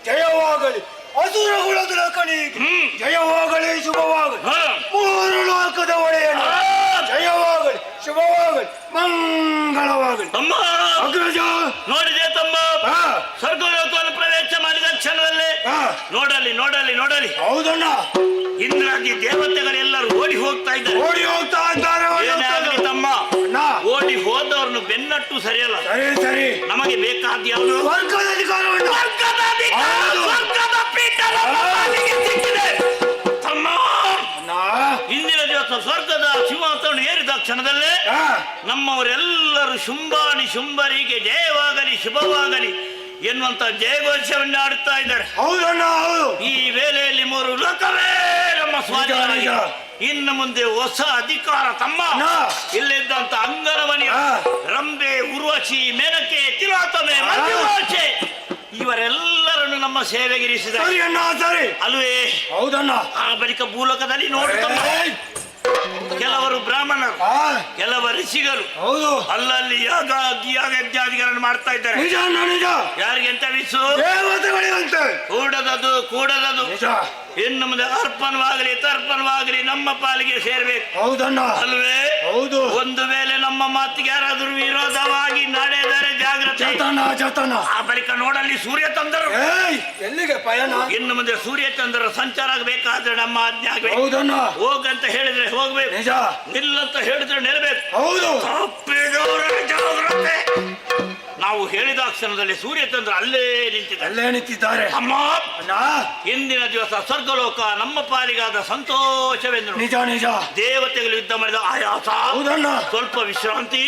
ಜಯವಾಗಲಿ ಅಸುರಗುಳದ ಕಣಿಗೆ, ಜಯವಾಗಲಿ ಶುಭವಾಗಲಿ ಮೂರು ಲೋಕದ ಒಡೆಯನು, ಜಯವಾಗಲಿ ಶುಭವಾಗಲಿ ಮಂಗಳವಾಗಲಿ. ತಮ್ಮ ಅಗ್ರಜ ನೋಡಿದೆ ತಮ್ಮ, ಸ್ವರ್ಗಲೋಕವನ್ನು ಪ್ರವೇಶ ಮಾಡಿದ ಕ್ಷಣದಲ್ಲೇ ನೋಡಲಿ ನೋಡಲಿ ನೋಡಲಿ. ಹೌದಣ್ಣ, ಇಂದ್ರಾದಿ ದೇವತೆಗಳೆಲ್ಲರೂ ಓಡಿ ಹೋಗ್ತಾ ಇದ್ದಾರೆ. ಏನಾಗಲಿ ತಮ್ಮ, ಓಡಿ ಹೋದವ್ರನ್ನು ಬೆನ್ನಟ್ಟು ಸರಿಯಲ್ಲ. ಸರಿ ನಮಗೆ ಬೇಕಾದ ಯಾವುದು? ಸ್ವರ್ಗದ ಅಧಿಕಾರವನ್ನು. ಸ್ವರ್ಗದ ಪೀಠ ಸಿಕ್ಕಿದೆ ತಮ್ಮ. ಇಂದಿನ ದಿವಸ ಸ್ವರ್ಗದ ಸಿಂಹಾಸನ ಏರಿದ ಕ್ಷಣದಲ್ಲೇ ನಮ್ಮವರೆಲ್ಲರೂ ಶುಂಭಾಣಿ ಶುಂಭರಿಗೆ ಜಯವಾಗಲಿ ಶುಭವಾಗಲಿ ಎನ್ನುವಂತ ಜಯಘೋಷವನ್ನು ಆಡುತ್ತಾ ಇದ್ದಾರೆ. ಹೌದಣ್ಣ, ಹೌದು. ಈ ವೇಳೆಯಲ್ಲಿ ಮೂರು ಲೋಕವೇ ನಮ್ಮ ಸ್ವಾಧೀನ. ಇನ್ನು ಮುಂದೆ ಹೊಸ ಅಧಿಕಾರ ತಮ್ಮ. ಇಲ್ಲಿದ್ದಂತ ಅಂಗನಮಣಿ, ರಂಬೆ, ಉರ್ವಶಿ, ಮೇನಕೆ, ತಿಲೋತ್ತಮೆ, ಮಂಜುವಾಚೆ ಇವರೆಲ್ಲರನ್ನು ನಮ್ಮ ಸೇವೆಗಿರಿಸಿದ ಅಲ್ವೇ? ಹೌದಣ್ಣ. ಆ ಬಳಿಕ ಭೂಲೋಕದಲ್ಲಿ ನೋಡುತ್ತಮ್ಮ ಕೆಲವರು ಬ್ರಾಹ್ಮಣರು, ಕೆಲವರು ಋಷಿಗಳು ಅಲ್ಲಲ್ಲಿ ಯಾಗ ಯಜ್ಞಾದಿಗಳನ್ನು ಮಾಡ್ತಾ ಇದ್ದಾರೆ. ಯಾರಿಗೆ ಅಂತ ವಿಸು ಕೂಡದದು ಇನ್ನು ಮುಂದೆ ಅರ್ಪಣವಾಗಲಿ ತರ್ಪಣವಾಗಲಿ ನಮ್ಮ ಪಾಲಿಗೆ ಸೇರ್ಬೇಕು. ಹೌದಣ್ಣ, ಅಲ್ವೇ? ಹೌದು. ಒಂದು ವೇಳೆ ನಮ್ಮ ಮಾತಿಗೆ ಯಾರಾದರೂ ವಿರೋಧವಾಗಿ ನಡೆದರೆ ಜಾಗ್ರತೆ. ಆ ಬಳಿಕ ನೋಡಲ್ಲಿ ಸೂರ್ಯ ಚಂದ್ರರು ಎಲ್ಲಿಗೆ ಪಯಣ? ಇನ್ನು ಮುಂದೆ ಸೂರ್ಯ ಚಂದ್ರರು ಸಂಚಾರ ಆಗಬೇಕಾದ್ರೆ ನಮ್ಮ ಆಜ್ಞೆ ಆಗಬೇಕು. ಹೌದಣ್ಣ. ಹೋಗಂತ ಹೇಳಿದ್ರೆ ಹೋಗ್ಬೇಕು, ನಿಲ್ಲಂತ ಹೇಳಿದ್ರೆ ನಿಲ್ಬೇಕು. ಹೌದು. ಜಾಗ್ರತೆ. ನಾವು ಹೇಳಿದ ಕ್ಷಣದಲ್ಲಿ ಸೂರ್ಯಚಂದ್ರ ಅಲ್ಲೇ ನಿಂತಿದ್ದಾರೆ. ಅಮ್ಮ, ಇಂದಿನ ದಿವಸ ಸ್ವರ್ಗಲೋಕ ನಮ್ಮ ಪಾಲಿಗಾದ ಸಂತೋಷವೆಂದರು. ನಿಜ. ದೇವತೆಗಳು ಯುದ್ಧ ಮಾಡಿದ ಆಯಾಸ, ಸ್ವಲ್ಪ ವಿಶ್ರಾಂತಿ.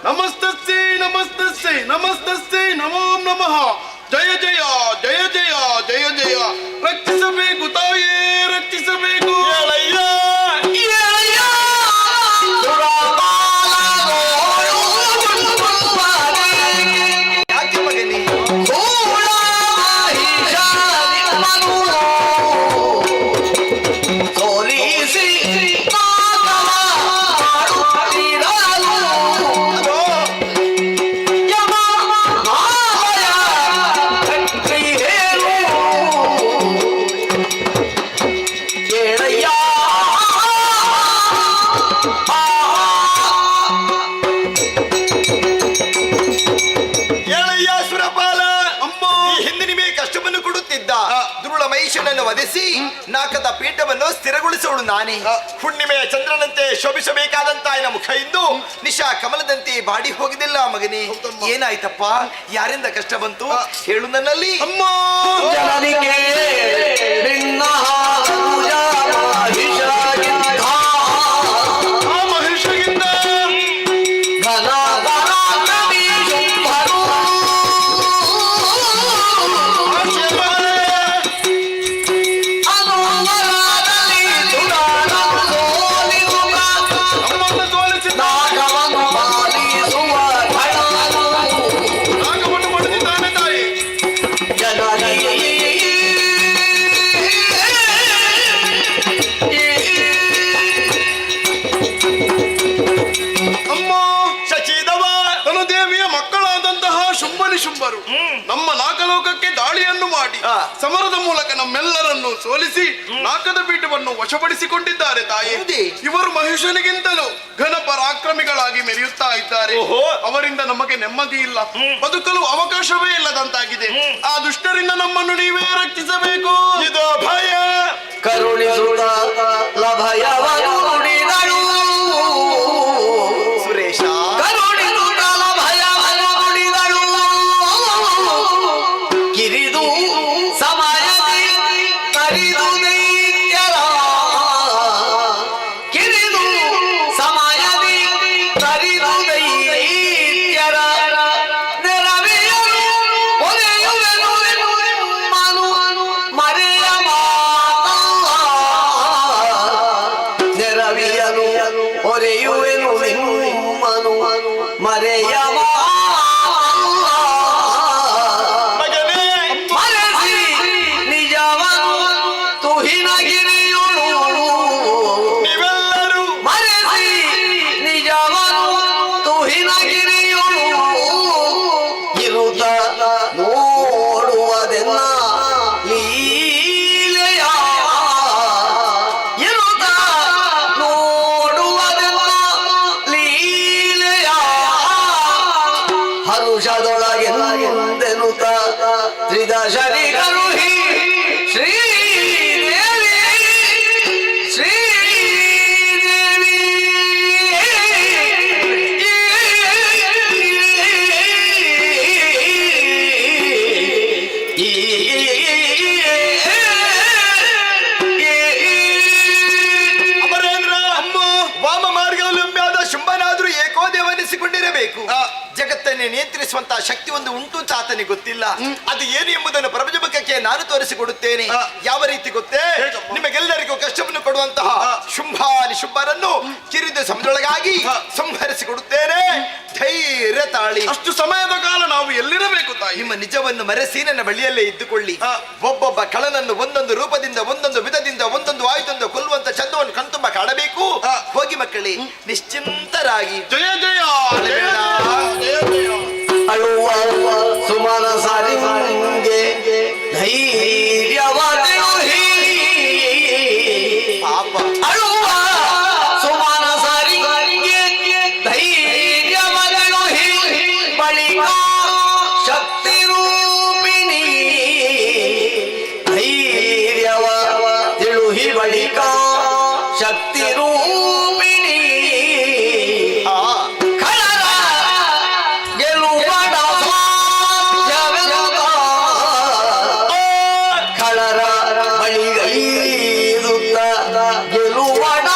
ನಮಸ್ತಸ್ಸೈ ನಮಸ್ತಸ್ಸೈ ನಮಸ್ತಸ್ಸೈ ನಮೋ ನಮಃ. ಜಯ ಜಯ ಜಯ ಜಯ ಜಯ ಜಯ. ರಕ್ಷಿಸಬೇಕು ತಾಯೇ, ರಕ್ಷಿಸಬೇಕು. ಯಾಕೆ ಮಗನೇ ವಧಿಸಿ ನಾಕದ ಪೀಠವನ್ನು ಸ್ಥಿರಗೊಳಿಸೋಳು ನಾನೇ. ಹುಣ್ಣಿಮೆಯ ಚಂದ್ರನಂತೆ ಶೋಭಿಸಬೇಕಾದಂತ ಮುಖ ಇಂದು ನಿಶಾ ಕಮಲದಂತೆ ಬಾಡಿ ಹೋಗಿದಿಲ್ಲ ಮಗನೇ. ಏನಾಯ್ತಪ್ಪ? ಯಾರಿಂದ ಕಷ್ಟ ಬಂತು ಹೇಳು ನನ್ನಲ್ಲಿ. ಅಮ್ಮ ನಮ್ಮ ನಾಗಲೋಕಕ್ಕೆ ದಾಳಿಯನ್ನು ಮಾಡಿ ಸಮರದ ಮೂಲಕ ನಮ್ಮೆಲ್ಲರನ್ನು ಸೋಲಿಸಿ ನಾಗದ ಪೀಠವನ್ನು ವಶಪಡಿಸಿಕೊಂಡಿದ್ದಾರೆ ತಾಯಿ. ಇವರು ಮಹಿಷನಿಗಿಂತಲೂ ಘನ ಪರಾಕ್ರಮಿಗಳಾಗಿ ಮೆರೆಯುತ್ತಾ ಇದ್ದಾರೆ. ಅವರಿಂದ ನಮಗೆ ನೆಮ್ಮದಿ ಇಲ್ಲ, ಬದುಕಲು ಅವಕಾಶವೇ ಇಲ್ಲದಂತಾಗಿದೆ. ಆ ದುಷ್ಟರಿಂದ ನಮ್ಮನ್ನು ನೀವೇ ರಕ್ಷಿಸಬೇಕು. ಇದು ಭಯ ಕರುಣಿಸುತ್ತ ಲಭಯವನ್ನು ನುಡಿದಳು ಸುರೇಶ. ಕಿರಿದು ಸಮಯದಿ ಕರಿದು ದೈತ್ಯರ, ಕಿರಿದು ಸಮಯದಿ ಕರಿದು ದೈತ್ಯರ ನೆರವೇರು ಒಲೆಯುವೆನು ಮನು ಮರೆಯ ಮಾತಲ್ಲ. ನೆರವಿಯನು ಒರೆಯುವೆನು ನಿಮ್ಮನು ಮರೆಯ ಹರುಷದೊಳಗೆಂದೆನುತ ತ್ರಿದಶರಿ ಕರುಹಿ ಶ್ರೀದೇವಿ ಶ್ರೀದೇವಿ ಅಮರೇಂದ್ರ ಅಮ್ಮ ವಾಮ ಮಾರ್ಗವಲಂಬಿಯಾದ ಶುಂಭನಾದ್ರೂ ಏಕೋದೇವನಿಸಿಕೊಂಡಿರಬೇಕು. ಜಗತ್ತನ್ನೇ ನಿಯಂತ್ರಿಸುವಂತಹ ಶಕ್ತಿ ಒಂದು ಉಂಟು ಅಂತ ಆತನಿಗೆ ಗೊತ್ತಿಲ್ಲ. ಅದು ಏನು ಎಂಬುದನ್ನು ಪ್ರಪಂಚಕ್ಕೆ ನಾನು ತೋರಿಸಿಕೊಡುತ್ತೇನೆ. ಯಾವ ರೀತಿ ಗೊತ್ತೇ? ನಿಮಗೆಲ್ಲರಿಗೂ ಕಷ್ಟವನ್ನು ಕೊಡುವಂತಹ ಶುಂಭಾನಿ ಶುಂಭರನ್ನು ಕಿರಿದು ಸಮಯದೊಳಗಾಗಿ ಸಂಹರಿಸಿಕೊಡುತ್ತೇನೆ. ಧೈರ್ಯ ತಾಳಿ. ಅಷ್ಟು ಸಮಯದ ಕಾಲ ನಾವು ಎಲ್ಲಿರಬೇಕು ತಾಯಿ? ನಿಮ್ಮ ನಿಜವನ್ನು ಮರೆಸಿ ನನ್ನ ಬಳಿಯಲ್ಲೇ ಇದ್ದುಕೊಳ್ಳಿ. ಒಬ್ಬೊಬ್ಬ ಕಳನನ್ನು ಒಂದೊಂದು ರೂಪದಿಂದ ಒಂದೊಂದು ವಿಧದಿಂದ ಒಂದೊಂದು ಆಯುಧದಿಂದ ಕೊಲ್ಲುವಂತ ಚಂದವನ್ನು ಕಣ್ತುಂಬ ಕಾಣಬೇಕು. ಹೋಗಿ ಮಕ್ಕಳೇ, ನಿಶ್ಚಿಂತರಾಗಿ. ಜಯ ಜಯ ಜಯ ಜಯ. ಅಳುವ ಸುಮನ ಸಾರಿಗೆ ಧೈರ್ಯವಾದೆಯು ಪಾಪ. ಅಳುವ ಸುಮನ ಸಾರಿಗೆ ಧೈರ್ಯವಾದೆಯು ಬಳಿಕ ಶಕ್ತಿ ರೂಪಿಣಿ ಧೈರ್ಯವ ತಿಳುಹಿ ಬಳಿಕ ಶಕ್ತಿ ರೂಪಿಣಿ ಗೆಲುವಡ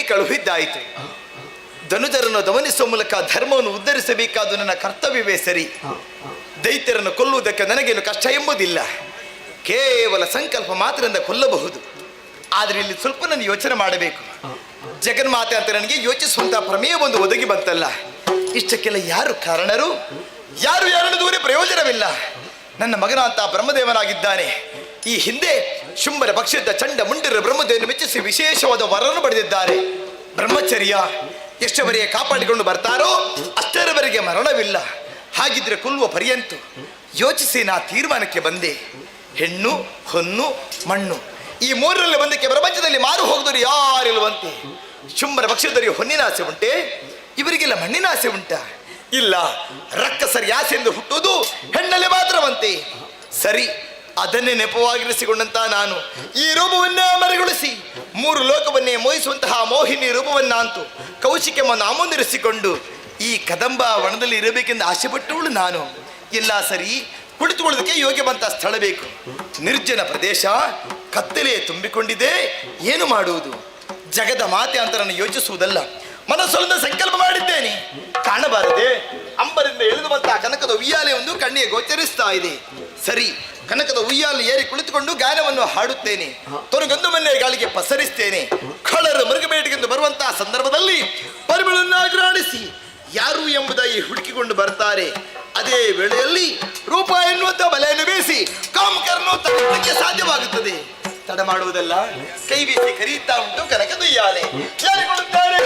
ಕಳುಹಿದ್ದಾಯಿತು. ಧನುಜರನ್ನು ದಮನಿಸುವ ಮೂಲಕ ಧರ್ಮವನ್ನು ಉದ್ಧರಿಸಬೇಕಾದ ನನ್ನ ಕರ್ತವ್ಯವೇ ಸರಿ. ದೈತ್ಯರನ್ನು ಕೊಲ್ಲುವುದಕ್ಕೆ ನನಗೇನು ಕಷ್ಟ ಎಂಬುದಿಲ್ಲ. ಕೇವಲ ಸಂಕಲ್ಪ ಮಾತ್ರದಿಂದ ಕೊಲ್ಲಬಹುದು. ಆದರೆ ಇಲ್ಲಿ ಸ್ವಲ್ಪ ನಾನು ಯೋಚನೆ ಮಾಡಬೇಕು. ಜಗನ್ಮಾತೆ ಅಂತ ನನಗೆ ಯೋಚಿಸುವಂತಹ ಪ್ರಮೇಯ ಒಂದು ಒದಗಿ ಬಂತಲ್ಲ. ಇಷ್ಟಕ್ಕೆಲ್ಲ ಯಾರು ಕಾರಣರು? ಯಾರನ್ನು ದೂರಿ ಪ್ರಯೋಜನವಿಲ್ಲ. ನನ್ನ ಮಗನಂತ ಬ್ರಹ್ಮದೇವನಾಗಿದ್ದಾನೆ. ಈ ಹಿಂದೆ ಶುಂಭರ ಪಕ್ಷದ ಚಂಡ ಮುಂಡಿರ ಬ್ರಹ್ಮದೇವನ ಮೆಚ್ಚಿಸಿ ವಿಶೇಷವಾದ ವರನ್ನು ಪಡೆದಿದ್ದಾರೆ. ಬ್ರಹ್ಮಚರ್ಯ ಎಷ್ಟವರೆಗೆ ಕಾಪಾಡಿಕೊಂಡು ಬರ್ತಾರೋ ಅಷ್ಟರವರೆಗೆ ಮರಣವಿಲ್ಲ. ಹಾಗಿದ್ರೆ ಕೊಲ್ಲುವ ಪರ್ಯಂತ ಯೋಚಿಸಿ ನಾ ತೀರ್ಮಾನಕ್ಕೆ ಬಂದೆ. ಹೆಣ್ಣು, ಹೊನ್ನು, ಮಣ್ಣು ಈ ಮೂರರಲ್ಲಿ ಒಂದಕ್ಕೆ ಪ್ರಪಂಚದಲ್ಲಿ ಮಾರು ಹೋಗದವರು ಯಾರಿಲ್ವಂತೆ. ಶುಂಭರ ಪಕ್ಷದವರಿಗೆ ಹೊನ್ನಿನ ಆಸೆ ಉಂಟೆ? ಇವರಿಗೆಲ್ಲ ಮಣ್ಣಿನ ಆಸೆ ಉಂಟ? ಇಲ್ಲ. ರಕ್ಕಸರಿ ಆಸೆಯಿಂದ ಹುಟ್ಟುವುದು ಹೆಣ್ಣಲ್ಲಿ ಮಾತ್ರವಂತೆ. ಸರಿ, ಅದನ್ನೇ ನೆಪವಾಗಿರಿಸಿಕೊಂಡಂತ ನಾನು ಈ ರೂಪವನ್ನೇ ಮರೆಗೊಳಿಸಿ 3 ಲೋಕವನ್ನೇ ಮೋಹಿಸುವಂತಹ ಮೋಹಿನಿ ರೂಪವನ್ನಂತೂ ಕೌಶಿಕವನ್ನು ಆಮಂದಿರಿಸಿಕೊಂಡು ಈ ಕದಂಬ ವನದಲ್ಲಿ ಇರಬೇಕೆಂದು ಆಸೆಪಟ್ಟವಳು ನಾನು. ಇಲ್ಲ, ಸರಿ, ಕುಳಿತುಕೊಳ್ಳೋದಕ್ಕೆ ಯೋಗ್ಯವಂತ ಸ್ಥಳ ಬೇಕು. ನಿರ್ಜನ ಪ್ರದೇಶ, ಕತ್ತಲೆ ತುಂಬಿಕೊಂಡಿದೆ. ಏನು ಮಾಡುವುದು? ಜಗದ ಮಾತೆ ಅಂತ ನಾನು ಯೋಚಿಸುವುದಲ್ಲ, ಮನಸ್ಸೊಂದು ಸಂಕಲ್ಪ ಮಾಡಿದ್ದೇನೆ. ಕಾಣಬಾರದೆ? ಅಂಬರಿಂದ ಎಳೆದು ಬಂತಹ ಕನಕದ ಉಯ್ಯಾಲೆ ಒಂದು ಕಣ್ಣಿಗೆ ಗೋಚರಿಸ್ತಾ ಇದೆ. ಸರಿ, ಕನಕದ ಉಯ್ಯಾಲೆ ಏರಿ ಕುಳಿತುಕೊಂಡು ಗಾನವನ್ನು ಹಾಡುತ್ತೇನೆ. ತೊರಗಂದುವನ್ನೇ ಗಾಳಿಗೆ ಪಸರಿಸ್ತೇನೆ. ಕಳ್ಳರು ಮರುಗಬೇಟೆಗೆಂದು ಬರುವಂತಹ ಸಂದರ್ಭದಲ್ಲಿ ಪರಿಮಳನ್ನಾಗ್ರಾಣಿಸಿ ಯಾರು ಎಂಬುದಾಗಿ ಹುಡುಕಿಕೊಂಡು ಬರ್ತಾರೆ. ಅದೇ ವೇಳೆಯಲ್ಲಿ ರೂಪ ಎನ್ನುವಂತ ಬಲೆಯನ್ನು ಬೀಸಿ ಕಾಮಕರನ್ನು ತಡೆಯಲಿಕ್ಕೆ ಸಾಧ್ಯವಾಗುತ್ತದೆ. ತಡ ಮಾಡುವುದಲ್ಲ, ಕೈ ಬೀಸಿ ಕರೆಯುತ್ತಾ ಉಂಟು ಕನಕದ ಉಯ್ಯಾಲೆ. ಯಾರಿಗೊಳ್ಳುತ್ತಾರೆ?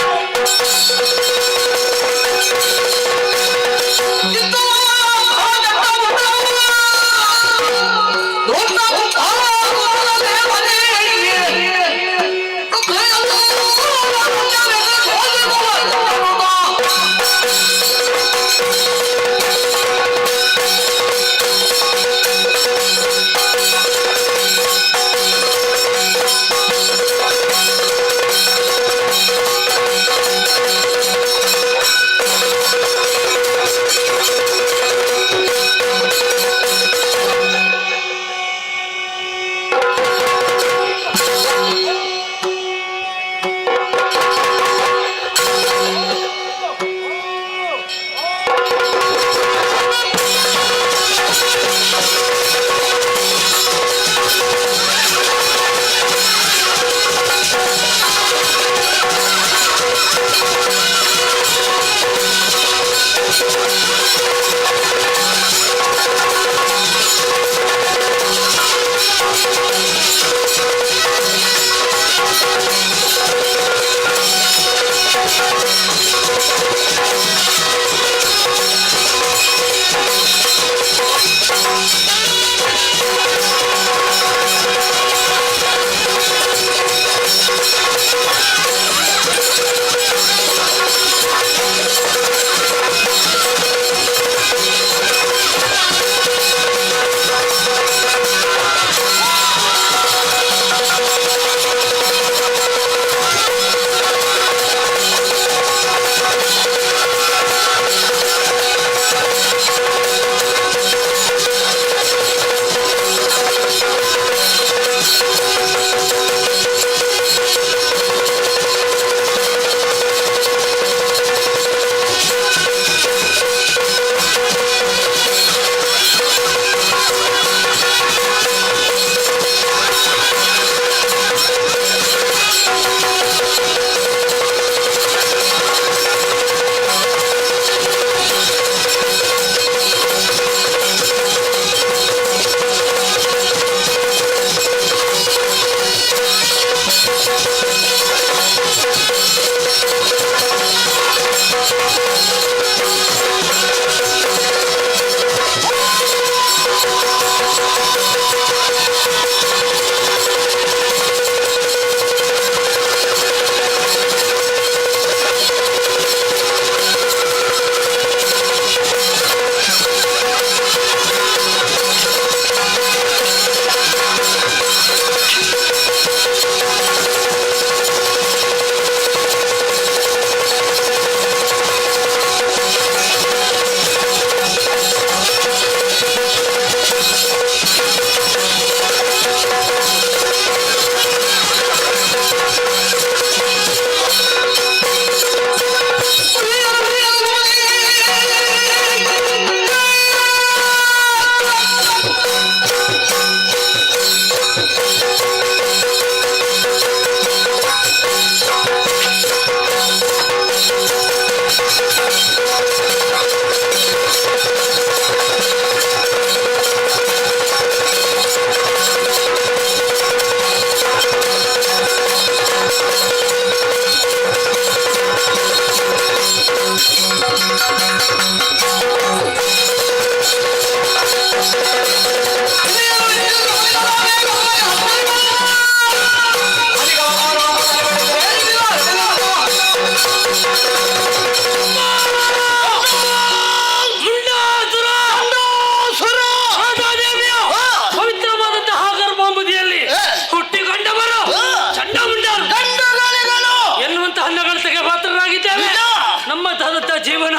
ಜೀವನ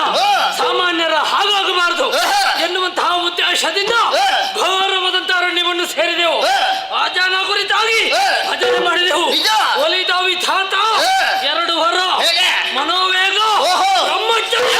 ಸಾಮಾನ್ಯರ ಹಾಗಾಗಬಾರದು ಎನ್ನುವಂತಹ ಉದ್ದೇಶದಿಂದ ಘೋರವಾದಂತಹ ಅರಣ್ಯವನ್ನು ಸೇರಿದೆವು. ಆ ಜನ ಕುರಿತಾಗಿ ಭಜನೆ ಮಾಡಿದೆವು. ಒಲಿದ ವಿಧಾತ, 2 ವರ, ಮನೋವೇಗ, ಬ್ರಹ್ಮಚರ್ಯ.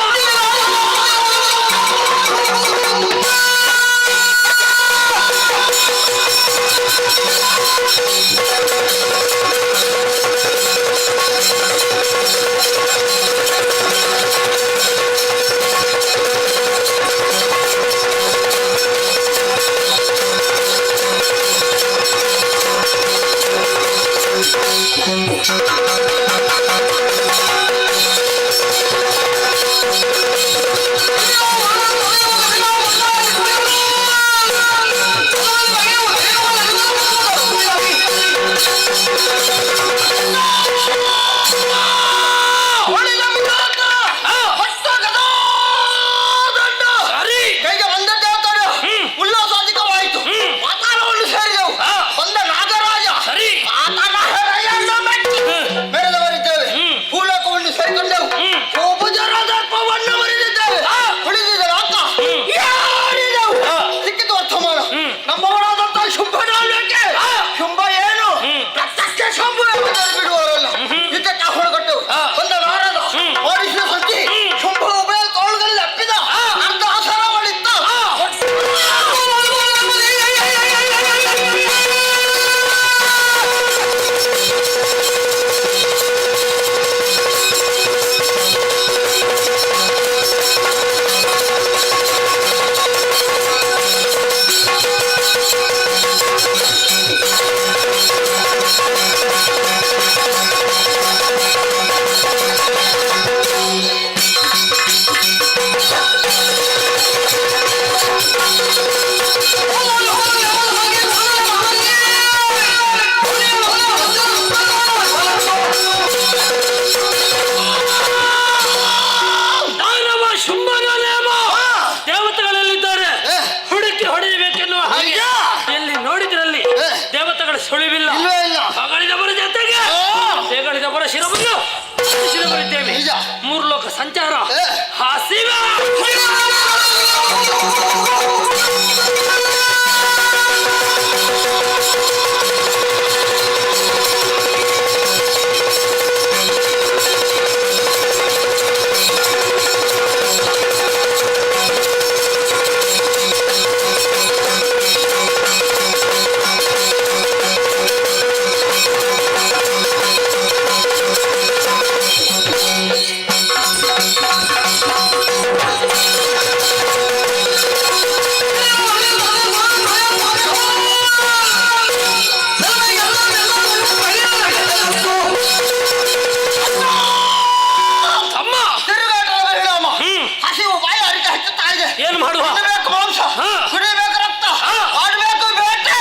ಸುಳಿವಿಲ್ಲ. ಅಗಳಿದವರ ಜೊತೆಗೆ ಸೇಗಳಿದವರ ಶಿರವನ್ನು ಶಿರಗಳಿದ್ದೇವೆ. 3 ಲೋಕ ಸಂಚಾರ ಹಾಸಿವ ಏನು ಮಾಡುವ? ಮಾಂಸ ಕುಡಿಬೇಕು, ರಕ್ತ ಆಡಬೇಕು, ಬೇಟೆ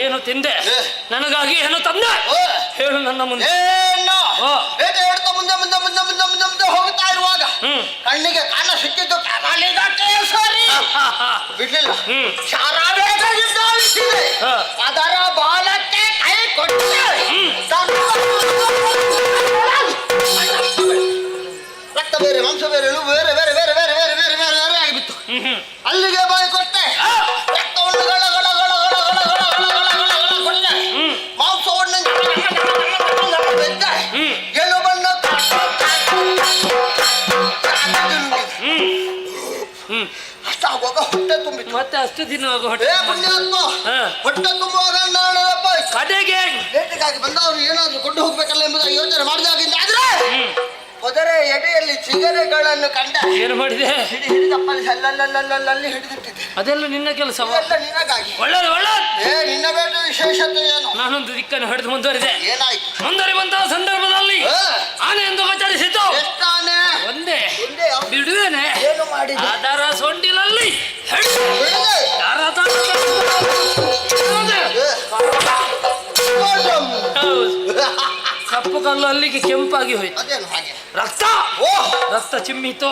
ಏನು ತಿಂದೆ? ನನಗಾಗಿ ಏನು ತಂದೆ? ಹೇಳು ನನ್ನ ಮುಂದೆ. ಬೇಟೆ ಹಿಡ್ಕೊ ಮುಂದೆ ಮುಂದೆ ಮುಂದೆ ಮುಂದೆ ಮುಂದೆ ಮುಂದೆ ಹೋಗ್ತಾ ಇರುವಾಗ ಕಣ್ಣಿಗೆ ಕಾಣ ಸಿಕ್ಕಿದ್ದು ಬಿಡ್ಲಿಲ್ಲ. ಶಾರ ಬೇಕಾಗಿದ್ದ ಅದರ ಬಾಲಕ್ಕೆ ಕೈ ಕೊಟ್ಟೆ. ರಕ್ತ ಬೇರೆ ಮಾಂಸ ಬೇರೆ ಬೇರೆ ಬೇರೆ ಬೇರೆ ಬೇರೆ ಬೇರೆ ಬೇರೆ ಬೇರೆ ಬೇರೆ ಆಗಿಬಿಟ್ಟು ಅಲ್ಲಿಗೆ ಬಾಯಿ ಕೊಟ್ಟೆ. ರಕ್ತವನ್ನು ಮಾಂಸವನ್ನು ಬೆದ್ದೆ ಗೆಲು ಬಣ್ಣ ಅಷ್ಟಾಗುವಾಗ ಹೊಟ್ಟೆ ತುಂಬಿತ್ತು. ಮತ್ತೆ ಅಷ್ಟು ದಿನವಾಗ ಹೊಟ್ಟೆ ಹೊಟ್ಟೆ ತುಂಬುವಾಗ ನಾನಪ್ಪ ಕಡೆಗೆ ಬೇಟೆಗಾಗಿ ಬಂದವರು ಏನಾದ್ರು ಕೊಂಡು ಹೋಗ್ಬೇಕಲ್ಲ ಎಂಬುದಾಗಿ ಯೋಚನೆ ಮಾಡಿದಾಗಿಂದ ಆದ್ರೆ ಹೊದರೆ ಎಡೆಯಲ್ಲಿ ಚಿಗರೆಗಳನ್ನು ಕಂಡ. ಏನು ಮಾಡಿದೆ? ಹಿಡಿದಪ್ಪಲ್ಲಿ ಅಲ್ಲಲ್ಲಿ ಹಿಡಿದಿಟ್ಟಿದ್ದೆ. ಅದೆಲ್ಲ ನಿನ್ನ ಕೆಲಸ. ನಿನಗಾಗಿ. ಒಳ್ಳೇದು ಒಳ್ಳೇದು. ನಿನ್ನ ಬೇಟೆ ವಿಶೇಷತೆ ಏನು? ನಾನೊಂದು ದಿಕ್ಕನ್ನು ಹಿಡಿದು ಮುಂದುವರಿದೆ. ಏನಾಯ್ತು? ಮುಂದುವರಿಯುವಂತಹ ಸಂದರ್ಭದಲ್ಲಿ ಆನೆ ಎಂದು ಗೋಚರಿಸಿತು. ಎಷ್ಟು ಆನೆ? ಒಂದೇ ಬಿಡುವೇನೆ. ಏನು ಮಾಡಿ? ಅದರ ಸೊಂಡಿಲಲ್ಲಿ ಕಪ್ಪು ಕಲ್ಲು ಅಲ್ಲಿಗೆ ಕೆಂಪಾಗಿ ಹೋಯ್ತು. ರಕ್ತ ರಕ್ತ ಚಿಮ್ಮಿತು.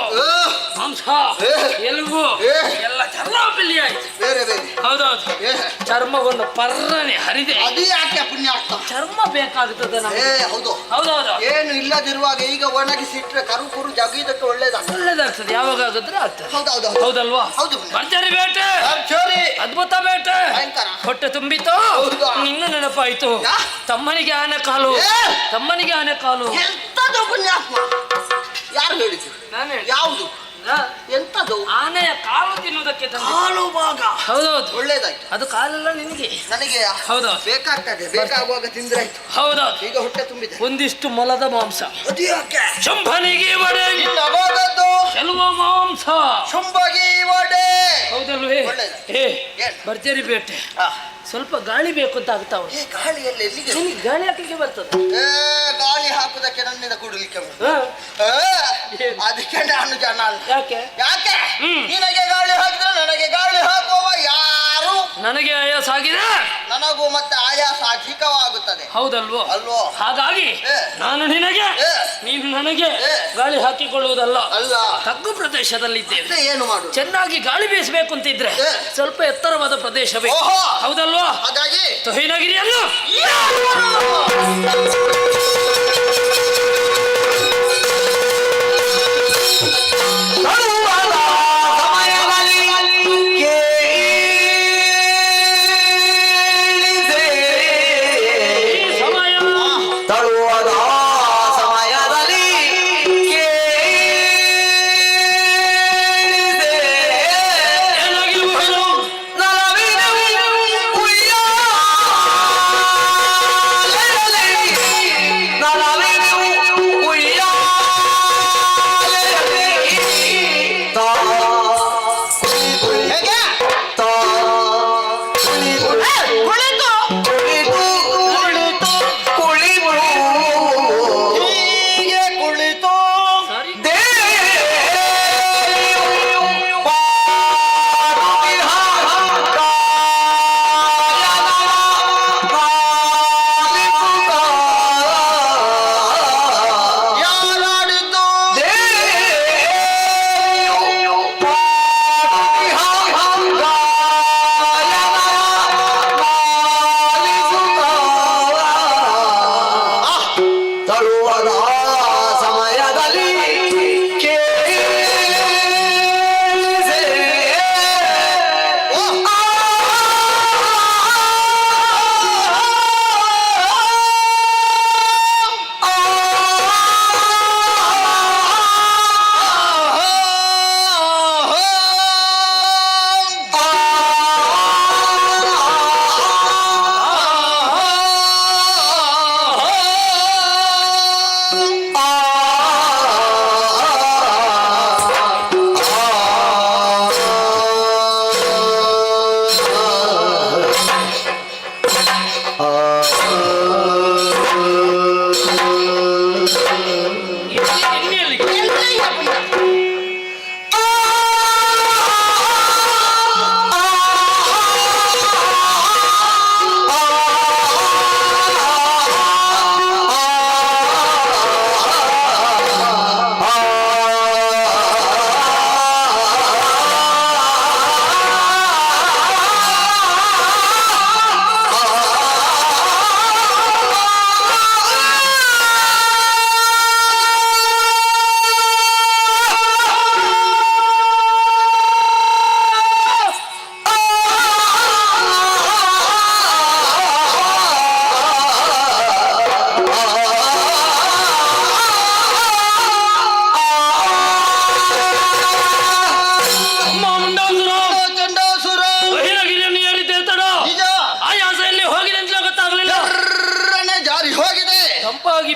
ಮಾಂಸ ಎಲುಬು ಎಲ್ಲ ಚರ್ಮಾಪಿಲ್ಲಿ ಆಯ್ತು. ಹೌದೌದು. ಚರ್ಮವನ್ನು ಪರ್ರನೆ ಹರಿದೆ. ಅದು ಯಾಕೆ ಪುಣ್ಯಾರ್ಥ? ಚರ್ಮ ಬೇಕಾಗುತ್ತದೆ ನಮಗೆ. ಹೌದು ಹೌದೌದು. ಏನು ಇಲ್ಲದಿರುವಾಗ ಈಗ ಒಣಗಿಸಿಟ್ರೆ ಕರು ಕುರು ಜಗಿದಕ್ಕೆ ಒಳ್ಳೇದಾಗ್ತದೆ. ಯಾವಾಗ ಆಗಿದ್ರೆ ಆಗ್ತದೆ. ಹೌದೌದು. ಹೌದಲ್ವಾ? ಹೌದು. ಭರ್ಜರಿ ಬೇಟೆ, ಅದ್ಭುತ ಬೇಟೆ. ಹೊಟ್ಟೆ ತುಂಬಿತು. ನಿನ್ನ ನೆನಪಾಯ್ತು. ತಮ್ಮನಿಗೆ ಆನೆ ಕಾಲು, ತಮ್ಮನಿಗೆ ಆನೆ ಕಾಲು. ಎಂತದು ಪುಣ್ಯಾತ್ಮ? ಯಾರು ಹೇಳಿದ್ರು? ನಾನೇ. ಯಾವುದು? ಎಂತದು? ಆನೆಯ ಕಾಲು ತಿನ್ನುವುದಕ್ಕೆ ಕಾಲು ಭಾಗ. ಹೌದೌದು. ಒಳ್ಳೇದಾಯ್ತು. ಅದು ಕಾಲೆಲ್ಲ ನಿನಗೆ. ನನಗೆ ಹೌದೌದು. ಬೇಕಾಗ್ತದೆ. ಬೇಕಾಗುವಾಗ ತಿಂದ್ರೆ ಆಯ್ತು. ಹೌದೌದು. ಈಗ ಹೊಟ್ಟೆ ತುಂಬಿದೆ. ಒಂದಿಷ್ಟು ಮೊಲದ ಮಾಂಸ. ಅದು ಯಾಕೆ? ಶಂಭನಿಗೆ ವಡೆ. ಕೆಲವು ಮಾಂಸ ಶಂಭಗಿ ವಡೆ. ಹೌದಲ್ವೇ? ಭರ್ಜರಿ ಬೇಟೆ. ಸ್ವಲ್ಪ ಗಾಳಿ ಬೇಕು ಅಂತ ಆಗ್ತಾ ಉಂಟು. ಗಾಳಿಯಲ್ಲಿ ಎಲ್ಲಿಗೆ? ನಿನಗೆ ಗಾಳಿ ಹಾಕಲಿಕ್ಕೆ ಬರ್ತದೆ? ಗಾಳಿ ಹಾಕುದಕ್ಕೆ ನನ್ನಿಂದ ಕುಡಿಲಿಕ್ಕೆ ಅದಕ್ಕೆ ನಾನು ಜನ ಅಲ್ಲ. ಯಾಕೆ? ಯಾಕೆ? ನಿನಗೆ ಗಾಳಿ ಹಾಕಿದ್ರೆ ನನಗೆ ಗಾಳಿ ಹಾಕುವ ಯಾರು? ನನಗೆ ಆಯಾಸ ಆಗಿದೆ. ನನಗೂ ಮತ್ತೆ ಆಯಾಸ ಅಧಿಕವಾಗುತ್ತದೆ. ಹೌದಲ್ವೋ? ಅಲ್ವೋ? ಹಾಗಾಗಿ ನಾನು ನಿನಗೆ, ನೀನು ನನಗೆ ಗಾಳಿ ಹಾಕಿಕೊಳ್ಳುವುದಲ್ಲ. ಅಲ್ಲ, ತಗ್ಗು ಪ್ರದೇಶದಲ್ಲಿದ್ದೇವೆ. ಏನು ಮಾಡು? ಚೆನ್ನಾಗಿ ಗಾಳಿ ಬೀಸಬೇಕು ಅಂತಿದ್ರೆ ಸ್ವಲ್ಪ ಎತ್ತರವಾದ ಪ್ರದೇಶ ಬೇಕು. ಹೌದಲ್ವಾ? ಹಾಗಾಗಿ ತೊಹಿನಗಿರಿಯನ್ನು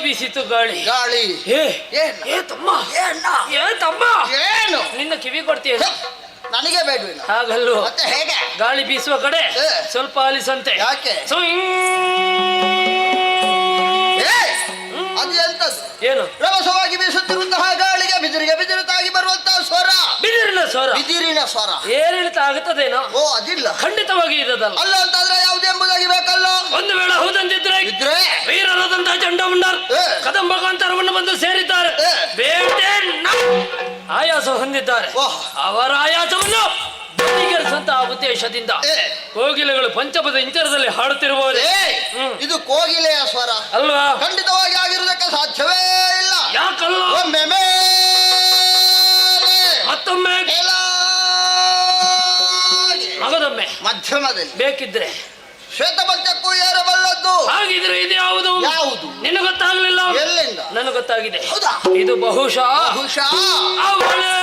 ಬೀಸಿತು ಗಾಳಿ ಗಾಳಿ ತಮ್ಮ ತಮ್ಮ ಏನು ನಿನ್ನ ಕಿವಿ ಕೊಡ್ತೀಯ ನನಗೆ ಬೇಡ ಹಾಗಲ್ಲು ಮತ್ತೆ ಹೇಗೆ ಗಾಳಿ ಬೀಸುವ ಕಡೆ ಸ್ವಲ್ಪ ಆಲಿಸಂತೆ ಯಾಕೆ ಅದು ಎಂತದ್ದು ಏನು ರಭಸವಾಗಿ ಬೀಸುತ್ತಿರುವಂತಹ ಗಾಳಿಗೆ ಬಿದಿರುತ್ತಾಗಿ ಬರುವಂತಹ ಸ್ವರ ಬಿದಿರಿನ ಸ್ವರ ಏರಿಳಿತ ಆಗುತ್ತದೇನೋ ಓ ಅದಿಲ್ಲ ಖಂಡಿತವಾಗಿ ಇರೋದಲ್ಲ ಅಲ್ಲ ಅಂತಾದ್ರೆ ಯಾವ್ದು ಎಂಬುದಾಗಿ ಬೇಕಲ್ಲ ಒಂದು ವೇಳೆ ಹೌದಂತಿದ್ರೆ ವೀರರಾದಂತಹ ಚಂಡಮುಂಡರ್ ಕದಂಬ ಕಾಂತಾರವನ್ನು ಬಂದು ಸೇರಿದ್ದಾರೆ ಬೇಟೆ ಆಯಾಸ ಹೊಂದಿದ್ದಾರೆ ಅವರ ಆಯಾಸವನ್ನು ಬದಿಗರಿಸುವಂತಹ ಉದ್ದೇಶದಿಂದ ಕೋಗಿಲೆಗಳು ಪಂಚಪದ ಇಂಚರದಲ್ಲಿ ಹಾಡುತ್ತಿರಬಹುದು ಇದು ಕೋಗಿಲೆಯ ಸ್ವರ ಅಲ್ವಾ ಖಂಡಿತವಾಗಿ ಆಗಿರುವುದಕ್ಕೆ ಸಾಧ್ಯವೇ ಇಲ್ಲ ಯಾಕಲ್ಲ ಒಮ್ಮೆ ಮತ್ತೊಮ್ಮೆ ಮಗದೊಮ್ಮೆ ಮಧ್ಯಮದಲ್ಲಿ ಬೇಕಿದ್ರೆ ಶ್ವೇತಪಂಚಕ್ಕೂ ಏರಬಲ್ಲದ್ದು ಹಾಗಿದ್ರೆ ಇದು ಯಾವುದು ನಿನಗೆ ಗೊತ್ತಾಗ್ಲಿಲ್ಲ ಎಲ್ಲಿಂದ ನನಗೆ ಗೊತ್ತಾಗಿದೆ ಇದು ಬಹುಶಃ ಅವಳೇ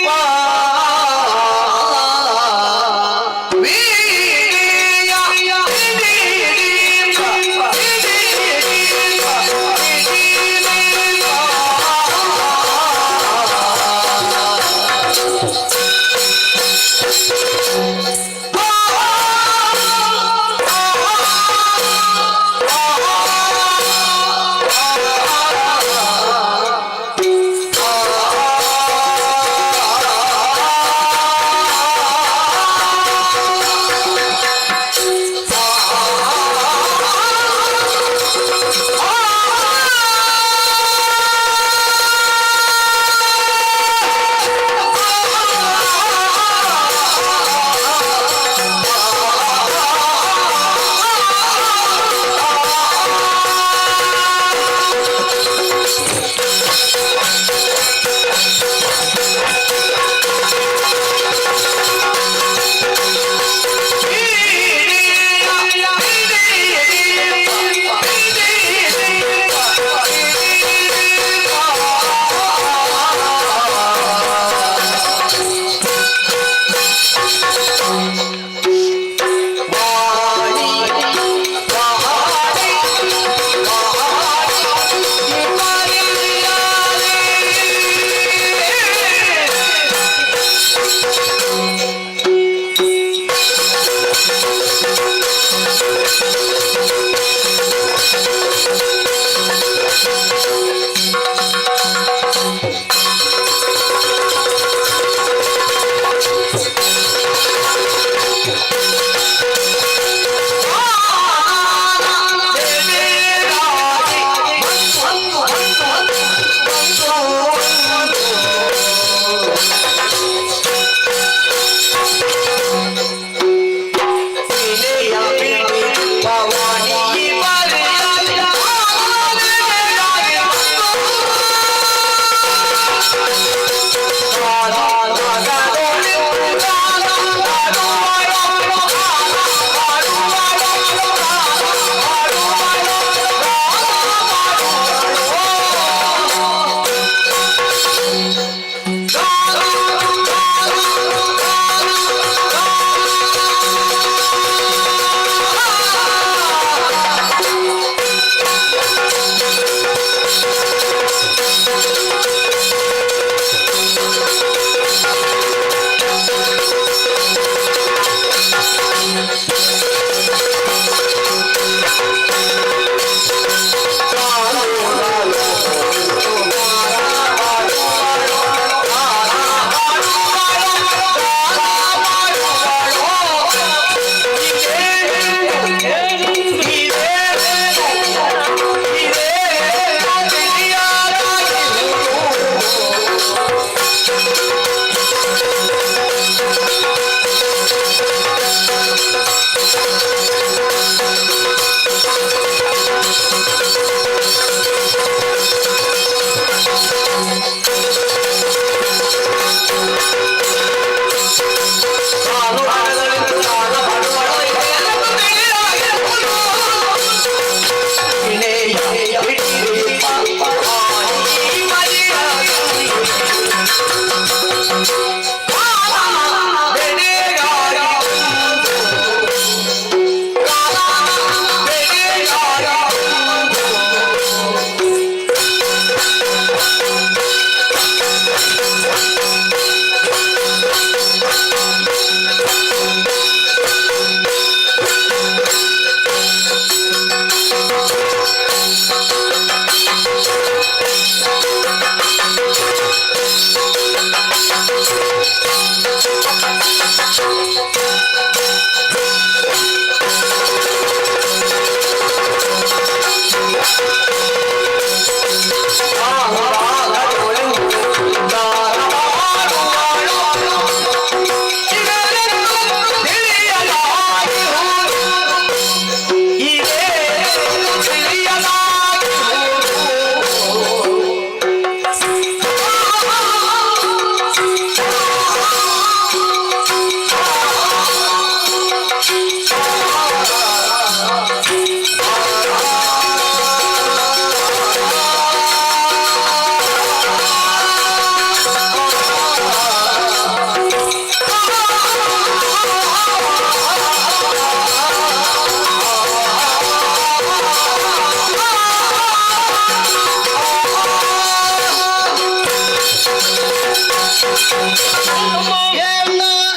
Oh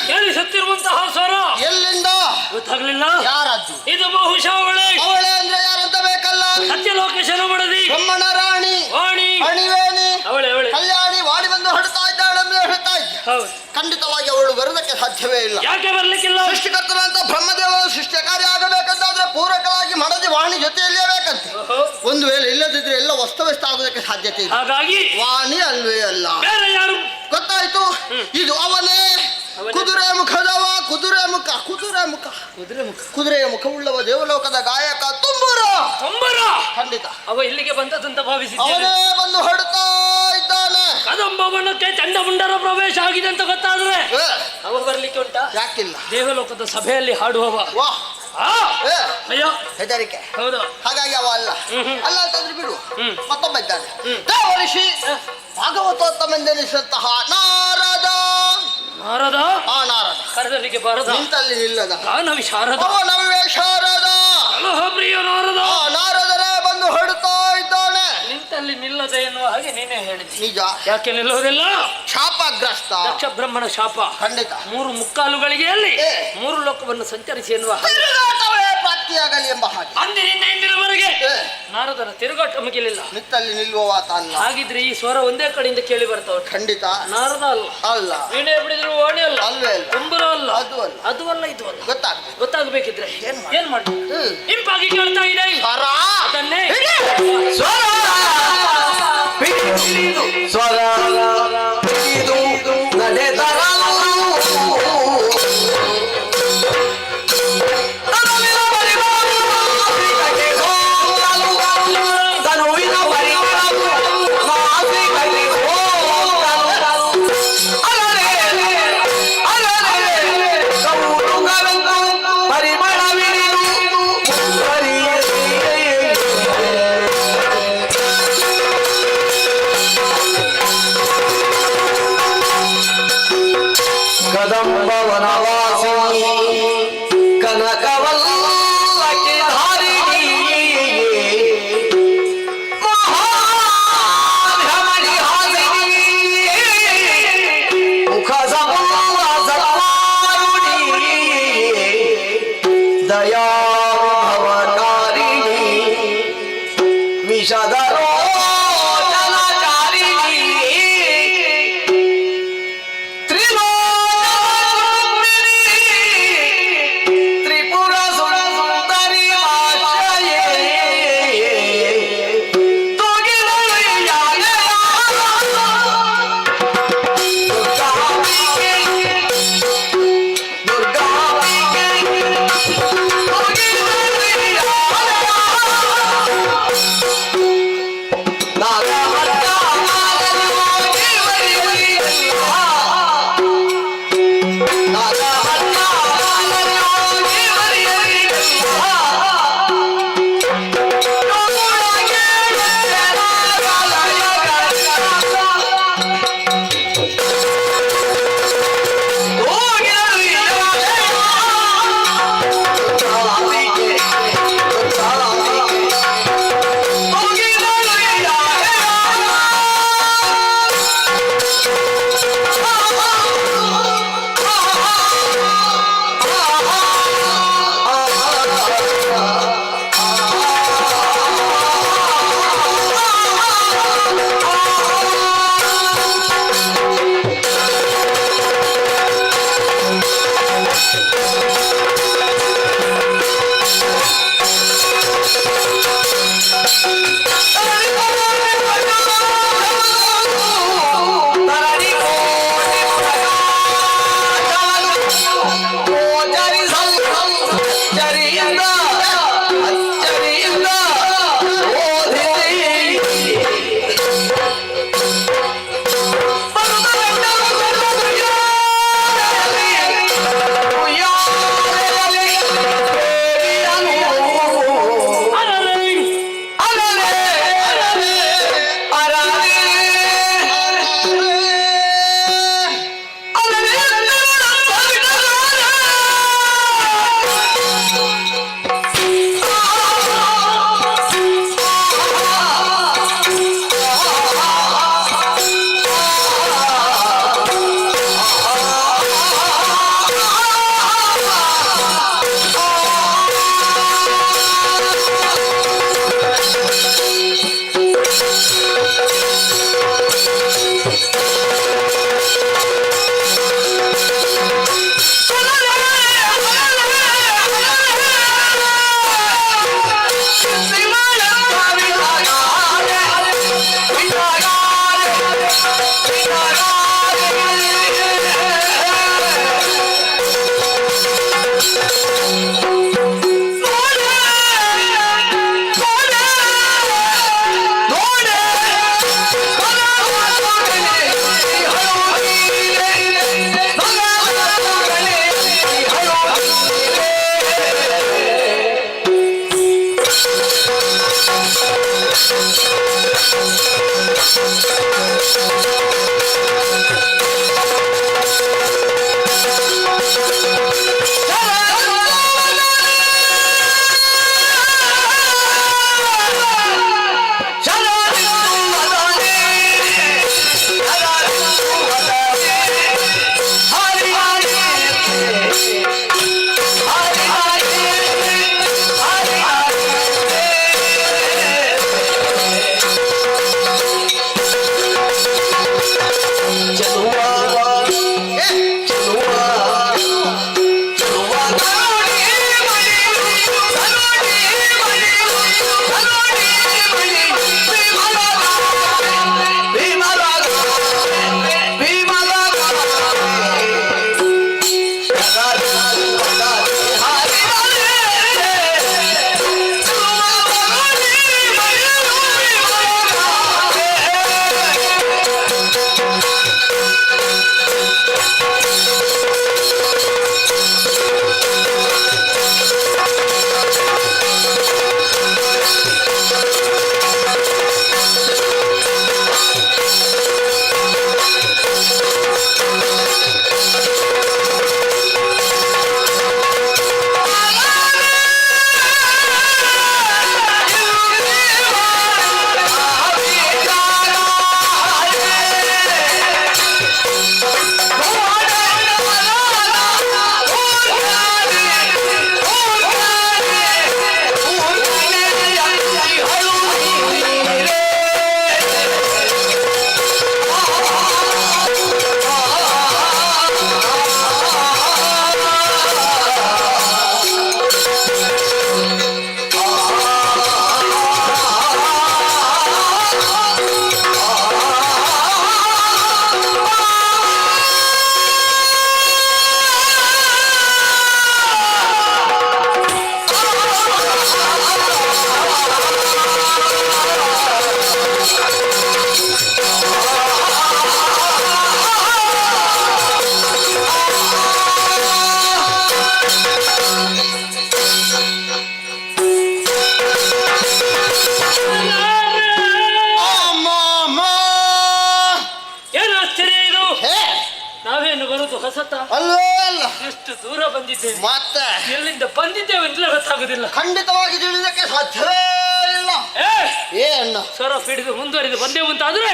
ಕೇಳಿಸುತ್ತಿರುವಂತಹ ಸ್ವರ ಎಲ್ಲಿಂದ ಗೊತ್ತಾಗ್ಲಿಲ್ಲ. ಯಾರದ್ದು? ಇದು ಬಹುಶಃ ಅವಳೆ. ಅವಳೆ ಅಂದ್ರೆ ಯಾರಂತ ಬೇಕಲ್ಲ? ಸತ್ಯಲೋಕೇಶನ ಮಡದಿ ಬ್ರಹ್ಮಣ ರಾಣಿ ವಾಣಿ ಅಣಿವೇಣಿ ಅವಳೆ ಅವಳೆ ಕಲ್ಯಾಣಿ ವಾಡಿ ಬಂದು ಹೊಡ್ತಾ ಇದ್ದಾಳೆ ಎಂದು ಹೇಳ್ತಾ ಇದ್ದೆ. ಹೌದು. ಖಂಡಿತವಾಗಿ ಅವಳು ಬರುವುದಕ್ಕೆ ಸಾಧ್ಯವೇ ಇಲ್ಲ. ಯಾಕೆ ಬರ್ಲಿಕ್ಕಿಲ್ಲ? ಸೃಷ್ಟಿಕರ್ತನಂತ ಬ್ರಹ್ಮದೇವರು ಸೃಷ್ಟಿಯ ಕಾರ್ಯ ಆಗಬೇಕಂತಾದ್ರೆ ಪೂರಕವಾಗಿ ಮಡದಿ ವಾಣಿ ಜೊತೆಯಲ್ಲೇ ಬೇಕಂತೆ. ಒಂದು ವೇಳೆ ಇಲ್ಲದಿದ್ರೆ ಎಲ್ಲ ವಸ್ತವ್ಯಸ್ತ ಆಗುವುದಕ್ಕೆ ಸಾಧ್ಯತೆ ಇದೆ. ಹಾಗಾಗಿ ವಾಣಿ ಅಲ್ವೇ ಅಲ್ಲ. ಬೇರೆ ಯಾರು? ಗೊತ್ತಾಯ್ತು. ಇದು ಅವನೇ ಕುದುರೆ ಮುಖದವ, ಕುದುರೆ ಮುಖ ಕುದುರೆ ಮುಖ ಕುದುರೆ ಮುಖ ಕುದುರೆಯ ಮುಖವುಳ್ಳವ ದೇವಲೋಕದ ಗಾಯಕ ತುಂಬುರ. ತುಂಬುರ ಖಂಡಿತ ಅವ ಇಲ್ಲಿಗೆ ಬಂದದಂತ ಭಾವಿಸಿದ್ದೇನೆ. ಅವನೇ ಬಂದು ಹೊಡ್ತಾ ಇದ್ದಾನೆ. ಕದಂಬವನಕ್ಕೆ ಚಂಡಮುಂಡರ ಪ್ರವೇಶ ಆಗಿದೆ ಅಂತ ಗೊತ್ತಾದ್ರೆ ಅವ ಬರ್ಲಿಕ್ಕೆ ಉಂಟಾ? ಯಾಕಿಲ್ಲ? ದೇವಲೋಕದ ಸಭೆಯಲ್ಲಿ ಹಾಡುವವ. ವಾಹ್ ಅಯ್ಯೋ ಹೆದರಿಕೆ. ಹೌದು. ಹಾಗಾಗಿ ಅವ ಅಲ್ಲ. ಅಲ್ಲ ಅಂತಂದ್ರೆ ಬಿಡು. ಮತ್ತೊಬ್ಬ ಇದ್ದಾನೆ. ದೇವಋಷಿ ಭಾಗವತೋತ್ತಮೆಂದೆನಿಸಿದಂತಹ ನಾರದ. ನಾರದ? ಆ ನಾರದ ಕರೆದಲಿಕ್ಕೆ ಬಾರದ. ನಿಂತಲ್ಲಿ ನಿಲ್ಲದ ಗಾನ ವಿಶಾರದ. ಅವನವೇ ಶಾರದ. ಅಲಹ ಪ್ರಿಯ ನಾರದ. ಆ ನಾರದರೇ ಬಂದು ಹೊಡ್ತಾ ಇದ್ದಾನೆ. ನಿಂತಲ್ಲಿ ನಿಲ್ಲದೆ ಎನ್ನುವ ಹಾಗೆ ನೀನೇ ಹೇಳಿದೆ. ನಿಜ. ಯಾಕೆ ನಿಲ್ಲೋದಿಲ್ಲ? ಶಾಪಗ್ರಸ್ತ. ದಕ್ಷ ಬ್ರಹ್ಮಣ ಶಾಪ. ಖಂಡಿತ. 3 ಮುಕ್ಕಾಲುಗಳಿಗೆ ಅಲ್ಲಿ 3 ಲೋಕವನ್ನು ಸಂಚರಿಸಿ ಎನ್ನುವ ತಿರುಗಾಟವೇ ಪ್ರಾಪ್ತಿಯಾಗಲಿ ಎಂಬ ಹಾಗೆ ಅಂದಿನಿಂದ ಇಂದಿನವರೆಗೆ ನಾರದರ ತಿರುಗಾಟ ಮುಗಿಲಿಲ್ಲ. ನಿತ್ತಲ್ಲಿ ನಿಲ್ಲುವಾತ ಅಲ್ಲ. ಹಾಗಿದ್ರೆ ಈ ಸ್ವರ ಒಂದೇ ಕಡೆಯಿಂದ ಕೇಳಿ ಬರ್ತಾವ. ಖಂಡಿತ. ನಾರದ ಅಲ್ಲ. ಅಲ್ಲ. ವೀಣೆ ಬಿಡಿದ್ರು ವಾಣಿ ಅಲ್ಲ. ಅಲ್ವೇ ಅಲ್ಲ. ತುಂಬುರ ಅಲ್ಲ. ಅದು ಅಲ್ಲ. ಅದು ಅಲ್ಲ ಇದು ಅಲ್ಲ. ಗೊತ್ತಾಗ್ಬೇಕಿದ್ರೆ ಏನ್ ಮಾಡಿ ಇಂಪಾಗಿ ಕೇಳ್ತಾ ಇದೆ ಅದನ್ನೇ ಸ್ವರ ಹೊಸತ ಅಲ್ಲೇ ಅಲ್ಲ. ಎಷ್ಟು ದೂರ ಬಂದಿದ್ದೇವೆ, ಮತ್ತೆ ಎಲ್ಲಿಂದ ಬಂದಿದ್ದೇವೆ ಅಂತಲೇ ಗೊತ್ತಾಗುದಿಲ್ಲ. ಖಂಡಿತವಾಗಿ ತಿಳಿದಕ್ಕೆ ಸಾಧ್ಯವೇ ಇಲ್ಲ. ಏ ಅಣ್ಣ, ಸ್ವರ ಹಿಡಿದು ಮುಂದುವರಿದು ಬಂದೆವು ಅಂತಾದ್ರೆ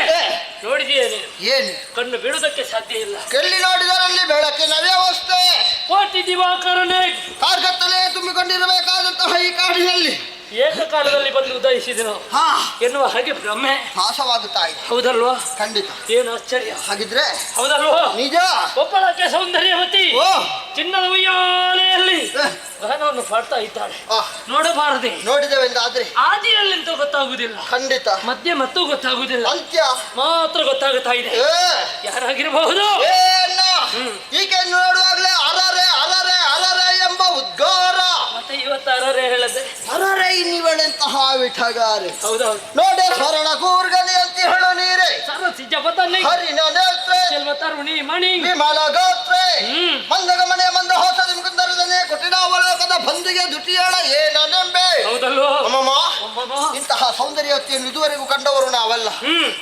ನೋಡಿದೀಯ ನೀನು, ಏನು ಕಣ್ಣು ಬಿಡುವುದಕ್ಕೆ ಸಾಧ್ಯ ಇಲ್ಲ. ಎಲ್ಲಿ ನೋಡಿದರಲ್ಲಿ ಬೆಳಕಿನ ವ್ಯವಸ್ಥೆ, ಕೋಟಿ ದಿವಾಕರನೇ ಕಾರ್ಗತ್ತಲೇ ತುಂಬಿಕೊಂಡಿರಬೇಕಾದಂತಹ ಈ ಕಾಡಿನಲ್ಲಿ ಏಕಕಾಲದಲ್ಲಿ ಬಂದು ಉದಯಿಸಿದನು ಎನ್ನುವ ಹಾಗೆ ಭ್ರಮೆ ಭಾಸವಾಗುತ್ತಾ ಇದೆ. ಹೌದಲ್ವಾ? ಖಂಡಿತ. ಏನು ಆಶ್ಚರ್ಯ. ಹಾಗಿದ್ರೆ ಹೌದಲ್ವಾ? ನಿಜ. ಒಬ್ಬಳಕ್ಕೆ ಸೌಂದರ್ಯವತಿ ಚಿನ್ನದ ಉಯ್ಯಾಲೆಯಲ್ಲಿ ಗಾನವನ್ನು ಪಾಡ್ತಾ ಇದ್ದಾಳೆ. ನೋಡಬಾರದೆ? ನೋಡಿದೆವೆಂದಾದ್ರೆ ಆದಿಯಲ್ಲಿಂತ ಗೊತ್ತಾಗುವುದಿಲ್ಲ, ಖಂಡಿತ. ಮಧ್ಯೆ ಮತ್ತು ಗೊತ್ತಾಗುವುದಿಲ್ಲ, ಅಂತ್ಯ ಮಾತ್ರ ಗೊತ್ತಾಗುತ್ತಾ ಇದೆ. ಯಾರಾಗಿರಬಹುದು? ಈಕೆ ನೋಡುವಾಗಲೇ ಅರರೆ ಅರರೆ ಅರರೆ ಎಂಬ ಉದ್ಗಾರ. ಮತ್ತೆ ಇವತ್ತು ಅರರೆ ಹೇಳದೆ ಅರರೆ ಇನ್ನಿವಳೆಂತಹ ವಿಠಗಾರೆ. ಹೌದೌದು. ನೋಡೆ ಸ್ವರ್ಣ ಕೂರ್ಗನಿ ಅಂತ ಹೇಳು ನೀರೇ ಸರಸಿ ಜಪತನ್ನೇ ಹರಿನ ನೇತ್ರೆ ಚೆಲ್ವ ತರುಣಿ ಮಣಿ ವಿಮಲ ಗಾತ್ರೆ ಮಂದಗಮನೆ ಮಂದ ಹೊಸ ನಿಮ್ಕುಂದರದನೆ ಕೊಟ್ಟಿನಾವಲೋಕದ ಬಂದಿಗೆ ದುಟಿಯಾಳ ಏನೆಂಬೆ. ಹೌದಲ್ವಾ? ಇಂತಹ ಸೌಂದರ್ಯವತಿಯನ್ನು ಇದುವರೆಗೂ ಕಂಡವರು ನಾವಲ್ಲ.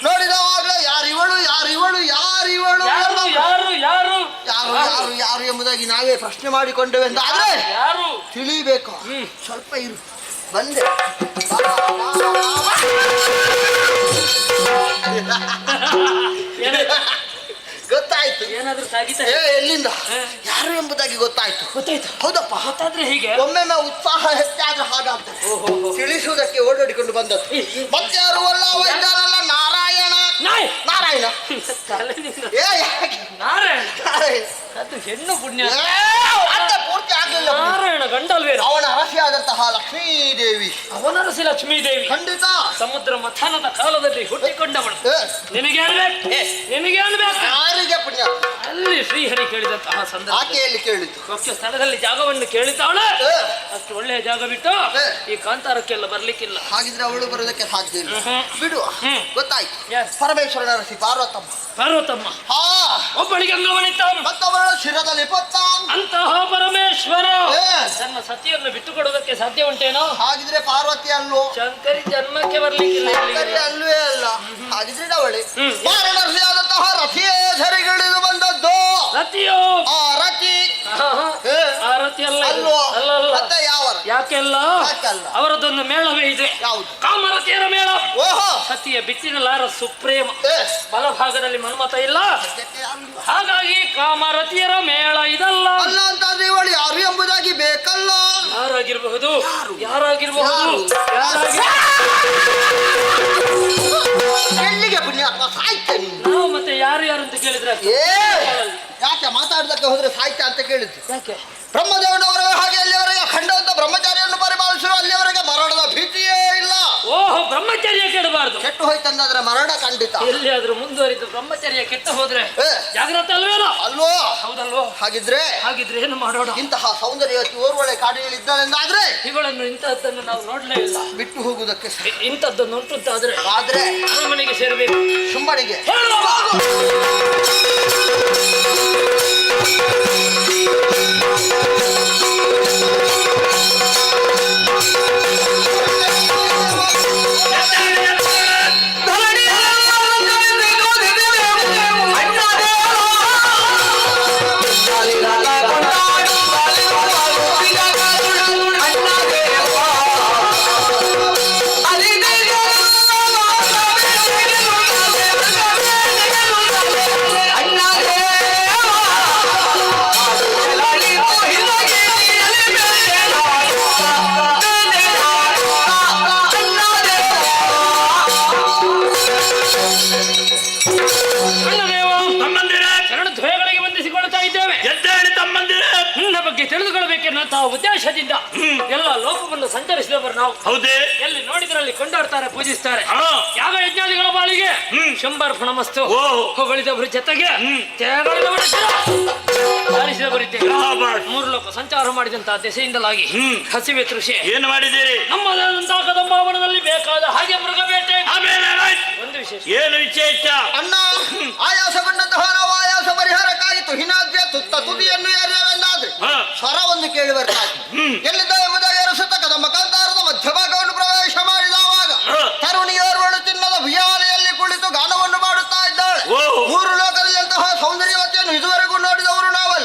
ನೋಡಿದವಾಗಲೇ ಯಾರಿವಳು ಯಾರಿವಳು ಯಾರಿವಳು ಯಾರು ಯಾರು ಯಾರು ಯಾರು ಯಾರು ಎಂಬುದಾಗಿ ನಾವೇ ಪ್ರಶ್ನೆ ಮಾಡಿಕೊಂಡೆವೆಂದಾದ್ರೆ ಯಾರು ತಿಳಿಬೇಕು. ಸ್ವಲ್ಪ ಇರು, ಬಂದೆ. ಗೊತ್ತಾಯ್ತು. ಏನಾದ್ರೂ ಸಾಗಿತ ಎಲ್ಲಿಂದ ಯಾರು ಎಂಬುದಾಗಿ ಗೊತ್ತಾಯ್ತು. ಹೌದಪ್ಪ. ಗೊತ್ತಾದ್ರೆ ಹೀಗೆ ಒಮ್ಮೆ ಉತ್ಸಾಹ ಹೆಚ್ಚಾದ್ರೆ ಹಾಗಾಗ್ತದೆ. ತಿಳಿಸುವುದಕ್ಕೆ ಓಡಾಡಿಕೊಂಡು ಬಂದದ್ದು ಮತ್ತಾರು ಅಲ್ಲ, ವೈದ್ಯರಲ್ಲ, ನಾರಾಯಣ. ನಾರಾಯಣ ನಾರಾಯಣ ಅದು ಹೆಣ್ಣು ಪುಣ್ಯ. ಪೂರ್ತಿ ಆಗ್ಲಿಲ್ಲ. ನಾರಾಯಣ ಗಂಡಲ್ವೇ? ಅವನ ಅರಸಿಯಾದಂತಹ ಲಕ್ಷ್ಮೀದೇವಿ. ಅವನ ಅರಸಿ ಲಕ್ಷ್ಮೀದೇವಿ ಖಂಡಿತ. ಸಮುದ್ರ ಮಥನದ ಕಾಲದಲ್ಲಿ ಹುಟ್ಟಿಕೊಂಡವಳು. ನಿನಗೆ ಅನ್ಬೇಕು, ನಿನಗೆ ಅನ್ಬೇಕು. ಯಾರಿಗೆ ಪುಣ್ಯ? ಅಲ್ಲಿ ಶ್ರೀಹರಿ ಕೇಳಿದಂತಹ ಸಂದರ್ಭ ಆಕೆಯಲ್ಲಿ ಕೇಳಿದ್ದು ಮುಖ್ಯ ಸ್ಥಳದಲ್ಲಿ ಜಾಗವನ್ನು ಕೇಳಿದ್ದಾಳೆ. ಅಷ್ಟು ಒಳ್ಳೆಯ ಜಾಗ ಬಿಟ್ಟು ಈ ಕಾಂತಾರಕ್ಕೆಲ್ಲ ಬರ್ಲಿಕ್ಕಿಲ್ಲ. ಹಾಗಿದ್ರೆ ಅವಳು ಬರೋದಕ್ಕೆ ಸಾಧ್ಯ ಇಲ್ಲ. ಬಿಡುವ. ಗೊತ್ತಾಯ್ತು. ಪರಮೇಶ್ವರನ ಅರಸಿ ಪಾರ್ವತಮ್ಮ. ಪಾರ್ವತಮ್ಮ ಒಬ್ಬಳಿಗೆ ಅಂಗವನಿತ, ಮತ್ತೊಬ್ಬಳ ಶಿರದಲ್ಲಿ ಪೊತ್ತ. ಅಂತಹ ಪರಮೇಶ್ವರ ತನ್ನ ಸತಿಯನ್ನು ಬಿಟ್ಟುಕೊಡುವುದಕ್ಕೆ ಸಾಧ್ಯ ಉಂಟೇನೋ? ಹಾಗಿದ್ರೆ ಪಾರ್ವತಿ ಅಲ್ವೋ? ಶಂಕರಿ ಜನ್ಮಕ್ಕೆ ಬರ್ಲಿಕ್ಕಿಲ್ಲ. ಅಲ್ವೇ ಅಲ್ಲ. ಹಾಗಿದ್ರೆ ಅವಳೆ ವಾರಣಸಿಯಾದಂತಹ ರಥಿಯೇ ಝರಿಗಿಳಿದು ಬಂದದ್ದು. ರತಿಯೋ? ಆ ರತಿ. ಆ ರತಿ ಅಲ್ಲ ಅಲ್ವೋ? ಅಲ್ಲ ಅಲ್ಲ. ಮತ್ತೆ ಯಾವ? ಯಾಕೆಲ್ಲ ಅವರದೊಂದು ಮೇಳವೇ ಇದೆ. ಯಾವುದು? ಕಾಮರತಿಯರ ಮೇಳ. ಓಹೋ. ಸತಿಯ ಬಿಚ್ಚಿನಲಾರ ಸುಪ್ರೇಮ. ಬಲಭಾಗದಲ್ಲಿ ಮನ್ಮತ ಇಲ್ಲ, ಹಾಗಾಗಿ ಕಾಮರತಿಯರ ಮೇಳ ಇದಲ್ಲ. ಅಲ್ಲ ಅಂತಂದ್ರೆ ಇವಳು ಯಾರು ಎಂಬುದಾಗಿ ಬೇಕಲ್ಲ. ಯಾರಾಗಿರಬಹುದು? ಯಾರಾಗಿರಬಹುದು? ಎಲ್ಲಿಗೆ ಪುಣ್ಯಾತ್ಮ ಸಾಯ್ತೇನೆ. ನಾವು ಮತ್ತೆ ಯಾರು ಯಾರು ಅಂತ ಕೇಳಿದ್ರೆ ಯಾಕೆ ಮಾತಾಡೋದಕ್ಕೆ ಹೋದ್ರೆ ಸಾಹಿತ್ಯ ಅಂತ ಕೇಳಿದ್ದು? ಯಾಕೆ? ಬ್ರಹ್ಮದೇವನವರ ಹಾಗೆ ಅಲ್ಲಿವರೆಗೆ ಖಂಡವಂತ ಬ್ರಹ್ಮಚಾರಿಯನ್ನು ಪರಿಪಾಲಿಸಿರುವ ಅಲ್ಲಿವರೆಗೆ ಮರಣದ ಭೀತಿಯೇ ಇಲ್ಲ. ಓಹೋ, ಬ್ರಹ್ಮಚರ್ಯ ಕೆಡಬಾರ್ದು. ಕೆಟ್ಟು ಹೋಯ್ತಂದಾದ್ರೆ ಮರಣ ಖಂಡಿತ. ಎಲ್ಲಿಯಾದ್ರೂ ಮುಂದುವರಿದು ಬ್ರಹ್ಮಚರ್ಯ ಕೆಟ್ಟು ಹೋದ್ರೆ ಜಾಗ್ರತೆ ಅಲ್ವೇನೋ? ಅಲ್ವೋ? ಹೌದಲ್ವೋ? ಹಾಗಿದ್ರೆ ಏನು ಮಾಡೋಣ? ಇಂತಹ ಸೌಂದರ್ಯವತಿ ಓರ್ವಳೆ ಕಾಡಿನಲ್ಲಿ ಇದ್ದಾಳೆಂದಾದ್ರೆ ಇವುಗಳನ್ನು ಇಂತಹದ್ದನ್ನು ನಾವು ನೋಡ್ಲೇ ಇಲ್ಲ. ಬಿಟ್ಟು ಹೋಗುವುದಕ್ಕೆ ಇಂಥದ್ದನ್ನು ಉಂಟು ಅಂತಾದ್ರೆ ಆದ್ರೆ ಮನೆಗೆ ಸೇರಬೇಕು. ಶುಂಭನಿಗೆ ತಿಳಿದುಕೊಳ್ಳಬೇಕೆನ್ನುವಂತಹ ಉದ್ದೇಶದಿಂದ ಎಲ್ಲ ಲೋಕವನ್ನು ಸಂಚರಿಸಿದವರು ನಾವು. ಹೌದೇ? ಎಲ್ಲಿ ನೋಡಿದ್ರಲ್ಲಿ ಕೊಂಡಾಡ್ತಾರೆ, ಪೂಜಿಸ್ತಾರೆ. ಯಾಗ ಯಜ್ಞಾದಿಗಳ ಬಾಳಿಗೆ ಶಂಬರ್ಪಣ ಮಸ್ತು ಹೊಗಳಿದವರ ಜೊತೆಗೆ ಧಾರಿಸಿದವರಿದ್ದೇವೆ. 3 ಲೋಕ ಸಂಚಾರ ಮಾಡಿದಂತಹ ದೆಸೆಯಿಂದಲಾಗಿ ಹಸಿವೆ ತೃಷೆ ಏನು ಮಾಡಿದ್ದೀರಿ? ನಮ್ಮದಾದಂತಹ ಕದಂಬಾವನದಲ್ಲಿ ಬೇಕಾದ ಹಾಗೆ ಮೃಗಬೇಟೆ. ಒಂದು ವಿಶೇಷ. ಏನು ವಿಶೇಷ? ಅಣ್ಣ, ಆಯಾಸಗೊಂಡಂತಹ ನಾವು ಆಯಾಸ ಪರಿಹಾರಕ್ಕಾಗಿ ತುಹಿನಾದ್ಯ ತುತ್ತ ತುದಿಯನ್ನು ಏರಿದವೆಂದಾದ್ರೆ ಸ್ವರವನ್ನು ಕೇಳಿ ಬರ್ತಾ ಇತ್ತು. ಎಲ್ಲಿದ್ದ ಎಂಬುದಾಗಿ ಅರಸುತ್ತ ಕದಂಬ ಕಾಂತಾರದ ಮಧ್ಯಭಾಗವನ್ನು ಪ್ರವೇಶ ಮಾಡಿದವಾಗ ತರುಣಿಯೋರ್ವಳು ಚಿನ್ನದ ಉಯ್ಯಾಲೆಯಲ್ಲಿ ಕುಳಿತು ಗಾನವನ್ನು ಮಾಡುತ್ತಾ ಇದ್ದಾಳೆ. 3 ಲೋಕದಲ್ಲಿ ಅಂತಹ ಸೌಂದರ್ಯವತಿಯನ್ನು ಇದುವರೆಗೂ ನೋಡಿದವರು ನಾವಲ್ಲ.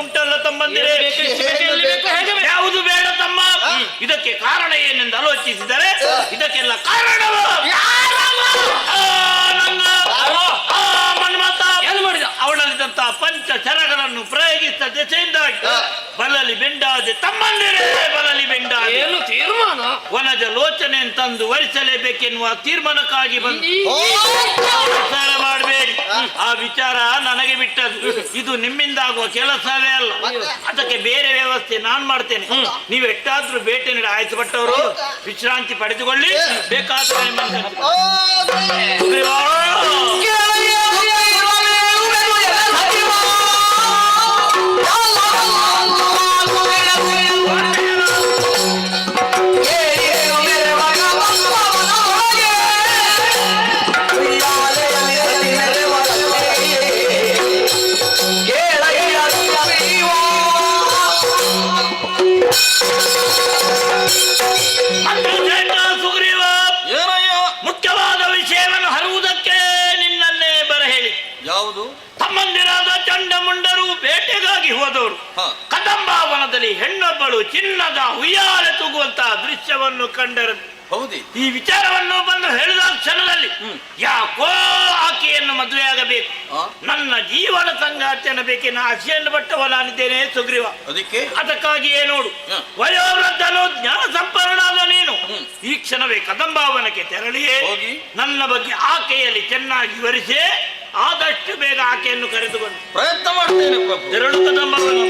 ಉಂಟಲ್ಲ ತಮ್ಮಂದಿರೇ, ಯಾವುದು ಬೇಡ ತಮ್ಮ. ಇದಕ್ಕೆ ಕಾರಣ ಏನೆಂದು ಆಲೋಚಿಸಿದರೆ ಇದಕ್ಕೆಲ್ಲ ಕಾರಣವ ಮನ್ಮಥ ಅವಳಲ್ಲಿದ್ದಂತಹ ಪಂಚ ಚರಗಳನ್ನು ಪ್ರಯೋಗಿಸಿದ ದೆಸೆಯಿಂದಾಗಿ ಬಲಲಿ ಬೆಂಡಾದೆ ತಮ್ಮಂದಿರೇ, ಬಲಲಿ ಬೆಂಡಾದೆ. ಏನು ತೀರ್ಮಾನ? ವನಜ ಲೋಚನೆ ತಂದು ವರಿಸಲೇಬೇಕೆನ್ನುವ ತೀರ್ಮಾನಕ್ಕಾಗಿ ಬಂದು ವಿಚಾರ ಮಾಡಬೇಡಿ. ಆ ವಿಚಾರ ನನಗೆ ಬಿಟ್ಟದ್ದು. ಇದು ನಿಮ್ಮಿಂದಾಗುವ ಕೆಲಸವೇ ಅಲ್ಲ. ಅದಕ್ಕೆ ಬೇರೆ ವ್ಯವಸ್ಥೆ ನಾನು ಮಾಡ್ತೇನೆ. ನೀವು ಎಷ್ಟಾದ್ರೂ ಭೇಟಿ ನೀಡಿ ಆಯ್ತುಪಟ್ಟವರು ವಿಶ್ರಾಂತಿ ಪಡೆದುಕೊಳ್ಳಿ. ಬೇಕಾದ್ರೆ ಮುಖ್ಯವಾದ ವಿಷಯವನ್ನು ಹರುವುದಕ್ಕೆ ನಿನ್ನನ್ನೇ ಬರಹೇಳಿ. ಯಾವುದು? ತಮ್ಮಂದಿರಾದ ಚಂಡಮುಂಡರು ಬೇಟೆಗಾಗಿ ಹೋದವರು ಕದಂಬಾವನದಲ್ಲಿ ಹೆಣ್ಣೊಬ್ಬಳು ಚಿನ್ನದ ಉಯ್ಯಾಲೆ ತೂಗುವಂತಹ ದೃಶ್ಯವನ್ನು ಕಂಡರು. ಹೌದಿ? ಈ ವಿಚಾರವನ್ನು ಬಂದು ಹೇಳಿದ ಕ್ಷಣದಲ್ಲಿ ಯಾಕೋ ಆಕೆಯನ್ನು ಮದುವೆಯಾಗಬೇಕು, ನನ್ನ ಜೀವನ ಸಂಗಾತಿಯನ್ನು ಬೇಕೆನ್ನ ಆಶೆಯನ್ನು ಪಟ್ಟವ ನಾನಿದ್ದೇನೆ ಸುಗ್ರೀವ. ಅದಕ್ಕಾಗಿಯೇ ನೋಡು, ವಯೋವೃದ್ಧನು ಜ್ಞಾನ ಸಂಪನ್ನನಾದ ನೀನು ಈ ಕ್ಷಣವೇ ಕದಂಬಾವನಕ್ಕೆ ತೆರಳಿಯೇ ನನ್ನ ಬಗ್ಗೆ ಆಕೆಯಲ್ಲಿ ಚೆನ್ನಾಗಿ ವಿವರಿಸಿ ಆದಷ್ಟು ಬೇಗ ಆಕೆಯನ್ನು ಕರೆದುಕೊಂಡು ಪ್ರಯತ್ನ ಮಾಡ್ತೇನೆ. ಎರಡು ಕದಂಬಾವನ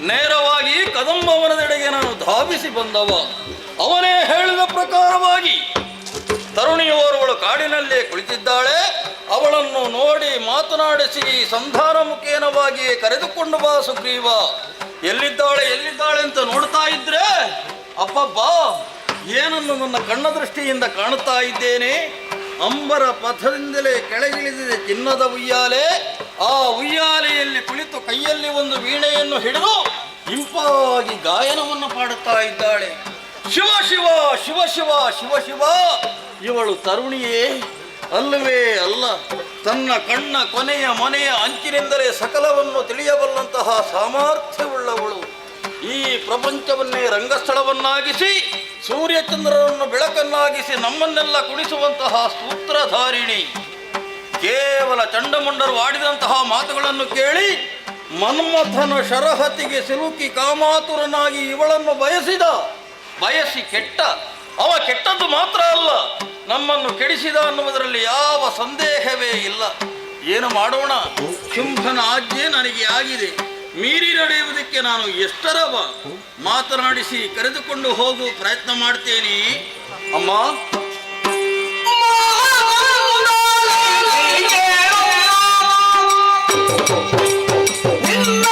ನೇರವಾಗಿ ಕದಂಬವನದೆಡೆಗೆ ನಾನು ಧಾವಿಸಿ ಬಂದವ. ಅವನೇ ಹೇಳಿದ ಪ್ರಕಾರವಾಗಿ ತರುಣಿಯೋರ್ವಳು ಕಾಡಿನಲ್ಲೇ ಕುಳಿತಿದ್ದಾಳೆ. ಅವಳನ್ನು ನೋಡಿ ಮಾತನಾಡಿಸಿ ಸಂಧಾನ ಮುಖೇನವಾಗಿಯೇ ಕರೆದುಕೊಂಡು ಬಾ ಸುಗ್ರೀವ. ಎಲ್ಲಿದ್ದಾಳೆ ಎಲ್ಲಿದ್ದಾಳೆ ಅಂತ ನೋಡ್ತಾ ಇದ್ರೆ ಅಪ್ಪಬ್ಬಾ, ಏನನ್ನು ನನ್ನ ಕಣ್ಣ ದೃಷ್ಟಿಯಿಂದ ಕಾಣುತ್ತಾ ಇದ್ದೇನೆ. ಅಂಬರ ಪಥದಿಂದಲೇ ಕೆಳಗಿಳಿದಿದೆ ಚಿನ್ನದ ಉಯ್ಯಾಲೆ. ಆ ಉಯ್ಯಾಲೆಯಲ್ಲಿ ಕುಳಿತು ಕೈಯಲ್ಲಿ ಒಂದು ವೀಣೆಯನ್ನು ಹಿಡಿದು ಇಂಪಾಗಿ ಗಾಯನವನ್ನು ಪಾಡುತ್ತಾ ಇದ್ದಾಳೆ. ಶಿವ ಶಿವ ಶಿವ ಶಿವ ಶಿವ ಶಿವ. ಇವಳು ತರುಣಿಯೇ ಅಲ್ಲವೇ ಅಲ್ಲ? ತನ್ನ ಕಣ್ಣ ಕೊನೆಯ ಮನೆಯ ಅಂಚಿನಿಂದಲೇ ಸಕಲವನ್ನು ತಿಳಿಯಬಲ್ಲಂತಹ ಸಾಮರ್ಥ್ಯವುಳ್ಳವಳು. ಈ ಪ್ರಪಂಚವನ್ನೇ ರಂಗಸ್ಥಳವನ್ನಾಗಿಸಿ ಸೂರ್ಯಚಂದ್ರರನ್ನು ಬೆಳಕನ್ನಾಗಿಸಿ ನಮ್ಮನ್ನೆಲ್ಲ ಕುಣಿಸುವಂತಹ ಸೂತ್ರಧಾರಿಣಿ. ಕೇವಲ ಚಂಡಮುಂಡರು ಆಡಿದಂತಹ ಮಾತುಗಳನ್ನು ಕೇಳಿ ಮನ್ಮಥನ ಶರಹತಿಗೆ ಸಿಲುಕಿ ಕಾಮಾತುರನಾಗಿ ಇವಳನ್ನು ಬಯಸಿ ಕೆಟ್ಟ. ಅವ ಕೆಟ್ಟದ್ದು ಮಾತ್ರ ಅಲ್ಲ, ನಮ್ಮನ್ನು ಕೆಡಿಸಿದ ಅನ್ನುವುದರಲ್ಲಿ ಯಾವ ಸಂದೇಹವೇ ಇಲ್ಲ. ಏನು ಮಾಡೋಣ? ಶುಂಭನ ಆಜ್ಞೆ ನನಗೆ ಆಗಿದೆ. ಮೀರಿ ನಡೆಯುವುದಕ್ಕೆ ನಾನು ಎಷ್ಟರವ ಮಾತನಾಡಿಸಿ ಕರೆದುಕೊಂಡು ಹೋಗುವ ಪ್ರಯತ್ನ ಮಾಡ್ತೇನೆ. ಅಮ್ಮ, ನಿನ್ನ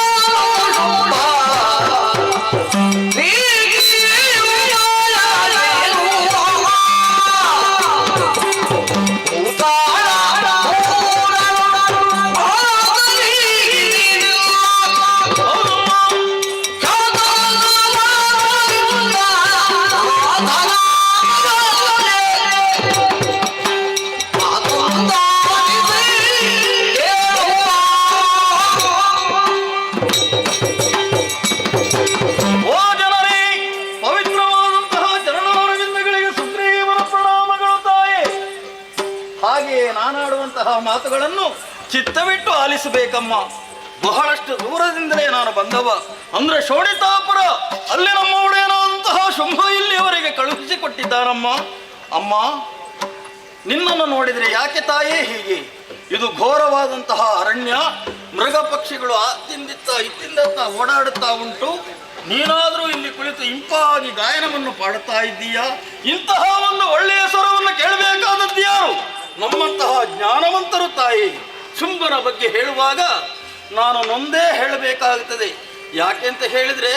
ಮಾತುಗಳನ್ನು ಚಿತ್ತವಿಟ್ಟು ಆಲಿಸಬೇಕಮ್ಮ. ಬಹಳಷ್ಟು ದೂರದಿಂದಲೇ ನಾನು ಬಂದವ. ಅಂದ್ರೆ ಶೋಣಿತಾಪುರ, ಅಲ್ಲಿ ನಮ್ಮ ಒಡೆಯನಾದಂತಹ ಶುಂಭ ಇಲ್ಲಿಯವರೆಗೆ ಕಳುಹಿಸಿಕೊಟ್ಟಿದ್ದಾನಮ್ಮ. ಅಮ್ಮ, ನಿನ್ನನ್ನು ನೋಡಿದರೆ ಯಾಕೆ ತಾಯೇ ಹೀಗೆ? ಇದು ಘೋರವಾದಂತಹ ಅರಣ್ಯ, ಮೃಗ ಪಕ್ಷಿಗಳು ಆತ್ತಿಂದಿತ್ತ ಇತ್ತಿಂದತ್ತ ಓಡಾಡುತ್ತಾ ಉಂಟು. ನೀನಾದರೂ ಇಲ್ಲಿ ಕುಳಿತು ಇಂಪಾಗಿ ಗಾಯನವನ್ನು ಪಾಡುತ್ತಾ ಇದ್ದೀಯಾ? ಇಂತಹ ಒಂದು ಒಳ್ಳೆಯ ಸ್ವರವನ್ನು ಕೇಳಬೇಕಾದದ್ದು ಯಾರು? ನಮ್ಮಂತಹ ಜ್ಞಾನವಂತರು ತಾಯಿ. ಶುಂಭನ ಬಗ್ಗೆ ಹೇಳುವಾಗ ನಾನು ನೊಂದೇ ಹೇಳಬೇಕಾಗುತ್ತದೆ. ಯಾಕೆಂತ ಹೇಳಿದ್ರೆ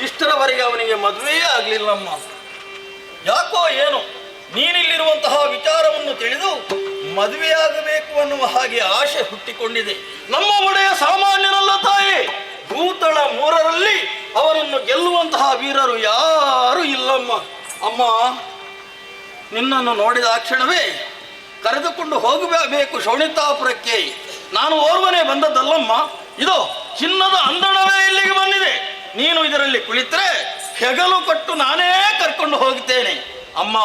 ಇಷ್ಟರವರೆಗೆ ಅವನಿಗೆ ಮದುವೆಯೇ ಆಗಲಿಲ್ಲಮ್ಮ. ಯಾಕೋ ಏನು ನೀನಿಲ್ಲಿರುವಂತಹ ವಿಚಾರವನ್ನು ತಿಳಿದು ಮದುವೆಯಾಗಬೇಕು ಅನ್ನುವ ಹಾಗೆ ಆಶೆ ಹುಟ್ಟಿಕೊಂಡಿದೆ. ನಮ್ಮ ಒಡೆಯ ಸಾಮಾನ್ಯನಲ್ಲ ತಾಯಿ. ಭೂತಳ 3ರಲ್ಲಿ ಅವರನ್ನು ಗೆಲ್ಲುವಂತಹ ವೀರರು ಯಾರೂ ಇಲ್ಲಮ್ಮ. ಅಮ್ಮ, ನಿನ್ನನ್ನು ನೋಡಿದ ಕ್ಷಣವೇ ಕರೆದುಕೊಂಡು ಹೋಗಬೇಕು ಶೋಣಿತಾಪುರಕ್ಕೆ. ನಾನು ಓರ್ವನೇ ಬಂದದ್ದಲ್ಲಮ್ಮ. ಇದು ಚಿನ್ನದ ಅಂದಣವೇ ಇಲ್ಲಿಗೆ ಬಂದಿದೆ. ನೀನು ಇದರಲ್ಲಿ ಕುಳಿತರೆ ಹೆಗಲು ಕೊಟ್ಟು ನಾನೇ ಕರ್ಕೊಂಡು ಹೋಗುತ್ತೇನೆ. ಅಮ್ಮ,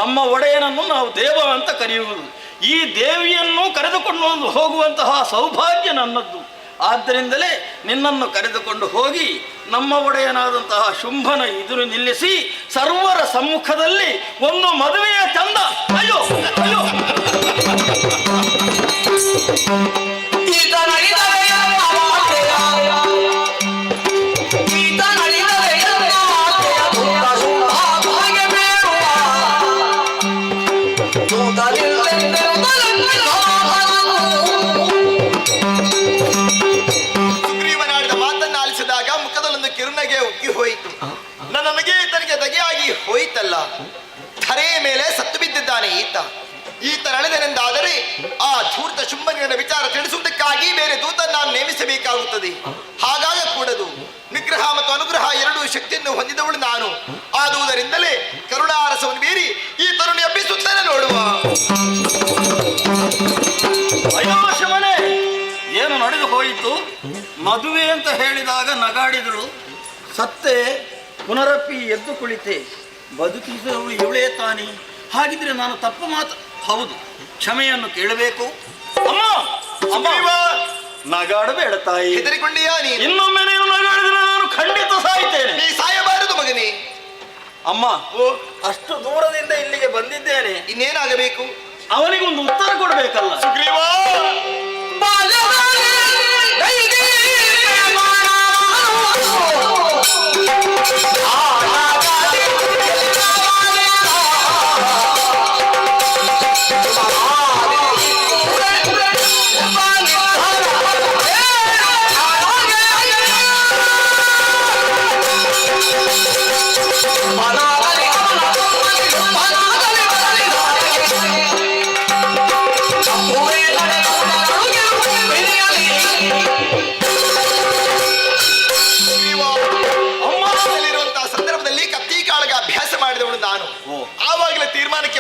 ನಮ್ಮ ಒಡೆಯನನ್ನು ನಾವು ದೇವ ಅಂತ ಕರೆಯುವುದು. ಈ ದೇವಿಯನ್ನು ಕರೆದುಕೊಂಡು ಹೋಗುವಂತಹ ಸೌಭಾಗ್ಯ ನನ್ನದ್ದು. ಆದ್ದರಿಂದಲೇ ನಿನ್ನನ್ನು ಕರೆದುಕೊಂಡು ಹೋಗಿ ನಮ್ಮ ಒಡೆಯನಾದಂತಹ ಶುಂಭನ ಎದುರು ನಿಲ್ಲಿಸಿ ಸರ್ವರ ಸಮ್ಮುಖದಲ್ಲಿ ಒಂದು ಮದುವೆಯ ಚಂದ. ಅಯ್ಯೋ ಅಯ್ಯೋ, ಸುಗ್ರೀವನಾಡಿದ ಮಾತನ್ನ ಆಲಿಸಿದಾಗ ಮುಖದಲ್ಲೊಂದು ಕಿರುನಗೆ ಉಕ್ಕಿ ಹೋಯಿತು. ನನಗೆ ಈತನಿಗೆ ದಗೆಯಾಗಿ ಹೋಯಿತಲ್ಲ. ಧರೆಯ ಮೇಲೆ ಸತ್ತು ಬಿದ್ದಿದ್ದಾನೆ ಈತ ನಡೆದನೆಂದಾದರೆ ಆ ಧೂರ್ತ ಶುಂಭನಿನ ವಿಚಾರ ತಿಳಿಸುವುದಕ್ಕಾಗಿ ಬೇರೆ ದೂತನ್ನು ನಾನು ನೇಮಿಸಬೇಕಾಗುತ್ತದೆ. ಹಾಗಾಗ ಕೂಡದು. ನಿಗ್ರಹ ಮತ್ತು ಅನುಗ್ರಹ ಎರಡೂ ಶಕ್ತಿಯನ್ನು ಹೊಂದಿದವಳು ನಾನು. ಆದುದರಿಂದಲೇ ಕರುಣಾರಸವನ್ನು ಮೀರಿ ಈ ತರುಣಿ ಹಬ್ಬಿಸುತ್ತೇನೆ ನೋಡುವ. ಅಯ್ಯೋ ಶಿವನೇ, ಏನು ನಡೆದು ಹೋಯಿತು? ಮದುವೆ ಅಂತ ಹೇಳಿದಾಗ ನಗಾಡಿದಳು, ಸತ್ತೆ ಪುನರಪ್ಪಿ ಎದ್ದು ಕುಳಿತೆ. ಬದುಕಿದವಳು ಇವಳೇ ತಾನಿ. ಹಾಗಿದ್ರೆ ನಾನು ತಪ್ಪು ಮಾತು. ಹೌದು, ಕ್ಷಮೆಯನ್ನು ಕೇಳಬೇಕು. ಅಮ್ಮ, ಅಮ್ಮ, ನಗಾಡಬೇಡ ತಾಯಿ. ಹೆದರಿಕೊಂಡೆಯಾ ನೀನು? ಇನ್ನೊಮ್ಮೆ ನೀನು ನಗಾಡಿದ್ರೆ ನಾನು ಖಂಡಿತ ಸಾಯ್ತೇನೆ. ನೀ ಸಾಯಬಾರದು ಮಗನೇ. ಅಮ್ಮ, ಅಷ್ಟು ದೂರದಿಂದ ಇಲ್ಲಿಗೆ ಬಂದಿದ್ದೇನೆ. ಇನ್ನೇನಾಗಬೇಕು? ಅವನಿಗೊಂದು ಉತ್ತರ ಕೊಡಬೇಕಲ್ಲ. ಸುಗ್ರೀವ,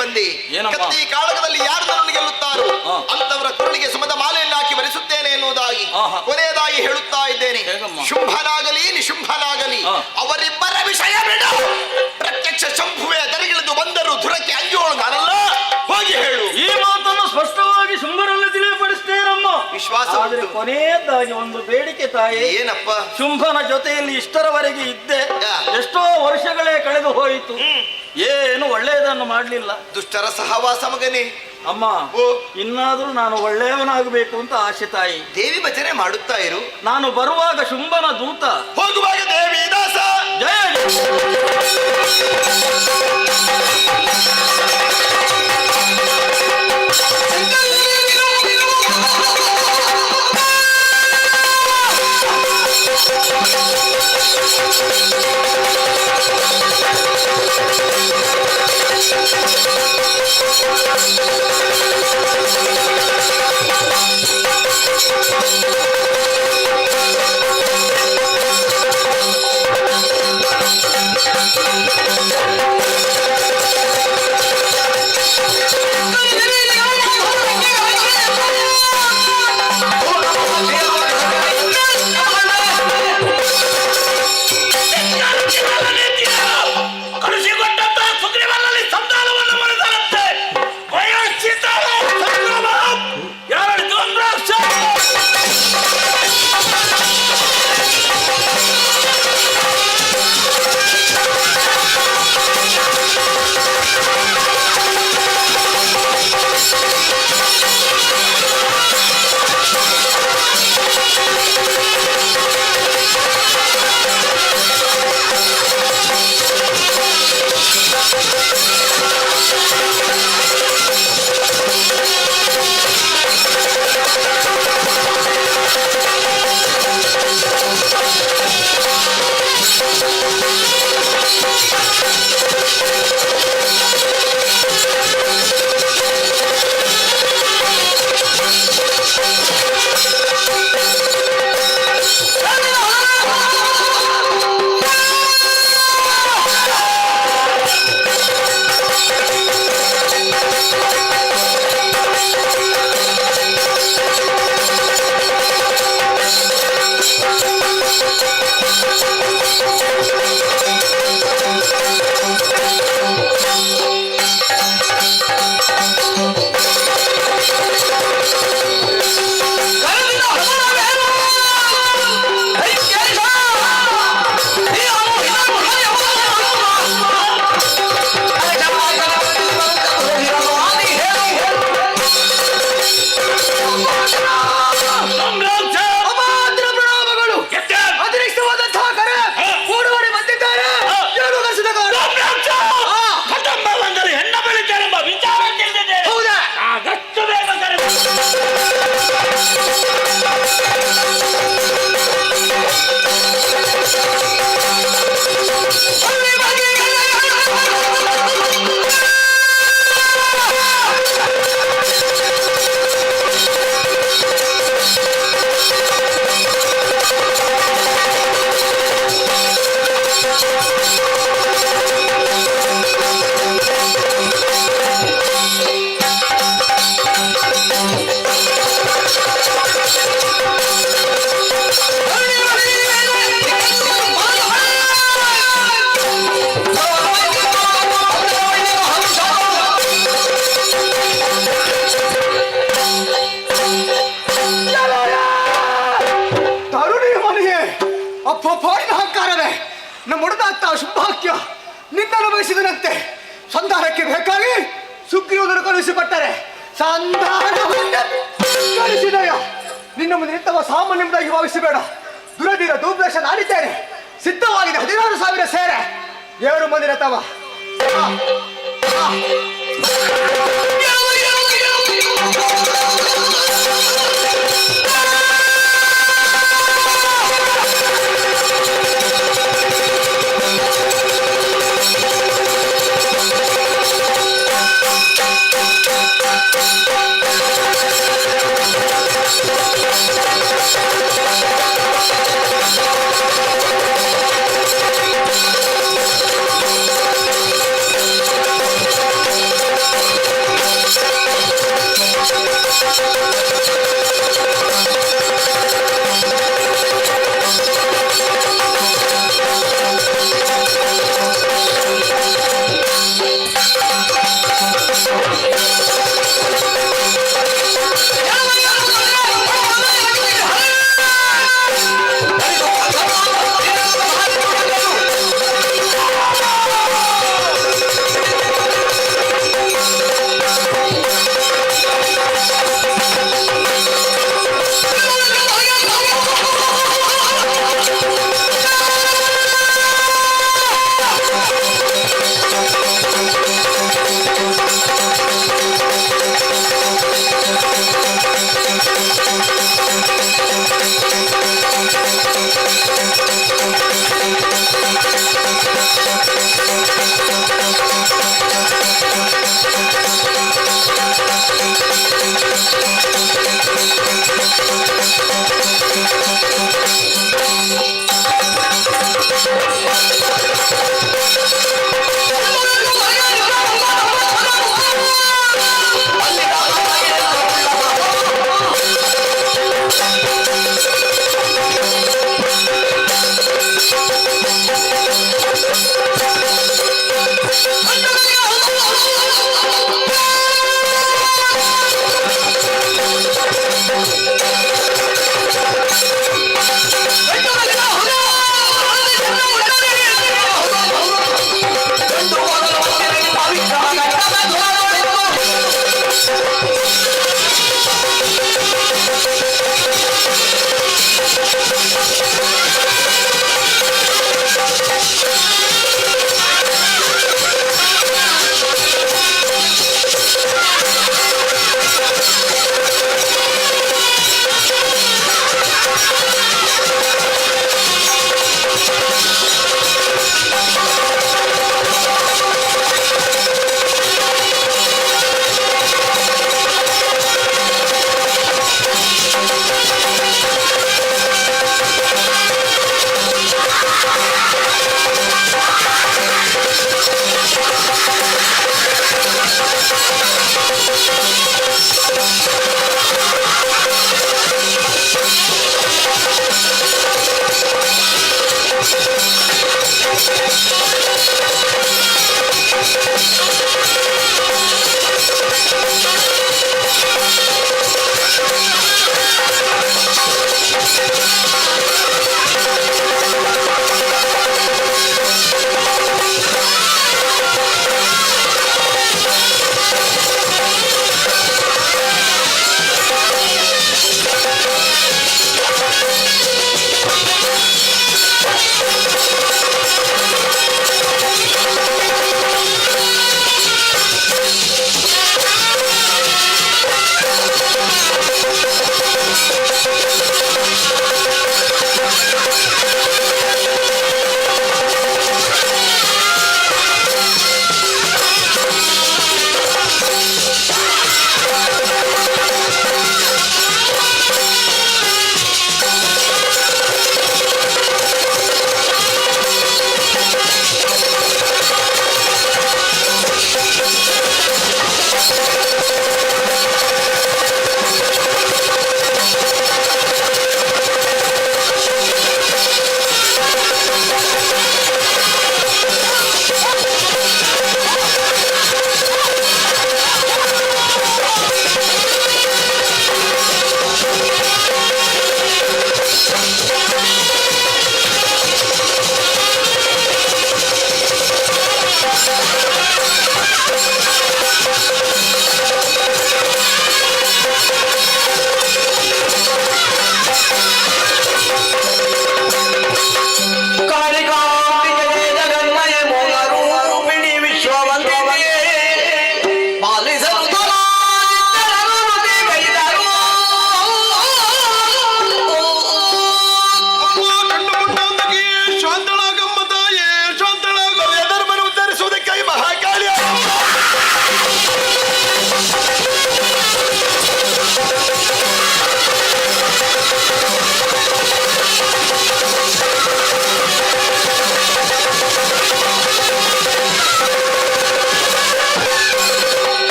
ಬಂದೆ. ಕತ್ತಿ ಕಾಳಗದಲ್ಲಿ ಯಾರು ನನ್ನನ್ನು ಗೆಲ್ಲುತ್ತಾರೋ ಅಂತವರ ಕುರುಳಿಗೆ ಸುಮದ ಮಾಲೆಯನ್ನು ಹಾಕಿ ಬರೆಸುತ್ತೇನೆ ಎನ್ನುವುದಾಗಿ ಕೊನೆಯದಾಗಿ ಹೇಳುತ್ತಾ ಇದ್ದೇನೆ. ಶುಂಭನಾಗಲಿ ನಿಶುಂಭನಾಗಲಿ ಅವರಿಬ್ಬರ ವಿಷಯ ಬಿಡು. ಪ್ರತ್ಯಕ್ಷ ಶಂಭುವೆ ದರಿಗಿಳಿದು ಬಂದರು ಧುರಕ್ಕೆ ಅಂಜೋಳು ನಾನಲ್ಲ. ಹೋಗಿ ಹೇಳು. ಈ ಮಾತನ್ನು ಸ್ಪಷ್ಟವಾಗಿ ಶುಂಭರಲ್ಲಿ ತಿಳಿಯಪಡಿಸ್ತೇನಮ್ಮ. ವಿಶ್ವಾಸ. ಆದರೆ ಕೊನೆಯದಾಗಿ ಒಂದು ಬೇಡಿಕೆ ತಾಯಿ. ಏನಪ್ಪ? ಶುಂಭನ ಜೊತೆಯಲ್ಲಿ ಇಷ್ಟರವರೆಗೆ ಇದ್ದೆ, ಎಷ್ಟೋ ವರ್ಷಗಳೇ ಕಳೆದು ಹೋಯಿತು, ಏನು ಒಳ್ಳೆಯದನ್ನು ಮಾಡಲಿಲ್ಲ. ದುಷ್ಟರ ಸಹವಾಸ ಮಗನೇ. ಅಮ್ಮ, ಇನ್ನಾದ್ರೂ ನಾನು ಒಳ್ಳೆಯವನಾಗಬೇಕು ಅಂತ ಆಶೆ ತಾಯಿ. ದೇವಿ ಭಜನೆ ಮಾಡುತ್ತಾ ಇರು. ನಾನು ಬರುವಾಗ ಶುಂಭನ ದೂತ, ಹೋಗುವಾಗ ದೇವಿ ದಾಸ. ಜಯ ಸಂತಾನವೇ ನಮ್ಮ ಹುಡುಗಾಗ್ತಾ ಶುಭಾಕ್ಯ ನಿನ್ನನ್ನು ಬಯಸಿದನಂತೆ. ಸಂತಾನಕ್ಕೆ ಬೇಕಾಗಿ ಸುಗ್ರೀವನನ್ನು ಕಳುಹಿಸಿಕೊಟ್ಟರೆ ಸಂತಾನವನ್ನು ಕಳಿಸಿದೆಯ. ನಿನ್ನ ಮುಂದೆ ನಿಂತವ ಸಾಮಾನ್ಯವಾಗಿ ಭಾವಿಸಬೇಡ. ದುರದಿರ ದೂಪದೇಶ ನಾಡಿದ್ದೇನೆ. ಸಿದ್ಧವಾಗಿದೆ 16,000 ಸೇರೆ 7 ಮಂದಿ ರಥವ.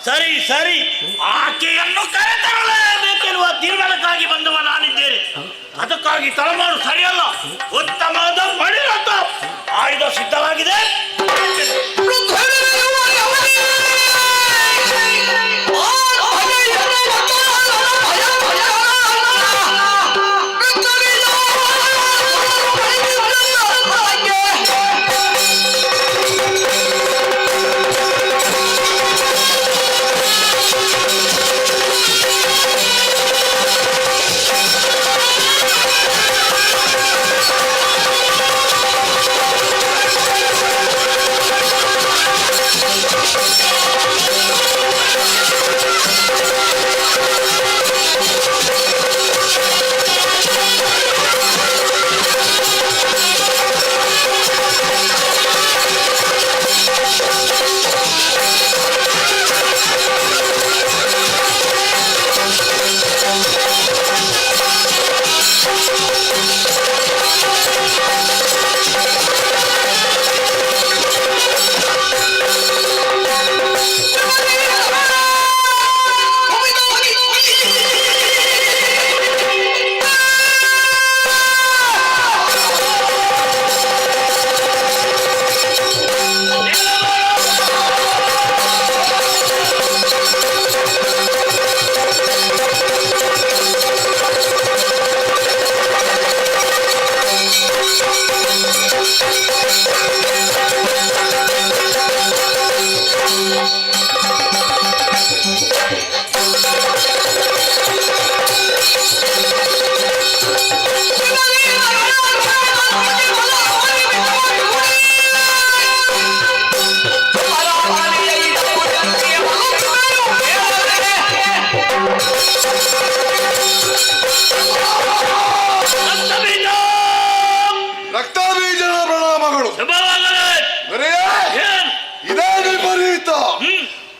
ಸರಿ ಸರಿ, ಆಕೆಯನ್ನು ಕರೆತರಲೇಬೇಕೆನ್ನುವ ತೀರ್ಮಾನಕ್ಕಾಗಿ ಬಂದವ ನಾನಿದ್ದೇನೆ. ಅದಕ್ಕಾಗಿ ತಲೆಮಾರು ಸರಿಯಲ್ಲ. ಉತ್ತಮವಾದ ಮಣಿರಥ ಆಯುಧ ಸಿದ್ಧವಾಗಿದೆ.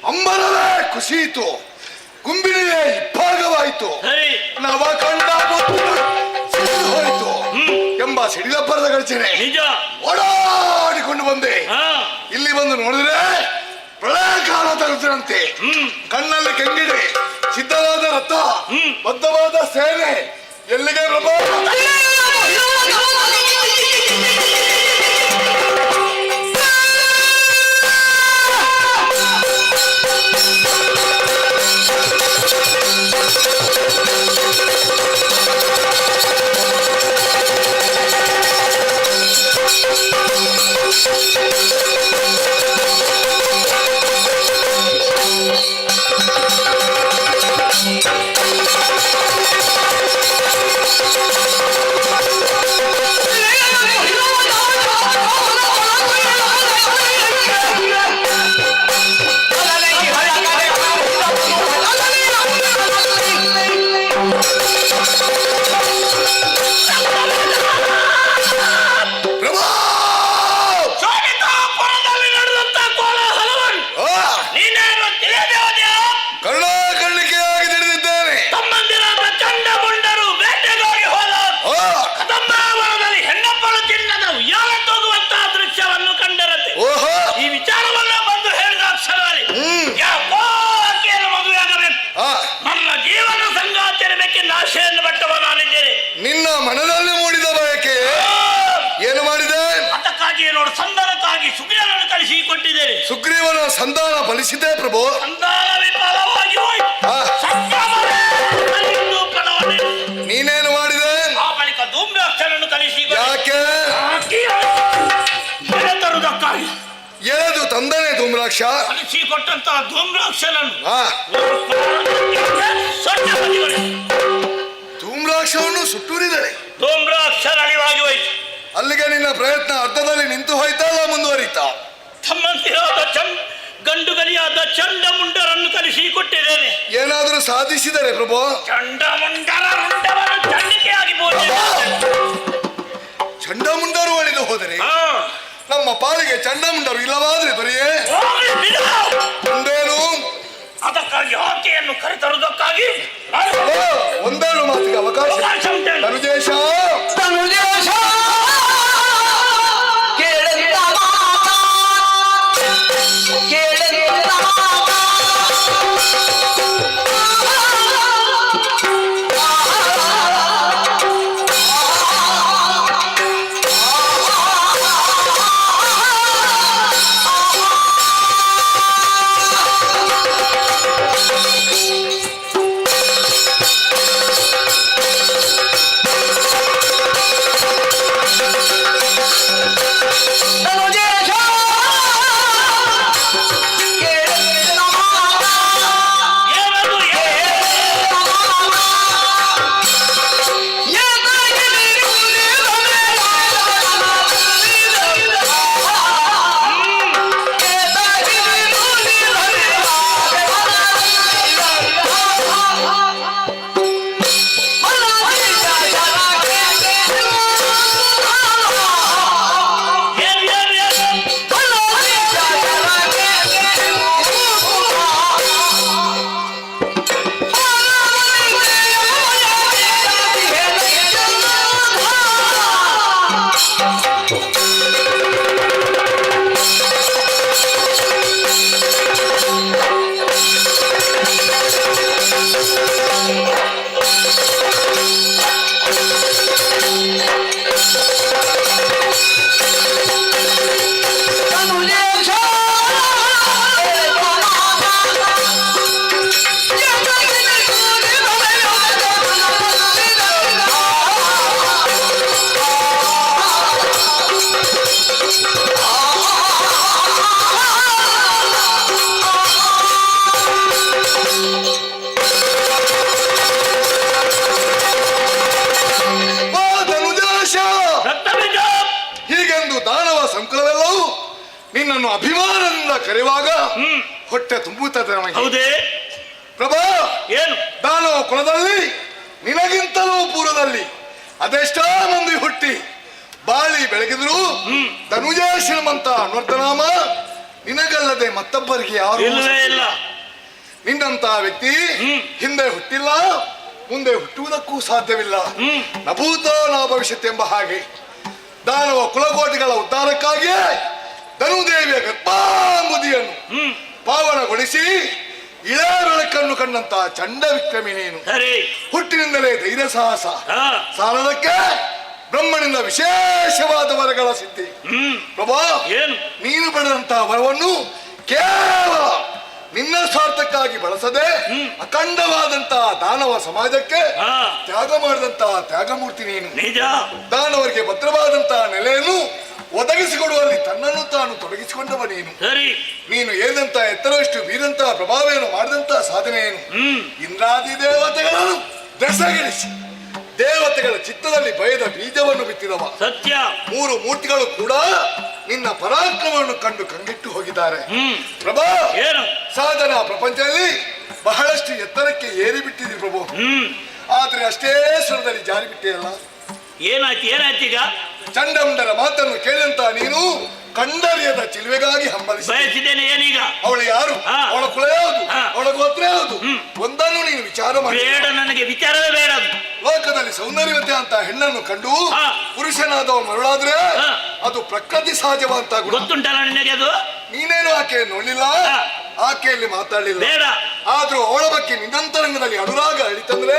ಅಂಬರವೇ ಕುಸಿಯಿತು, ಕುಂಬಿನಿಯೇ ಇಬ್ಬಾಗವಾಯಿತು, ನವ ಕಂಡ ಹೋಯಿತು ಎಂಬ ಸಿಡಿಲಬ್ಬರದ ಗಳಿಸಿದೆ. ಓಡಾಡಿಕೊಂಡು ಬಂದೆ. ಇಲ್ಲಿ ಬಂದು ನೋಡಿದ್ರೆ ಪ್ರಳಯ ಕಾಲ ತರುತ್ತಿರಂತೆ. ಕಣ್ಣಲ್ಲಿ ಕೆಂಗಿಡೆ, ಸಿದ್ಧವಾದ ರಥ, ಬದ್ಧವಾದ ಸೇನೆ. ಎಲ್ಲಿಗೆ ನಿನ್ನ ಮನದಲ್ಲಿ ಮೂಡಿದ ಬಯಕೆ ಏನು ಮಾಡಿದೆ? ಅದಕ್ಕಾಗಿ ನೋಡು, ಸಂಧಾನಕ್ಕಾಗಿ ಸುಗ್ರೀವನನ್ನು ಕಳಿಸಿ ಕೊಟ್ಟಿದ್ದೇನೆ. ಸುಗ್ರೀವನ ಸಂಧಾನ ಫಲಿಸಿದೆ ಪ್ರಭು. ಸಂಧಾನ ವಿಫಲವಾಗಿ ಹೋಯ್ತು. ನೀನೇನು ಮಾಡಿದೆ? ಆ ಬಳಿಕ ಧೂಮ್ರಾಕ್ಷನನ್ನು ಕಳಿಸಿ ಯಾಕೆ? ತರುವುದಕ್ಕಾಗಿ. ಎಳೆದು ತಂದನೆ ಧೂಮ್ರಾಕ್ಷ. ಕಳಿಸಿ ಕೊಟ್ಟಂತಹ ಧೂಮ್ರಾಕ್ಷನನ್ನು ಧೂಮ್ರಾಕ್ಷವನ್ನು ಸುಟ್ಟೂರಿದರೆ ಧೂಮ್ರಾಕ್ಷರ ಅಳಿವಾಗಿ ಹೋಯ್ತು. ಅಲ್ಲಿಗೆ ನಿನ್ನ ಪ್ರಯತ್ನ ಅರ್ಧದಲ್ಲಿ ನಿಂತು ಹೋಯ್ತಲ್ಲ ಮುಂದುವರಿತಾ? ತಮ್ಮಂದಿರಾದ ಗಂಡುಗಲಿಯಾದ ಚಂಡಮುಂಡರನ್ನು ಕಲಿಸಿ ಕೊಟ್ಟಿದ್ದೇನೆ. ಏನಾದರೂ ಸಾಧಿಸಿದರೆ ಪ್ರಭು? ಚಂಡಮುಂಡರ ರುಂಡವನ್ನು ಚಂಡಿಕೆಯಾಗಿ ಚಂಡಮುಂಡರು ಅಳಿದು ಹೋದರೆ ನಮ್ಮ ಪಾಲಿಗೆ ಚಂಡಮುಂಡರು ಇಲ್ಲವಾದ್ರೆ ದೊರೆಯೇ ಮುಂದೇನು? ಅದಕ್ಕಾಗಿ ಆಕೆಯನ್ನು ಕರೆತರುವುದಕ್ಕಾಗಿ ಒಂದೆರಡು ಮಾತಿಗೆ ಅವಕಾಶ ತನುಜೇಶ ಕೇಳ ನಿನ್ನನ್ನು ಅಭಿಮಾನದಿಂದ ಕರೆಯುವಾಗ ಹೊಟ್ಟೆ ತುಂಬುತ್ತದೆ ನಮಗೆ. ಹೌದೇ ಪ್ರಭಾ, ಏನು ದಾನವ ಕುಲದಲ್ಲಿ ನಿನಗಿಂತಲೂ ಪೂರ್ವದಲ್ಲಿ ಅದೆಷ್ಟೋ ಮಂದಿ ಹುಟ್ಟಿ ಬಾಳಿ ಬೆಳಗಿದ್ರು ಧನುಜೇಶನಂತ ಅನ್ವರ್ಥನಾಮ ನಿನಗಲ್ಲದೆ ಮತ್ತೊಬ್ಬರಿಗೆ ಯಾರು ಇಲ್ಲ. ನಿನ್ನಂತ ವ್ಯಕ್ತಿ ಹಿಂದೆ ಹುಟ್ಟಿಲ್ಲ, ಮುಂದೆ ಹುಟ್ಟುವುದಕ್ಕೂ ಸಾಧ್ಯವಿಲ್ಲ. ನಭೂತ ನಾ ಭವಿಷ್ಯತ್ ಎಂಬ ಹಾಗೆ ದಾನವ ಕುಲಕೋಟಿಗಳ ಉದ್ಧಾರಕ್ಕಾಗಿಯೇ ಧನುದೇವಿಯ ಗರ್ಭಾಂಬುದಿಯನ್ನು ಪಾವನಗೊಳಿಸಿ ಇಳೇ ಬೆಳಕನ್ನು ಕಂಡಂತ ಚಂಡ ವಿಕ್ರಮಿ ನೀನು. ಹುಟ್ಟಿನಿಂದಲೇ ಧೈರ್ಯ ಸಾಹಸ ಸಾಲದಕ್ಕೆ ಬ್ರಹ್ಮನಿಂದ ವಿಶೇಷವಾದ ವರಗಳ ಸಿದ್ಧಿ. ಪ್ರಭಾ, ನೀನು ಪಡೆದಂತಹ ವರವನ್ನು ಕೇವಲ ನಿನ್ನ ಸ್ವಾರ್ಥಕ್ಕಾಗಿ ಬಳಸದೆ ಅಖಂಡವಾದಂತಹ ದಾನವ ಸಮಾಜಕ್ಕೆ ತ್ಯಾಗ ಮಾಡಿದಂತಹ ತ್ಯಾಗಮೂರ್ತಿ ನೀನು. ದಾನವರಿಗೆ ಭದ್ರವಾದಂತಹ ನೆಲೆಯನ್ನು ಒದಗಿಸಿಕೊಡುವಲ್ಲಿ ತನ್ನನ್ನು ತಾನು ತೊಡಗಿಸಿಕೊಂಡವ ನೀನು. ನೀನು ಏದಂತ ಎತ್ತರಷ್ಟು ಬೀರಂತಹ ಪ್ರಭಾವವನ್ನು ಮಾಡಿದಂತಹ ಸಾಧನೆ ಏನು? ಇಂದ್ರಾದಿ ದೇವತೆಗಳನ್ನು ದೆಸಗಿಳಿಸಿ ದೇವತೆಗಳ ಚಿತ್ತದಲ್ಲಿ ಭಯದ ಬೀಜವನ್ನು ಬಿತ್ತಿದವ. ಸತ್ಯ. 3 ಮೂರ್ತಿಗಳು ಕೂಡ ನಿನ್ನ ಪರಾಕ್ರಮವನ್ನು ಕಂಡು ಕಂಗೆಟ್ಟು ಹೋಗಿದ್ದಾರೆ. ಪ್ರಭಾ, ಸಾಧನಾ ಪ್ರಪಂಚದಲ್ಲಿ ಬಹಳಷ್ಟು ಎತ್ತರಕ್ಕೆ ಏರಿ ಬಿಟ್ಟಿದೆ ಪ್ರಭು. ಆದ್ರೆ ಅಷ್ಟೇ ಸ್ವರದಲ್ಲಿ ಜಾರಿ ಬಿಟ್ಟೆಯಲ್ಲ. ಏನಾಯ್ತು ಈಗ? ಚಂಡಮುಂಡರ ಮಾತನ್ನು ಕೇಳಂತ ನೀನು ಕಂಡರಿಯದ ಚಿಲುವೆಗಾಗಿ ಹಂಬಲಿಸಿ ಬಯಸಿದ್ದೇನೆ. ಏನೀಗ? ಅವಳು ಯಾರು, ಅವಳ ಕುಲ ಯಾವುದು, ಅವಳ ಗೋತ್ರ ಯಾವುದು ಒಂದನ್ನು ನೀನು ವಿಚಾರ ಮಾಡಿ. ಬೇಡ, ನನಗೆ ವಿಚಾರವೇ ಬೇಡ. ಲೋಕದಲ್ಲಿ ಸೌಂದರ್ಯವತೆ ಅಂತ ಹೆಣ್ಣನ್ನು ಕಂಡು ಪುರುಷನಾದವ ಮರುಳಾದ್ರೆ ಅದು ಪ್ರಕೃತಿ ಸಹಜವಂತ ಗುಣ. ಗೊತ್ತುಂಟಲ್ಲ ನಿನಗೆ ಅದು? ನೀನೇನು ಆಕೆ ನೋಡ್ಲಿಲ್ಲ, ಆಕೆಯಲ್ಲಿ ಮಾತಾಡಲಿಲ್ಲ. ಆದ್ರೂ ಅವಳ ಬಗ್ಗೆ ನಿನ್ನಂತರಂಗದಲ್ಲಿ ಅನುರಾಗ ಅಳಿತಂದ್ರೆ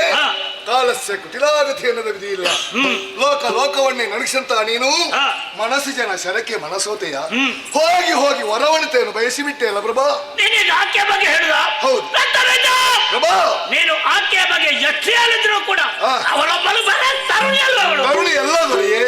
ಕಾಲಸ್ಯ ಕುಟಿಲಾಗತಿ ಅನ್ನೋದು ವಿಧಿ ಇಲ್ಲ. ಲೋಕವನ್ನೇ ನಡೆಸಂತ ನೀನು ಮನಸ್ಸು ಜನ ಶರಕ್ಕೆ ಮನಸೋತೆಯ ಹೋಗಿ ಹೋಗಿ ವರವಣಿತೆಯನ್ನು ಬಯಸಿಬಿಟ್ಟೆ ಅಲ್ಲ ಪ್ರಭಾ. ಆಕೆಯ ಬಗ್ಗೆ ಹೇಳುದ? ಹೌದು ಪ್ರಭಾ. ನೀನು ಆಕೆಯ ಬಗ್ಗೆ ಎಷ್ಟು ಹೇಳಿದ್ರು ಕೂಡ ಅವಳೊಬ್ಬಳು ತರುಣಿ ಅಲ್ಲ. ತರುಣಿ ಎಲ್ಲ ದೊರೆಯೇ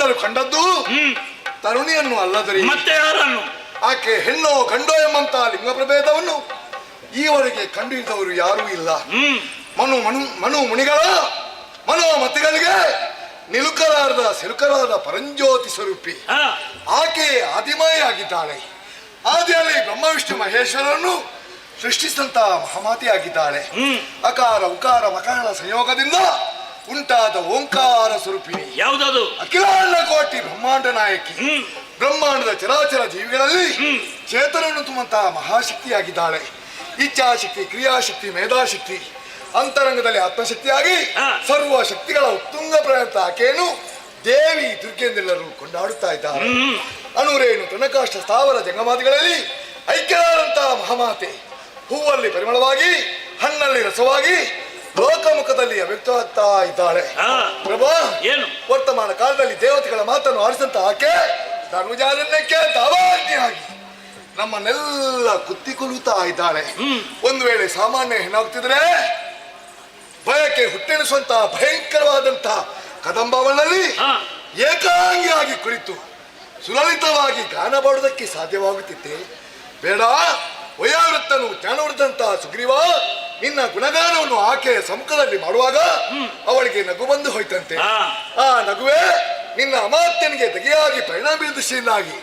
ಬ್ರಾಹ್ಮಣರು ಕಂಡದ್ದು ತರುಣಿಯನ್ನು ಅಲ್ಲದರಿ ಮತ್ತೆ ಯಾರನ್ನು? ಆಕೆ ಹೆಣ್ಣೋ ಗಂಡೋ ಎಂಬಂತ ಲಿಂಗ ಪ್ರಭೇದವನ್ನು ಈವರೆಗೆ ಕಂಡುಹಿಡಿದವರು ಯಾರೂ ಇಲ್ಲ. ಮನು ಮುನಿಗಳ ಮನೋಮತಿಗಳಿಗೆ ನಿಲುಕಲಾರದ ಸಿಲುಕಲಾದ ಪರಂಜ್ಯೋತಿ ಸ್ವರೂಪಿ ಆಕೆ ಆದಿಮಾಯಿಯಾಗಿದ್ದಾಳೆ. ಆದಿಯಲ್ಲಿ ಬ್ರಹ್ಮ ವಿಷ್ಣು ಮಹೇಶ್ವರನ್ನು ಸೃಷ್ಟಿಸಿದಂತಹ ಮಹಾಮಾತೆಯಾಗಿದ್ದಾಳೆ. ಅಕಾರ ಉಕಾರ ಮಕರಗಳ ಸಂಯೋಗದಿಂದ ಉಂಟಾದ ಓಂಕಾರ ಸ್ವರೂಪಿಣಿ. ಯಾವುದದು? ಅಖಿಲಾಂಡ ಕೋಟಿ ಬ್ರಹ್ಮಾಂಡ ನಾಯಕಿ. ಬ್ರಹ್ಮಾಂಡದ ಚರಾಚರ ಜೀವಿಗಳಲ್ಲಿ ಚೇತನವನ್ನು ತುಂಬುವಂತಹ ಮಹಾಶಕ್ತಿಯಾಗಿದ್ದಾಳೆ. ಇಚ್ಛಾಶಕ್ತಿ, ಕ್ರಿಯಾಶಕ್ತಿ, ಮೇಧಾಶಕ್ತಿ, ಅಂತರಂಗದಲ್ಲಿ ಆತ್ಮಶಕ್ತಿಯಾಗಿ ಸರ್ವ ಶಕ್ತಿಗಳ ಉತ್ತುಂಗ ಪ್ರಯತ್ನ ಆಕೆಯನ್ನು ದೇವಿ ದುರ್ಗೆಂದೆಲ್ಲರೂ ಕೊಂಡಾಡುತ್ತಾ ಇದ್ದಾರೆ. ಅಣುರೇನು ತೃಣಕಾಷ್ಟ ಸ್ಥಾವರ ಜಂಗಮಾದಿಗಳಲ್ಲಿ ಐಕ್ಯರಾದಂತಹ ಮಹಾಮಾತೆ ಹೂವಲ್ಲಿ ಪರಿಮಳವಾಗಿ, ಹಣ್ಣಲ್ಲಿ ರಸವಾಗಿ, ಲೋಕಮುಖದಲ್ಲಿ ಅವ್ಯಕ್ತವಾಗ್ತಾ ಇದ್ದಾಳೆ. ಪ್ರಭಾ, ಏನು ವರ್ತಮಾನ ಕಾಲದಲ್ಲಿ ದೇವತೆಗಳ ಮಾತನ್ನು ಆರಿಸಿದಂತ ಆಕೆ ಧರ್ಮಜಾರಣ್ಯಕ್ಕೆ ದಾವಾಜ್ಞೆಯಾಗಿ ನಮ್ಮನ್ನೆಲ್ಲ ಕುತ್ತಿಕೊಲ್ಲುತ್ತಾ ಇದ್ದಾಳೆ. ಒಂದು ವೇಳೆ ಸಾಮಾನ್ಯ ಹೆಣ್ಣಾಗ್ತಿದ್ರೆ ಭಯಕ್ಕೆ ಹುಟ್ಟೆನಿಸುವಂತಹ ಭಯಂಕರವಾದಂತಹ ಕದಂಬವನಲ್ಲಿ ಏಕಾಂಗಿಯಾಗಿ ಕುಳಿತು ಸುಲಲಿತವಾಗಿ ಗಾನ ಮಾಡುವುದಕ್ಕೆ ಸಾಧ್ಯವಾಗುತ್ತಿತ್ತೆ. ಬೇಡ, ವಯೋವೃತ್ತನು ಜ್ಞಾನವೃದ್ಧಂತಹ ಸುಗ್ರೀವ, ನಿನ್ನ ಗುಣಗಾನವನ್ನು ಆಕೆಯ ಸಮ್ಮುಖದಲ್ಲಿ ಮಾಡುವಾಗ ಅವಳಿಗೆ ನಗು ಬಂದು ಹೋಯ್ತಂತೆ. ಆ ನಗುವೆ ನಿನ್ನ ಅಮಾತ್ಯನಿಗೆ ತೆಗೆಯಾಗಿ ಪರಿಣಾಮ ದೃಷ್ಟಿಯಿಂದಾಗಿ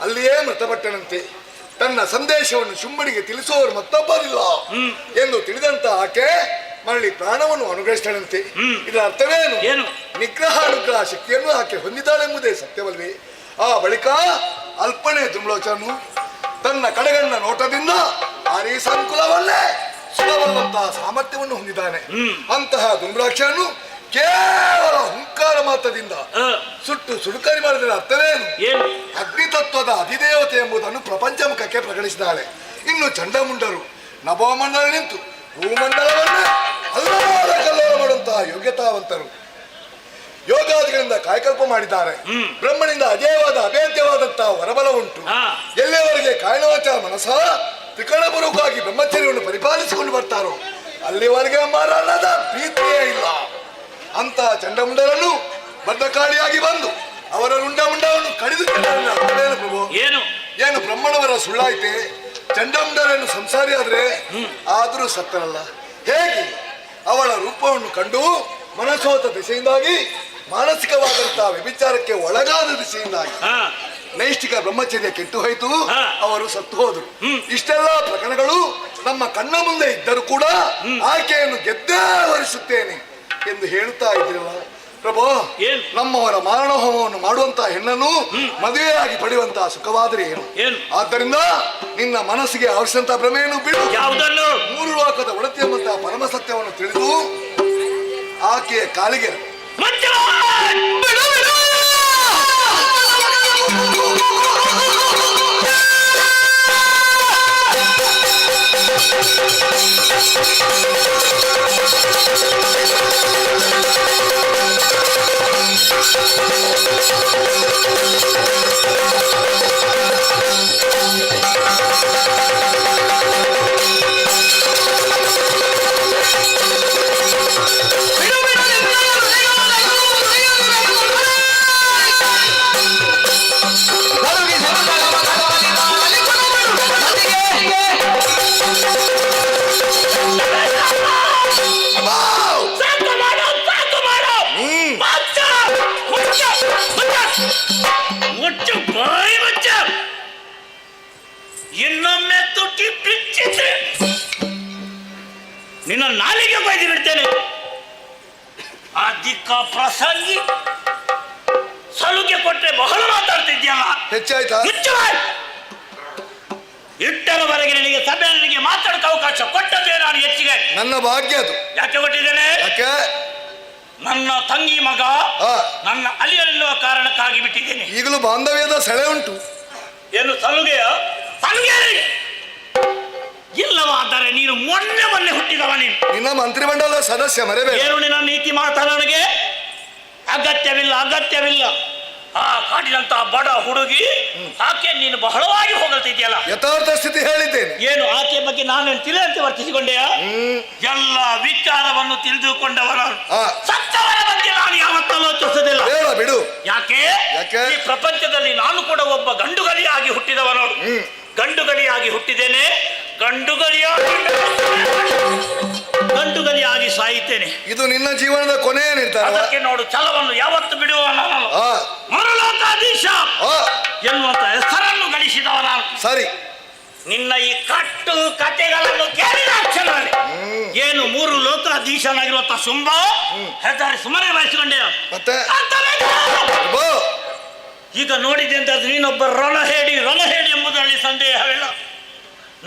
ಅಲ್ಲಿಯೇ ಮೃತಪಟ್ಟನಂತೆ. ತನ್ನ ಸಂದೇಶವನ್ನು ಶುಂಭನಿಗೆ ತಿಳಿಸುವವರು ಮತ್ತೊಬ್ಬರಿಲ್ಲ ಎಂದು ತಿಳಿದಂತ ಆಕೆ ಮರಳಿ ಪ್ರಾಣವನ್ನು ಅನುಗ್ರಹಿಸ್ತಾಳಂತೆ. ಇದರ ಅರ್ಥವೇನು? ನಿಗ್ರಹ ಅನುಗ್ರಹ ಶಕ್ತಿಯನ್ನು ಆಕೆ ಹೊಂದಿದ್ದಾಳೆಂಬುದೇ ಸತ್ಯವಲ್ವೇ? ಆ ಬಳಿಕ ಅಲ್ಪನೆ ದುಮ್ಲೋಚನು ತನ್ನ ಕಡೆಗಣ್ಣ ನೋಟದಿಂದ ಆರೀ ಸಂಕುಲವನ್ನೇ ಸುಲಭವಂತಹ ಸಾಮರ್ಥ್ಯವನ್ನು ಹೊಂದಿದ್ದಾನೆ. ಅಂತಹ ದುಮ್ರಾಕ್ಷನ್ನು ಕೇವಲ ಹುಂಕಾರ ಮಾತ್ರದಿಂದ ಸುಟ್ಟು ಸುಡುಕಾರಿ ಮಾಡಿದ ಅರ್ಥವೇನು? ಅಗ್ನಿತತ್ವದ ಅಧಿದೇವತೆ ಎಂಬುದನ್ನು ಪ್ರಪಂಚ ಮುಖಕ್ಕೆ ಪ್ರಕಟಿಸಿದ್ದಾಳೆ. ಇನ್ನು ಚಂಡಮುಂಡರು ನಭೋಮಂಡಲ ನಿಂತು ಭೂಮಂಡಲವನ್ನೇ ಅಲ್ಲೋಲ ಕಲ್ಲೋಲ ಮಾಡುವಂತಹ ಯೋಗ್ಯತಾವಂತರು ಯೋಗಾದಿಗಳಿಂದ ಕಾಯಕಲ್ಪ ಮಾಡಿದ್ದಾರೆ. ಬ್ರಹ್ಮನಿಂದ ಅಜೇಯವಾದ ಅಭೇದ್ಯವಾದಂತಹ ವರಬಲ ಉಂಟು. ಎಲ್ಲಿಯವರೆಗೆ ಕಾಯನವಾಚ ಮನಸ ತ್ರಿಕರಣಪೂರ್ವಕವಾಗಿ ಬ್ರಹ್ಮಚರ್ಯವನ್ನು ಪರಿಪಾಲಿಸಿಕೊಂಡು ಬರ್ತಾರೋ ಅಲ್ಲಿವರೆಗೆ ಮಾರಾಟದ ಪ್ರೀತಿಯೇ ಇಲ್ಲ. ಅಂತ ಚಂಡಮುಂಡರನ್ನು ಬದ್ಧಕಾಳಿಯಾಗಿ ಬಂದು ಅವರ ರುಂಡಮುಂಡವನ್ನು ಕಡಿದು ಪ್ರಭು ಏನು ಬ್ರಹ್ಮಣವರ ಸುಳ್ಳಾಯ್ತೆ? ಚಂಡಮುಂಡರನ್ನು ಸಂಸಾರಿ ಆದ್ರೆ ಆದರೂ ಸತ್ತರಲ್ಲ. ಹೇಗೆ ಅವಳ ರೂಪವನ್ನು ಕಂಡು ಮನಸೋತ ದಿಸೆಯಿಂದಾಗಿ ಮಾನಸಿಕವಾದಂತಹ ವ್ಯಭಿಚಾರಕ್ಕೆ ಒಳಗಾದ ದಿಸೆಯಿಂದಾಗಿ ನೈಷ್ಠಿಕ ಬ್ರಹ್ಮಚರ್ಯ ಕೆಟ್ಟು ಹೋಯಿತು, ಅವರು ಸತ್ತು ಹೋದರು. ಇಷ್ಟೆಲ್ಲ ಪ್ರಕರಣಗಳು ನಮ್ಮ ಕಣ್ಣ ಮುಂದೆ ಇದ್ದರೂ ಕೂಡ ಆಕೆಯನ್ನು ಗೆದ್ದೇ ವರಿಸುತ್ತೇನೆ ಎಂದು ಹೇಳುತ್ತಾ ಇದ್ದಿರಲ್ಲ ಪ್ರಭು. ನಮ್ಮವರ ಮಾರಣ ಹೋಮವನ್ನು ಮಾಡುವಂತಹ ಹೆಣ್ಣನ್ನು ಮದುವೆಯಾಗಿ ಪಡೆಯುವಂತಹ ಸುಖವಾದರೆ ಏನು? ಆದ್ದರಿಂದ ನಿನ್ನ ಮನಸ್ಸಿಗೆ ಅವಶ್ಯಂತ ಭ್ರಮೆಯನ್ನು ಬಿಡು. ಮೂರು ಲೋಕದ ಒಡತಿ ಎಂಬಂತಹ ಪರಮ ಸತ್ಯವನ್ನು ತಿಳಿದು ಆಕೆಯ ಕಾಲಿಗೆ ಇನ್ನೊಮ್ಮೆ ತುಟಿ ಬಿಚ್ಚಿದ್ರೆ ನಿನ್ನ ನಾಲಿಗೆ ಬೈದು ಬಿಡ್ತೇನೆ. ಅಧಿಕ ಪ್ರಸಂಗಿ ಸಲುಗೆ ಕೊಟ್ಟರೆ ಬಹಳ ಮಾತಾಡ್ತಿದ್ಯಲ್ಲ, ಹೆಚ್ಚಾಯ್ತಾ? ಇಟ್ಟರವರೆಗೆ ನಿನಗೆ ಸಭೆಯಲ್ಲಿಗೆ ಮಾತಾಡಕ್ಕೆ ಅವಕಾಶ ಕೊಟ್ಟದ್ದೇ ನಾನು ಹೆಚ್ಚಿಗೆ. ನನ್ನ ಭಾಗ್ಯ ಅದು. ಯಾಕೆ ಕೊಟ್ಟಿದ್ದೇನೆ? ನನ್ನ ತಂಗಿ ಮಗ ನನ್ನ ಅಲಿಯಲ್ಲಿರುವ ಕಾರಣಕ್ಕಾಗಿ ಬಿಟ್ಟಿದ್ದೇನೆ. ಈಗಲೂ ಬಾಂಧವ್ಯದ ಸೆಳೆ ಉಂಟು. ಏನು ಸಲುಗೆಯ? ಸಲುಗೆ ಇಲ್ಲವಾದರೆ ನೀನು ಮೊನ್ನೆ ಹುಟ್ಟಿದವ. ನೀನು ನಿನ್ನ ಮಂತ್ರಿಮಂಡಲದ ಸದಸ್ಯ, ಮರೆಬೇಡ. ಏನು ನಿನ್ನ ನೀತಿ ಮಾತಾ? ನನಗೆ ಅಗತ್ಯವಿಲ್ಲ. ಆ ಕಾಟಿನಂತಹ ಬಡ ಹುಡುಗಿ ಆಕೆ ನೀನು ಬಹಳವಾಗಿ ಹೊಗಳ್ತಿದ್ಯಲ್ಲ. ಯಥಾರ್ಥ ಸ್ಥಿತಿ ಹೇಳಿದ್ದೇನೆ. ಏನು ಆಕೆಯ ಬಗ್ಗೆ ನಾನೇನು ತಿಳಿದಂತೆ ವರ್ತಿಸಿಕೊಂಡೆಯಾ? ಎಲ್ಲ ವಿಚಾರವನ್ನು ತಿಳಿದುಕೊಂಡವರ ಸತ್ತವರ ಬಗ್ಗೆ ನಾನು ಯಾವತ್ತೂ ಆಲೋಚಿಸೋದಿಲ್ಲ. ಬೇಡ ಬಿಡು. ಯಾಕೆ ಈ ಪ್ರಪಂಚದಲ್ಲಿ ನಾನು ಕೂಡ ಒಬ್ಬ ಗಂಡುಗಲಿಯಾಗಿ ಹುಟ್ಟಿದವ ನೋಡು. ಗಂಡುಗಲಿಯಾಗಿ ಹುಟ್ಟಿದ್ದೇನೆ, ಗಂಡುಗಲಿಯಾಗಿ ಸಾಯುತ್ತೇನೆ. ಇದು ನಿನ್ನ ಜೀವನದ ಕೊನೆಯ ನಿರ್ಧಾರ. ಅದಕ್ಕೆ ನೋಡು, ಛಲವನ್ನು ಯಾವತ್ತು ಬಿಡುವ ನಾನು ಮರುಲೋಕಾಧೀಶ ಎನ್ನುವಂತ ಹೆಸರನ್ನು ಗಳಿಸಿದವ ನಾನು. ಸರಿ, ನಿನ್ನ ಈ ಕಟ್ಟು ಕಥೆಗಳನ್ನು ಕೇಳಿದ ಅಕ್ಷರದಲ್ಲಿ ಏನು 3 ಲೋಕಾಧೀಶನಾಗಿರುವಂತ ಶುಂಭ ಹೆಸರು ಸುಮ್ಮನೆ ವಹಿಸಿಕೊಂಡೆ. ಮತ್ತೆ ಈಗ ನೋಡಿದೆ ಅಂತ ನೀನೊಬ್ಬ ರಣಹೇಡಿ ಎಂಬುದರಲ್ಲಿ ಸಂದೇಹವಿಲ್ಲ.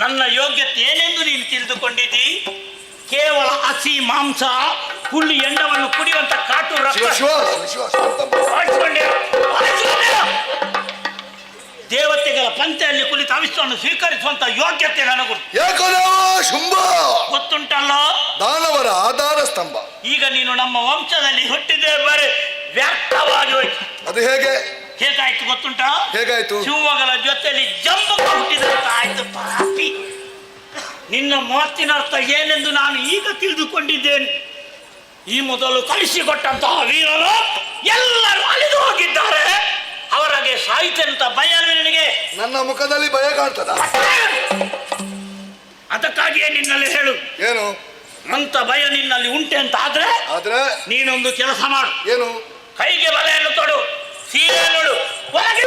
ನನ್ನ ಯೋಗ್ಯತೆ ಏನೆಂದು ನೀನು ತಿಳಿದುಕೊಂಡಿದ್ದಿ? ಕೇವಲ ಹಸಿ ಮಾಂಸ, ಹುಳ್ಳಿ ಎಂಡವನ್ನು ಕುಡಿಯುವಂತ ಕಾಟು ದೇವತೆಗಳ ಪಂಚೆಯಲ್ಲಿ ಕುಳಿತು ಅವಿಷ್ಟನ್ನು ಸ್ವೀಕರಿಸುವಂತ ಯೋಗ್ಯತೆ ನನಗೂ ಗೊತ್ತುಂಟಲ್ಲ. ದಾನವರ ಆಧಾರ ಸ್ತಂಭ. ಈಗ ನೀನು ನಮ್ಮ ವಂಶದಲ್ಲಿ ಹುಟ್ಟಿದೆ, ಬರೀ ವ್ಯರ್ಥವಾಗಿ ಹೋಯ್ತು. ಅದು ಹೇಗಾಯ್ತು ಗೊತ್ತುಂಟಾ? ಹೇಗಾಯ್ತು? ಶಿವಗಳ ಜೊತೆಯಲ್ಲಿ ಜಂಬಕ ಹುಟ್ಟಿದಂತ ಆಯ್ತು. ಪಾಪಿ, ನಿನ್ನ ಮಾತಿನ ಅರ್ಥ ಏನೆಂದು ನಾನು ಈಗ ತಿಳಿದುಕೊಂಡಿದ್ದೇನೆ. ಈ ಮೊದಲು ಕಳಿಸಿಕೊಟ್ಟಂತಹ ವೀರರು ಎಲ್ಲರೂ ಅಳಿದು ಹೋಗಿದ್ದಾರೆ. ಅವರಿಗೆ ಸಾಹಿತ್ಯ ಅಂತ ಭಯ ನಿನಗೆ? ನನ್ನ ಮುಖದಲ್ಲಿ ಭಯ ಕಾಣ್ತದ? ಅದಕ್ಕಾಗಿಯೇ ನಿನ್ನಲ್ಲಿ ಹೇಳು. ಏನು ಅಂತ ಭಯ ನಿನ್ನಲ್ಲಿ ಉಂಟೆ ಅಂತ ಆದ್ರೆ ನೀನೊಂದು ಕೆಲಸ ಮಾಡು. ಏನು? ಕೈಗೆ ಬಲೆಯನ್ನು ತೊಡು, ಸೀರೆ ನೋಡು, ಒಳಗೆ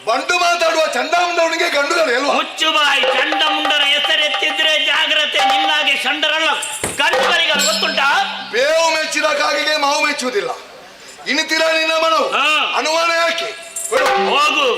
ಬಂಡು ಮಾತಾಡುವ ಚಂಡಮುಂಡವನಿಗೆ ಗಂಡುಗಳು ಹೇಳುವ. ಮುಚ್ಚು ಬಾಯಿ. ಚಂಡಮುಂಡರ ಹೆಸರೆತ್ತಿದ್ರೆ ಜಾಗ್ರತೆ. ನಿನ್ನಾಗೆ ಚಂಡರಲ್ಲ, ಗಂಡುಗಳಿಗೆ ಗೊತ್ತುಂಟಾ? ಬೇವು ಮೆಚ್ಚಿದ ಕಾಗಿಗೆ ಮಾವು ಮೆಚ್ಚುವುದಿಲ್ಲ. ಇನ್ನಿತೀರ ನಿನ್ನ ಮನವು ಅನುಮಾನ ಯಾಕೆ? ಹೋಗು.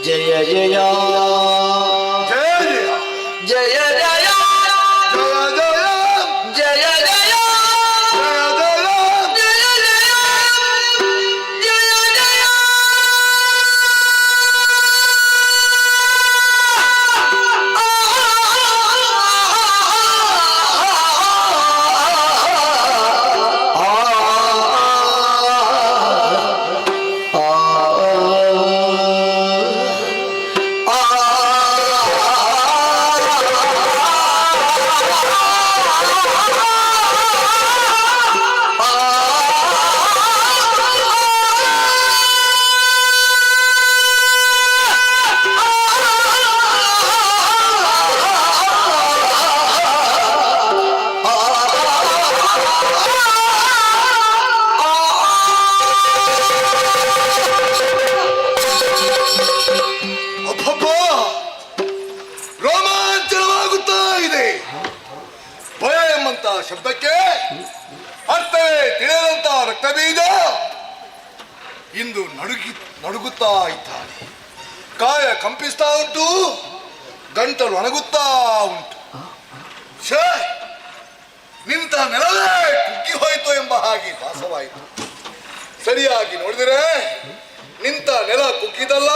ಜಯ ಜಯ ಜಯ ಜಯ ಜಯ ಜಯ ಜಯ ಜಯ ಜಯ ಜಯ ಅಬ್ಬಬ್ಬ! ರೋಮಾಂಚನವಾಗುತ್ತಾ ಇದೆ. ಭಯ ಎಂಬಂತ ಶಬ್ದಕ್ಕೆ ಅರ್ಥವೇ ತಿಳಿಯದಂತ ರಕ್ತಬೀಜ ಇಂದು ನಡುಗುತ್ತಾ ಇದ್ದಾನೆ. ಕಾಯ ಕಂಪಿಸ್ತಾ ಉಂಟು, ಗಂಟಲು ಒಣಗುತ್ತಾ ಉಂಟು. ಛೇ, ನಿಂತ ನೆಲವೇ ಕುಗ್ಗಿ ಹೋಯಿತು ಎಂಬ ಹಾಗೆ ಭಾಸವಾಯಿತು. ಸರಿಯಾಗಿ ನೋಡಿದರೆ ನಿಂತ ನೆಲ ಕುಗ್ಗಿದಲ್ಲ,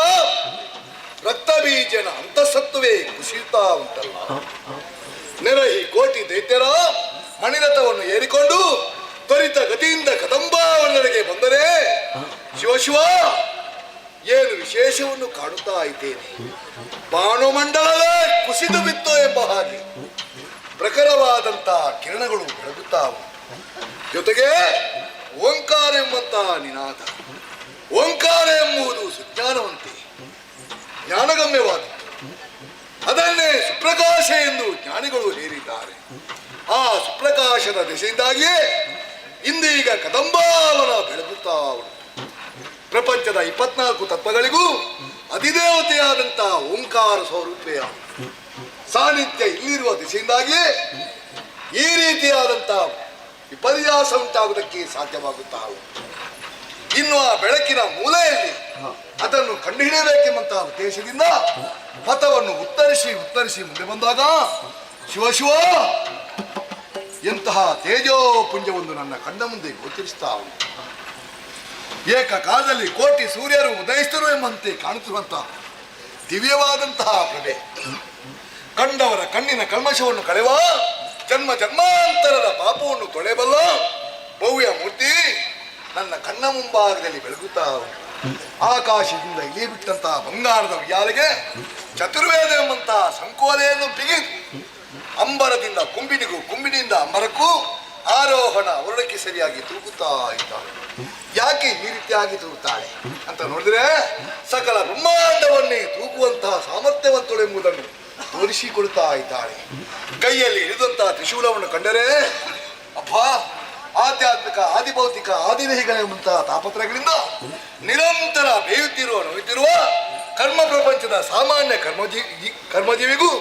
ರಕ್ತ ಬೀಜನ ಅಂತಸತ್ವವೇ ಕುಸಿಯುತ್ತಾ ಉಂಟಲ್ಲ. ನೆರಹಿ ಕೋಟಿ ದೈತ್ಯರ ಮಣಿರಥವನ್ನು ಏರಿಕೊಂಡು ತ್ವರಿತ ಗತಿಯಿಂದ ಕದಂಬಾವನೆಡೆಗೆ ಬಂದರೆ ಶಿವಶಿವ ಏನು ವಿಶೇಷವನ್ನು ಕಾಣುತ್ತಾ ಇದ್ದೇನೆ. ಬಾಣುಮಂಡಲವೇ ಕುಸಿದು ಬಿತ್ತು ಎಂಬ ಹಾಗೆ ಪ್ರಖರವಾದಂತಹ ಕಿರಣಗಳು ಬೆಳಗುತ್ತಾ ಉಂಟು. ಜೊತೆಗೆ ಓಂಕಾರ ಎಂಬಂತಹ ನಿನಾದ. ಓಂಕಾರ ಎಂಬುದು ಸುಜ್ಞಾನವಂತೆ, ಜ್ಞಾನಗಮ್ಯವಾದದ್ದು. ಅದನ್ನೇ ಸುಪ್ರಕಾಶ ಎಂದು ಜ್ಞಾನಿಗಳು ಹೇರಿದ್ದಾರೆ. ಆ ಸುಪ್ರಕಾಶದ ದೆಸೆಯಿಂದಾಗಿಯೇ ಇಂದೀಗ ಕದಂಬಾವನ ಬೆಳಗುತ್ತಾ ಉಂಟು. ಪ್ರಪಂಚದ 24 ತತ್ವಗಳಿಗೂ ಅಧಿದೇವತೆಯಾದಂತಹ ಓಂಕಾರ ಸ್ವರೂಪೆಯ ಸಾನ್ನಿಧ್ಯ ಇಲ್ಲಿರುವ ದಿಸೆಯಿಂದಾಗಿಯೇ ಈ ರೀತಿಯಾದಂತಹ ವಿಪರ್ಯಾಸ ಉಂಟಾಗುವುದಕ್ಕೆ ಸಾಧ್ಯವಾಗುತ್ತಾ ಉಂಟು. ಇನ್ನು ಆ ಬೆಳಕಿನ ಮೂಲೆಯಲ್ಲಿ ಅದನ್ನು ಕಂಡುಹಿಡಿಯಬೇಕೆಂಬಂತಹ ಉದ್ದೇಶದಿಂದ ಪಥವನ್ನು ಉತ್ತರಿಸಿ ಮುಂದೆ ಬಂದಾಗ ಶಿವ ಎಂತಹ ತೇಜೋಪುಂಜವೊಂದು ನನ್ನ ಕಣ್ಣ ಮುಂದೆ ಗೋಚರಿಸ್ತಾ ಉಂಟು. ಏಕಕಾಲದಲ್ಲಿ ಕೋಟಿ ಸೂರ್ಯರು ಉದಯಿಸಿದರು ಎಂಬಂತೆ ಕಾಣುತ್ತಿರುವಂತಹ ದಿವ್ಯವಾದಂತಹ ಪ್ರಭೆ, ಕಂಡವರ ಕಣ್ಣಿನ ಕಲ್ಮಶವನ್ನು ಕಳೆವ ಜನ್ಮ ಜನ್ಮಾಂತರದ ಪಾಪವನ್ನು ತೊಳೆಯಬಲ್ಲ ಭವ್ಯ ಮೂರ್ತಿ ನನ್ನ ಕಣ್ಣ ಮುಂಭಾಗದಲ್ಲಿ ಬೆಳಗುತ್ತಾ ಉಂಟು. ಆಕಾಶದಿಂದ ಇಳಿ ಬಿಟ್ಟಂತಹ ಬಂಗಾರದ ಉಯ್ಯಾಲೆಗೆ ಚತುರ್ವೇದ ಎಂಬಂತಹ ಸಂಕೋಲೆಯನ್ನು ಬಿಗಿದು ಅಂಬರದಿಂದ ಕುಂಬಿನಿಗೂ ಕುಂಬಿನಿಯಿಂದ ಅಂಬರಕ್ಕೂ ಆರೋಹಣ ಹೊರಡಕ್ಕೆ ಸರಿಯಾಗಿ ತೂಗುತ್ತಾ ಇದ್ದಾಳೆ. ಯಾಕೆ ಈ ರೀತಿಯಾಗಿ ತೂಗುತ್ತಾಳೆ ಅಂತ ನೋಡಿದ್ರೆ ಸಕಲ ಬ್ರಹ್ಮಾಂಡವನ್ನೇ ತೂಗುವಂತಹ ಸಾಮರ್ಥ್ಯವಂತಳು ಎಂಬುದನ್ನು ತೋರಿಸಿಕೊಡುತ್ತಾ ಇದ್ದಾಳೆ. ಕೈಯಲ್ಲಿ ಹಿಡಿದಂತಹ ತ್ರಿಶೂಲವನ್ನು ಕಂಡರೆ ಅಪ್ಪ, ಆಧ್ಯಾತ್ಮಿಕ ಆದಿಭೌತಿಕ ಆದಿದೇಹಿಗಳೆಂಬಂತಹ ತಾಪತ್ರಗಳಿಂದ ನಿರಂತರ ನೋಯುತ್ತಿರುವ ಕರ್ಮ ಪ್ರಪಂಚದ ಸಾಮಾನ್ಯ ಕರ್ಮಜೀವಿಗೂ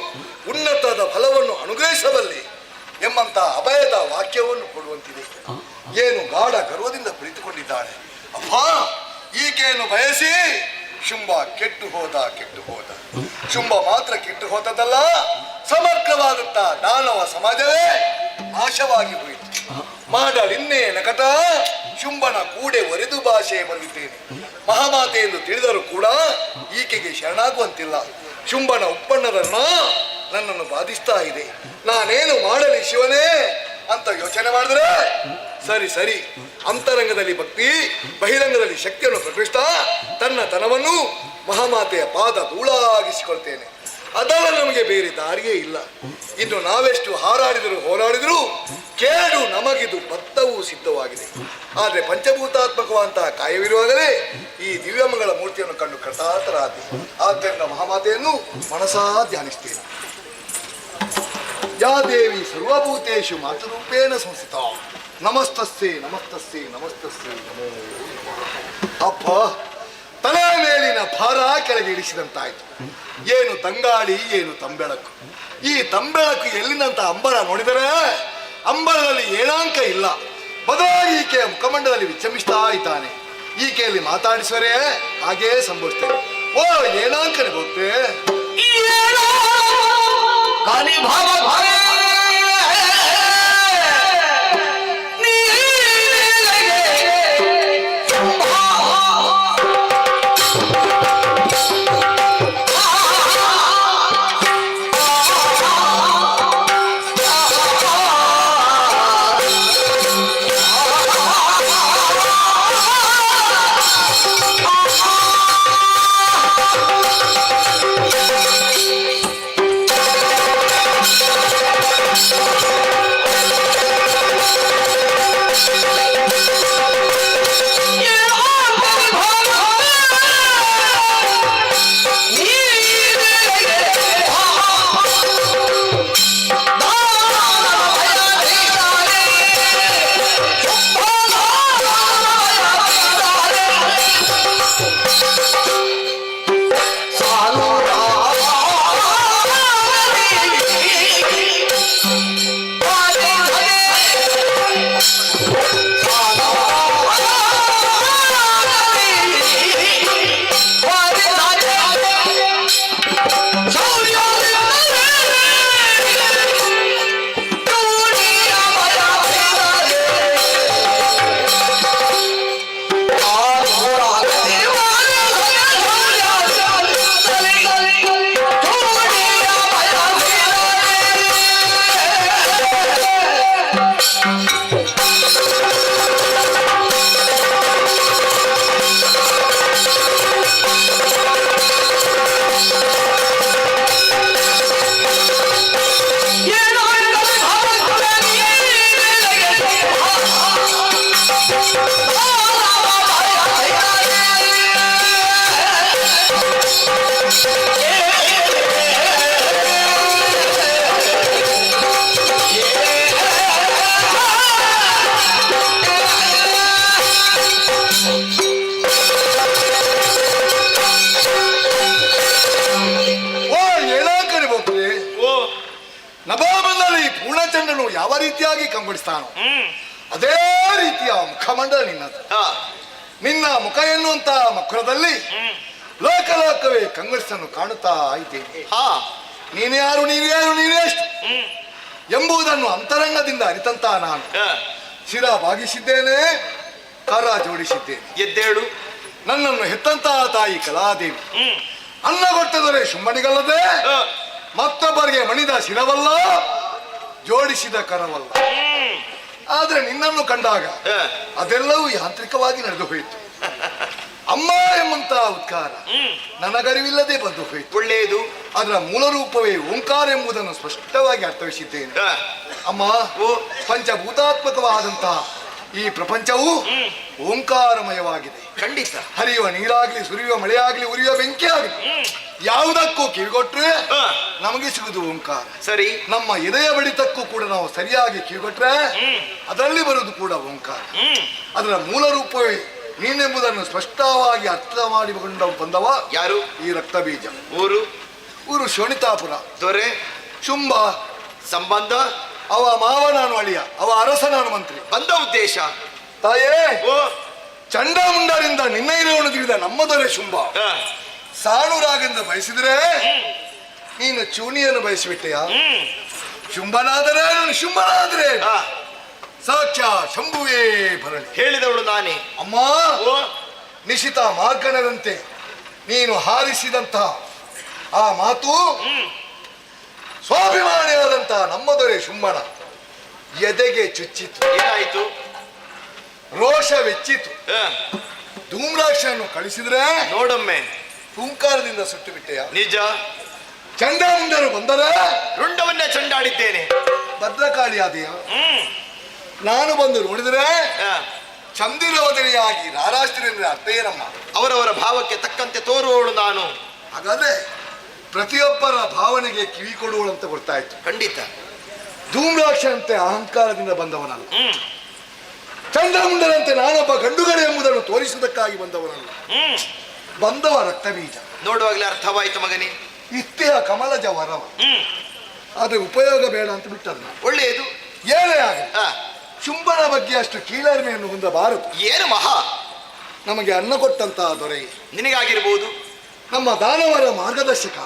ಉನ್ನತದ ಫಲವನ್ನು ಅನುಗ್ರಹಿಸಬಲ್ಲಿ ಎಂಬಂತಹ ಅಭಯದ ವಾಕ್ಯವನ್ನು ಕೊಡುವಂತಿದೆ. ಏನು ಗಾಢ ಗರ್ವದಿಂದ ಕುಳಿತುಕೊಂಡಿದ್ದಾಳೆ. ಅಪ್ಪ, ಈಕೆಯನ್ನು ಬಯಸಿ ಶುಂಭ ಕೆಟ್ಟು ಹೋದ. ಶುಂಭ ಮಾತ್ರ ಕೆಟ್ಟು ಹೋದದಲ್ಲ, ಸಮಗ್ರವಾದಂತಹ ದಾನವ ಸಮಾಜವೇ ನಾಶವಾಗಿ ಹೋಯಿತು. ಮಾಡಲಿನ್ನೇ ನಕಟ ಶುಂಭನ ಕೂಡೆ ಒರೆದು ಭಾಷೆ ಬಂದಿದ್ದೇನೆ. ಮಹಾಮಾತೆ ಎಂದು ತಿಳಿದರೂ ಕೂಡ ಈಕೆಗೆ ಶರಣಾಗುವಂತಿಲ್ಲ. ಶುಂಭನ ಉಪ್ಪಣ್ಣರನ್ನ ನನ್ನನ್ನು ಬಾಧಿಸ್ತಾ ಇದೆ. ನಾನೇನು ಮಾಡಲಿ ಶಿವನೇ ಅಂತ ಯೋಚನೆ ಮಾಡಿದ್ರೆ ಸರಿ ಅಂತರಂಗದಲ್ಲಿ ಭಕ್ತಿ, ಬಹಿರಂಗದಲ್ಲಿ ಶಕ್ತಿಯನ್ನು ಪ್ರಕಟಿಸ್ತಾ ತನ್ನ ತನವನ್ನು ಮಹಾಮಾತೆಯ ಪಾದ ಧೂಳಾಗಿಸಿಕೊಳ್ತೇನೆ. ಅದಲ್ಲ ನಮಗೆ ಬೇರೆ ದಾರಿಯೇ ಇಲ್ಲ. ಇನ್ನು ನಾವೆಷ್ಟು ಹೋರಾಡಿದರೂ ಕೇಳು ನಮಗಿದು ಬದ್ಧವೂ ಸಿದ್ಧವಾಗಿದೆ. ಆದರೆ ಪಂಚಭೂತಾತ್ಮಕವಂತಹ ಕಾಯವಿರುವಾಗಲೇ ಈ ದಿವ್ಯಮಂಗಳ ಮೂರ್ತಿಯನ್ನು ಕಂಡು ಕೃತಾರ್ಥರಾದೆ. ಆದ್ದರಿಂದ ಮಹಾಮಾತೆಯನ್ನು ಮನಸಾ ಧ್ಯಾನಿಸ್ತೇನೆ. ಯಾ ದೇವಿ ಸರ್ವಭೂತೇಷು ಮಾತೃರೂಪೇಣ ಸಂಸ್ಥಿತ ನಮಸ್ತಸ್ಸೇ ನಮೋ ನಮೋ. ಅಪ್ಪ, ತಲೆ ಮೇಲಿನ ಭಾರ ಕೆಳಗೆ ಇಳಿಸಿದಂತಾಯ್ತು. ಏನು ತಂಗಾಳಿ, ಏನು ತಂಬೆಳಕು. ಈ ತಂಬೆಳಕು ಎಲ್ಲಿನಂತ ಅಂಬರ ನೋಡಿದರೆ ಅಂಬರದಲ್ಲಿ ಏನಾಂಕ ಇಲ್ಲ. ಬದಲಾಗಿ ಈಕೆಯ ಮುಖಮಂಡಲದಲ್ಲಿ ವಿಚಮಿಸ್ತಾ ಇದ್ದಾನೆ. ಈಕೆಯಲ್ಲಿ ಮಾತಾಡಿಸುವರೆ ಹಾಗೇ ಸಂಭವಿಸ್ತೇನೆ. ಓ ಏನಾಂಕ ಕರೆ ಹೋಗ್ತೆ ಕಾಲಿ ಭಾವ ಪೂರ್ಣಚಂದ್ರನು ಯಾವ ರೀತಿಯಾಗಿ ಕಂಗೊಳಿಸ್ತಾನೋ ಅದೇ ರೀತಿಯ ಮುಖಮಂಡಲ ನಿನ್ನದು. ನಿನ್ನ ಮುಖ ಎನ್ನುವಂತ ಮಕ್ಕಳದಲ್ಲಿ ಲೋಕಲೋಕವೇ ಕಂಗೊಳಿಸನ್ನು ಕಾಣುತ್ತಾ ಇದ್ದೇನೆ. ನೀನ್ಯಾರು ನೀನೆಷ್ಟು ಎಂಬುದನ್ನು ಅಂತರಂಗದಿಂದ ಅರಿತಂತ ನಾನು ಶಿರ ಭಾಗಿಸಿದ್ದೇನೆ, ಕರ ಜೋಡಿಸಿದ್ದೇನೆ. ಎದ್ದೇಳು. ನನ್ನನ್ನು ಹೆತ್ತಂತ ತಾಯಿ ಕಲಾದೇವಿ ಅನ್ನಗೊಟ್ಟದರೆ ಶುಂಭನಿಗಲ್ಲದೆ ಮತ್ತೊಬ್ಬರಿಗೆ ಮಣಿದ ಶಿರವಲ್ಲ, ಜೋಡಿಸಿದ ಕರವಲ್ಲ. ಆದ್ರೆ ನಿನ್ನನ್ನು ಕಂಡಾಗ ಅದೆಲ್ಲವೂ ಯಾಂತ್ರಿಕವಾಗಿ ನಡೆದು ಹೋಯಿತು. ಅಮ್ಮ ಎಂಬಂತ ಉದ್ಗಾರ ನನಗರಿವಿಲ್ಲದೆ ಬಂದು ಹೋಯಿತು. ಒಳ್ಳೆಯದು. ಅದರ ಮೂಲ ರೂಪವೇ ಓಂಕಾರ ಎಂಬುದನ್ನು ಸ್ಪಷ್ಟವಾಗಿ ಅರ್ಥವಿಸಿದ್ದೇನೆ. ಅಮ್ಮ, ಪಂಚಭೂತಾತ್ಮಕವಾದಂತಹ ಈ ಪ್ರಪಂಚವು ಓಂಕಾರಮಯವಾಗಿದೆ. ಖಂಡಿತ. ಹರಿಯುವ ನೀರಾಗ್ಲಿ, ಸುರಿಯುವ ಮಳೆಯಾಗ್ಲಿ, ಉರಿಯುವ ಬೆಂಕಿ ಆಗಲಿ, ಯಾವುದಕ್ಕೂ ಕಿವಿಗೊಟ್ರೆ ನಮಗೆ ಸಿಗುವುದು ಓಂಕಾರ. ಸರಿ. ನಮ್ಮ ಎದೆಯ ಬಡಿತಕ್ಕೂ ಕೂಡ ನಾವು ಸರಿಯಾಗಿ ಕಿವಿಗೊಟ್ರೆ ಅದರಲ್ಲಿ ಬರುವುದು ಕೂಡ ಓಂಕಾರ. ಅದರ ಮೂಲ ರೂಪವೇ ನೀನೆಂಬುದನ್ನು ಸ್ಪಷ್ಟವಾಗಿ ಅರ್ಥ ಮಾಡಿಕೊಂಡ ಬಂದವ ಯಾರು? ಈ ರಕ್ತ ಬೀಜ. ಊರು ಶೋಣಿತಾಪುರ. ದೊರೆ ಶುಂಭ. ಸಂಬಂಧ ಅವ ಮಾವ, ನಾನು ಅಳಿಯ, ಅವ ಅರಸ, ನಾನು ಮಂತ್ರಿ. ಬಂದ ಉದ್ದೇಶ ತಾಯೇ, ಚಂಡಮುಂಡರಿಂದ ನಿನ್ನ ಇರುವನು ತಿಳಿದ ನಮ್ಮ ದೊರೆ ಶುಂಭ ಸಾಣುರಾಗೆಂದು ಬಯಸಿದ್ರೆ ನೀನು ಚೂಣಿಯನ್ನು ಬಯಸಿಬಿಟ್ಟೆಯ. ಶುಂಭನಾದರೆ ನಾನು ಶುಂಭನಾದ್ರೆ ಸಾಕ್ಷ್ಯ ಶಂಭುವೇ ಭರಣಿ. ಹೇಳಿದವಳು ನಾನೇ. ಅಮ್ಮ, ನಿಶಿತ ಮಾರ್ಗಣದಂತೆ ನೀನು ಹಾರಿಸಿದಂತಹ ಆ ಮಾತು ಸ್ವಾಭಿಮಾನಿಯಾದಂತ ನಮ್ಮ ದೊರೆ ಶುಂಭನ ಎದೆಗೆ ಚುಚ್ಚಿತು. ಏನಾಯಿತು? ರೋಷವೆಚ್ಚಿತು. ಧೂಮ್ರಾಕ್ಷನ್ನು ಕಳಿಸಿದ್ರೆ ನೋಡೊಮ್ಮೆ ಹುಂಕಾರದಿಂದ ಸುಟ್ಟು ಬಿಟ್ಟೆಯ. ನಿಜ. ಚಂಡಮುಂಡರು ಬಂದರೆ ರುಂಡವನ್ನೇ ಚಂಡಾಡಿದ್ದೇನೆ. ಭದ್ರಕಾಳಿಯಾದೆಯ. ನಾನು ಬಂದು ನೋಡಿದರೆ ಚಂದಿರೋದರಿಯಾಗಿ ರಾರಾಷ್ಟ್ರೀಯ ಅರ್ಥ ಏನಮ್ಮ? ಅವರವರ ಭಾವಕ್ಕೆ ತಕ್ಕಂತೆ ತೋರುವವಳು ನಾನು. ಹಾಗಾದ್ರೆ ಪ್ರತಿಯೊಬ್ಬರ ಭಾವನೆಗೆ ಕಿವಿ ಕೊಡುವಳು ಅಂತ ಗೊತ್ತಾಯ್ತು. ಖಂಡಿತ. ಧೂಮ್ರಾಕ್ಷಂತೆ ಅಹಂಕಾರದಿಂದ ಬಂದವನಲ್ಲ, ಚಂಡಮುಂಡರಂತೆ ನಾನೊಬ್ಬ ಗಂಡುಗಡೆ ಎಂಬುದನ್ನು ತೋರಿಸುವುದಕ್ಕಾಗಿ ಬಂದವನಲ್ಲ. ಬಂದವ ರಕ್ತ ಬೀಜ. ನೋಡುವಾಗಲೇ ಅರ್ಥವಾಯ್ತು ಮಗನೇ. ಇತ್ತೆಯ ಕಮಲಜ ವರವ. ಆದ್ರೆ ಉಪಯೋಗ ಬೇಡ ಅಂತ ಬಿಟ್ಟಲ್ಲ. ಒಳ್ಳೆಯದು. ಏನೇ ಆಗಲಿ ಶುಂಭನ ಬಗ್ಗೆ ಅಷ್ಟು ಕೀಳರಿಮೆಯನ್ನು ಹೊಂದಬಾರದು. ಏನು ಮಹಾ? ನಮಗೆ ಅನ್ನ ಕೊಟ್ಟಂತಹ ದೊರೆ ನಿನಗಾಗಿರ್ಬೋದು. ನಮ್ಮ ದಾನವರ ಮಾರ್ಗದರ್ಶಕ.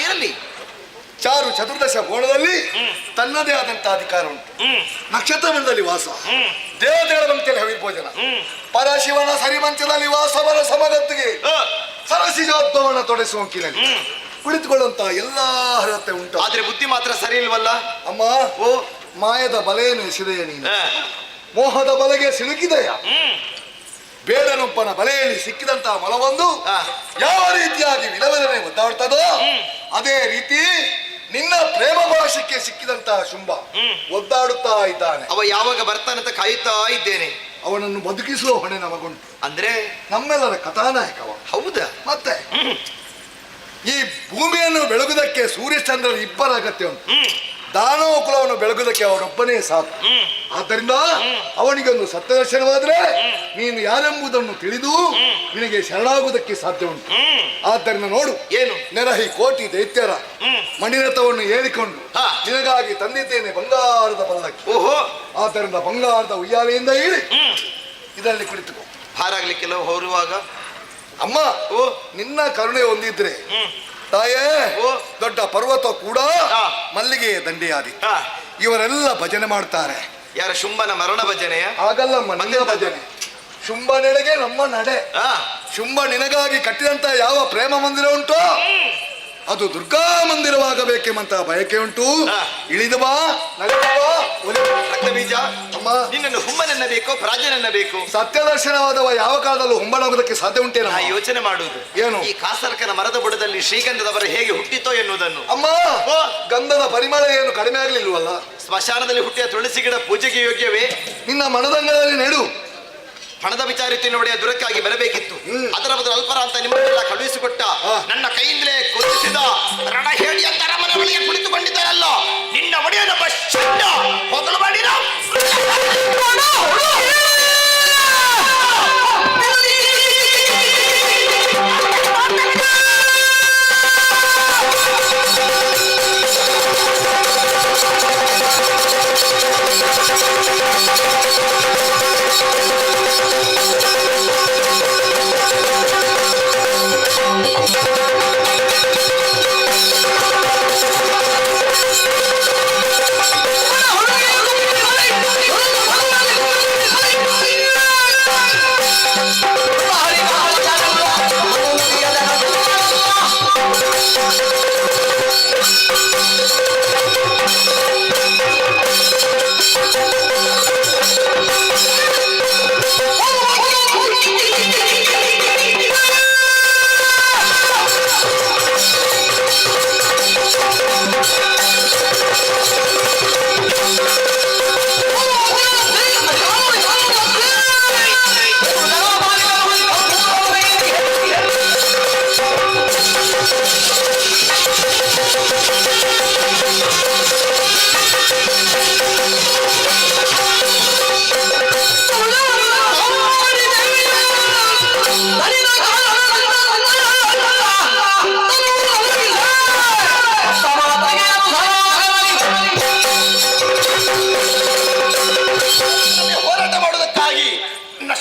ಇರಲಿ. ಚಾರು ಚತುರ್ದಶ ಗೋಣದಲ್ಲಿ ತನ್ನದೇ ಆದಂತಹ ಅಧಿಕಾರ ಉಂಟು. ನಕ್ಷತ್ರ ಮಂಡಲದಲ್ಲಿ ವಾಸ, ದೇವತೆಗಳ ಪಂಕ್ತಿಯಲ್ಲಿ ಹವಿರ್ಭೋಜನ, ಪರಶಿವನ ಸರಿಮಂಚದಲ್ಲಿ ವಾಸವರ ಸಮಗತ್ತಿಗೆ ಸರಸಿಜೋದ್ಭವನ ತೊಡೆಸುವಂಕಿನಲ್ಲಿ ಕುಳಿತುಕೊಳ್ಳುವಂತ ಎಲ್ಲಾ ಅರ್ಹತೆ ಉಂಟು. ಆದ್ರೆ ಬುದ್ಧಿ ಮಾತ್ರ ಸರಿ ಇಲ್ವಲ್ಲ ಅಮ್ಮ. ಮಾಯದ ಬಲೆಯನ್ನು ಎಸೆದೆಯ ನೀನು, ಮೋಹದ ಬಲೆಗೆ ಸಿಲುಕಿದೆಯ. ಬೇಡನೊಬ್ಬನ ಬಲೆಯಲ್ಲಿ ಸಿಕ್ಕಿದಂತಹ ಮೊಲವೊಂದು ಯಾವ ರೀತಿಯಾಗಿ ವಿಲವಿಲನೆ ಒದ್ದಾಡ್ತದೋ ಅದೇ ರೀತಿ ನಿನ್ನ ಪ್ರೇಮ ಭಾಷಕ್ಕೆ ಸಿಕ್ಕಿದಂತಹ ಶುಂಭ ಒದ್ದಾಡುತ್ತಾ ಇದ್ದಾನೆ. ಅವ ಯಾವಾಗ ಬರ್ತಾನಂತ ಕಾಯುತ್ತಾ ಇದ್ದೇನೆ. ಅವನನ್ನು ಬದುಕಿಸುವ ಹೊಣೆ ನಮಗುಂಟು. ಅಂದ್ರೆ ನಮ್ಮೆಲ್ಲರ ಕಥಾನಾಯಕವ. ಹೌದಾ? ಮತ್ತೆ ಈ ಭೂಮಿಯನ್ನು ಬೆಳಗುವುದಕ್ಕೆ ಸೂರ್ಯಚಂದ್ರನ ಇಬ್ಬರ ಅಗತ್ಯ ಉಂಟು. ದಾನವ ಕುಲವನ್ನು ಬೆಳಗುವುದಕ್ಕೆ ಅವನೊಬ್ಬನೇ ಸಾಕು. ಆದ್ದರಿಂದ ಅವನಿಗೊಂದು ಸತ್ಯದರ್ಶನವಾದ್ರೆ ನೀನು ಯಾರೆಂಬುದನ್ನು ತಿಳಿದು ನಿನಗೆ ಶರಣಾಗುವುದಕ್ಕೆ ಸಾಧ್ಯ ಉಂಟು. ಆದ್ದರಿಂದ ನೋಡು, ಏನು ನೆರಹಿ ಕೋಟಿ ದೈತ್ಯರ ಮಣಿರಥವನ್ನು ಏರಿಕೊಂಡು ನಿನಗಾಗಿ ತಂದಿದ್ದೇನೆ ಬಂಗಾರದ ಪಲ್ಲಕ್ಕಿ. ಆದ್ದರಿಂದ ಬಂಗಾರದ ಉಯ್ಯಾಲೆಯಿಂದ ಇಳಿ ಇದರಲ್ಲಿ ಕುಳಿತುಕೋ. ಹಾರಾಗ್ಲಿಕ್ಕೆಲ್ಲ ಹೊರುವಾಗ ಅಮ್ಮ ನಿನ್ನ ಕರುಣೆ ಹೊಂದಿದ್ರೆ ತಾಯೇ ದೊಡ್ಡ ಪರ್ವತ ಕೂಡ ಮಲ್ಲಿಗೆಯ ದಂಡೆಯಾದಿತ್ತು. ಇವರೆಲ್ಲ ಭಜನೆ ಮಾಡ್ತಾರೆ. ಯಾರ ಶುಂಭನ ಮರಣ ಭಜನೆಯ? ಆಗಲ್ಲಮ್ಮ, ನನ್ನ ಭಜನೆ. ಶುಂಭ ನೆಡೆಗೆ ನಮ್ಮ ನಡೆ. ಶುಂಭ ನಿನಗಾಗಿ ಕಟ್ಟಿದಂತ ಯಾವ ಪ್ರೇಮ ಮಂದಿರ ಉಂಟೋ ಅದು ದುರ್ಗಾ ಮಂದಿರವಾಗಬೇಕೆಂಬಂತ ಬಯಕೆ ಉಂಟು. ಇಳಿದು ಬಾ, ರಕ್ತ ಬೀಜ. ನಿನ್ನನ್ನು ಹುಮ್ಮನೆನ್ನಬೇಕು ಪ್ರಾಜನೆನ್ನಬೇಕು? ಸತ್ಯದರ್ಶನವಾದವ ಯಾವ ಕಾಲದಲ್ಲೂ ಹುಂಬನಾಗುವುದಕ್ಕೆ ಸಾಧ್ಯ ಉಂಟೇನ? ಯೋಚನೆ ಮಾಡುವುದು ಏನು? ಈ ಕಾಸರ್ಕನ ಮರದ ಬುಡದಲ್ಲಿ ಶ್ರೀಗಂಧದವರ ಹೇಗೆ ಹುಟ್ಟಿತೋ ಎನ್ನುವುದನ್ನು. ಅಮ್ಮ, ಗಂಧದ ಪರಿಮಳ ಏನು ಕಡಿಮೆ ಆಗ್ಲಿಲ್ವಲ್ಲ? ಸ್ಮಶಾನದಲ್ಲಿ ಹುಟ್ಟಿದ ತುಳಸಿ ಗಿಡ ಪೂಜೆಗೆ ಯೋಗ್ಯವೇ? ನಿನ್ನ ಮನದಂಗದಲ್ಲಿ ನೆಡು. ಹಣದ ವಿಚಾರಿತ ಒಡೆಯ ದುರಕ್ಕಾಗಿ ಬರಬೇಕಿತ್ತು. ಅದರ ಬದಲು ಅಲ್ಪರ ಅಂತ ನಿಮ್ಮನ್ನೆಲ್ಲ ಕಳುಹಿಸಿಕೊಟ್ಟ ನನ್ನ ಕೈಯಿಂದಲೇ ಕೊಲ್ಲಿಸಿದ ರಣ ಹೇಳಿ ಅಂತ ಅರಮನೆ ಒಳಗೆ ಕುಳಿತುಕೊಂಡಿದ್ದಾರಲ್ಲ ನಿನ್ನ ಒಡೆಯನೊಬ್ಬ ಶಂಡ ಹೊಗಲು ಮಾಡಿದ.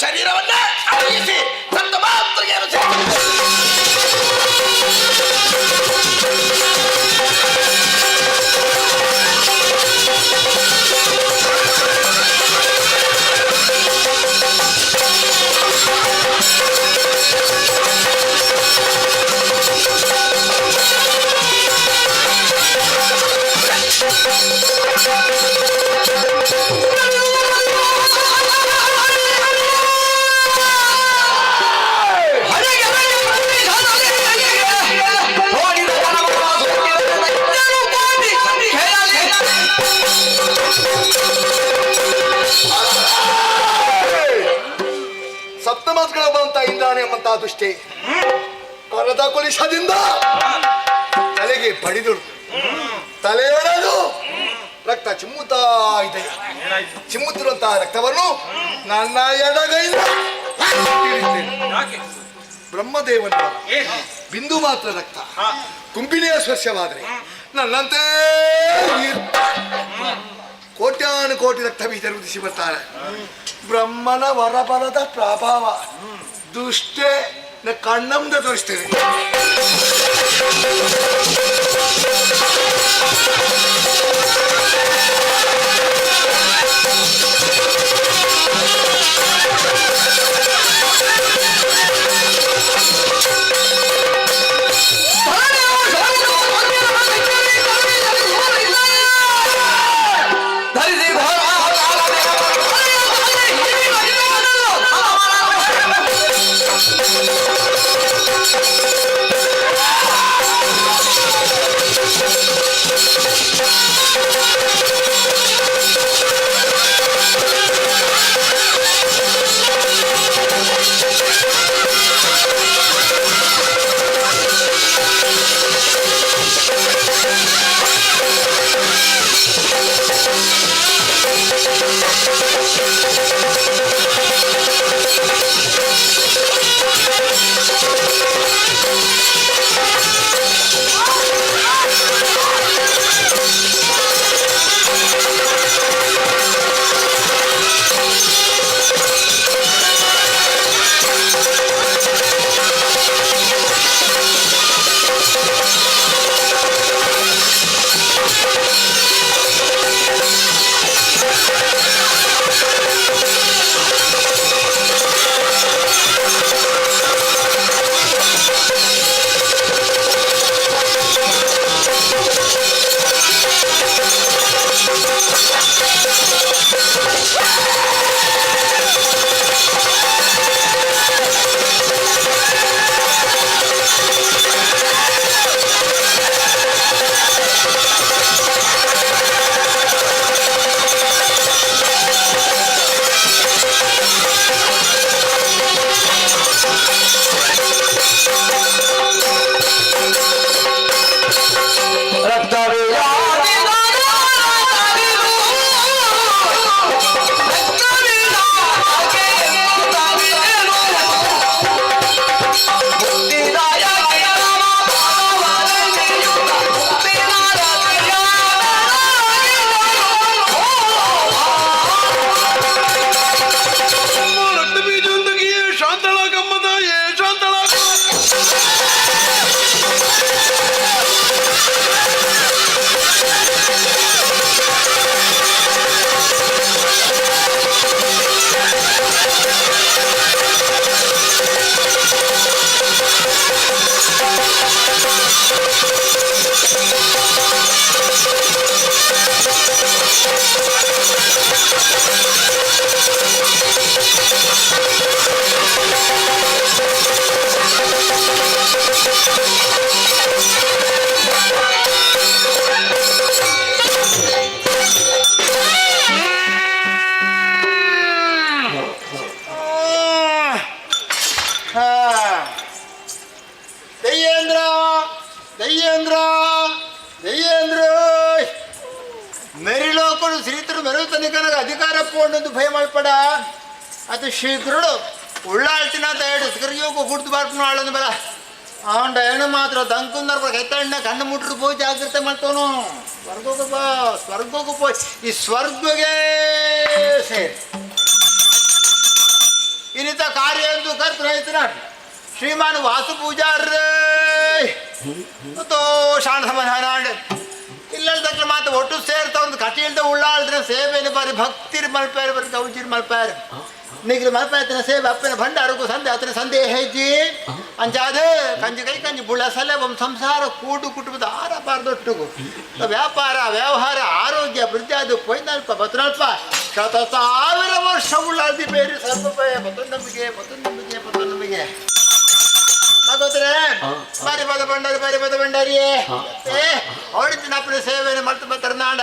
ಶರೀರವನ್ನೇ ಅಳಿಸಿ ತನ್ನ ಮಾತ್ರೆಗೆ ಸಪ್ತಮಾತ್ಗಳ ಬಂತ ಇದ್ದಾನೆ ಎಂಬಂತಹ ದೃಷ್ಟಿ ಕೊರದ ಕುಲಿಶದಿಂದ ತಲೆಗೆ ಬಡಿದು ತಲೆಯೊಡೆದು ರಕ್ತ ಚಿಮ್ಮುತ್ತಾ ಇದೆ. ಚಿಮ್ಮುತ್ತಿರುವಂತಹ ರಕ್ತವನ್ನು ನನ್ನ ಎಡಗೈಯಿಂದ ಬ್ರಹ್ಮದೇವನ ಬಿಂದು ಮಾತ್ರ ರಕ್ತ ಕುಂಬಿನಿಯ ಸ್ಪರ್ಶವಾದರೆ ನನ್ನಂತೆ ಕೋಟ್ಯಾನು ಕೋಟಿ ರಕ್ತ ಬೀಜ ರುದಿಸಿ ಬರ್ತಾರೆ. ಬ್ರಹ್ಮನ ವರಬಲದ ಪ್ರಭಾವ ದುಷ್ಟೇ ಕಣ್ಣ ಮುಂದೆ ತೋರಿಸ್ತೇನೆ. ಮೆರಿಲೋಕರು ಶ್ರೀತರು ಮೆರುತನಿಕನಿಗೆ ಅಧಿಕಾರ ಪೋಂಡು ಭಯ ಮಾಡ್ಪಡ ಅದು ಶೀಘ್ರಡು ಉಳ್ಳಾಳ್ತಿನ ಅಂತ ಹೇಳಿ ಸ್ಕರಿಯೋಗು ಗುಡ್ದು ಬಾರ್ಪನು ಆಳೊಂದು ಬಲ ಅವನ ಹೆಣ್ಣು ಮಾತ್ರ ದಂಕುಂದರ ಎತ್ತಣ್ಣ ಕಣ್ಣು ಮುಟ್ರು ಹೋಗಿ ಜಾಗ್ರತೆ ಮಾಡ್ತವನು ಸ್ವರ್ಗೋಗ ಬಾ ಸ್ವರ್ಗೋಗ ಹೋಯ್ ಈ ಸ್ವರ್ಗಗೆ ಸೇರಿ ಇನ್ನಿತ ಕಾರ್ಯ ಎಂದು ಕರ್ತ ರೈತನ ಶ್ರೀಮಾನ್ ವಾಸು ಪೂಜಾರ ಶಾಣ ಸಮಾಧಾನ ಇಲ್ಲದಕ್ಕೆ ಮಾತು ಒಟ್ಟು ಸೇರ್ತಾ ಒಂದು ಕಟಿಲ್ದ ಉಳ್ಳಾಳಿದ್ರೆ ಸೇವೆನ ಬಾರಿ ಭಕ್ತಿರ್ ಮಲ್ಪಾರು ಬರೀ ಗೌಜಿರ್ ಮಲ್ಪಾರು ನಿಗ್ರಿ ಮಲ್ಪಾಯತಿನ ಸೇವೆ ಅಪ್ಪನ ಭಂಡಾರಕ್ಕೂ ಸಂದೆ ಆತನ ಸಂದೇಹ ಐತಿ ಅಂಚಾದ ಕಂಜಿ ಕೈ ಕಂಜಿ ಬುಳಸಲೆ ಒಂದು ಸಂಸಾರ ಕೂಡು ಕುಟುಂಬದ ಆರಬಾರ್ದೊಟ್ಟಿಗೂ ವ್ಯಾಪಾರ ವ್ಯವಹಾರ ಆರೋಗ್ಯ ವೃದ್ಧಾದು ಪೊಯ್ನಲ್ಪ ಬತ್ತನಲ್ಪ 1000 ವರ್ಷ ಉಳ್ಳಾಳ್ದಿ ಬೇರೆ ಸ್ವಲ್ಪ ಮತ್ತೊಂದೊಂದಿಗೆ ಮಗೋದ್ರೆ ಬಾರಿ ಬದ ಭಂಡಾರಿ ಹೊಡಿತೀನಿ ಅಪ್ಪನ ಸೇವೆಯನ್ನು ಮಾಡ್ತಾ ತರ್ನಾಡ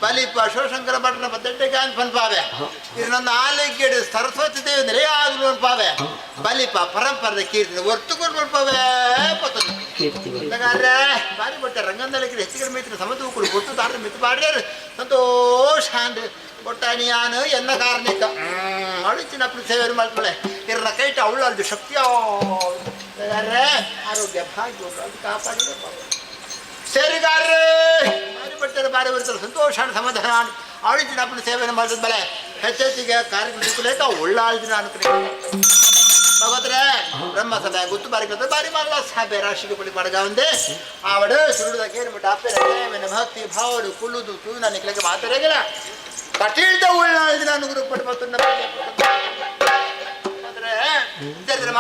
ಬಲಿಪ ಶಿವಶಂಕರ ಭಟ್ನ ಬದ್ದೆಗೆ ಅನ್ಪಾವೆ ಇದು ನನ್ನ ಆಲಿಗೆಡು ಸರಸ್ವತಿ ದೇವಿ ನೆಲೆ ಆದ್ರು ಅನ್ಪಾವೆ ಬಲಿಪ ಪರಂಪರದ ಕೀರ್ತಿ ಒರ್ತುಕೊಂಡು ಅನ್ಪಾವೆ ಬಾರಿ ಬಟ್ಟೆ ರಂಗಂದಳಿಗೆ ಹೆಚ್ಚಿಗೆ ಮಿತ್ರ ಸಮದು ಕೂಡ ಗೊತ್ತು ತಾಡ್ರೆ ಮಿತ್ ಮಾಡ್ಯಾರ ಸಂತೋಷ ಅಂದ್ ಬೊಟ್ಟಾಣಿಯಾನು ಎನ್ನ ಕಾರಣಿಕ ಹೊಡಿತೀನಿ ಅಪ್ಪನ ಸೇವೆಯನ್ನು ಮಾಡ್ತಾಳೆ ಇರನ್ನ ಕೈಟ ಅವಳು ಶಕ್ತಿಯ ಆರೋಗ್ಯ ಭಾಗ್ಯ ಕಾಪಾಡಿದ ಸೇರಿಗಾರ್ರೆ ಬಾರಿ ಬಟ್ಟೆ ಬಾರಿ ಬರ್ತಾರೆ ಸಂತೋಷ ಸಮಾಧಾನ ಆಳಿದಿನ ಅಪ್ಪನ ಸೇವೆಯನ್ನು ಮಾಡಿದ ಬೆಲೆ ಹೆಚ್ಚೆಚ್ಚಿಗೆ ಕಾರ್ಯಕ್ರಮ ಉಳ್ಳಾಳ್ದಿನ ಅನ್ಕೊಂಡು ಭಾಗವತರೆ ಬ್ರಹ್ಮ ಸಭೆ ಗುತ್ತು ಬಾರಿ ಬಾರಿ ಮಲ್ಲ ಸಭೆ ರಾಶಿಗೆ ಪುಳಿ ಮಡಗ ಒಂದೇ ಆವಡ ಸುರುದ ಕೇರ್ಬಿಟ್ಟು ಅಪ್ಪೆ ಭಕ್ತಿ ಭಾವಡು ಕುಳ್ಳುದು ತೂನ ನಿಕ್ಲಕ್ಕೆ ಮಾತಾಡಗಿಲ್ಲ ಕಟೀಳ್ದ ಉಳ್ಳಾಳಿದ ನಾನು ಗುರುಪಟ್ಟು ಮತ್ತು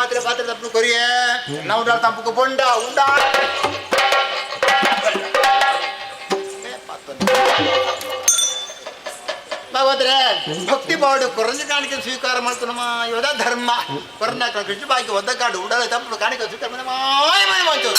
ಮಾತ್ರ ಪಾತ್ರ ತಪ್ಪು ಕೊರಿಯೇ ನಾವು ತಪ್ಪು ಬೊಂಡ ಉಂಡ ಭಗವದ್ರೆ ಭಕ್ತಿ ಬಾಡು ಕೊರಂಜ ಕಾಣಿಕೆ ಸ್ವೀಕಾರ ಮಾಡ್ತು ನಮ್ಮ ಯೋಧ ಧರ್ಮ ಕೊರನ ಕೃಷ್ಣ ಬಾಕಿ ಒದ್ದ ಕಾಡು ಉಡಾಳ ತಪ್ಪು ಕಾಣಿಕೆ ಸ್ವೀಕಾರ ಮಾಡ್ತು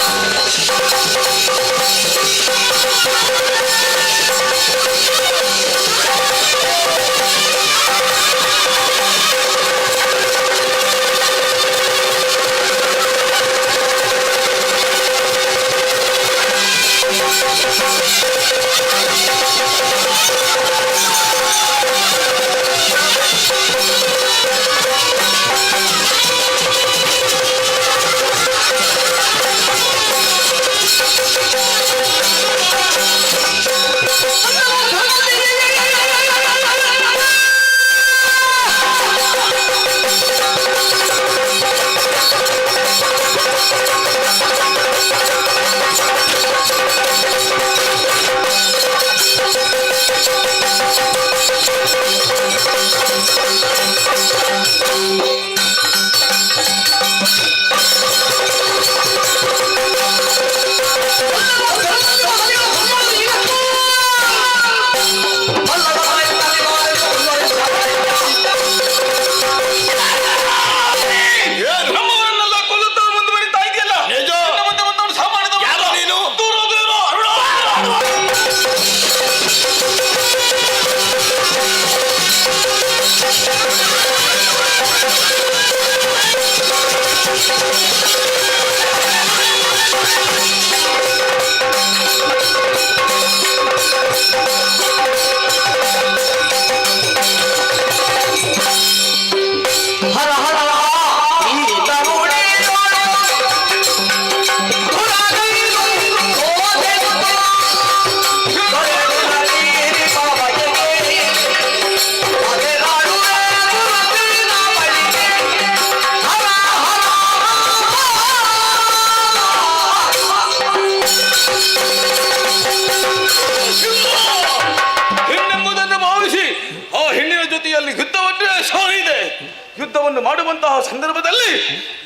ಯುದ್ಧವನ್ನು ಮಾಡುವಂತಹ ಸಂದರ್ಭದಲ್ಲಿ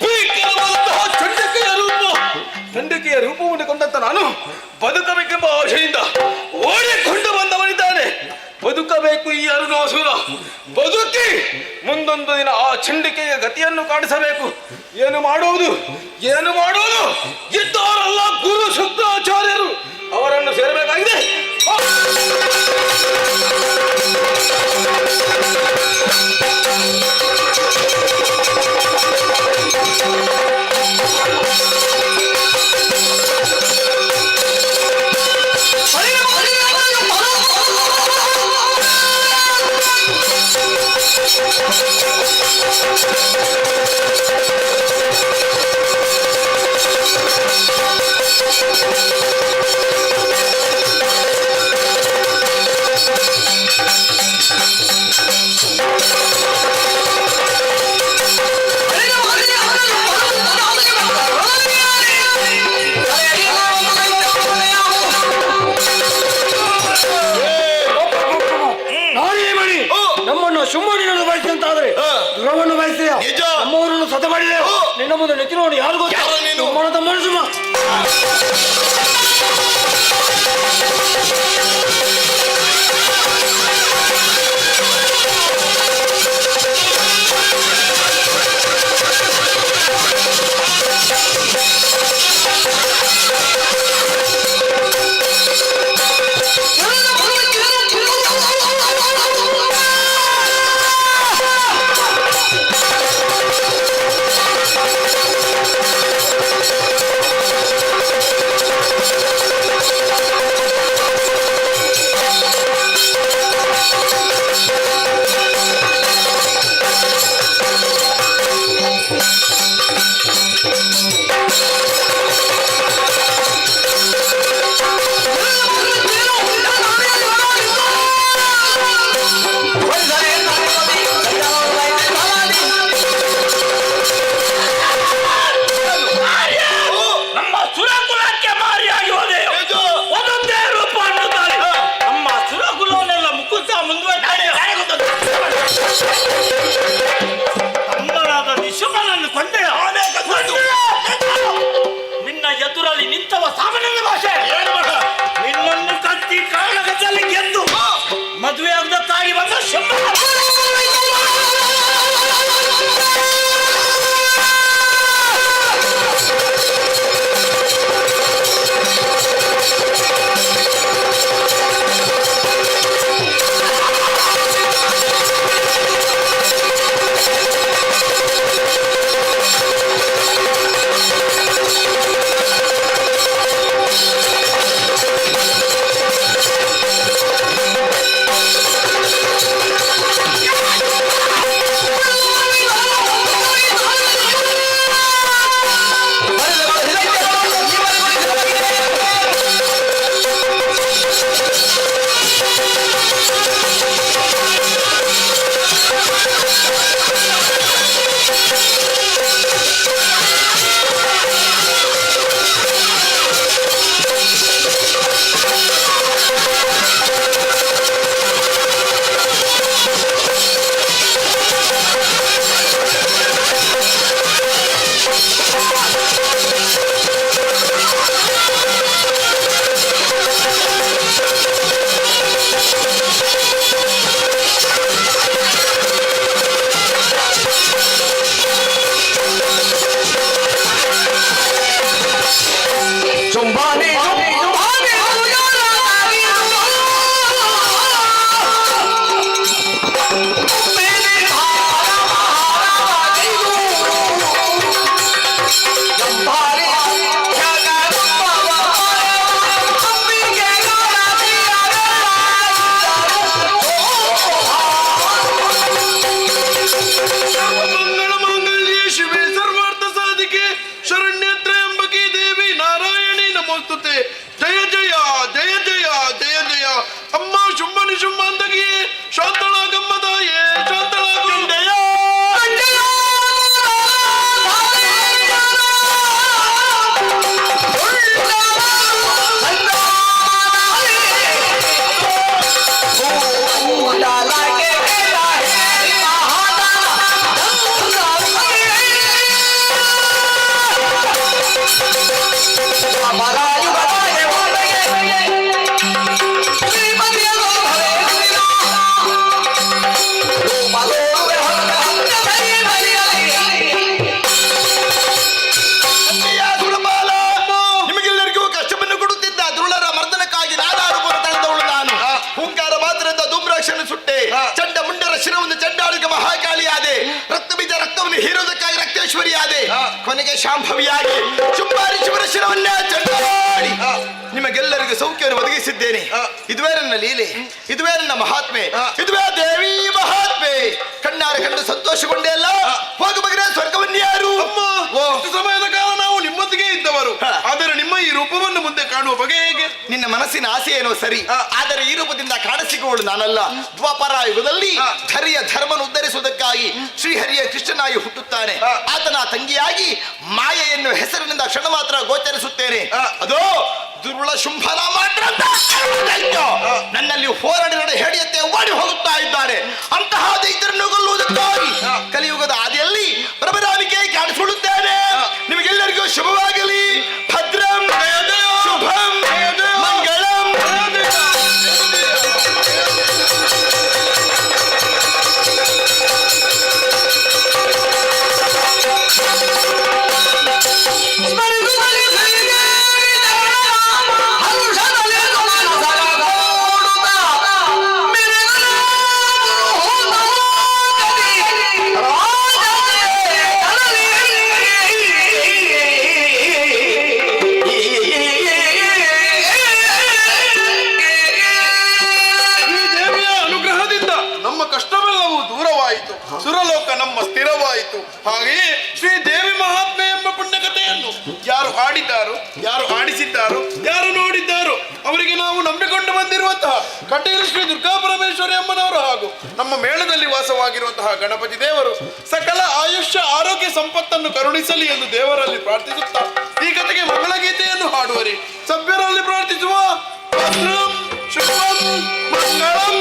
ಭೀಕರವಾದಂತಹ ಚಂಡಿಕೆಯ ರೂಪವನ್ನು ಕೊಂಡಂತ ನಾನು ಬದುಕಬೇಕೆಂಬ ಆಶೆಯಿಂದ ಓಡಿಕೊಂಡು ಬಂದವನಿದ್ದಾನೆ. ಬದುಕಬೇಕು ಈ ಅರುಣಾಸುರ, ಬದುಕಿ ಮುಂದೊಂದು ದಿನ ಆ ಚಂಡಿಕೆಯ ಗತಿಯನ್ನು ಕಾಣಿಸಬೇಕು. ಏನು ಮಾಡುವುದು ಇದ್ದಾರಲ್ಲ ಗುರು ಶುಕ್ರಾಚಾರ್ಯರು, ಅವರನ್ನು ಸೇರಬೇಕಾಗಿದೆ. ಸುಮ್ಮನೆ ಬಯಸಿದಂತಾದ್ರೆ ದುರವನ್ನು ಬಯಸಿಯ ನಮ್ಮವರನ್ನು ಸತ ಮಾಡಿದೆ. ನಿನ್ನ ಮುಂದೆ ನೆಚ್ಚಿ ನೋಡಿ ಯಾರು ಗೊತ್ತ ಮನಸ್ಸು ನಿನ್ನನ್ನು ಕತ್ತಿ ಕಾರಣಗದಲ್ಲಿ ಗೆದ್ದು ಮದುವೆ ಆಗುವುದಕ್ಕಾಗಿ ಬಂದ ಶುಭ ಕೊನೆಗೆ ಶಾಂಭವಿಯಾಗಿ ಚುಂಬಾರಿ ಶಿವರಶಿರವನ್ನೇ ಚಂಡಾಡಿ ನಿಮಗೆಲ್ಲರಿಗೂ ಸೌಖ್ಯವನ್ನು ಒದಗಿಸಿದ್ದೇನೆ. ಇದುವೇ ನನ್ನ ಲೀಲೆ, ಇದುವೇ ನನ್ನ ಮಹಾತ್ಮೆ, ಇದುವೇ ದೇವಿ ಮಹಾತ್ಮೆ. ಕಣ್ಣಾರ ಕಂಡು ಸಂತೋಷಗೊಂಡೇ ಅಲ್ಲ, ಹೋಗ ಬಗೆರೆ ಸ್ವರ್ಗವನ್ಯಾರು. ಸಮಯದ ಕಾಲ ನಾವು ನಿಮ್ಮೊಂದಿಗೆ ಇದ್ದವರು, ಆದರೆ ನಿಮ್ಮ ಈ ರೂಪವನ್ನು ಮುಂದೆ ಕಾಣುವ ಬಗೆ ಹೇಗೆ? ನಿನ್ನ ಮನಸ್ಸಿನ ಆಸೆ ಏನೋ ಸರಿ, ಆದರೆ ಈ ರೂಪದಿಂದ ಕಾಣಿಸಿಕೊಳ್ಳು ನಾನಲ್ಲ. ದ್ವಾಪರ ಯುಗದಲ್ಲಿ ಹರಿಯ ಧರ್ಮವನ್ನು ಉದ್ಧರಿಸುವುದಕ್ಕಾಗಿ ಶ್ರೀಹರಿಯ ಕೃಷ್ಣನಾಗಿ ಹುಟ್ಟುತ್ತಾನೆ. ಆತನ ತಂಗಿಯಾಗಿ ಮಾಯೆಯನ್ನು ಹೆಸರಿನಿಂದ ಕ್ಷಣ ಮಾತ್ರ ಗೋಚರಿಸುತ್ತೇನೆ. ಅದೋ ದುರ್ಬಲ ಶುಂಭನ ಮಾತ್ರ ನನ್ನಲ್ಲಿ ಹೋರಾಡಿ ನಡೆ ಹೇಳಿಯಂತೆ ಓಡಿ ಹೋಗುತ್ತಾ ಇದ್ದಾರೆ. ಅಂತಹ ದೈತ್ಯರನ್ನು ಕೊಲ್ಲುವುದಕ್ಕಾಗಿ ಕಲಿಯುಗದ ಆದಿಯಲ್ಲಿ ಪ್ರಭರಾಮಿಕೆ ಕಾಣಿಸಿಕೊಳ್ಳುತ್ತೇನೆ. ನಿಮಗೆಲ್ಲರಿಗೂ ಶುಭವಾಗಲಿ. ಭದ್ರಂ ಶುಭಂ ಮಂಗಳಂ. ಸುರಲೋಕ ನಮ್ಮ ಸ್ಥಿರವಾಯಿತು. ಹಾಗೆಯೇ ಶ್ರೀದೇವಿ ಮಹಾತ್ಮೆ ಎಂಬ ಪುಣ್ಯಕಥೆಯನ್ನು ಯಾರು ಹಾಡಿದ್ದಾರೋ, ಯಾರು ಹಾಡಿಸಿದ್ದಾರೋ, ಯಾರು ನೋಡಿದ್ದಾರೋ ಅವರಿಗೆ ನಾವು ನಂಬಿಕೊಂಡು ಬಂದಿರುವಂತಹ ಕಟೀಲು ಶ್ರೀ ದುರ್ಗಾ ಪರಮೇಶ್ವರಿ ಅಮ್ಮನವರು ಹಾಗೂ ನಮ್ಮ ಮೇಳದಲ್ಲಿ ವಾಸವಾಗಿರುವಂತಹ ಗಣಪತಿ ದೇವರು ಸಕಲ ಆಯುಷ್ಯ ಆರೋಗ್ಯ ಸಂಪತ್ತನ್ನು ಕರುಣಿಸಲಿ ಎಂದು ದೇವರಲ್ಲಿ ಪ್ರಾರ್ಥಿಸುತ್ತಾ ಈ ಕಥೆಗೆ ಮಂಗಳಗೀತೆಯನ್ನು ಹಾಡುವರಿ. ಸಭ್ಯರಲ್ಲಿ ಪ್ರಾರ್ಥಿಸುವ ಶುಭಂ ಮಂಗಳಂ.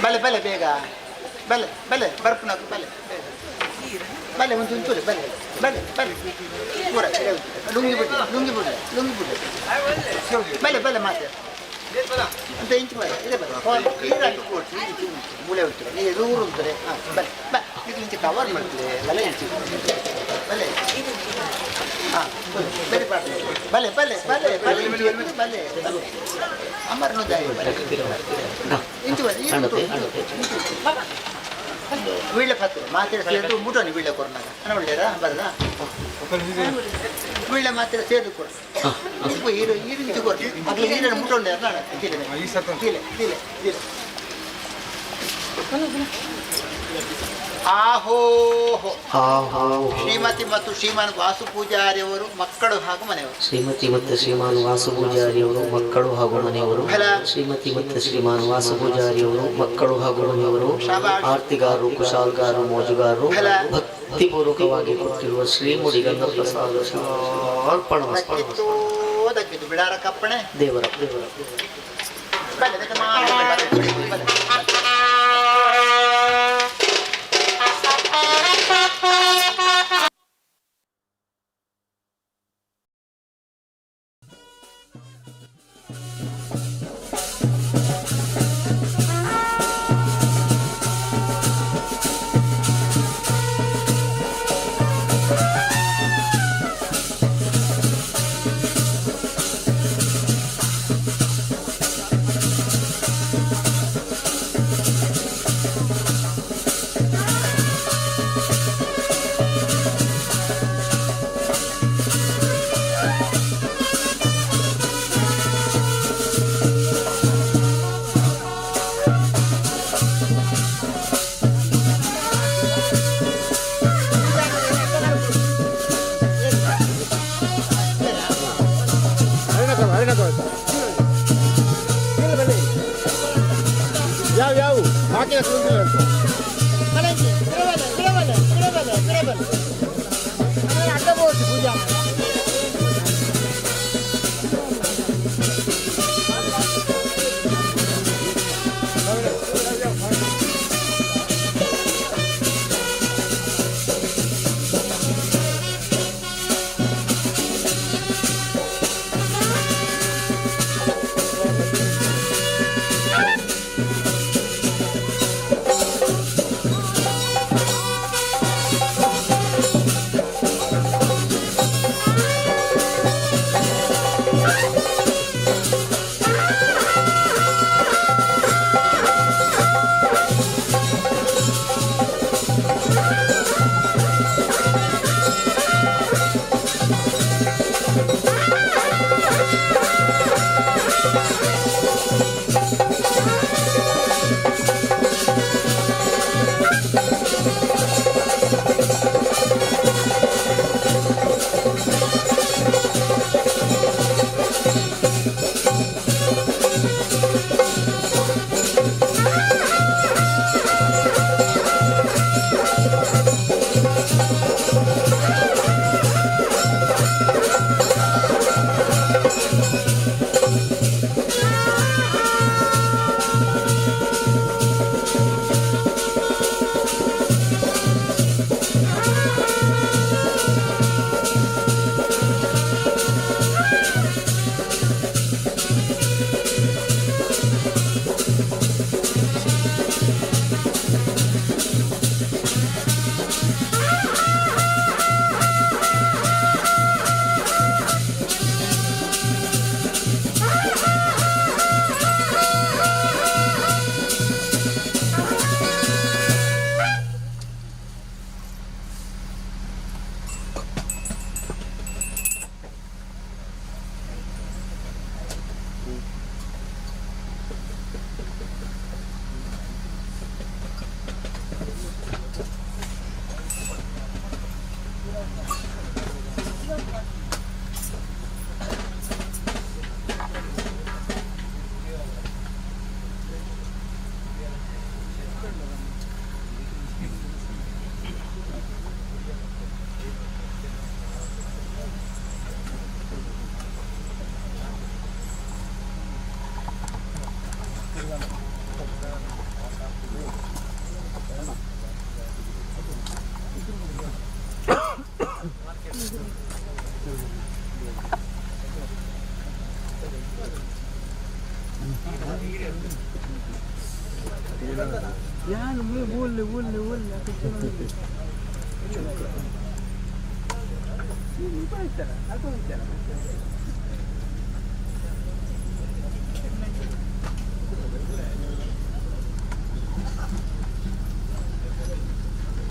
ಬಲೆ ಬಲೆ ಬೇಗ ಬಲೆ ಬಲೆ ಬರ್ಪುನಾಕು ಬಲೆ ಬಲೆ ಒಂದು ಚೂರು ಬಲೆ ಬಲೆ ಬಲೆ ಪೂರ ಲುಂಗಿ ಬಿಡಿ ಲುಂಗಿ ಬಿಡಿ ಲುಂಗಿ ಬಿಡಿ ಬಲೆ ಬಲೆ ಮಾತೆ ಅಂತ ಇಂಚು ಬಲೆ ಇದೆ ಬಲೆ ನೀರಾಗಿ ಕೊಟ್ಟು ಮೂಳೆ ಹೋಗ್ತಾರೆ ನೀರು ದೂರ ಹೋಗ್ತಾರೆ ಹಾಂ ಬಲೆ ಬಾ ಇದು ಇಂಚು ಕವರ್ ಮಾಡ್ತೀವಿ ಬಲೆ ಇಂಚು ಬಲೆ ಹಾಂ ಬಲೆ ಬಲೆ ಬಲೆ ಬಲೆ ಬಲೆ ಬಲೆ ಅಮರ್ನು ಇಂಚು ಬಲೆ వీళ్ళ పత్తులు మాత్ర సేదు ముట్టని వీళ్ళ కొరనాక అనబడలేదా బదలా వీళ్ళ మాత్ర సేదు కొర ఇప్పుడు ఈ నుంచి కొర అట్లా ఈయన ముట్టండి అన్నాడు తీలే తీలే తీలే ಆಹೋ ಶ್ರೀಮತಿ ಮತ್ತು ಶ್ರೀಮಾನ್ ವಾಸು ಪೂಜಾರಿಯವರು ಮಕ್ಕಳು ಹಾಗೂ ಮನೆಯವರು. ಶ್ರೀಮತಿ ಮತ್ತು ಶ್ರೀಮಾನ್ ವಾಸು ಪೂಜಾರಿಯವರು ಮಕ್ಕಳು ಹಾಗೂ ಮನೆಯವರು. ಶ್ರೀಮತಿ ಮತ್ತು ಶ್ರೀಮಾನ್ ವಾಸು ಪೂಜಾರಿಯವರು ಮಕ್ಕಳು ಹಾಗೂ ಮನೆಯವರು. ಆರ್ತಿಗಾರರು, ಕುಶಾಲ್ಗಾರರು, ಮೋಜುಗಾರರು ಭಕ್ತಿಪೂರ್ವಕವಾಗಿ ಕೊಟ್ಟಿರುವ ಶ್ರೀಮುಡಿಗಂಧ ಪ್ರಸಾದ ಅರ್ಪಣ ಬಿಡಾರ ಕಪ್ಪಣೆ ದೇವರ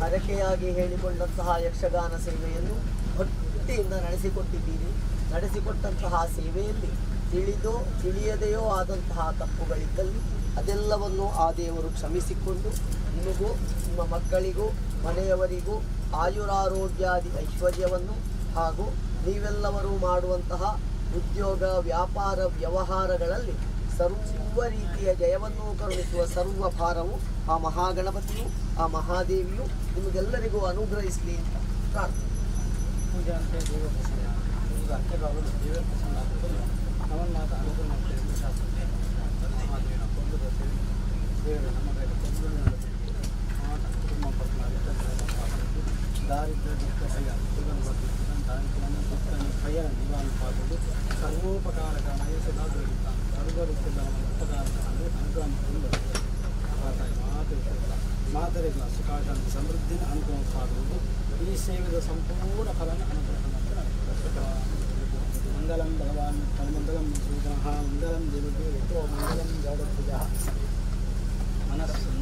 ಹರಕೆಯಾಗಿ ಹೇಳಿಕೊಂಡಂತಹ ಯಕ್ಷಗಾನ ಸೇವೆಯನ್ನು ಭಕ್ತಿಯಿಂದ ನಡೆಸಿಕೊಟ್ಟಂತಹ ಸೇವೆಯಲ್ಲಿ ತಿಳಿದೋ ತಿಳಿಯದೆಯೋ ಆದಂತಹ ತಪ್ಪುಗಳಿದ್ದಲ್ಲಿ ಅದೆಲ್ಲವನ್ನು ಆ ದೇವರು ಕ್ಷಮಿಸಿಕೊಂಡು ನಿಮಗೂ ನಿಮ್ಮ ಮಕ್ಕಳಿಗೂ ಮನೆಯವರಿಗೂ ಆಯುರಾರೋಗ್ಯಾದಿ ಐಶ್ವರ್ಯವನ್ನು ಹಾಗೂ ನೀವೆಲ್ಲರೂ ಮಾಡುವಂತಹ ಉದ್ಯೋಗ ವ್ಯಾಪಾರ ವ್ಯವಹಾರಗಳಲ್ಲಿ ಸರ್ವ ರೀತಿಯ ಜಯವನ್ನು ಕರುಣಿಸುವ ಸರ್ವ ಭಾರವು ಆ ಮಹಾಗಣಪತಿಯು ಆ ಮಹಾದೇವಿಯು ನಿಮಗೆಲ್ಲರಿಗೂ ಅನುಗ್ರಹಿಸಲಿ ಅಂತ ಪ್ರಾರ್ಥನೆ. ಪೂಜೆ ಅಂತ ದೇವ ಪ್ರಸನ್ನ ಈಗ ಅರ್ಚಕರು ದೇವರ ಪ್ರಸನ್ನ ಆಗ್ತದೆ ನವನ್ನಾಥ ಅನುಗ್ರಹ ಮಾಡ್ತೇವೆ ಶಾಸ್ತ್ರ ಮಹಾದೇವಿನ ಕೊಂದು ಬರ್ತೇವೆ ದೇವರು ನಮ್ಮ ಕೈಯಲ್ಲಿ ಕೊಂದು ಮಾಟ ಕುಟುಂಬ ದಾರಿದ್ರ್ಯ ದುಃಖ ಭಯ ಸುಗಂಧ ದಾರಿದ್ರ್ಯವನ್ನು ದುಃಖ ಭಯ ನಿವಾರಣೆ ಮಾಡುವುದು ಸರ್ವೋಪಕಾರಕನಾಯ ಸದಾ ದೊರೆಯುತ್ತಾನೆ ಸರ್ವರಿದ್ದಲ್ಲ ಉಪಕಾರಕ ಅಂದರೆ ಅನುಗ್ರಹ ಮಾಡಿಕೊಂಡು ಮಾತರಿಗಳ ಸುಖಾಶಾಂತಿ ಸಮೃದ್ಧಿನ ಅನುಗ್ರಹ ಮಾಡುವುದು ಈ ಸೇವೆಯ ಸಂಪೂರ್ಣ ಫಲನ ಅನುಗ್ರಹ ಮಂಗಲಂ ಭಗವಾನ್ ಮಂಗಲಂ ಸೂರ್ಯಃ ಮಂಗಲಂ ದೇವತೆ ಯಥೋ ಮಂಗಲಂ ಜಗತ್ಪೂಜ ಮನಸ್ಸು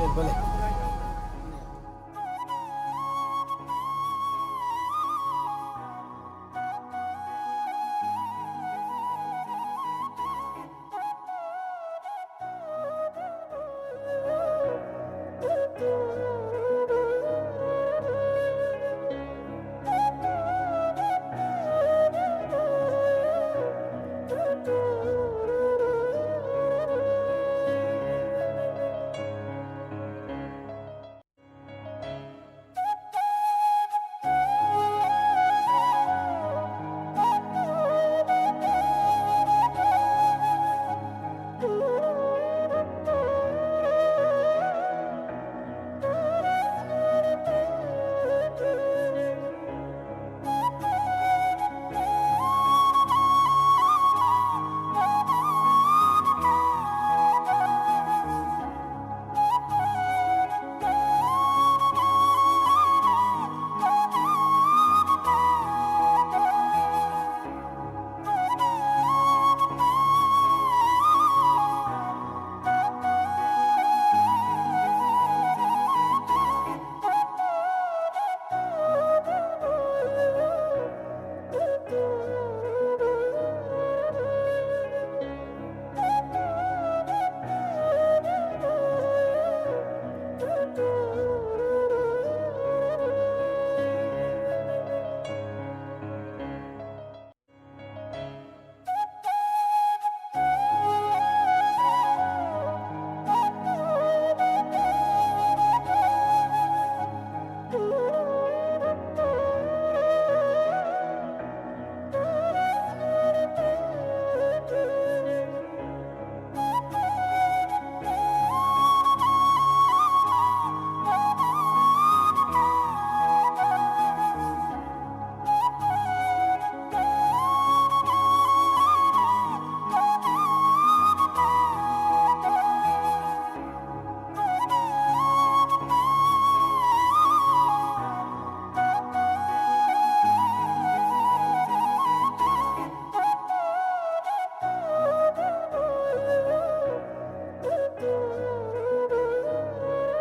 भले